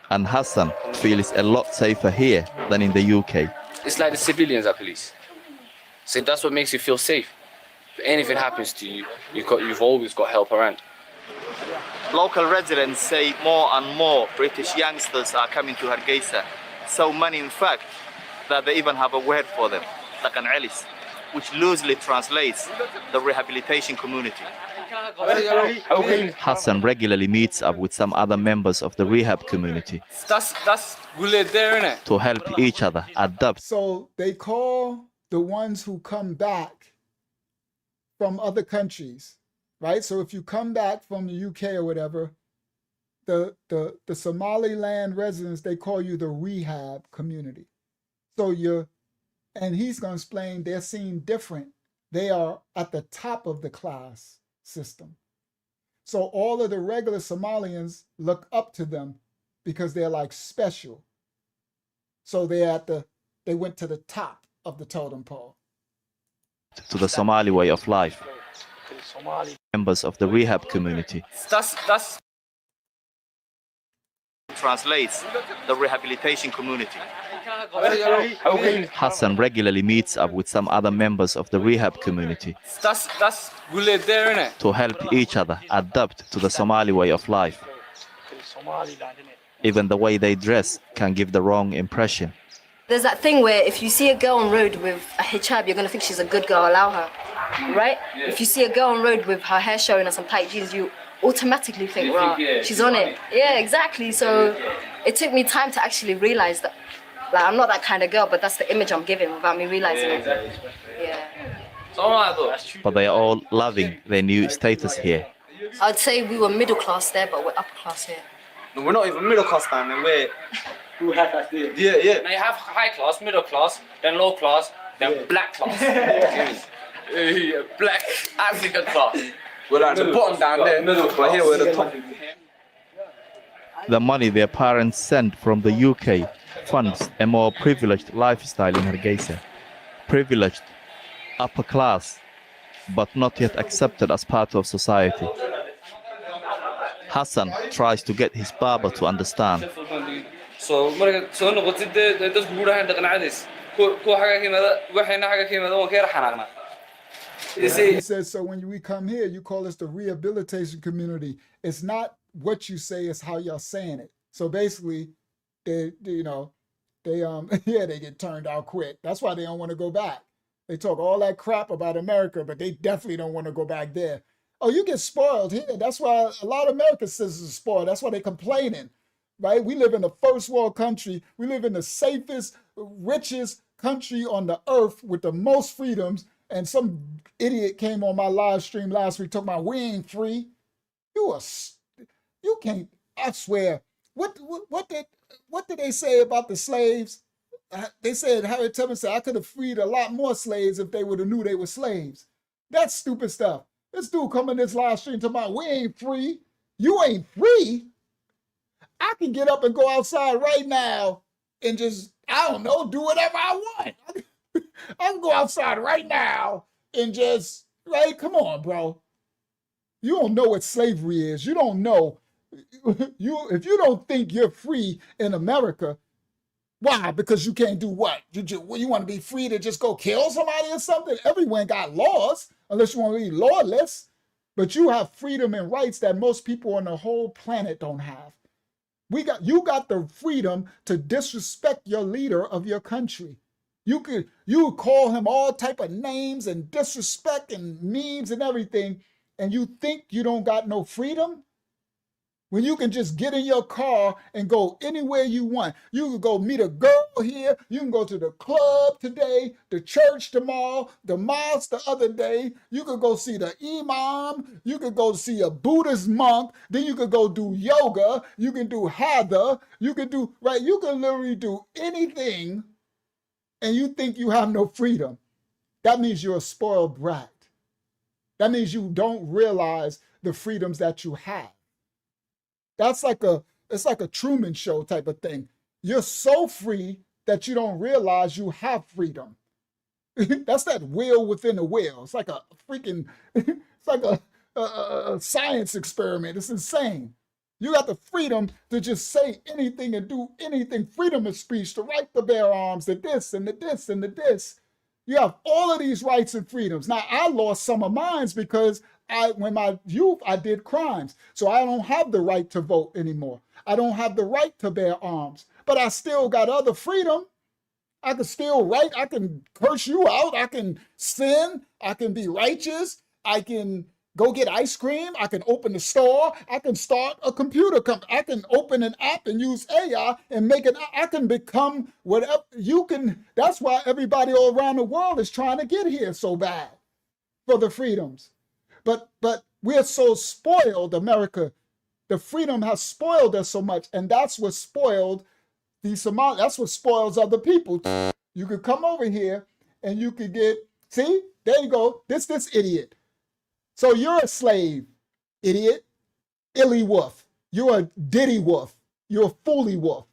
[SPEAKER 2] And Hassan feels a lot safer here than in the UK.
[SPEAKER 17] It's like the civilians are police. So that's what makes you feel safe. If anything happens to you, you've always got help around.
[SPEAKER 2] Local residents say more and more British youngsters are coming to Hargeisa. So many, in fact, that they even have a word for them, like an Alice, which loosely translates the rehabilitation community. Hassan regularly meets up with some other members of the rehab community to help each other adapt.
[SPEAKER 1] So they call the ones who come back from other countries, right? So if you come back from the UK or whatever, the Somaliland residents, they call you the rehab community. So and he's going to explain they're seen different. They are at the top of the class system. So all of the regular Somalians look up to them because they're like special. So they went to the top of the totem pole.
[SPEAKER 2] To the Somali way of life. Members of the rehab community.
[SPEAKER 17] That's
[SPEAKER 2] translates the rehabilitation community. Hassan regularly meets up with some other members of the rehab community to help each other adapt to the Somali way of life. Even the way they dress can give the wrong impression.
[SPEAKER 8] There's that thing where if you see a girl on road with a hijab, you're going to think she's a good girl, allow her, right? Yeah. If you see a girl on road with her hair showing or some tight jeans, you automatically think, well, she's on it. Yeah, exactly. So it took me time to actually realize that, like, I'm not that kind of girl, but that's the image I'm giving without me realizing it. Yeah.
[SPEAKER 2] But they are all loving their new status here.
[SPEAKER 8] I'd say we were middle class there, but we're upper class here.
[SPEAKER 5] No, we're not even middle class, man. We're yeah.
[SPEAKER 17] Now you have high class, middle class, then low class, then black class. Black African class.
[SPEAKER 5] We're like the bottom down there, but here we're the top.
[SPEAKER 2] The money their parents send from the UK funds a more privileged lifestyle in Hargeisa. Privileged, upper class, but not yet accepted as part of society. Hassan tries to get his barber to understand.
[SPEAKER 17] So noqotid dadku guurahan dhaqanacadiis ku xaga kiimada waxayna xaga kiimada waan ka yar xanaaqna.
[SPEAKER 1] He says, so when we come here, you call us the rehabilitation community. It's not what you say, it's how y'all saying it. So basically, they get turned out quick. That's why they don't want to go back. They talk all that crap about America, but they definitely don't want to go back there. Oh, you get spoiled here. That's why a lot of American citizens are spoiled. That's why they're complaining, right? We live in a first world country. We live in the safest, richest country on the earth with the most freedoms. And some idiot came on my live stream last week talking about we ain't free. You can't. I swear. What did they say about the slaves? They said Harriet Tubman said I could have freed a lot more slaves if they would have knew they were slaves. That's stupid stuff. This dude come in this live stream talking about we ain't free. You ain't free. I can get up and go outside right now and just, I don't know, do whatever I want. I can go outside right now and just, right? Come on, bro. You don't know what slavery is. You don't know. If you don't think you're free in America, why? Because you can't do what? You want to be free to just go kill somebody or something? Everyone got laws, unless you want to be lawless. But you have freedom and rights that most people on the whole planet don't have. You got the freedom to disrespect your leader of your country. You could call him all type of names and disrespect and memes and everything, and you think you don't got no freedom? When you can just get in your car and go anywhere you want. You can go meet a girl here. You can go to the club today, the church tomorrow, the mosque the other day. You could go see the imam. You could go see a Buddhist monk. Then you could go do yoga. You can do hatha. You can do, right? You can literally do anything and you think you have no freedom. That means you're a spoiled brat. That means you don't realize the freedoms that you have. It's like a Truman Show type of thing. You're so free that you don't realize you have freedom. That's that wheel within a wheel. It's like a freaking, it's like a science experiment. It's insane. You got the freedom to just say anything and do anything. Freedom of speech, to right to bear arms, the this and the this and the this. You have all of these rights and freedoms. Now, I lost some of mine because when my youth, I did crimes. So I don't have the right to vote anymore. I don't have the right to bear arms, but I still got other freedom. I can still write. I can curse you out. I can sin. I can be righteous. I can go get ice cream. I can open the store. I can start a computer company. I can open an app and use AI and make it. I can become whatever you can. That's why everybody all around the world is trying to get here so bad for the freedoms. But we're so spoiled, America. The freedom has spoiled us so much, and that's what spoiled the Somali. That's what spoils other people. You could come over here and you could get, see, there you go. This idiot. So you're a slave, idiot, illy wolf. You're a diddy wolf. You're a fooly wolf.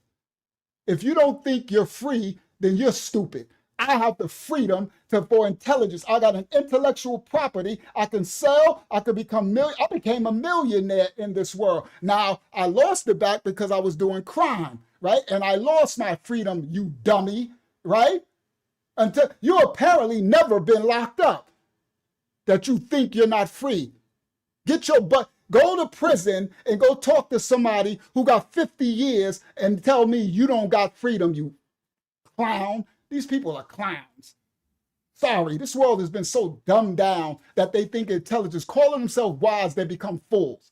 [SPEAKER 1] If you don't think you're free, then you're stupid. I have the freedom for intelligence. I got an intellectual property. I can sell. I could become I became a millionaire in this world. Now, I lost it back because I was doing crime, right? And I lost my freedom, you dummy, right? Until you apparently never been locked up, that you think you're not free. Get your butt, go to prison and go talk to somebody who got 50 years and tell me you don't got freedom, you clown. These people are clowns. Sorry, this world has been so dumbed down that they think intelligence. Calling themselves wise, they become fools.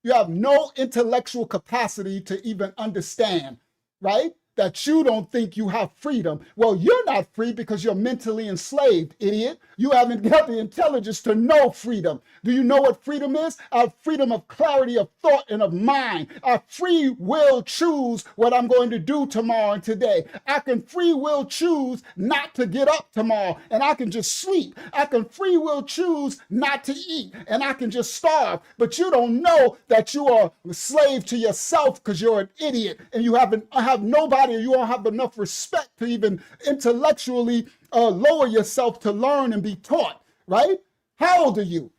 [SPEAKER 1] You have no intellectual capacity to even understand, right? That you don't think you have freedom. Well, you're not free because you're mentally enslaved, idiot. You haven't got the intelligence to know freedom. Do you know what freedom is? Our freedom of clarity of thought and of mind. Our free will choose what I'm going to do tomorrow and today. I can free will choose not to get up tomorrow and I can just sleep. I can free will choose not to eat and I can just starve. But you don't know that you are a slave to yourself because you're an idiot and you have nobody. You don't have enough respect to even intellectually lower yourself to learn and be taught, right? How old are you?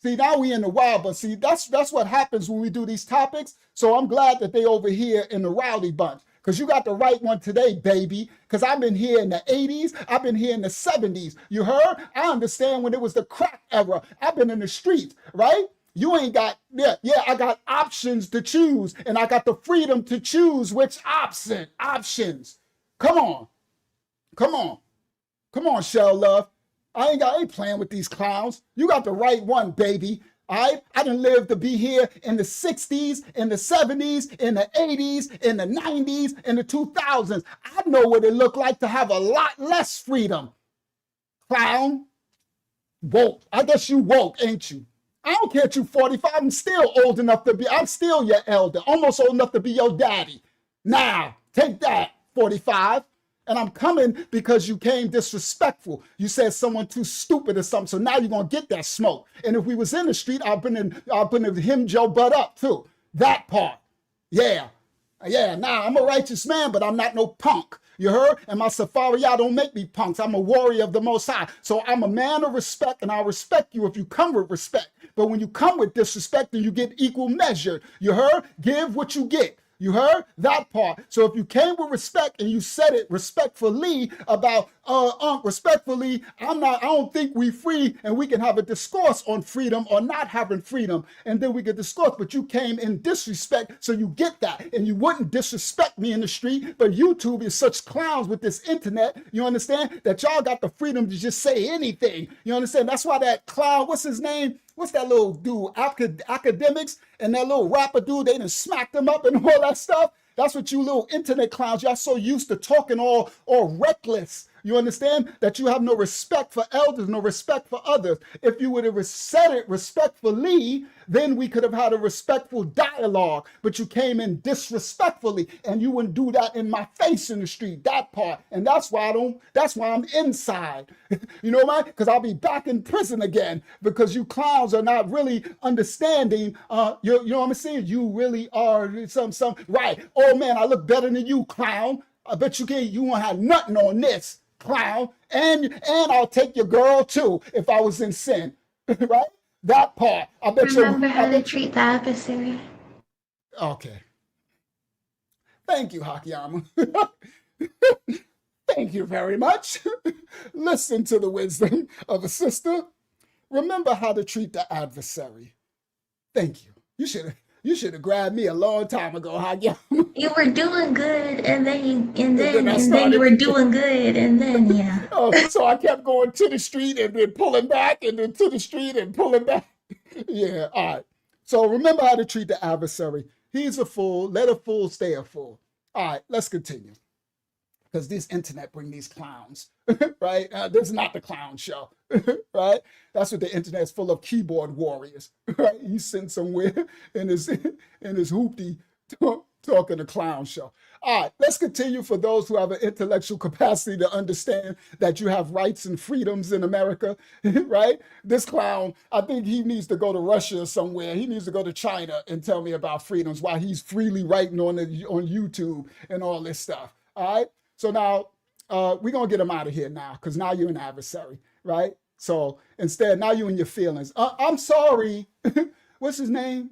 [SPEAKER 1] See, now we in the wild, but see, that's what happens when we do these topics. So I'm glad that they over here in the rowdy bunch, because you got the right one today, baby, because I've been here in the 80s. I've been here in the 70s. You heard? I understand when it was the crack era. I've been in the streets, right? You ain't got, I got options to choose, and I got the freedom to choose which options. Come on. Come on, Shell Love. I ain't playing with these clowns. You got the right one, baby. All right? I done lived to be here in the 60s, in the 70s, in the 80s, in the 90s, in the 2000s. I know what it looked like to have a lot less freedom. Clown. Woke. I guess you woke, ain't you? I don't care if you 45. I'm still old enough to be, I'm still your elder. Almost old enough to be your daddy. Now, take that, 45. And I'm coming because you came disrespectful. You said someone too stupid or something. So now you're gonna get that smoke. And if we was in the street, I've been him Joe butt up too. That part. Yeah. Now I'm a righteous man, but I'm not no punk. You heard? And my safari, y'all don't make me punks. I'm a warrior of the Most High. So I'm a man of respect, and I'll respect you if you come with respect. But when you come with disrespect, then you get equal measure. You heard? Give what you get. You heard that part? So if you came with respect and you said it respectfully about respectfully, I don't think we free, and we can have a discourse on freedom or not having freedom, and then we can discourse. But you came in disrespect, so you get that, and you wouldn't disrespect me in the street. But YouTube is such clowns with this internet, you understand, that y'all got the freedom to just say anything. You understand? That's why that clown, what's his name? What's that little dude, academics, and that little rapper dude, they done smacked them up and all that stuff. That's what you little internet clowns, y'all so used to talking all reckless. You understand that you have no respect for elders, no respect for others. If you would have said it respectfully, then we could have had a respectful dialogue. But you came in disrespectfully, and you wouldn't do that in my face in the street. That part, and that's why I'm inside. You know why? Because I'll be back in prison again, because you clowns are not really understanding. You know what I'm saying? You really are some right. Oh man, I look better than you, clown. I bet you can't. You won't have nothing on this, clown. And I'll take your girl too if I was in sin, right? That part. I bet you.
[SPEAKER 9] Remember how to treat the adversary.
[SPEAKER 1] Okay. Thank you, Hakiyama. Thank you very much. Listen to the wisdom of a sister. Remember how to treat the adversary. Thank you. You should have grabbed me a long time ago, Hakiyama.
[SPEAKER 9] You were doing good, and then you were doing good, and then yeah.
[SPEAKER 1] Oh, so I kept going to the street and then pulling back, and then to the street and pulling back. Yeah, all right. So remember how to treat the adversary. He's a fool. Let a fool stay a fool. All right, let's continue. Because this internet bring these clowns, right? This is not the clown show, right? That's what the internet's full of, keyboard warriors, right? He's sitting somewhere in his hoopty talking a clown show. All right, let's continue for those who have an intellectual capacity to understand that you have rights and freedoms in America, right? This clown, I think he needs to go to Russia or somewhere. He needs to go to China and tell me about freedoms while he's freely writing on YouTube and all this stuff, all right? So now we're going to get him out of here now, because now you're an adversary, right? So instead, now you're in your feelings. I'm sorry. What's his name?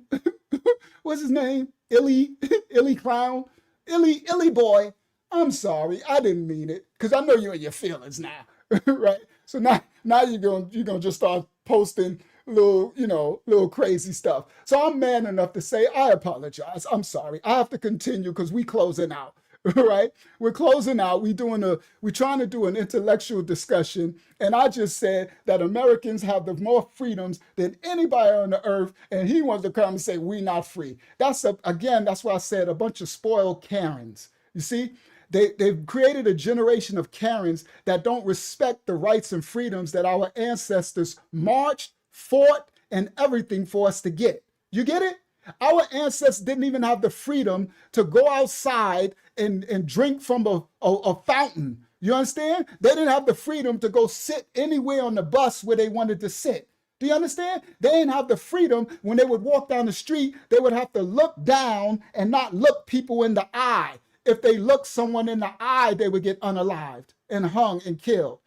[SPEAKER 1] What's his name? Illy clown? Illy boy. I'm sorry. I didn't mean it, because I know you're in your feelings now, right? So now you're gonna just start posting little crazy stuff. So I'm man enough to say, I apologize. I'm sorry. I have to continue because we closing out. Right? We're closing out. We're trying to do an intellectual discussion. And I just said that Americans have the more freedoms than anybody on the earth. And he wants to come and say, we're not free. That's why I said a bunch of spoiled Karens. You see, they've created a generation of Karens that don't respect the rights and freedoms that our ancestors marched, fought, and everything for us to get. You get it? Our ancestors didn't even have the freedom to go outside and drink from a fountain. You understand? They didn't have the freedom to go sit anywhere on the bus where they wanted to sit. Do you understand? They didn't have the freedom. When they would walk down the street, they would have to look down and not look people in the eye. If they looked someone in the eye, they would get unalived and hung and killed.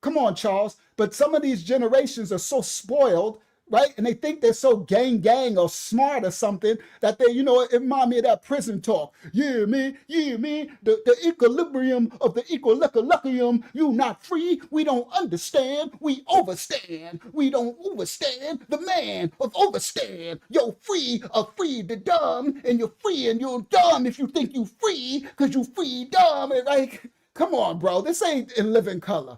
[SPEAKER 1] Come on, Charles. But some of these generations are so spoiled, right? And they think they're so gang or smart or something that they, it reminds me of that prison talk. Yeah, man, the equilibrium of the equilibrium, you not free, we don't understand, we overstand, we don't overstand, the man of overstand, you're free the dumb, and you're free and you're dumb if you think you free, because you free dumb, and like, come on, bro, this ain't in living color.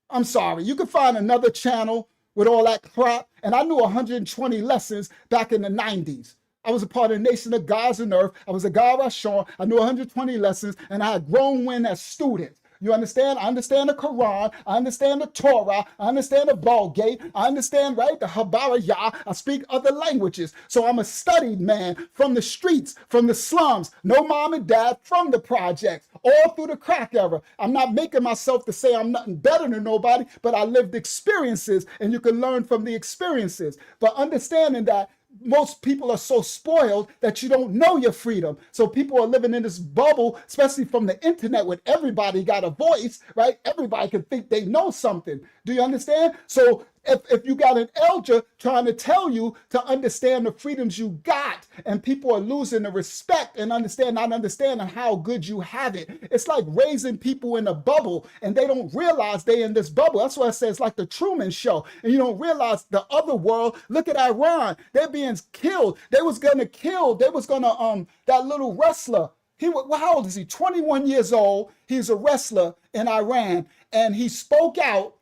[SPEAKER 1] I'm sorry. You can find another channel with all that crap. And I knew 120 lessons back in the 90s. I was a part of the Nation of Gods and Earth. I was a God Rashon. I knew 120 lessons, and I had grown men as students. You understand? I understand the Quran. I understand the Torah. I understand the Vulgate. I understand, right, the Habarayah. I speak other languages. So I'm a studied man from the streets, from the slums. No mom and dad, from the projects, all through the crack era. I'm not making myself to say I'm nothing better than nobody, but I lived experiences, and you can learn from the experiences. But understanding that most people are so spoiled that you don't know your freedom. So people are living in this bubble, especially from the internet, where everybody got a voice, right? Everybody can think they know something. Do you understand? So if you got an elder trying to tell you to understand the freedoms you got, and people are losing the respect and not understanding how good you have it. It's like raising people in a bubble, and they don't realize they in this bubble. That's why I say it's like the Truman Show. And you don't realize the other world. Look at Iran. They're being killed. They was gonna, that little wrestler. How old is he? 21 years old. He's a wrestler in Iran, and he spoke out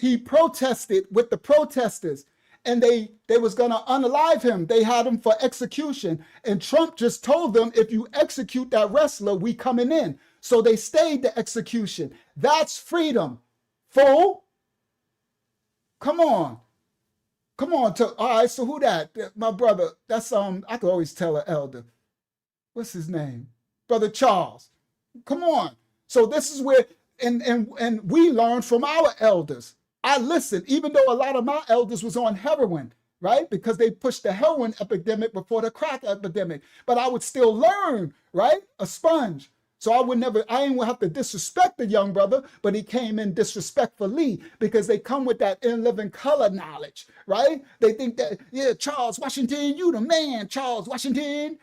[SPEAKER 1] he protested with the protesters, and they was gonna unalive him. They had him for execution, and Trump just told them, if you execute that wrestler, we coming in. So they stayed the execution. That's freedom, fool. Come on. All right, so who that? My brother, that's, I could always tell an elder. What's his name? Brother Charles. Come on. So this is where, and we learned from our elders. I listened, even though a lot of my elders was on heroin, right? Because they pushed the heroin epidemic before the crack epidemic. But I would still learn, right? A sponge. So I ain't gonna have to disrespect the young brother, but he came in disrespectfully, because they come with that in living color knowledge, right? They think that, yeah, Charles Washington, you the man, Charles Washington,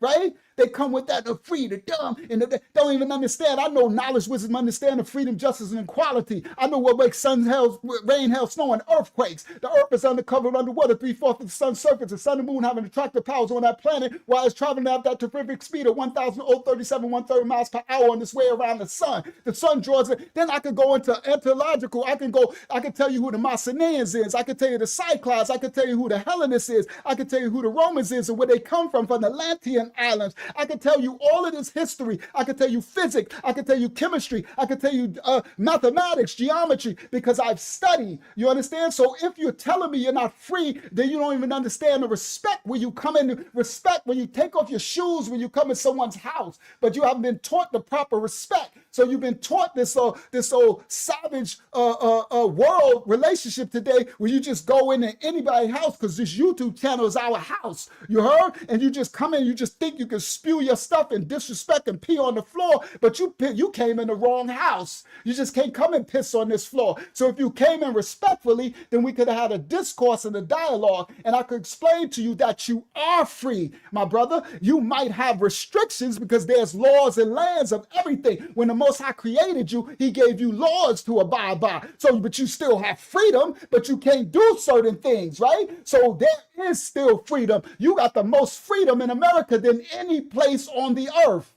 [SPEAKER 1] right? They come with that, the free, the dumb, and they don't even understand. I know knowledge, wisdom, understand of freedom, justice, and equality. I know what makes sun, hail, rain, hail, snow, and earthquakes. The earth is undercovered underwater, 3/4 of the sun's surface. The sun and moon having attractive powers on that planet, while it's traveling at that terrific speed of 1,037 1/3 miles per hour on its way around the sun. The sun draws it. Then I could go into anthological. I can tell you who the Mycenaeans is. I can tell you the Cyclops. I can tell you who the Hellenists is. I can tell you who the Romans is and where they come from the Atlantean Islands. I can tell you all of this history. I can tell you physics. I can tell you chemistry. I can tell you mathematics, geometry, because I've studied. You understand? So if you're telling me you're not free, then you don't even understand the respect when you come in, respect when you take off your shoes, when you come in someone's house, but you haven't been taught the proper respect. So you've been taught this old savage world relationship today, where you just go into anybody's house because this YouTube channel is our house. You heard? And you just come in, you just think you can spew your stuff and disrespect and pee on the floor, but you came in the wrong house. You just can't come and piss on this floor. So if you came in respectfully, then we could have had a discourse and a dialogue, and I could explain to you that you are free, my brother. You might have restrictions because there's laws and lands of everything. When the Most High created you, he gave you laws to abide by. So, but you still have freedom, but you can't do certain things, right? So there is still freedom. You got the most freedom in America than any place on the earth.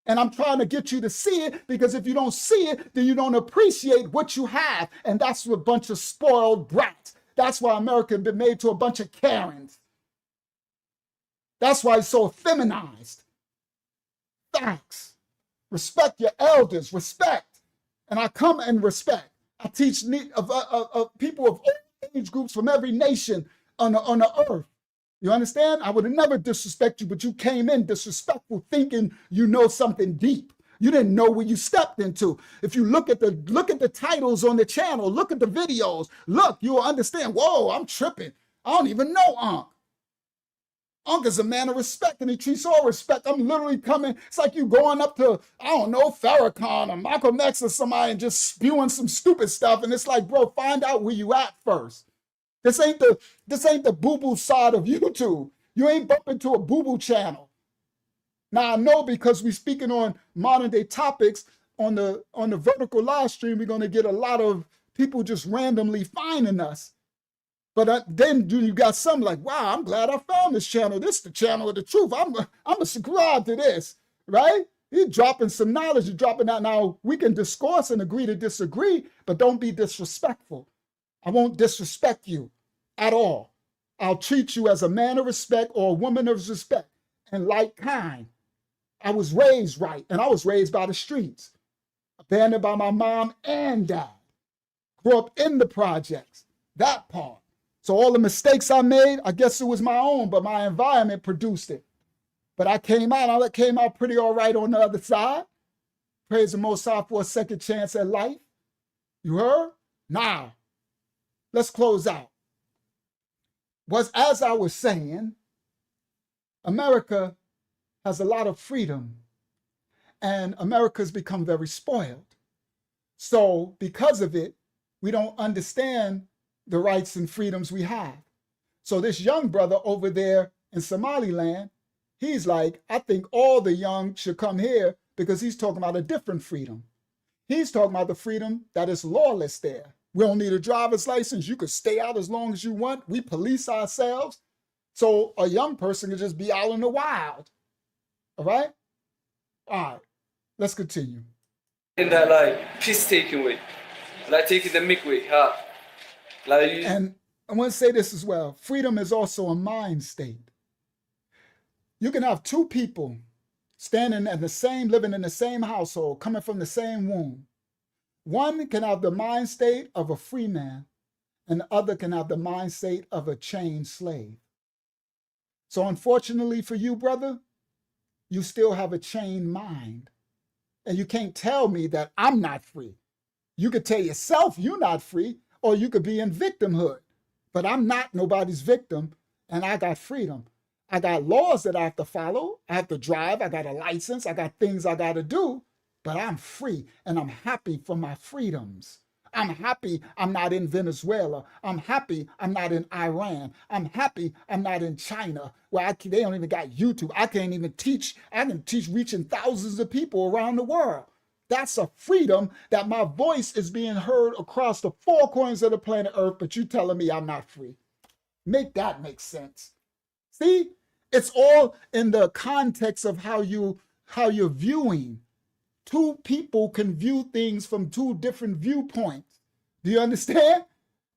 [SPEAKER 1] And I'm trying to get you to see it, because if you don't see it, then you don't appreciate what you have. And that's a bunch of spoiled brats. That's why America has been made to a bunch of Karens. That's why it's so feminized. Facts. Respect your elders, respect. And I come and respect. I teach people of all age groups from every nation on the earth. You understand? I would have never disrespected you, but you came in disrespectful, thinking you know something deep. You didn't know what you stepped into. If you look at the titles on the channel, look at the videos, look, you'll understand. Whoa, I'm tripping. I don't even know Unc. Unc is a man of respect, and he treats all respect. I'm literally coming. It's like you going up to, I don't know, Farrakhan or Malcolm X or somebody and just spewing some stupid stuff. And it's like, bro, find out where you at first. This ain't the boo-boo side of YouTube. You ain't bumping to a boo-boo channel. Now I know, because we're speaking on modern day topics on the vertical live stream, we're gonna get a lot of people just randomly finding us. But then you got some like, wow, I'm glad I found this channel. This is the channel of the truth. I'm gonna subscribe to this, right? He's dropping some knowledge. He's dropping that. Now, we can discourse and agree to disagree, but don't be disrespectful. I won't disrespect you at all. I'll treat you as a man of respect or a woman of respect and like kind. I was raised right, and I was raised by the streets, abandoned by my mom and dad. Grew up in the projects, that part. So all the mistakes I made, I guess it was my own, but my environment produced it. But I came out pretty all right on the other side. Praise the Most High for a second chance at life. You heard? Now, let's close out. As I was saying, America has a lot of freedom, and America's become very spoiled. So because of it, we don't understand the rights and freedoms we have. So this young brother over there in Somaliland, he's like, I think all the young should come here because he's talking about a different freedom. He's talking about the freedom that is lawless there. We don't need a driver's license. You could stay out as long as you want. We police ourselves. So a young person can just be out in the wild. All right? All right. Let's continue.
[SPEAKER 5] In that, like, piss-taking way. Like, taking the mick way.
[SPEAKER 1] And I want to say this as well. Freedom is also a mind state. You can have two people standing at the same, living in the same household, coming from the same womb. One can have the mind state of a free man, and the other can have the mind state of a chained slave. So unfortunately for you, brother, you still have a chained mind. And you can't tell me that I'm not free. You could tell yourself you're not free, or you could be in victimhood. But I'm not nobody's victim, and I got freedom. I got laws that I have to follow. I have to drive. I got a license. I got things I got to do. But I'm free, and I'm happy for my freedoms. I'm happy I'm not in Venezuela. I'm happy I'm not in Iran. I'm happy I'm not in China, where they don't even got YouTube. I can't even teach. I can teach reaching thousands of people around the world. That's a freedom that my voice is being heard across the four corners of the planet Earth, but you telling me I'm not free. Make that make sense. See, it's all in the context of how you're viewing. Two people can view things from two different viewpoints. Do you understand?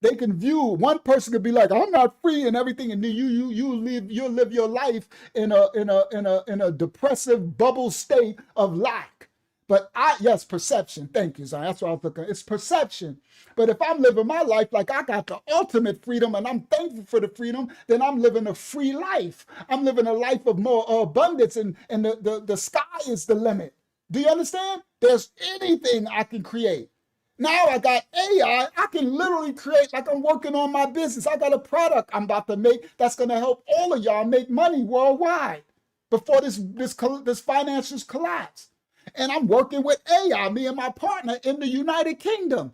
[SPEAKER 1] They can view, one person could be like, I'm not free and everything, and then you'll live your life in a depressive bubble state of lack. But yes, perception. Thank you, Zion. That's what I was looking at. It's perception. But if I'm living my life like I got the ultimate freedom and I'm thankful for the freedom, then I'm living a free life. I'm living a life of more abundance, and the sky is the limit. Do you understand? There's anything I can create. Now I got AI. I can literally create, like I'm working on my business. I got a product I'm about to make that's going to help all of y'all make money worldwide before this financials collapse. And I'm working with AI, me and my partner in the United Kingdom.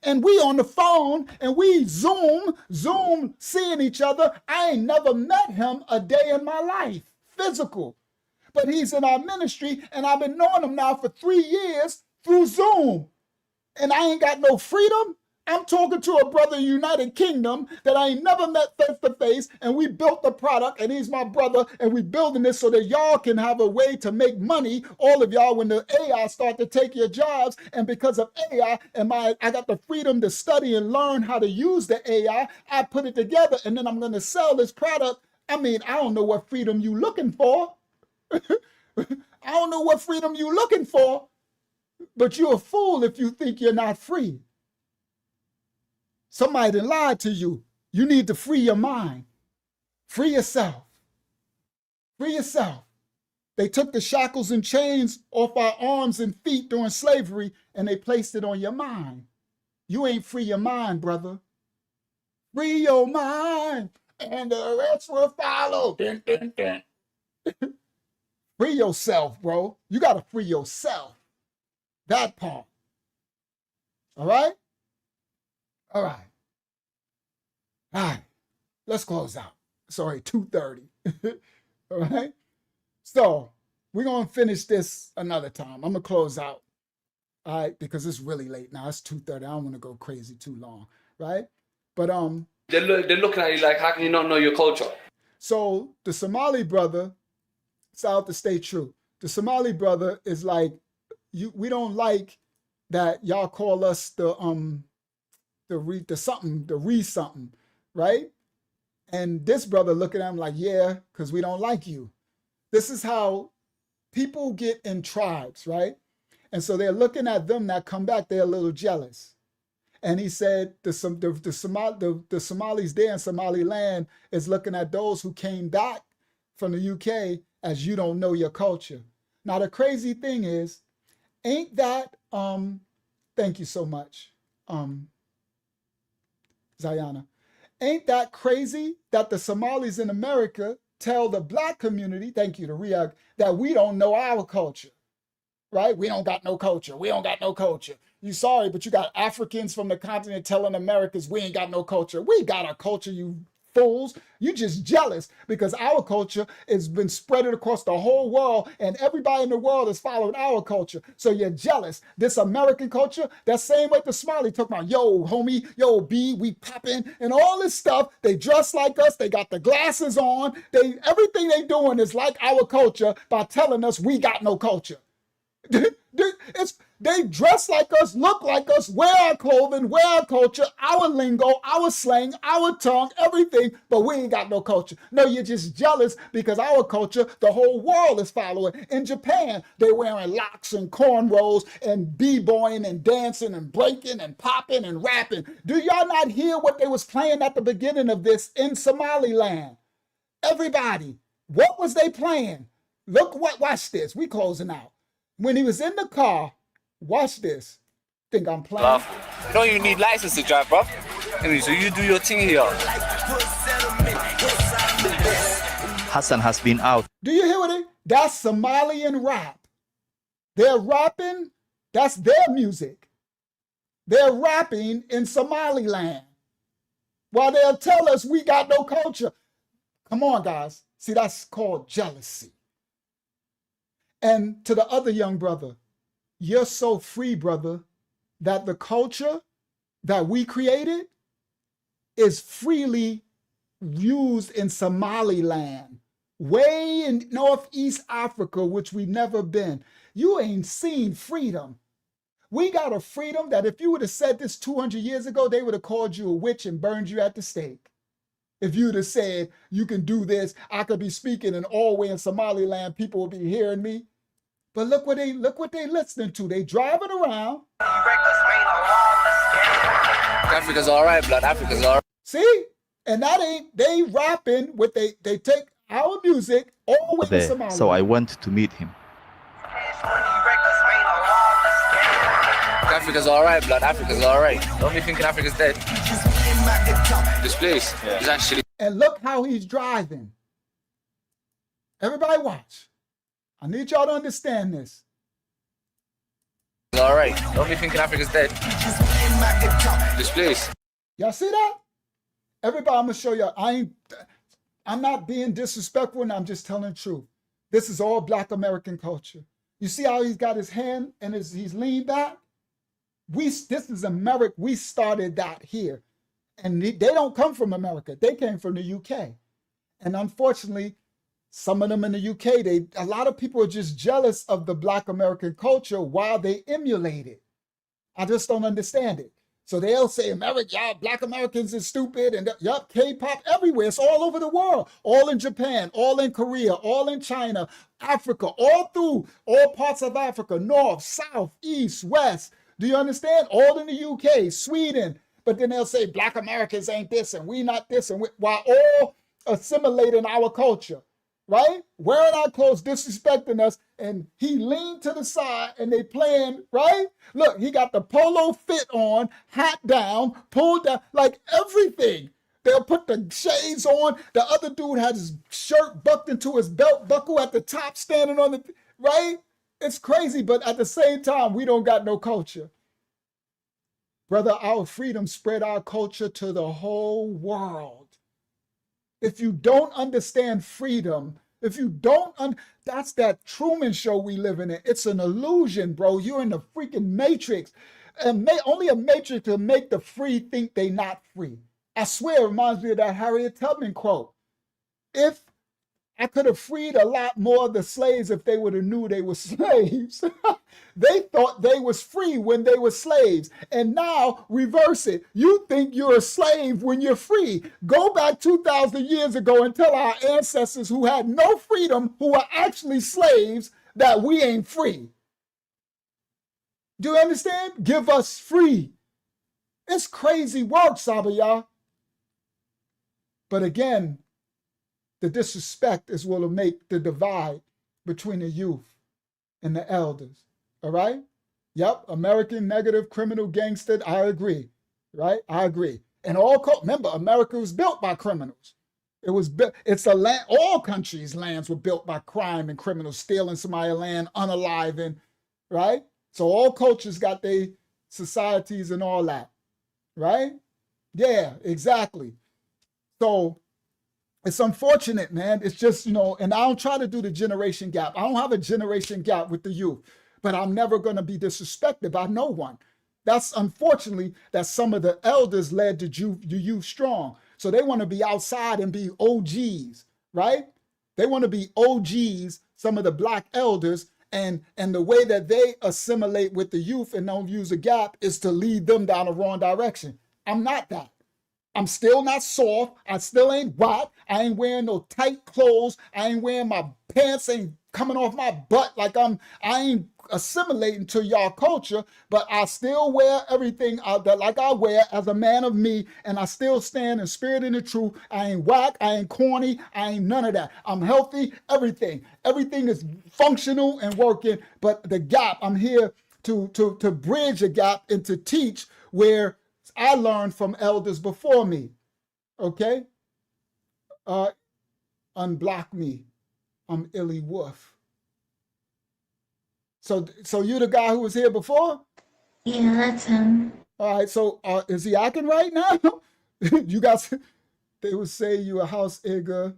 [SPEAKER 1] And we on the phone and we Zoom seeing each other. I ain't never met him a day in my life, physical. But he's in our ministry, and I've been knowing him now for 3 years through Zoom. And I ain't got no freedom. I'm talking to a brother in the United Kingdom that I ain't never met face to face, and we built the product, and he's my brother, and we building this so that y'all can have a way to make money, all of y'all, when the AI start to take your jobs. And because of AI, I got the freedom to study and learn how to use the AI. I put it together, and then I'm going to sell this product. I mean, I don't know what freedom you looking for. I don't know what freedom you're looking for, but you're a fool if you think you're not free. Somebody done lied to you. You need to free your mind. Free yourself. Free yourself. They took the shackles and chains off our arms and feet during slavery, and they placed it on your mind. You ain't free your mind, brother. Free your mind, and the rest will follow. Dun, dun, dun. Free yourself, bro. You got to free yourself. That part. All right? All right. All right. Let's close out. Sorry, 2:30. All right? So we're going to finish this another time. I'm going to close out. All right? Because it's really late now. It's 2:30. I don't want to go crazy too long. Right? But
[SPEAKER 5] they're looking at you like, how can you not know your culture?
[SPEAKER 1] So the Somali brother, it's out to stay true. The Somali brother is like, we don't like that y'all call us the something, right? And this brother looking at him like, yeah, because we don't like you. This is how people get in tribes, right? And so they're looking at them that come back, they're a little jealous. And he said the Somalis there in Somaliland is looking at those who came back from the UK as you don't know your culture. Now, the crazy thing is, ain't that, thank you so much, Zayana. Ain't that crazy that the Somalis in America tell the black community, thank you to Riyadh, that we don't know our culture, right? We don't got no culture. We don't got no culture. You sorry, but you got Africans from the continent telling Americans we ain't got no culture. We got a culture, you fools. You just jealous because our culture has been spread across the whole world and everybody in the world is following our culture. So you're jealous. This American culture, that same way the Somali talking about, yo, homie, yo, B, we popping and all this stuff. They dress like us. They got the glasses on. Everything they doing is like our culture by telling us we got no culture. They dress like us, look like us, wear our clothing, wear our culture, our lingo, our slang, our tongue, everything, but we ain't got no culture. No, you're just jealous because our culture, the whole world is following. In Japan, they're wearing locks and cornrows and b-boying and dancing and breaking and popping and rapping. Do y'all not hear what they was playing at the beginning of this in Somaliland? Everybody, what was they playing? Watch this, we closing out. When he was in the car, watch this. Think I'm playing?
[SPEAKER 17] You don't even need license to drive, bro. So you do your thing here.
[SPEAKER 2] Hassan has been out.
[SPEAKER 1] Do you hear what that's Somalian rap. They're rapping, that's their music. They're rapping in Somaliland. While they'll tell us we got no culture. Come on, guys. See, that's called jealousy. And to the other young brother, you're so free, brother, that the culture that we created is freely used in Somaliland, way in Northeast Africa, which we've never been. You ain't seen freedom. We got a freedom that if you would have said this 200 years ago, they would have called you a witch and burned you at the stake. If you'd have said, you can do this, I could be speaking in all way in Somaliland, people will be hearing me. But look what they listening to. They driving around.
[SPEAKER 17] Africa's all right, blood. Africa's all right.
[SPEAKER 1] See? And that ain't, they rapping with, they take our music all the way to Somalia.
[SPEAKER 2] So I went to meet him.
[SPEAKER 17] Africa's all right, blood. Africa's all right. Don't be thinking Africa's dead. This place is actually...
[SPEAKER 1] And look how he's driving. Everybody watch. I need y'all to understand this.
[SPEAKER 17] It's all right. Don't be thinking Africa's dead. This place.
[SPEAKER 1] Y'all see that? Everybody, I'm going to show y'all. I'm not being disrespectful, and I'm just telling the truth. This is all Black American culture. You see how he's got his hand and he's leaned back? This is America. We started that here. And they don't come from America. They came from the UK. And unfortunately, some of them in the UK, a lot of people are just jealous of the Black American culture while they emulate it. I just don't understand it. So they'll say, America, y'all Black Americans is stupid, and yup, K-pop everywhere. It's all over the world. All in Japan, all in Korea, all in China, Africa, all through all parts of Africa, north, south, east, west. Do you understand? All in the UK, Sweden. But then they'll say Black Americans ain't this and we not this, and while all assimilating our culture, right? Wearing our clothes, disrespecting us, and he leaned to the side and they playing, right? Look, he got the polo fit on, hat down, pulled down, like everything. They'll put the shades on. The other dude had his shirt bucked into his belt buckle at the top, standing on the, right? It's crazy, but at the same time, we don't got no culture. Brother, our freedom spread our culture to the whole world. If you don't understand freedom, if you don't, that's that Truman Show we living in. It's an illusion, bro. You're in the freaking matrix. And only a matrix will make the free think they not free. I swear it reminds me of that Harriet Tubman quote. If I could have freed a lot more of the slaves if they would have knew they were slaves. They thought they was free when they were slaves. And now reverse it. You think you're a slave when you're free. Go back 2,000 years ago and tell our ancestors who had no freedom, who were actually slaves, that we ain't free. Do you understand? Give us free. It's crazy work, Sabaya. But again, the disrespect is what will make the divide between the youth and the elders. All right? Yep, American negative criminal gangster. I agree. Right? I agree. And remember, America was built by criminals. It was built. It's a land. All countries' lands were built by crime and criminals stealing somebody's land, unaliving. Right? So all cultures got their societies and all that. Right? Yeah, exactly. So it's unfortunate, man. It's just, and I don't try to do the generation gap. I don't have a generation gap with the youth, but I'm never going to be disrespected by no one. That's unfortunately that some of the elders led the youth strong. So they want to be outside and be OGs, right? They want to be OGs, some of the black elders, and the way that they assimilate with the youth and don't use a gap is to lead them down the wrong direction. I'm not that. I'm still not soft. I still ain't whack. I ain't wearing no tight clothes. I ain't wearing my pants ain't coming off my butt like I ain't assimilating to y'all culture, but I still wear everything that like I wear as a man of me, and I still stand in spirit and the truth. I ain't whack. I ain't corny. I ain't none of that. I'm healthy. Everything is functional and working, but the gap, I'm here to bridge a gap and to teach where I learned from elders before me, okay? Unblock me. I'm Illy Wolf. So you the guy who was here before?
[SPEAKER 9] Yeah, that's him.
[SPEAKER 1] All right, so is he acting right now? You guys, they would say you a house nigga.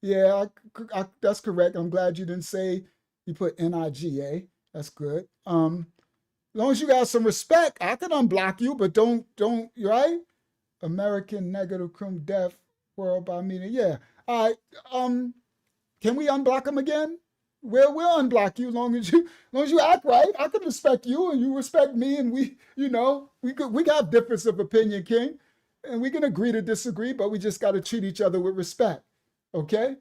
[SPEAKER 1] Yeah, that's correct. I'm glad you didn't say you put Niga. That's good. As long as you got some respect, I can unblock you, but don't, right? American negative criminal death world by meaning. Yeah. All right. Can we unblock him again? We'll unblock you as long as you act right. I can respect you and you respect me, and we got difference of opinion, King, and we can agree to disagree, but we just got to treat each other with respect. Okay?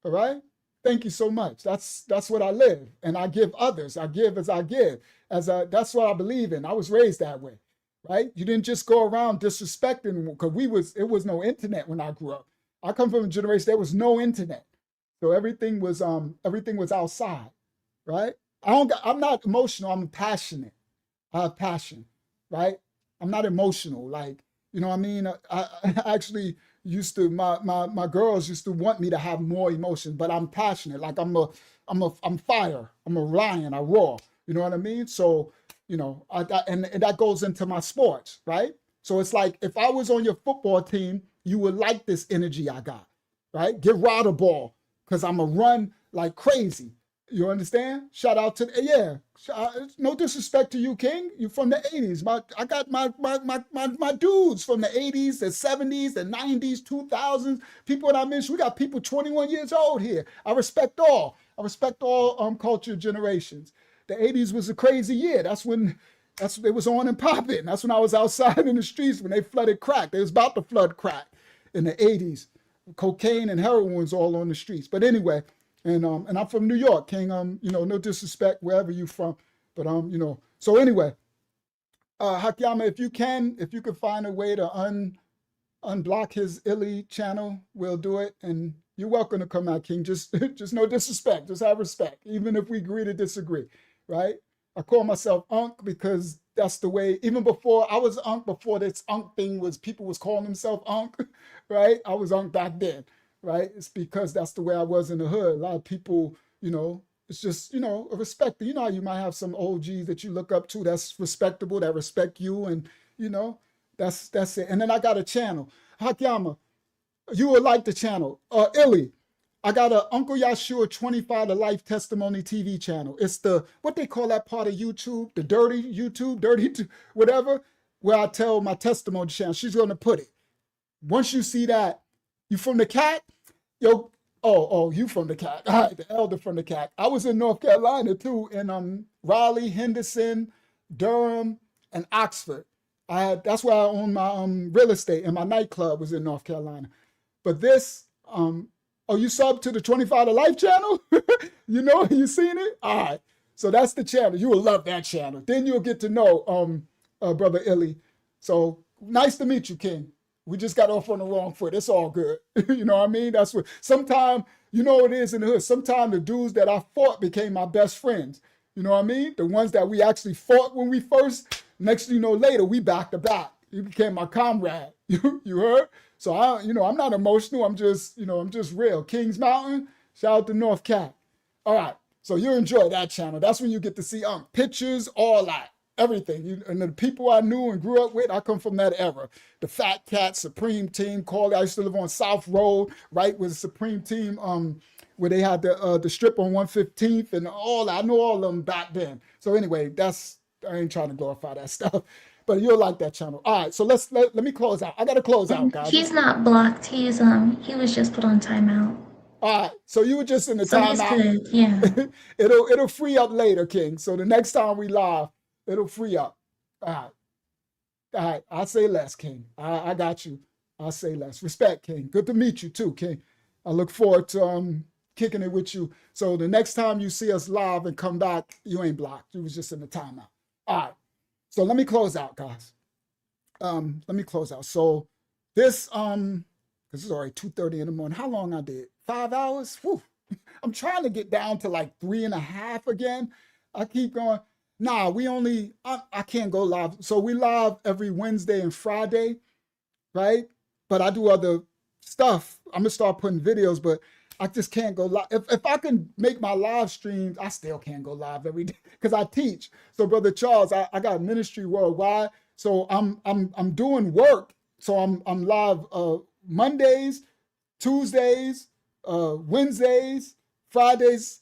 [SPEAKER 1] All right? Thank you so much. That's what I live, and I give others. I give as I give. That's what I believe in. I was raised that way, right? You didn't just go around disrespecting, because it was no internet when I grew up. I come from a generation there was no internet, so everything was outside, right? I'm not emotional. I'm passionate. I have passion, right? I'm not emotional, like, you know what I mean? I actually used to, my girls used to want me to have more emotion, but I'm passionate. Like I'm fire. I'm a lion. I roar. You know what I mean? So, and that goes into my sports, right? So it's like, if I was on your football team, you would like this energy I got, right? Give Rod a ball, because I'm going to run like crazy. You understand? Shout out to, no disrespect to you, King. You from the 80s. I got my dudes from the 80s, the 70s, the 90s, 2000s. People that I mentioned, we got people 21 years old here. I respect all. Culture generations. The 80s was a crazy year. It was on and popping. That's when I was outside in the streets when they flooded crack. They was about to flood crack in the 80s. Cocaine and heroin was all on the streets. But anyway, and I'm from New York, King. No disrespect wherever you from, but So anyway, Hakyama, if you could find a way to unblock his Illy channel, we'll do it. And you're welcome to come out, King. Just no disrespect. Just have respect, even if we agree to disagree, right? I call myself Unc because that's the way. Even before I was Unc, before this Unc thing was, people was calling themselves Unc, right? I was Unc back then. Right? It's because that's the way I was in the hood. A lot of people, it's just, a respect. You know how you might have some OGs that you look up to that's respectable, that respect you, and, that's it. And then I got a channel. Hakyama, you would like the channel. Illy, I got a Uncle Yashua 25 to Life Testimony TV channel. It's what they call that part of YouTube, the dirty YouTube, whatever, where I tell my testimony channel. She's going to put it. Once you see that, you from the cat? Yo, Oh, you from the CAC. All right, the elder from the CAC. I was in North Carolina too, in Raleigh, Henderson, Durham, and Oxford. That's where I own my real estate, and my nightclub was in North Carolina. But this, oh, you subbed to the 25 to Life channel? You know, you seen it? All right. So that's the channel. You will love that channel. Then you'll get to know Brother Illy. So nice to meet you, King. We just got off on the wrong foot. It's all good. You know what I mean? That's what, sometimes, you know what it is in the hood. Sometimes the dudes that I fought became my best friends. You know what I mean? The ones that we actually fought when we first, next thing you know, later, we back to back. He became my comrade. You heard? So I'm not emotional. I'm just real. Kings Mountain, shout out to North Cat. All right. So you enjoy that channel. That's when you get to see pictures, all that. Everything. And the people I knew and grew up with, I come from that era. The Fat Cat, Supreme Team, called. I used to live on South Road, right, with the Supreme Team, where they had the strip on 115th and all that. I know all of them back then. So anyway, I ain't trying to glorify that stuff, but you'll like that channel. All right, so let me close out. I gotta close out, guys.
[SPEAKER 9] He's not blocked. He was just put on timeout.
[SPEAKER 1] All right, so you were just in the
[SPEAKER 9] So he's
[SPEAKER 1] timeout.
[SPEAKER 9] good, yeah.
[SPEAKER 1] It'll free up later, King. So the next time we live, it'll free up. All right. I'll say less, King. I got you. I'll say less. Respect, King. Good to meet you too, King. I look forward to kicking it with you. So the next time you see us live and come back, you ain't blocked. You was just in the timeout. All right. So let me close out, guys. Let me close out. So this, because it's already 2:30 in the morning. How long I did? 5 hours? Whew. I'm trying to get down to like 3.5 again. I keep going. Nah, I can't go live. So we live every Wednesday and Friday, right? But I do other stuff. I'm gonna start putting videos, but I just can't go live. If I can make my live streams, I still can't go live every day because I teach. So Brother Charles, I got ministry worldwide. So I'm doing work. So I'm live Mondays, Tuesdays, Wednesdays, Fridays.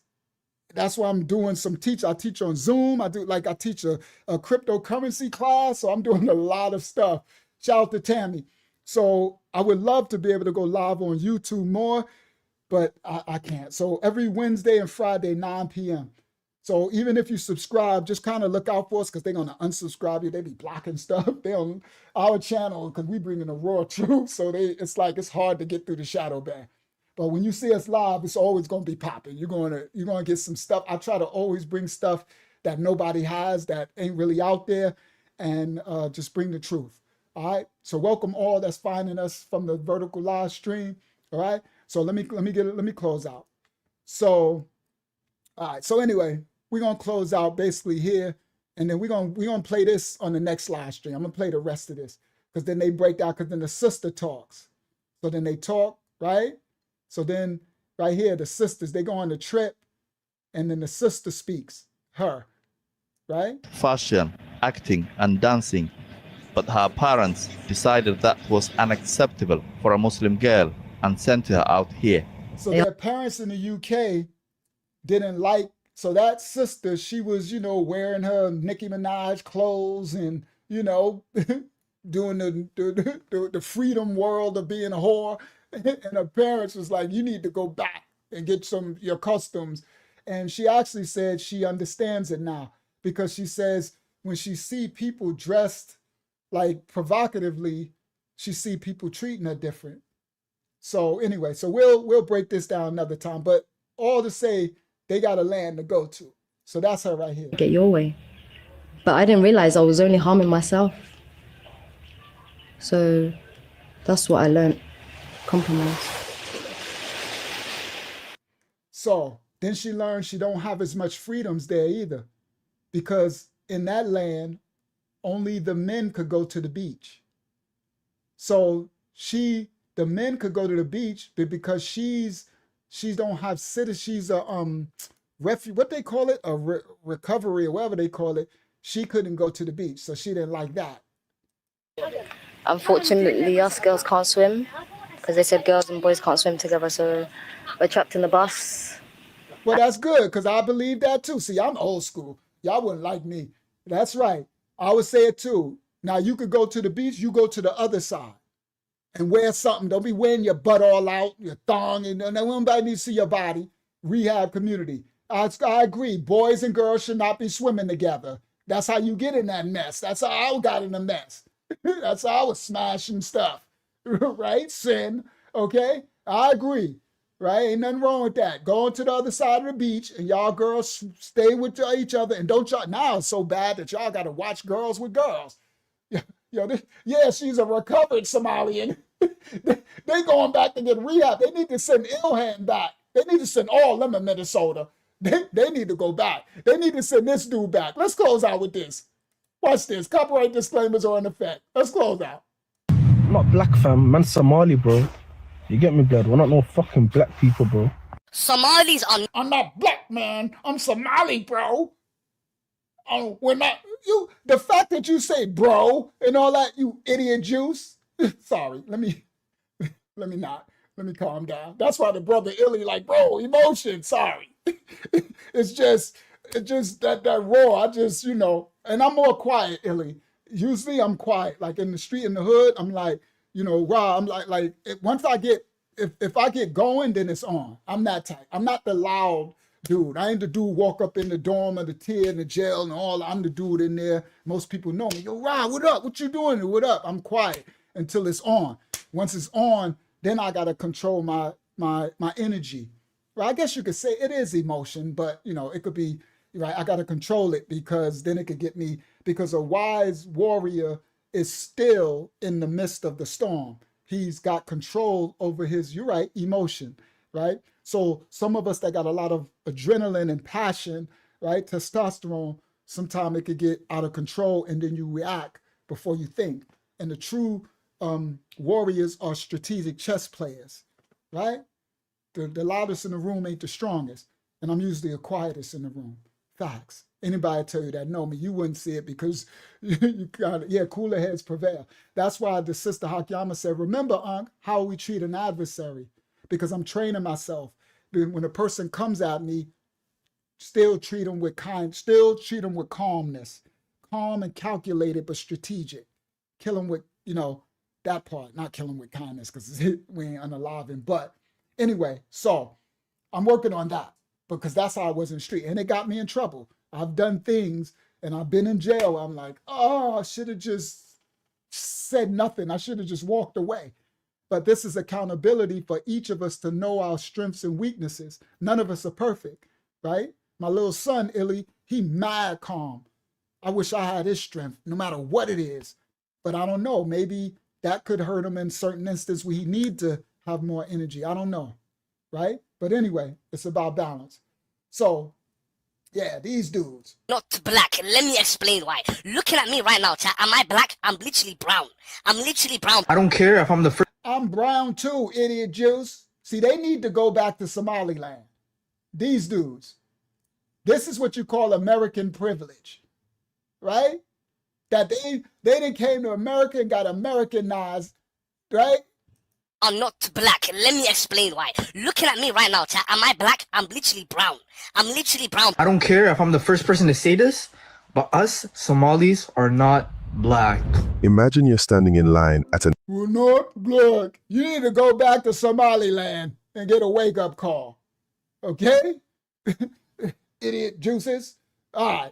[SPEAKER 1] That's why I'm doing some I teach on Zoom. I teach a cryptocurrency class. So I'm doing a lot of stuff. Shout out to Tammy. So I would love to be able to go live on YouTube more, but I can't. So every Wednesday and Friday, 9 p.m. So even if you subscribe, just kind of look out for us because they're going to unsubscribe you. They be blocking stuff. They on our channel because we bring in the raw truth. So it's hard to get through the shadow ban. But when you see us live, it's always going to be popping. You're going to get some stuff. I try to always bring stuff that nobody has, that ain't really out there, and just bring the truth. All right. So welcome all that's finding us from the vertical live stream. All right. So let me close out. So, all right. So anyway, we're gonna close out basically here, and then we're gonna play this on the next live stream. I'm gonna play the rest of this because then they break down. Because then the sister talks. So then they talk, right? So then right here, the sisters, they go on the trip, and then the sister speaks, her, right?
[SPEAKER 2] Fashion, acting, and dancing. But her parents decided that was unacceptable for a Muslim girl and sent her out here.
[SPEAKER 1] So their parents in the UK didn't like, so that sister, she was, wearing her Nicki Minaj clothes and, doing the freedom world of being a whore. And her parents was like, you need to go back and get your customs. And she actually said she understands it now because she says when she see people dressed like provocatively, she see people treating her different. So anyway, so we'll break this down another time. But all to say, they got a land to go to. So that's her right here.
[SPEAKER 8] Get your way. But I didn't realize I was only harming myself. So that's what I learned. Compromise.
[SPEAKER 1] So then she learned she don't have as much freedoms there either, because in that land, only the men could go to the beach. So the men could go to the beach, but because she don't have citizenship, she's a refuge, what they call it, a recovery or whatever they call it. She couldn't go to the beach, so she didn't like that.
[SPEAKER 8] Unfortunately, us girls can't swim because they said girls and boys can't swim together, so we're trapped in the bus.
[SPEAKER 1] Well, that's good because I believe that too. See, I'm old school. Y'all wouldn't like me. That's right. I would say it too. Now you could go to the beach, you go to the other side. and wear something. Don't be wearing your butt all out, your thong, and nobody needs to see your body. Rehab community. I agree. Boys and girls should not be swimming together. That's how you get in that mess. That's how I got in the mess. That's how I was smashing stuff, right? Sin, okay? I agree, right? Ain't nothing wrong with that. Going to the other side of the beach and y'all girls stay with each other and don't y'all, now it's so bad that y'all got to watch girls with girls. Yeah, she's a recovered Somalian. They going back to get rehab. They need to send Ilhan back. They need to send all them to Minnesota. They need to go back. They need to send this dude back. Let's close out with this. Watch this. Copyright disclaimers are in effect. Let's close out.
[SPEAKER 18] I'm not black, fam. Man, Somali, bro. You get me, blood? We're not no fucking black people, bro.
[SPEAKER 1] Somalis are... I'm not black, man. I'm Somali, bro. We're not... The fact that you say bro and all that, you idiot juice. Sorry, let me calm down. That's why the brother Illy like, bro, emotion, sorry. It's just that raw. I just, and I'm more quiet, Illy. Usually I'm quiet. Like in the street, in the hood, I'm like, raw. I'm like once I get, if I get going, then it's on. I'm that type. I'm not the loud dude. I ain't the dude walk up in the dorm or the tier in the jail and all. I'm the dude in there. Most people know me. Yo, Rod, what up? What you doing? What up? I'm quiet until it's on. Once it's on, then I gotta control my energy. Well, I guess you could say it is emotion, but it could be right. I gotta control it because then it could get me. Because a wise warrior is still in the midst of the storm. He's got control over his. You're right, emotion, right? So some of us that got a lot of adrenaline and passion, right, testosterone, sometimes it could get out of control and then you react before you think. And the true warriors are strategic chess players, right? The loudest in the room ain't the strongest. And I'm usually the quietest in the room. Facts. Anybody tell you that know me, you wouldn't see it because you got it. Yeah, cooler heads prevail. That's why the sister Hakyama said, remember, Unc, how we treat an adversary. Because I'm training myself. When a person comes at me, still treat them with still treat them with calmness. Calm and calculated, but strategic. Kill them with, that part. Not kill them with kindness because we ain't unaliving. But anyway, so I'm working on that because that's how I was in the street. And it got me in trouble. I've done things and I've been in jail. I'm like, I should have just said nothing. I should have just walked away. But this is accountability for each of us to know our strengths and weaknesses. None of us are perfect, right? My little son, Illy, he mad calm. I wish I had his strength, no matter what it is. But I don't know. Maybe that could hurt him in certain instances where he need to have more energy. I don't know, right? But anyway, it's about balance. So, yeah, these dudes.
[SPEAKER 19] Not black. Let me explain why. Looking at me right now, chat. Am I black? I'm literally brown. I'm literally brown.
[SPEAKER 18] I don't care if I'm the first.
[SPEAKER 1] I'm brown too, idiot Jews. See, they need to go back to Somaliland. These dudes. This is what you call American privilege, right? That they didn't came to America and got Americanized, right?
[SPEAKER 19] I'm not black. Let me explain why. Looking at me right now, chat. Am I black? I'm literally brown. I'm literally brown.
[SPEAKER 18] I don't care if I'm the first person to say this, but us Somalis are not black.
[SPEAKER 20] Imagine you're standing in line at an...
[SPEAKER 1] We're not black. You need to go back to Somaliland and get a wake-up call. Okay? Idiot juices. All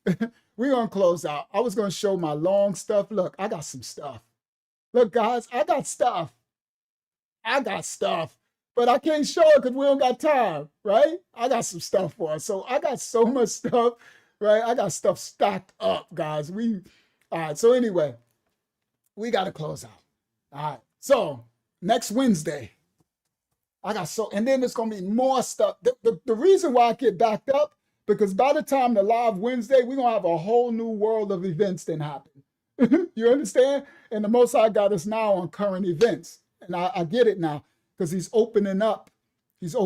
[SPEAKER 1] right. We're going to close out. I was going to show my long stuff. Look, I got some stuff. Look, guys, I got stuff. But I can't show it because we don't got time, right? I got some stuff for us. So I got so much stuff, right? I got stuff stacked up, guys. All right, so anyway, we got to close out. All right, so next Wednesday, and then there's going to be more stuff. The reason why I get backed up, because by the time the live Wednesday, we're going to have a whole new world of events that happen. You understand? And the Most High got us now on current events. And I get it now, because he's opening up for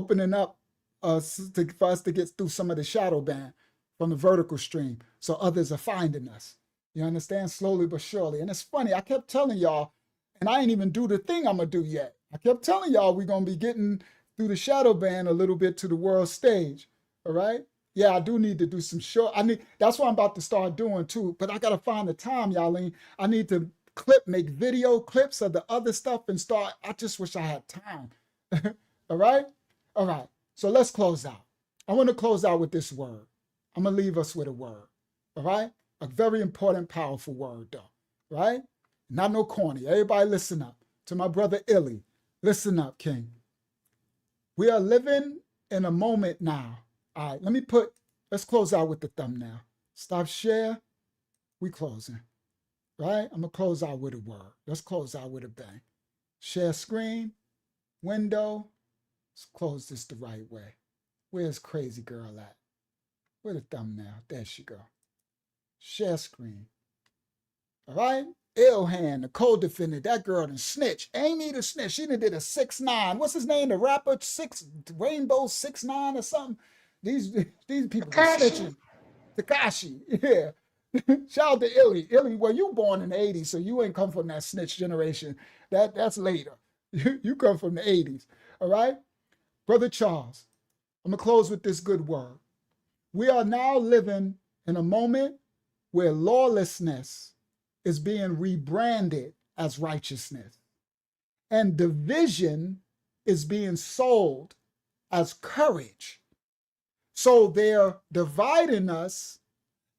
[SPEAKER 1] us to get through some of the shadow ban from the vertical stream. So others are finding us. You understand? Slowly but surely. And it's funny, I kept telling y'all, and I ain't even do the thing I'm going to do yet. I kept telling y'all we're going to be getting through the shadow ban a little bit to the world stage. All right? Yeah, I do need to do some short. That's what I'm about to start doing too. But I got to find the time, y'all. I need to make video clips of the other stuff and start. I just wish I had time. All right? All right. So let's close out. I want to close out with this word. I'm going to leave us with a word. All right? A very important, powerful word, though. Right? Not no corny. Everybody listen up. To my brother Illy, listen up, King. We are living in a moment now. All right, let's close out with the thumbnail. Stop share. We closing. Right? I'm going to close out with a word. Let's close out with a bang. Share screen, window. Let's close this the right way. Where's crazy girl at? Where the thumbnail? There she go. Share screen. All right? Ilhan, the co-defendant, that girl done snitch. Aimee the snitch. She done did a 6ix9ine. What's his name? The rapper Rainbow 6ix9ine or something. These people are snitching. Tekashi. Yeah. Shout out to Illy. Illy, well, you born in the 80s, so you ain't come from that snitch generation. That's later. You come from the 80s. All right? Brother Charles, I'm going to close with this good word. We are now living in a moment where lawlessness is being rebranded as righteousness, and division is being sold as courage. So they're dividing us,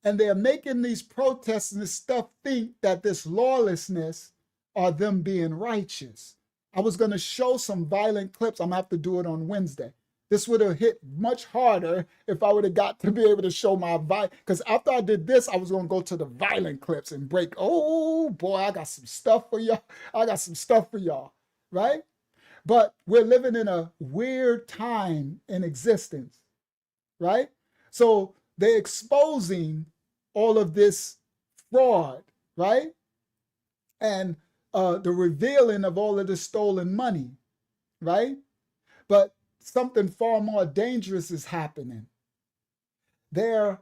[SPEAKER 1] and they're making these protests and this stuff think that this lawlessness are them being righteous. I was going to show some violent clips. I'm going to have to do it on Wednesday. This would have hit much harder if I would have got to be able to show my because after I did this, I was going to go to the violent clips and break. Oh boy, I got some stuff for y'all. Right? But we're living in a weird time in existence. Right? So they're exposing all of this fraud, right? And the revealing of all of the stolen money, right? But something far more dangerous is happening. They're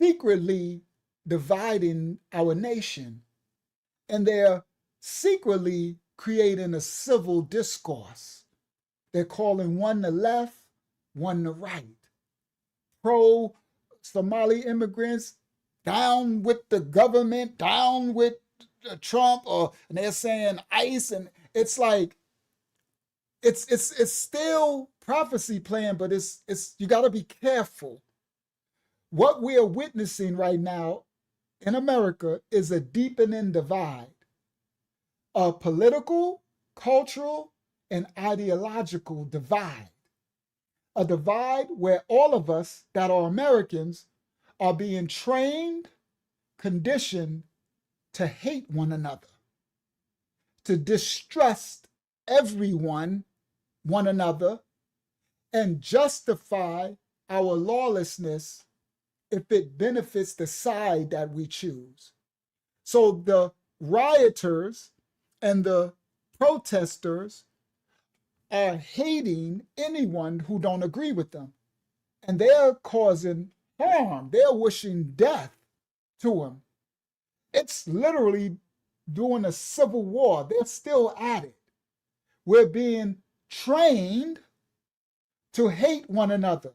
[SPEAKER 1] secretly dividing our nation, and they're secretly creating a civil discourse. They're calling one the left, one the right. Pro-Somali immigrants, down with the government, down with Trump, and they're saying ICE, and it's like, it's still prophecy playing, but it's you got to be careful. What we are witnessing right now in America is a deepening divide, a political, cultural, and ideological divide. A divide where all of us that are Americans are being trained, conditioned to hate one another, to distrust everyone, one another, and justify our lawlessness if it benefits the side that we choose. So the rioters and the protesters are hating anyone who don't agree with them. And they're causing harm. They're wishing death to them. It's literally doing a civil war. They're still at it. We're being trained to hate one another,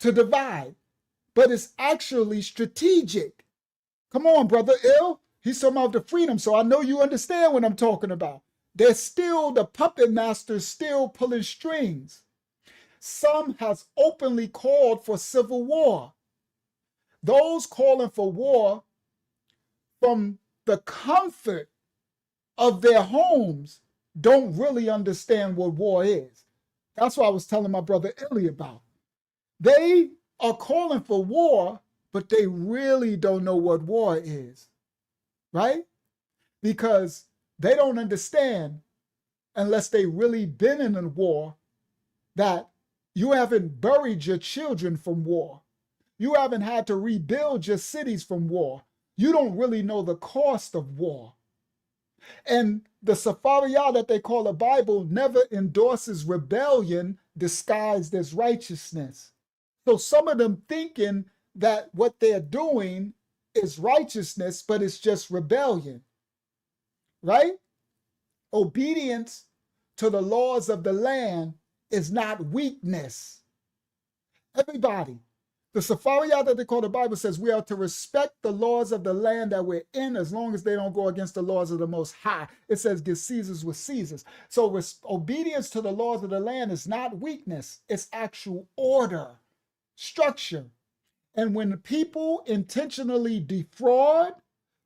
[SPEAKER 1] to divide, but it's actually strategic. Come on, Brother Ill. He's talking about the freedom, so I know you understand what I'm talking about. They're still, the puppet masters still pulling strings. Some has openly called for civil war. Those calling for war from the comfort of their homes don't really understand what war is. That's what I was telling my brother Illy about. They are calling for war, but they really don't know what war is, right? Because they don't understand, unless they really been in a war, that you haven't buried your children from war. You haven't had to rebuild your cities from war. You don't really know the cost of war. And the Safariyah that they call the Bible never endorses rebellion disguised as righteousness. So some of them thinking that what they're doing is righteousness, but it's just rebellion, right? Obedience to the laws of the land is not weakness. Everybody, The Safariyat that they call the Bible says we are to respect the laws of the land that we're in as long as they don't go against the laws of the Most High. It says give Caesar's what Caesar's. So obedience to the laws of the land is not weakness. It's actual order, structure. And when the people intentionally defraud,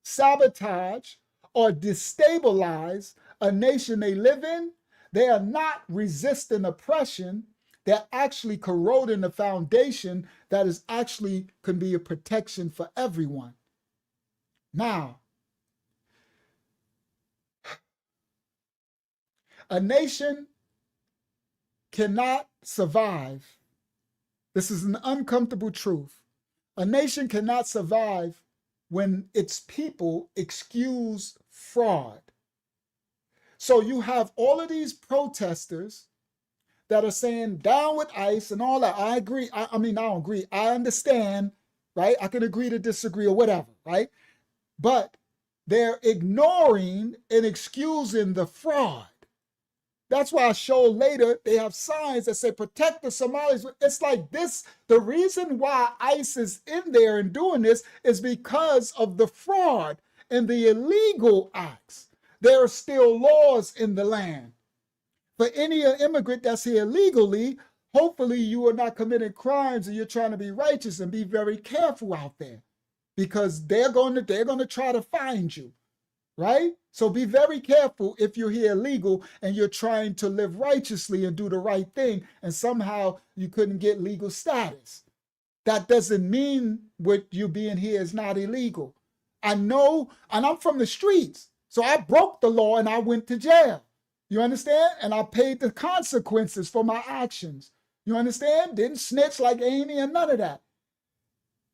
[SPEAKER 1] sabotage, or destabilize a nation they live in, they are not resisting oppression. They're actually corroding the foundation that is actually can be a protection for everyone. Now, a nation cannot survive. This is an uncomfortable truth. A nation cannot survive when its people excuse fraud. So you have all of these protesters that are saying down with ICE and all that. I agree. I don't agree. I understand, right? I can agree to disagree or whatever, right? But they're ignoring and excusing the fraud. That's why I show later they have signs that say protect the Somalis. It's like this. The reason why ICE is in there and doing this is because of the fraud and the illegal acts. There are still laws in the land. For any immigrant that's here illegally, hopefully you are not committing crimes and you're trying to be righteous, and be very careful out there because they're going to try to find you, right? So be very careful if you're here illegal and you're trying to live righteously and do the right thing and somehow you couldn't get legal status. That doesn't mean what you being here is not illegal. I know, and I'm from the streets, so I broke the law and I went to jail. You understand? And I paid the consequences for my actions. You understand? Didn't snitch like Aimee and none of that.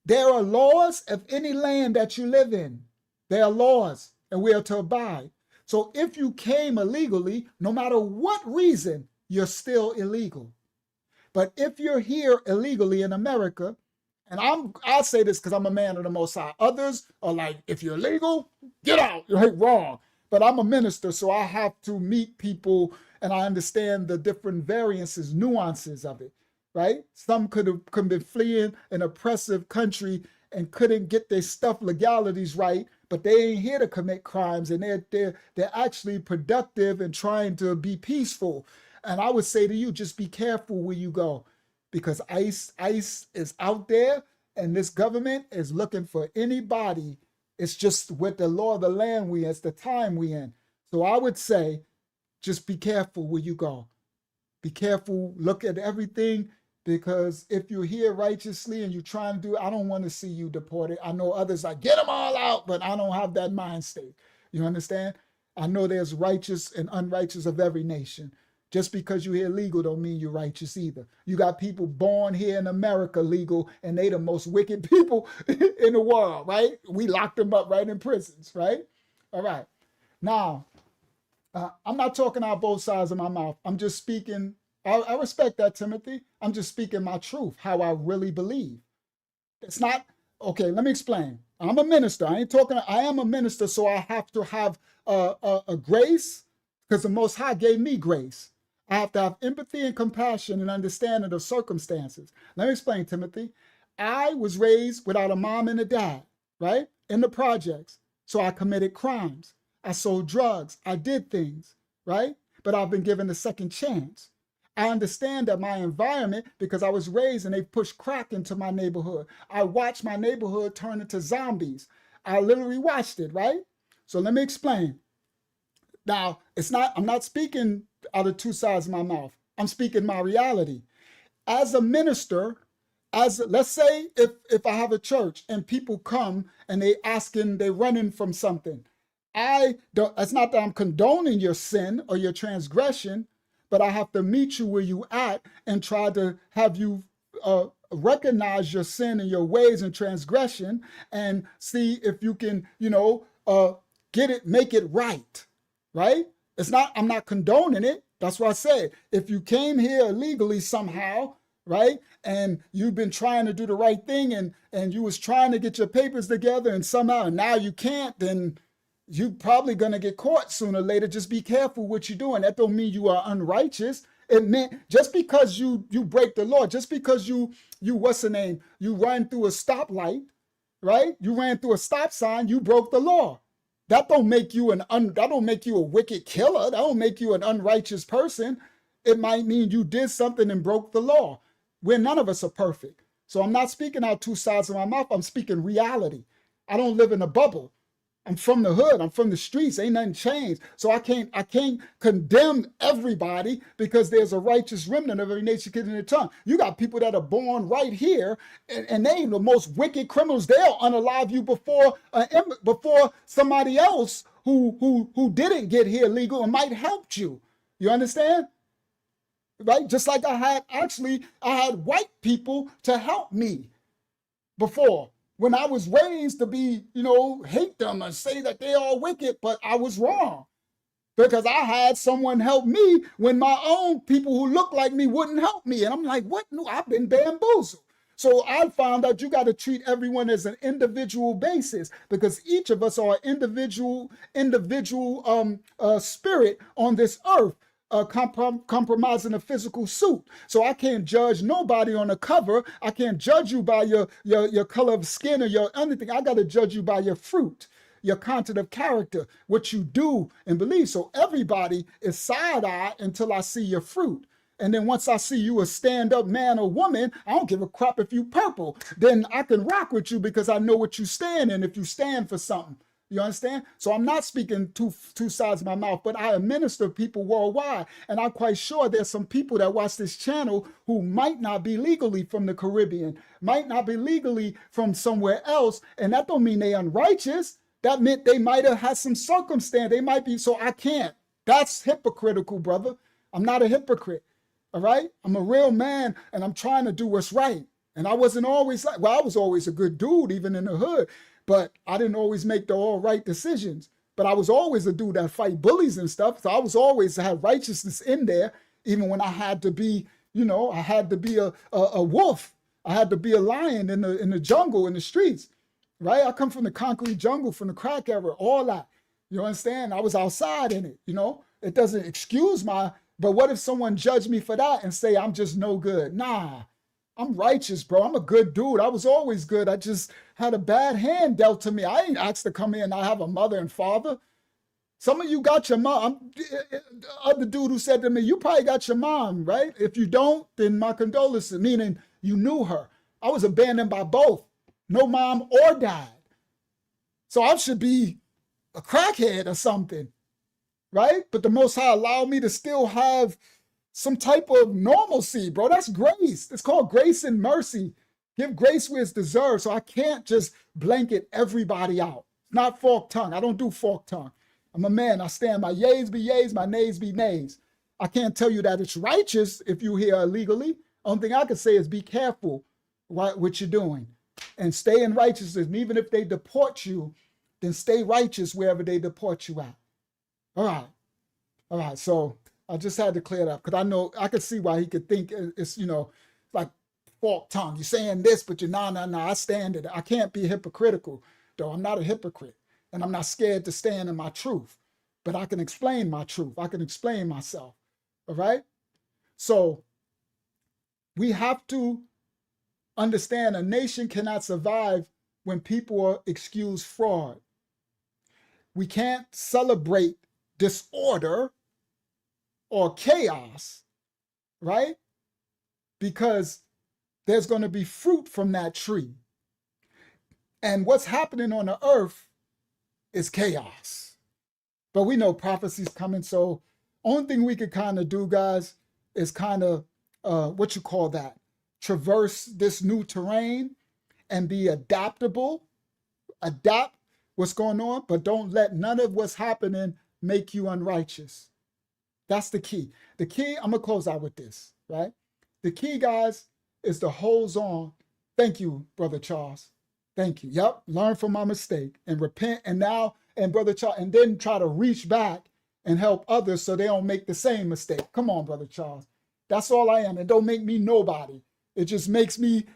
[SPEAKER 1] There are laws of any land that you live in. There are laws and we are to abide. So if you came illegally, no matter what reason, you're still illegal. But if you're here illegally in America, and I'll say this because I'm a man of the Most High. Others are like, if you're illegal, get out. You're wrong. But I'm a minister, so I have to meet people and I understand the different variances, nuances of it, right? Some could have been fleeing an oppressive country and couldn't get their stuff legalities right, but they ain't here to commit crimes and they're actually productive and trying to be peaceful. And I would say to you, just be careful where you go because ICE is out there and this government is looking for anybody. It's just with the law of the land it's the time we in. So I would say, just be careful where you go. Be careful, look at everything, because if you're here righteously and you're trying to do, I don't want to see you deported. I know others like, get them all out, but I don't have that mind state. You understand? I know there's righteous and unrighteous of every nation. Just because you're here legal don't mean you're righteous either. You got people born here in America legal, and they the most wicked people in the world, right? We locked them up right in prisons, right? All right. Now, I'm not talking out both sides of my mouth. I'm just speaking. I respect that, Timothy. I'm just speaking my truth, how I really believe. It's not, okay, let me explain. I'm a minister. I am a minister, so I have to have a grace because the Most High gave me grace. I have to have empathy and compassion and understanding of circumstances. Let me explain, Timothy. I was raised without a mom and a dad, right? In the projects. So I committed crimes. I sold drugs. I did things, right? But I've been given a second chance. I understand that my environment, because I was raised and they pushed crack into my neighborhood. I watched my neighborhood turn into zombies. I literally watched it, right? So let me explain. Now, I'm not speaking out of two sides of my mouth. I'm speaking my reality. As a minister, let's say if I have a church and people come and they're running from something. It's not that I'm condoning your sin or your transgression, but I have to meet you where you at and try to have you recognize your sin and your ways and transgression and see if you can, make it right. Right? I'm not condoning it. That's what I said. If you came here illegally somehow, right, and you've been trying to do the right thing and you was trying to get your papers together and somehow now you can't, then you're probably going to get caught sooner or later. Just be careful what you're doing. That don't mean you are unrighteous. It meant just because you break the law, just because you what's the name? You run through a stoplight, right? You ran through a stop sign, you broke the law. That don't make you that don't make you a wicked killer. That don't make you an unrighteous person. It might mean you did something and broke the law. None of us are perfect. So I'm not speaking out two sides of my mouth. I'm speaking reality. I don't live in a bubble. I'm from the hood. I'm from the streets. Ain't nothing changed. So I can't condemn everybody because there's a righteous remnant of every nation, kid, and their tongue. You got people that are born right here, and they ain't the most wicked criminals. They'll unalive you before somebody else who didn't get here legal and might help you. You understand? Right? Just like I had white people to help me before. When I was raised to be, hate them and say that they are wicked, but I was wrong because I had someone help me when my own people who look like me wouldn't help me. And I'm like, what? No, I've been bamboozled. So I found out you got to treat everyone as an individual basis because each of us are individual spirit on this earth. Compromising a physical suit. So I can't judge nobody on a cover. I can't judge you by your color of skin or your anything. I got to judge you by your fruit, your content of character, what you do and believe. So everybody is side-eye until I see your fruit. And then once I see you a stand-up man or woman, I don't give a crap if you purple. Then I can rock with you because I know what you stand in if you stand for something. You understand? So I'm not speaking two sides of my mouth, but I administer people worldwide. And I'm quite sure there's some people that watch this channel who might not be legally from the Caribbean, might not be legally from somewhere else. And that don't mean they unrighteous. That meant they might have had some circumstance. They might be, so I can't. That's hypocritical, brother. I'm not a hypocrite. All right? I'm a real man and I'm trying to do what's right. And I wasn't always I was always a good dude, even in the hood. But I didn't always make the all right decisions. But I was always a dude that fight bullies and stuff. So I was always had righteousness in there, even when I had to be, I had to be a wolf. I had to be a lion in the jungle, in the streets, right? I come from the concrete jungle, from the crack era, all that. You understand? I was outside in it, It doesn't excuse but what if someone judged me for that and say I'm just no good? Nah. I'm righteous, bro. I'm a good dude. I was always good. I just had a bad hand dealt to me. I ain't asked to come here and I have a mother and father. Some of you got your mom. The other dude who said to me, you probably got your mom, right? If you don't, then my condolences, meaning you knew her. I was abandoned by both, no mom or dad. So I should be a crackhead or something, right? But the Most High allowed me to still have some type of normalcy, bro. That's grace. It's called grace and mercy. Give grace where it's deserved. So I can't just blanket everybody out. It's not forked tongue. I don't do forked tongue. I'm a man. I stand. My yays be yays, my nays be nays. I can't tell you that it's righteous if you here illegally. Only thing I can say is be careful what you're doing and stay in righteousness. And even if they deport you, then stay righteous wherever they deport you at. All right. So I just had to clear it up because I could see why he could think it's, like forked tongue. You're saying this, but you're nah, I stand it. I can't be hypocritical, though. I'm not a hypocrite and I'm not scared to stand in my truth, but I can explain my truth. I can explain myself. All right. So we have to understand a nation cannot survive when people excuse fraud. We can't celebrate disorder or chaos, right? Because there's going to be fruit from that tree. And what's happening on the earth is chaos. But we know prophecy's coming, so only thing we could kind of do, guys, is kind of, traverse this new terrain and be adaptable, adapt what's going on, but don't let none of what's happening make you unrighteous. That's the key. The key, I'm going to close out with this, right? The key, guys, is to hold on. Thank you, Brother Charles. Thank you. Yep, learn from my mistake and repent. And Brother Charles, and then try to reach back and help others so they don't make the same mistake. Come on, Brother Charles. That's all I am. It don't make me nobody. It just makes me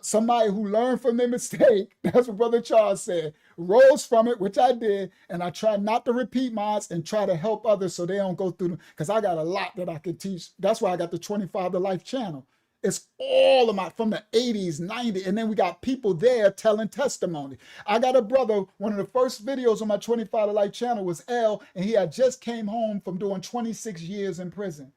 [SPEAKER 1] somebody who learned from their mistake, that's what Brother Charles said, rose from it, which I did, and I try not to repeat mine and try to help others so they don't go through them, because I got a lot that I can teach. That's why I got the 25 to Life channel. It's all of my, from the 80s, 90s, and then we got people there telling testimony. I got a brother, one of the first videos on my 25 to Life channel was L, and he had just came home from doing 26 years in prison.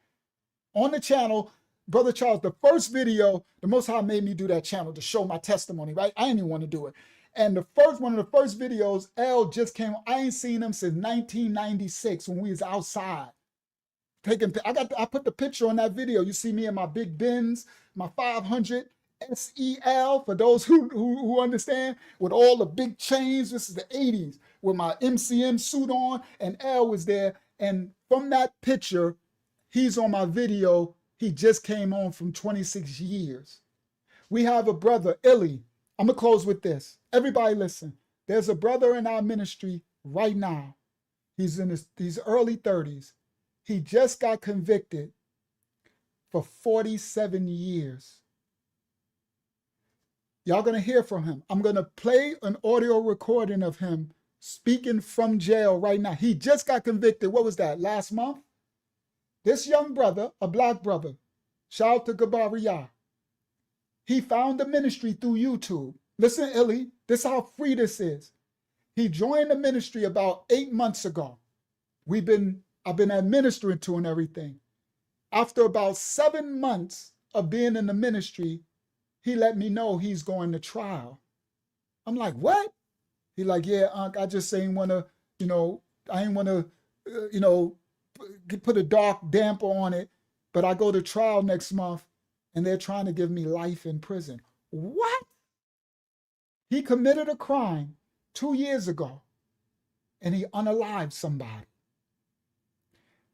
[SPEAKER 1] On the channel, Brother Charles, the first video, the Most High made me do that channel to show my testimony, right? I didn't even want to do it. And one of the first videos, L just came, I ain't seen him since 1996 when we was outside. I put the picture on that video. You see me in my big Benz, my 500 SEL, for those who understand, with all the big chains. This is the 80s, with my MCM suit on, and L was there. And from that picture, he's on my video. He just came home from 26 years. We have a brother, Illy. I'm going to close with this. Everybody listen. There's a brother in our ministry right now. He's in his early 30s. He just got convicted for 47 years. Y'all going to hear from him. I'm going to play an audio recording of him speaking from jail right now. He just got convicted. What was that, last month? This young brother, a black brother, shout out to Gabaria. He found the ministry through YouTube. Listen, Illy, this is how free this is. He joined the ministry about 8 months ago. I've been administering to and everything. After about 7 months of being in the ministry, he let me know he's going to trial. I'm like, what? He like, yeah, Unc, I just ain't want to, I ain't want to, put a dark damper on it, but I go to trial next month and they're trying to give me life in prison. What? He committed a crime 2 years ago and he unalived somebody.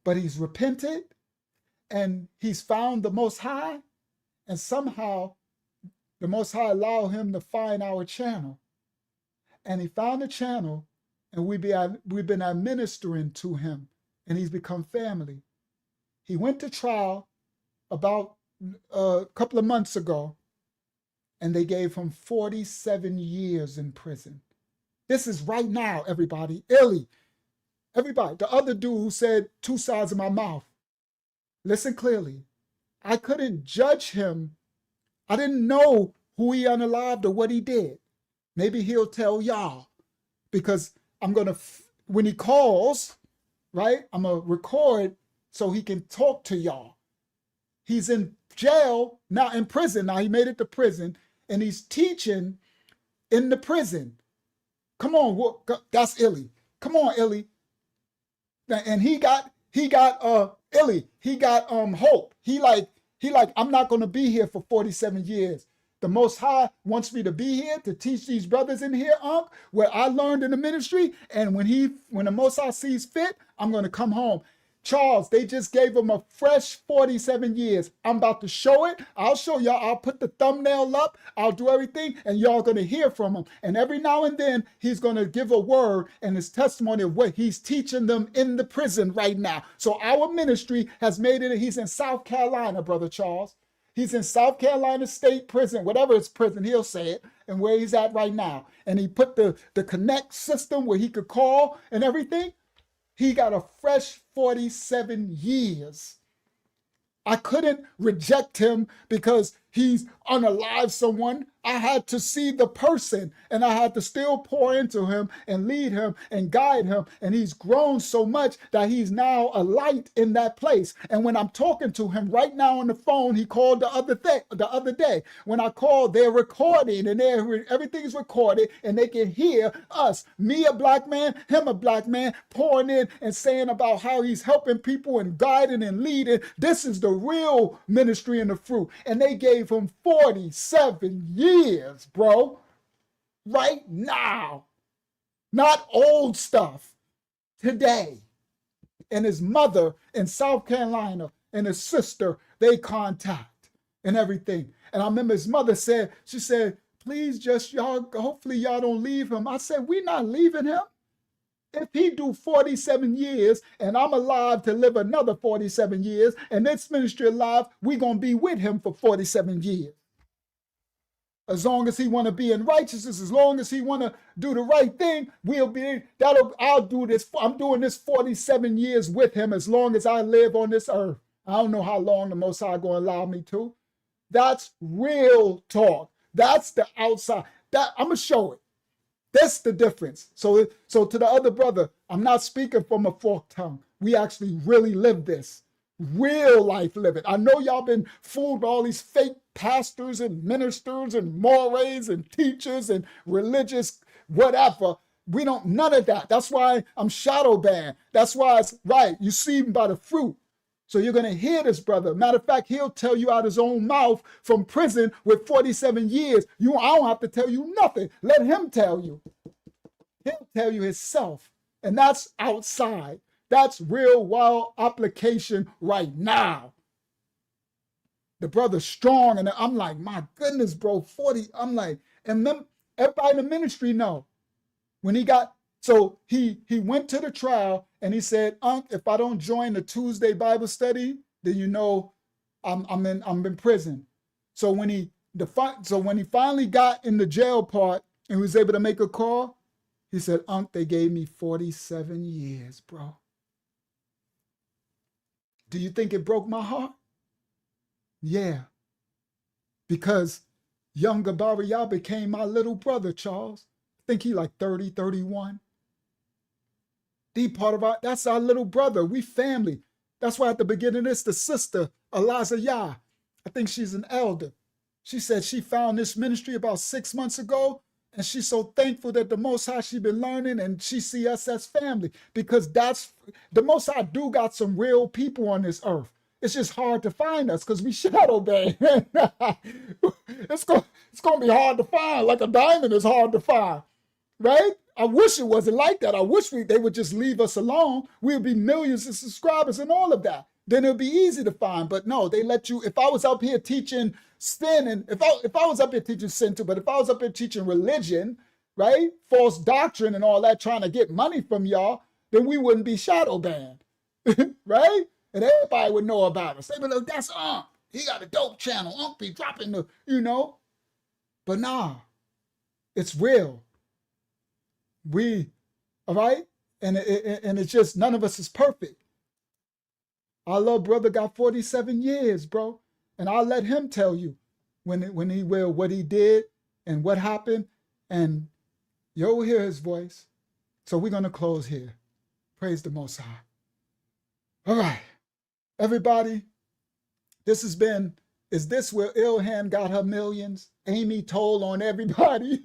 [SPEAKER 1] But he's repented and he's found the Most High, and somehow the Most High allowed him to find our channel. And he found the channel, and we've been administering to him, and he's become family. He went to trial about a couple of months ago, and they gave him 47 years in prison. This is right now, everybody. Illy. Everybody, the other dude who said 2 sides of my mouth. Listen clearly. I couldn't judge him. I didn't know who he unalived or what he did. Maybe he'll tell y'all, because I'm going to, when he calls, right, I'm going to record so he can talk to y'all. He's in jail, now in prison. Now he made it to prison, and he's teaching in the prison. Come on, that's Illy. Come on, Illy. And he got Illy, he got hope. He like, I'm not gonna be here for 47 years. The Most High wants me to be here to teach these brothers in here, where I learned in the ministry. And when the Most High sees fit, I'm gonna come home. Charles, they just gave him a fresh 47 years. I'm about to show it. I'll show y'all. I'll put the thumbnail up. I'll do everything, and y'all going to hear from him. And every now and then, he's going to give a word and his testimony of what he's teaching them in the prison right now. So our ministry has made it. He's in South Carolina, Brother Charles. He's in South Carolina State Prison, whatever it's prison, he'll say it, and where he's at right now. And he put the connect system where he could call and everything. He got a fresh 47 years. I couldn't reject him because he's unalived someone. I had to see the person, and I had to still pour into him and lead him and guide him. And he's grown so much that he's now a light in that place. And when I'm talking to him right now on the phone, he called the other day. When I called, they're recording, and everything's recorded, and they can hear us, me a black man, him a black man, pouring in and saying about how he's helping people and guiding and leading. This is the real ministry and the fruit. And they gave him 47 years, bro. Right now. Not old stuff. Today. And his mother in South Carolina and his sister, they contact and everything. And I remember his mother said, she said, please just y'all, hopefully y'all don't leave him. I said, we're not leaving him. If he do 47 years and I'm alive to live another 47 years and this ministry alive, we're going to be with him for 47 years. As long as he want to be in righteousness, as long as he want to do the right thing, I'll do this. I'm doing this 47 years with him as long as I live on this earth. I don't know how long the Most High going to allow me to. That's real talk. That's the outside. That I'm going to show it. That's the difference. So to the other brother, I'm not speaking from a forked tongue. We actually really live this. Real life living. I know y'all been fooled by all these fake pastors and ministers and mores and teachers and religious whatever. We don't, none of that. That's why I'm shadow banned. That's why it's right. You see him by the fruit. So you're going to hear this, brother. Matter of fact, he'll tell you out his own mouth from prison with 47 years. I don't have to tell you nothing. Let him tell you. He'll tell you himself. And that's outside. That's real wild application right now. The brother's strong, and I'm like, my goodness, bro, 40. I'm like, and then everybody in the ministry know. When he got, so he went to the trial and he said, Unc, if I don't join the Tuesday Bible study, then you know I'm in prison. So when he finally got in the jail part and was able to make a call, he said, Unc, they gave me 47 years, bro. Do you think it broke my heart? Yeah. Because young Gabariah became my little brother, Charles. I think he like 30, 31. That's our little brother. We family. That's why at the beginning of this, the sister, Eliza Yah, I think she's an elder. She said she found this ministry about 6 months ago, and she's so thankful that the Most High she's been learning, and she see us as family, because that's the Most High do got some real people on this earth. It's just hard to find us because we shadow banned. It's gonna be hard to find, like a diamond is hard to find, right? I wish it wasn't like that. I wish they would just leave us alone. We'd be millions of subscribers and all of that. Then it'd be easy to find. But no, they let you. If I was up here teaching sin, and if I was up here teaching sin too, but if I was up here teaching religion, right, false doctrine and all that, trying to get money from y'all, then we wouldn't be shadow banned, right? And everybody would know about us. They would be like, that's Unc. He got a dope channel. Unc be dropping the, But nah, it's real. All right? And it's just, none of us is perfect. Our little brother got 47 years, bro. And I'll let him tell you what he did and what happened. And you'll hear his voice. So we're going to close here. Praise the Most High. All right. Everybody, this has been, is this where Ilhan got her millions? Aimee told on everybody.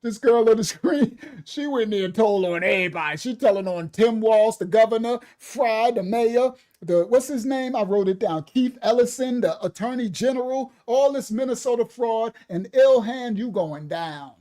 [SPEAKER 1] This girl on the screen, she went there and told on everybody. She telling on Tim Walz, the governor, Fry, the mayor, what's his name? I wrote it down. Keith Ellison, the attorney general, all this Minnesota fraud, and Ilhan, you going down.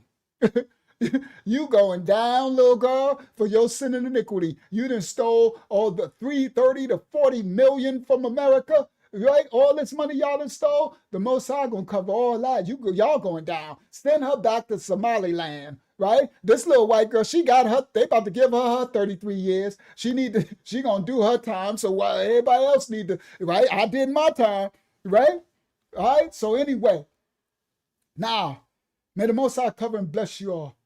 [SPEAKER 1] You going down, little girl, for your sin and iniquity. You done stole all the 330 to 40 million from America, right? All this money y'all done stole. The Most High gonna cover all that. Y'all going down. Send her back to Somaliland, right? This little white girl, she got her. They about to give her 33 years. She gonna do her time. So while everybody else need to, right? I did my time, right? All right. So anyway, now may the Most High cover and bless you all.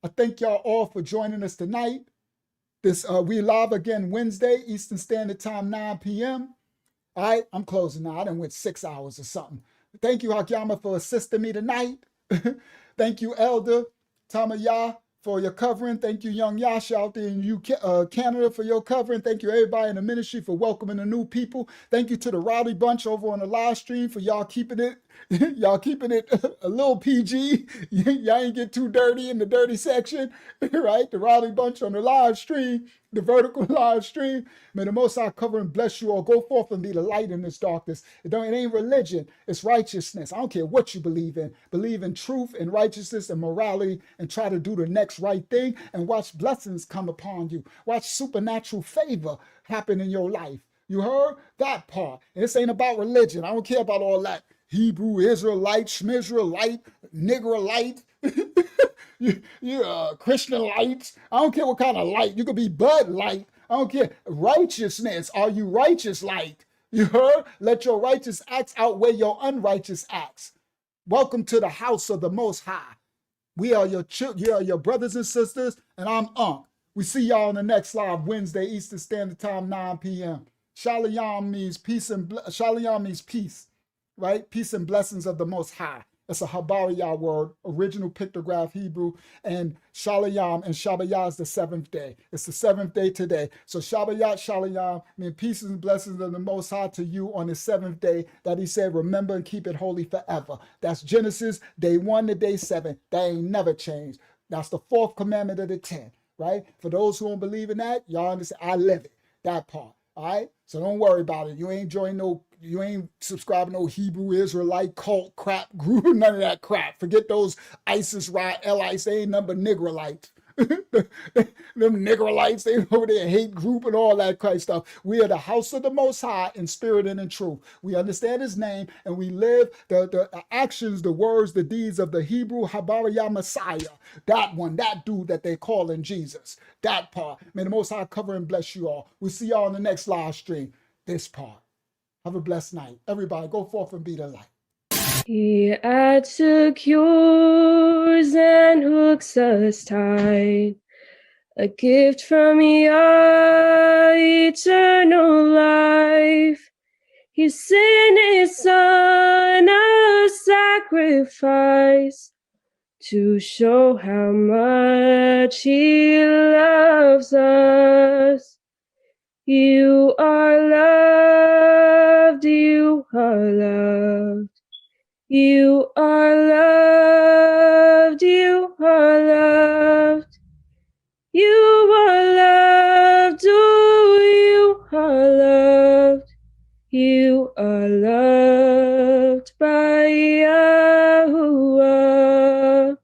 [SPEAKER 1] I thank y'all all for joining us tonight. We live again Wednesday, Eastern Standard Time, 9 p.m. All right, I'm closing now. I done went 6 hours or something. Thank you, Hakyama, for assisting me tonight. Thank you, Elder Tamayah, for your covering. Thank you, Young Yasha out there in UK, Canada, for your covering. Thank you, everybody in the ministry, for welcoming the new people. Thank you to the Rowdy Bunch over on the live stream for y'all keeping it a little PG. Y'all ain't get too dirty in the dirty section, right? The Rowdy Bunch on the live stream, the vertical live stream. May the Most High cover and bless you all. Go forth and be the light in this darkness. It ain't religion. It's righteousness. I don't care what you believe in. Believe in truth and righteousness and morality and try to do the next right thing and watch blessings come upon you. Watch supernatural favor happen in your life. You heard that part? And this ain't about religion. I don't care about all that. Hebrew, Israelite, Schmizraelite, Negroite, Christianite. I don't care what kind of light. You could be Bud Light. I don't care. Righteousness. Are you righteous light? You heard? Let your righteous acts outweigh your unrighteous acts. Welcome to the house of the Most High. We are your you are your brothers and sisters, and I'm Unc. We see y'all on the next live Wednesday, Eastern Standard Time, 9 p.m. Shalom means peace Shalom means peace, right? Peace and blessings of the Most High. It's a Habariyah word, original pictograph Hebrew, and Shalom and Shabbayah is the seventh day. It's the seventh day today. So Shabbayah, Shalom mean peace and blessings of the Most High to you on the seventh day that he said, remember and keep it holy forever. That's Genesis, day 1 to day 7. That ain't never changed. That's the 4th commandment of the 10, right? For those who don't believe in that, y'all understand, I live it, that part, all right? So don't worry about it. You ain't subscribing no Hebrew Israelite cult crap group, none of that crap. Forget those ISIS, L-ISIS, they ain't nothing but Negroites. Them Negroites, they over there hate group and all that kind of stuff. We are the house of the Most High in spirit and in truth. We understand his name and we live the actions, the words, the deeds of the Hebrew Habariyah Messiah. That one, that dude that they calling Jesus. That part. May the Most High cover and bless you all. We'll see y'all on the next live stream. This part. Have a blessed night. Everybody go forth and be the light.
[SPEAKER 11] He adds secures and hooks us tight, a gift from Yah, eternal life. He sent his son a sacrifice to show how much he loves us. You are loved, you are loved. You are loved, you are loved. You are loved, oh, you are loved. You are loved by Yahuwah.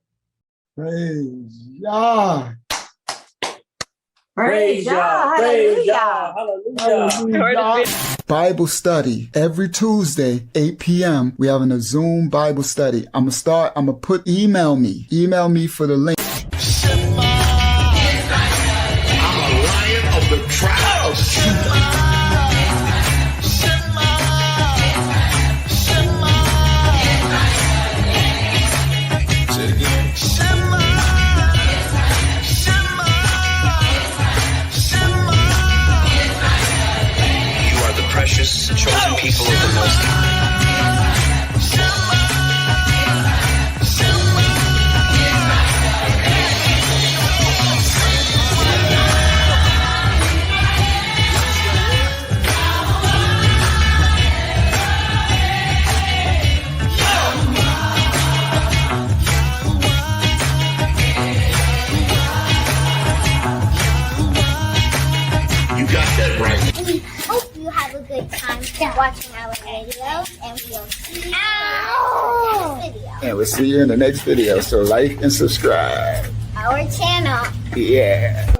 [SPEAKER 1] Praise Yah.
[SPEAKER 4] Praise Yah. Hallelujah.
[SPEAKER 1] Hallelujah. Bible study every Tuesday, 8 p.m. We having a Zoom Bible study. I'm gonna put email me for the link.
[SPEAKER 14] I'm a lion of the tribe of Judah. Precious chosen people of the Most High. You got that right.
[SPEAKER 21] We hope you have a good time watching our videos, and we'll see you in the next video.
[SPEAKER 1] And we'll see you in the next video. So like and subscribe.
[SPEAKER 21] Our channel.
[SPEAKER 1] Yeah.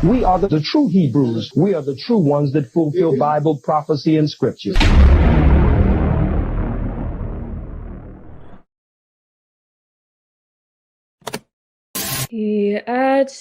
[SPEAKER 18] We are the true Hebrews. We are the true ones that fulfill Bible prophecy and scripture.
[SPEAKER 11] He adds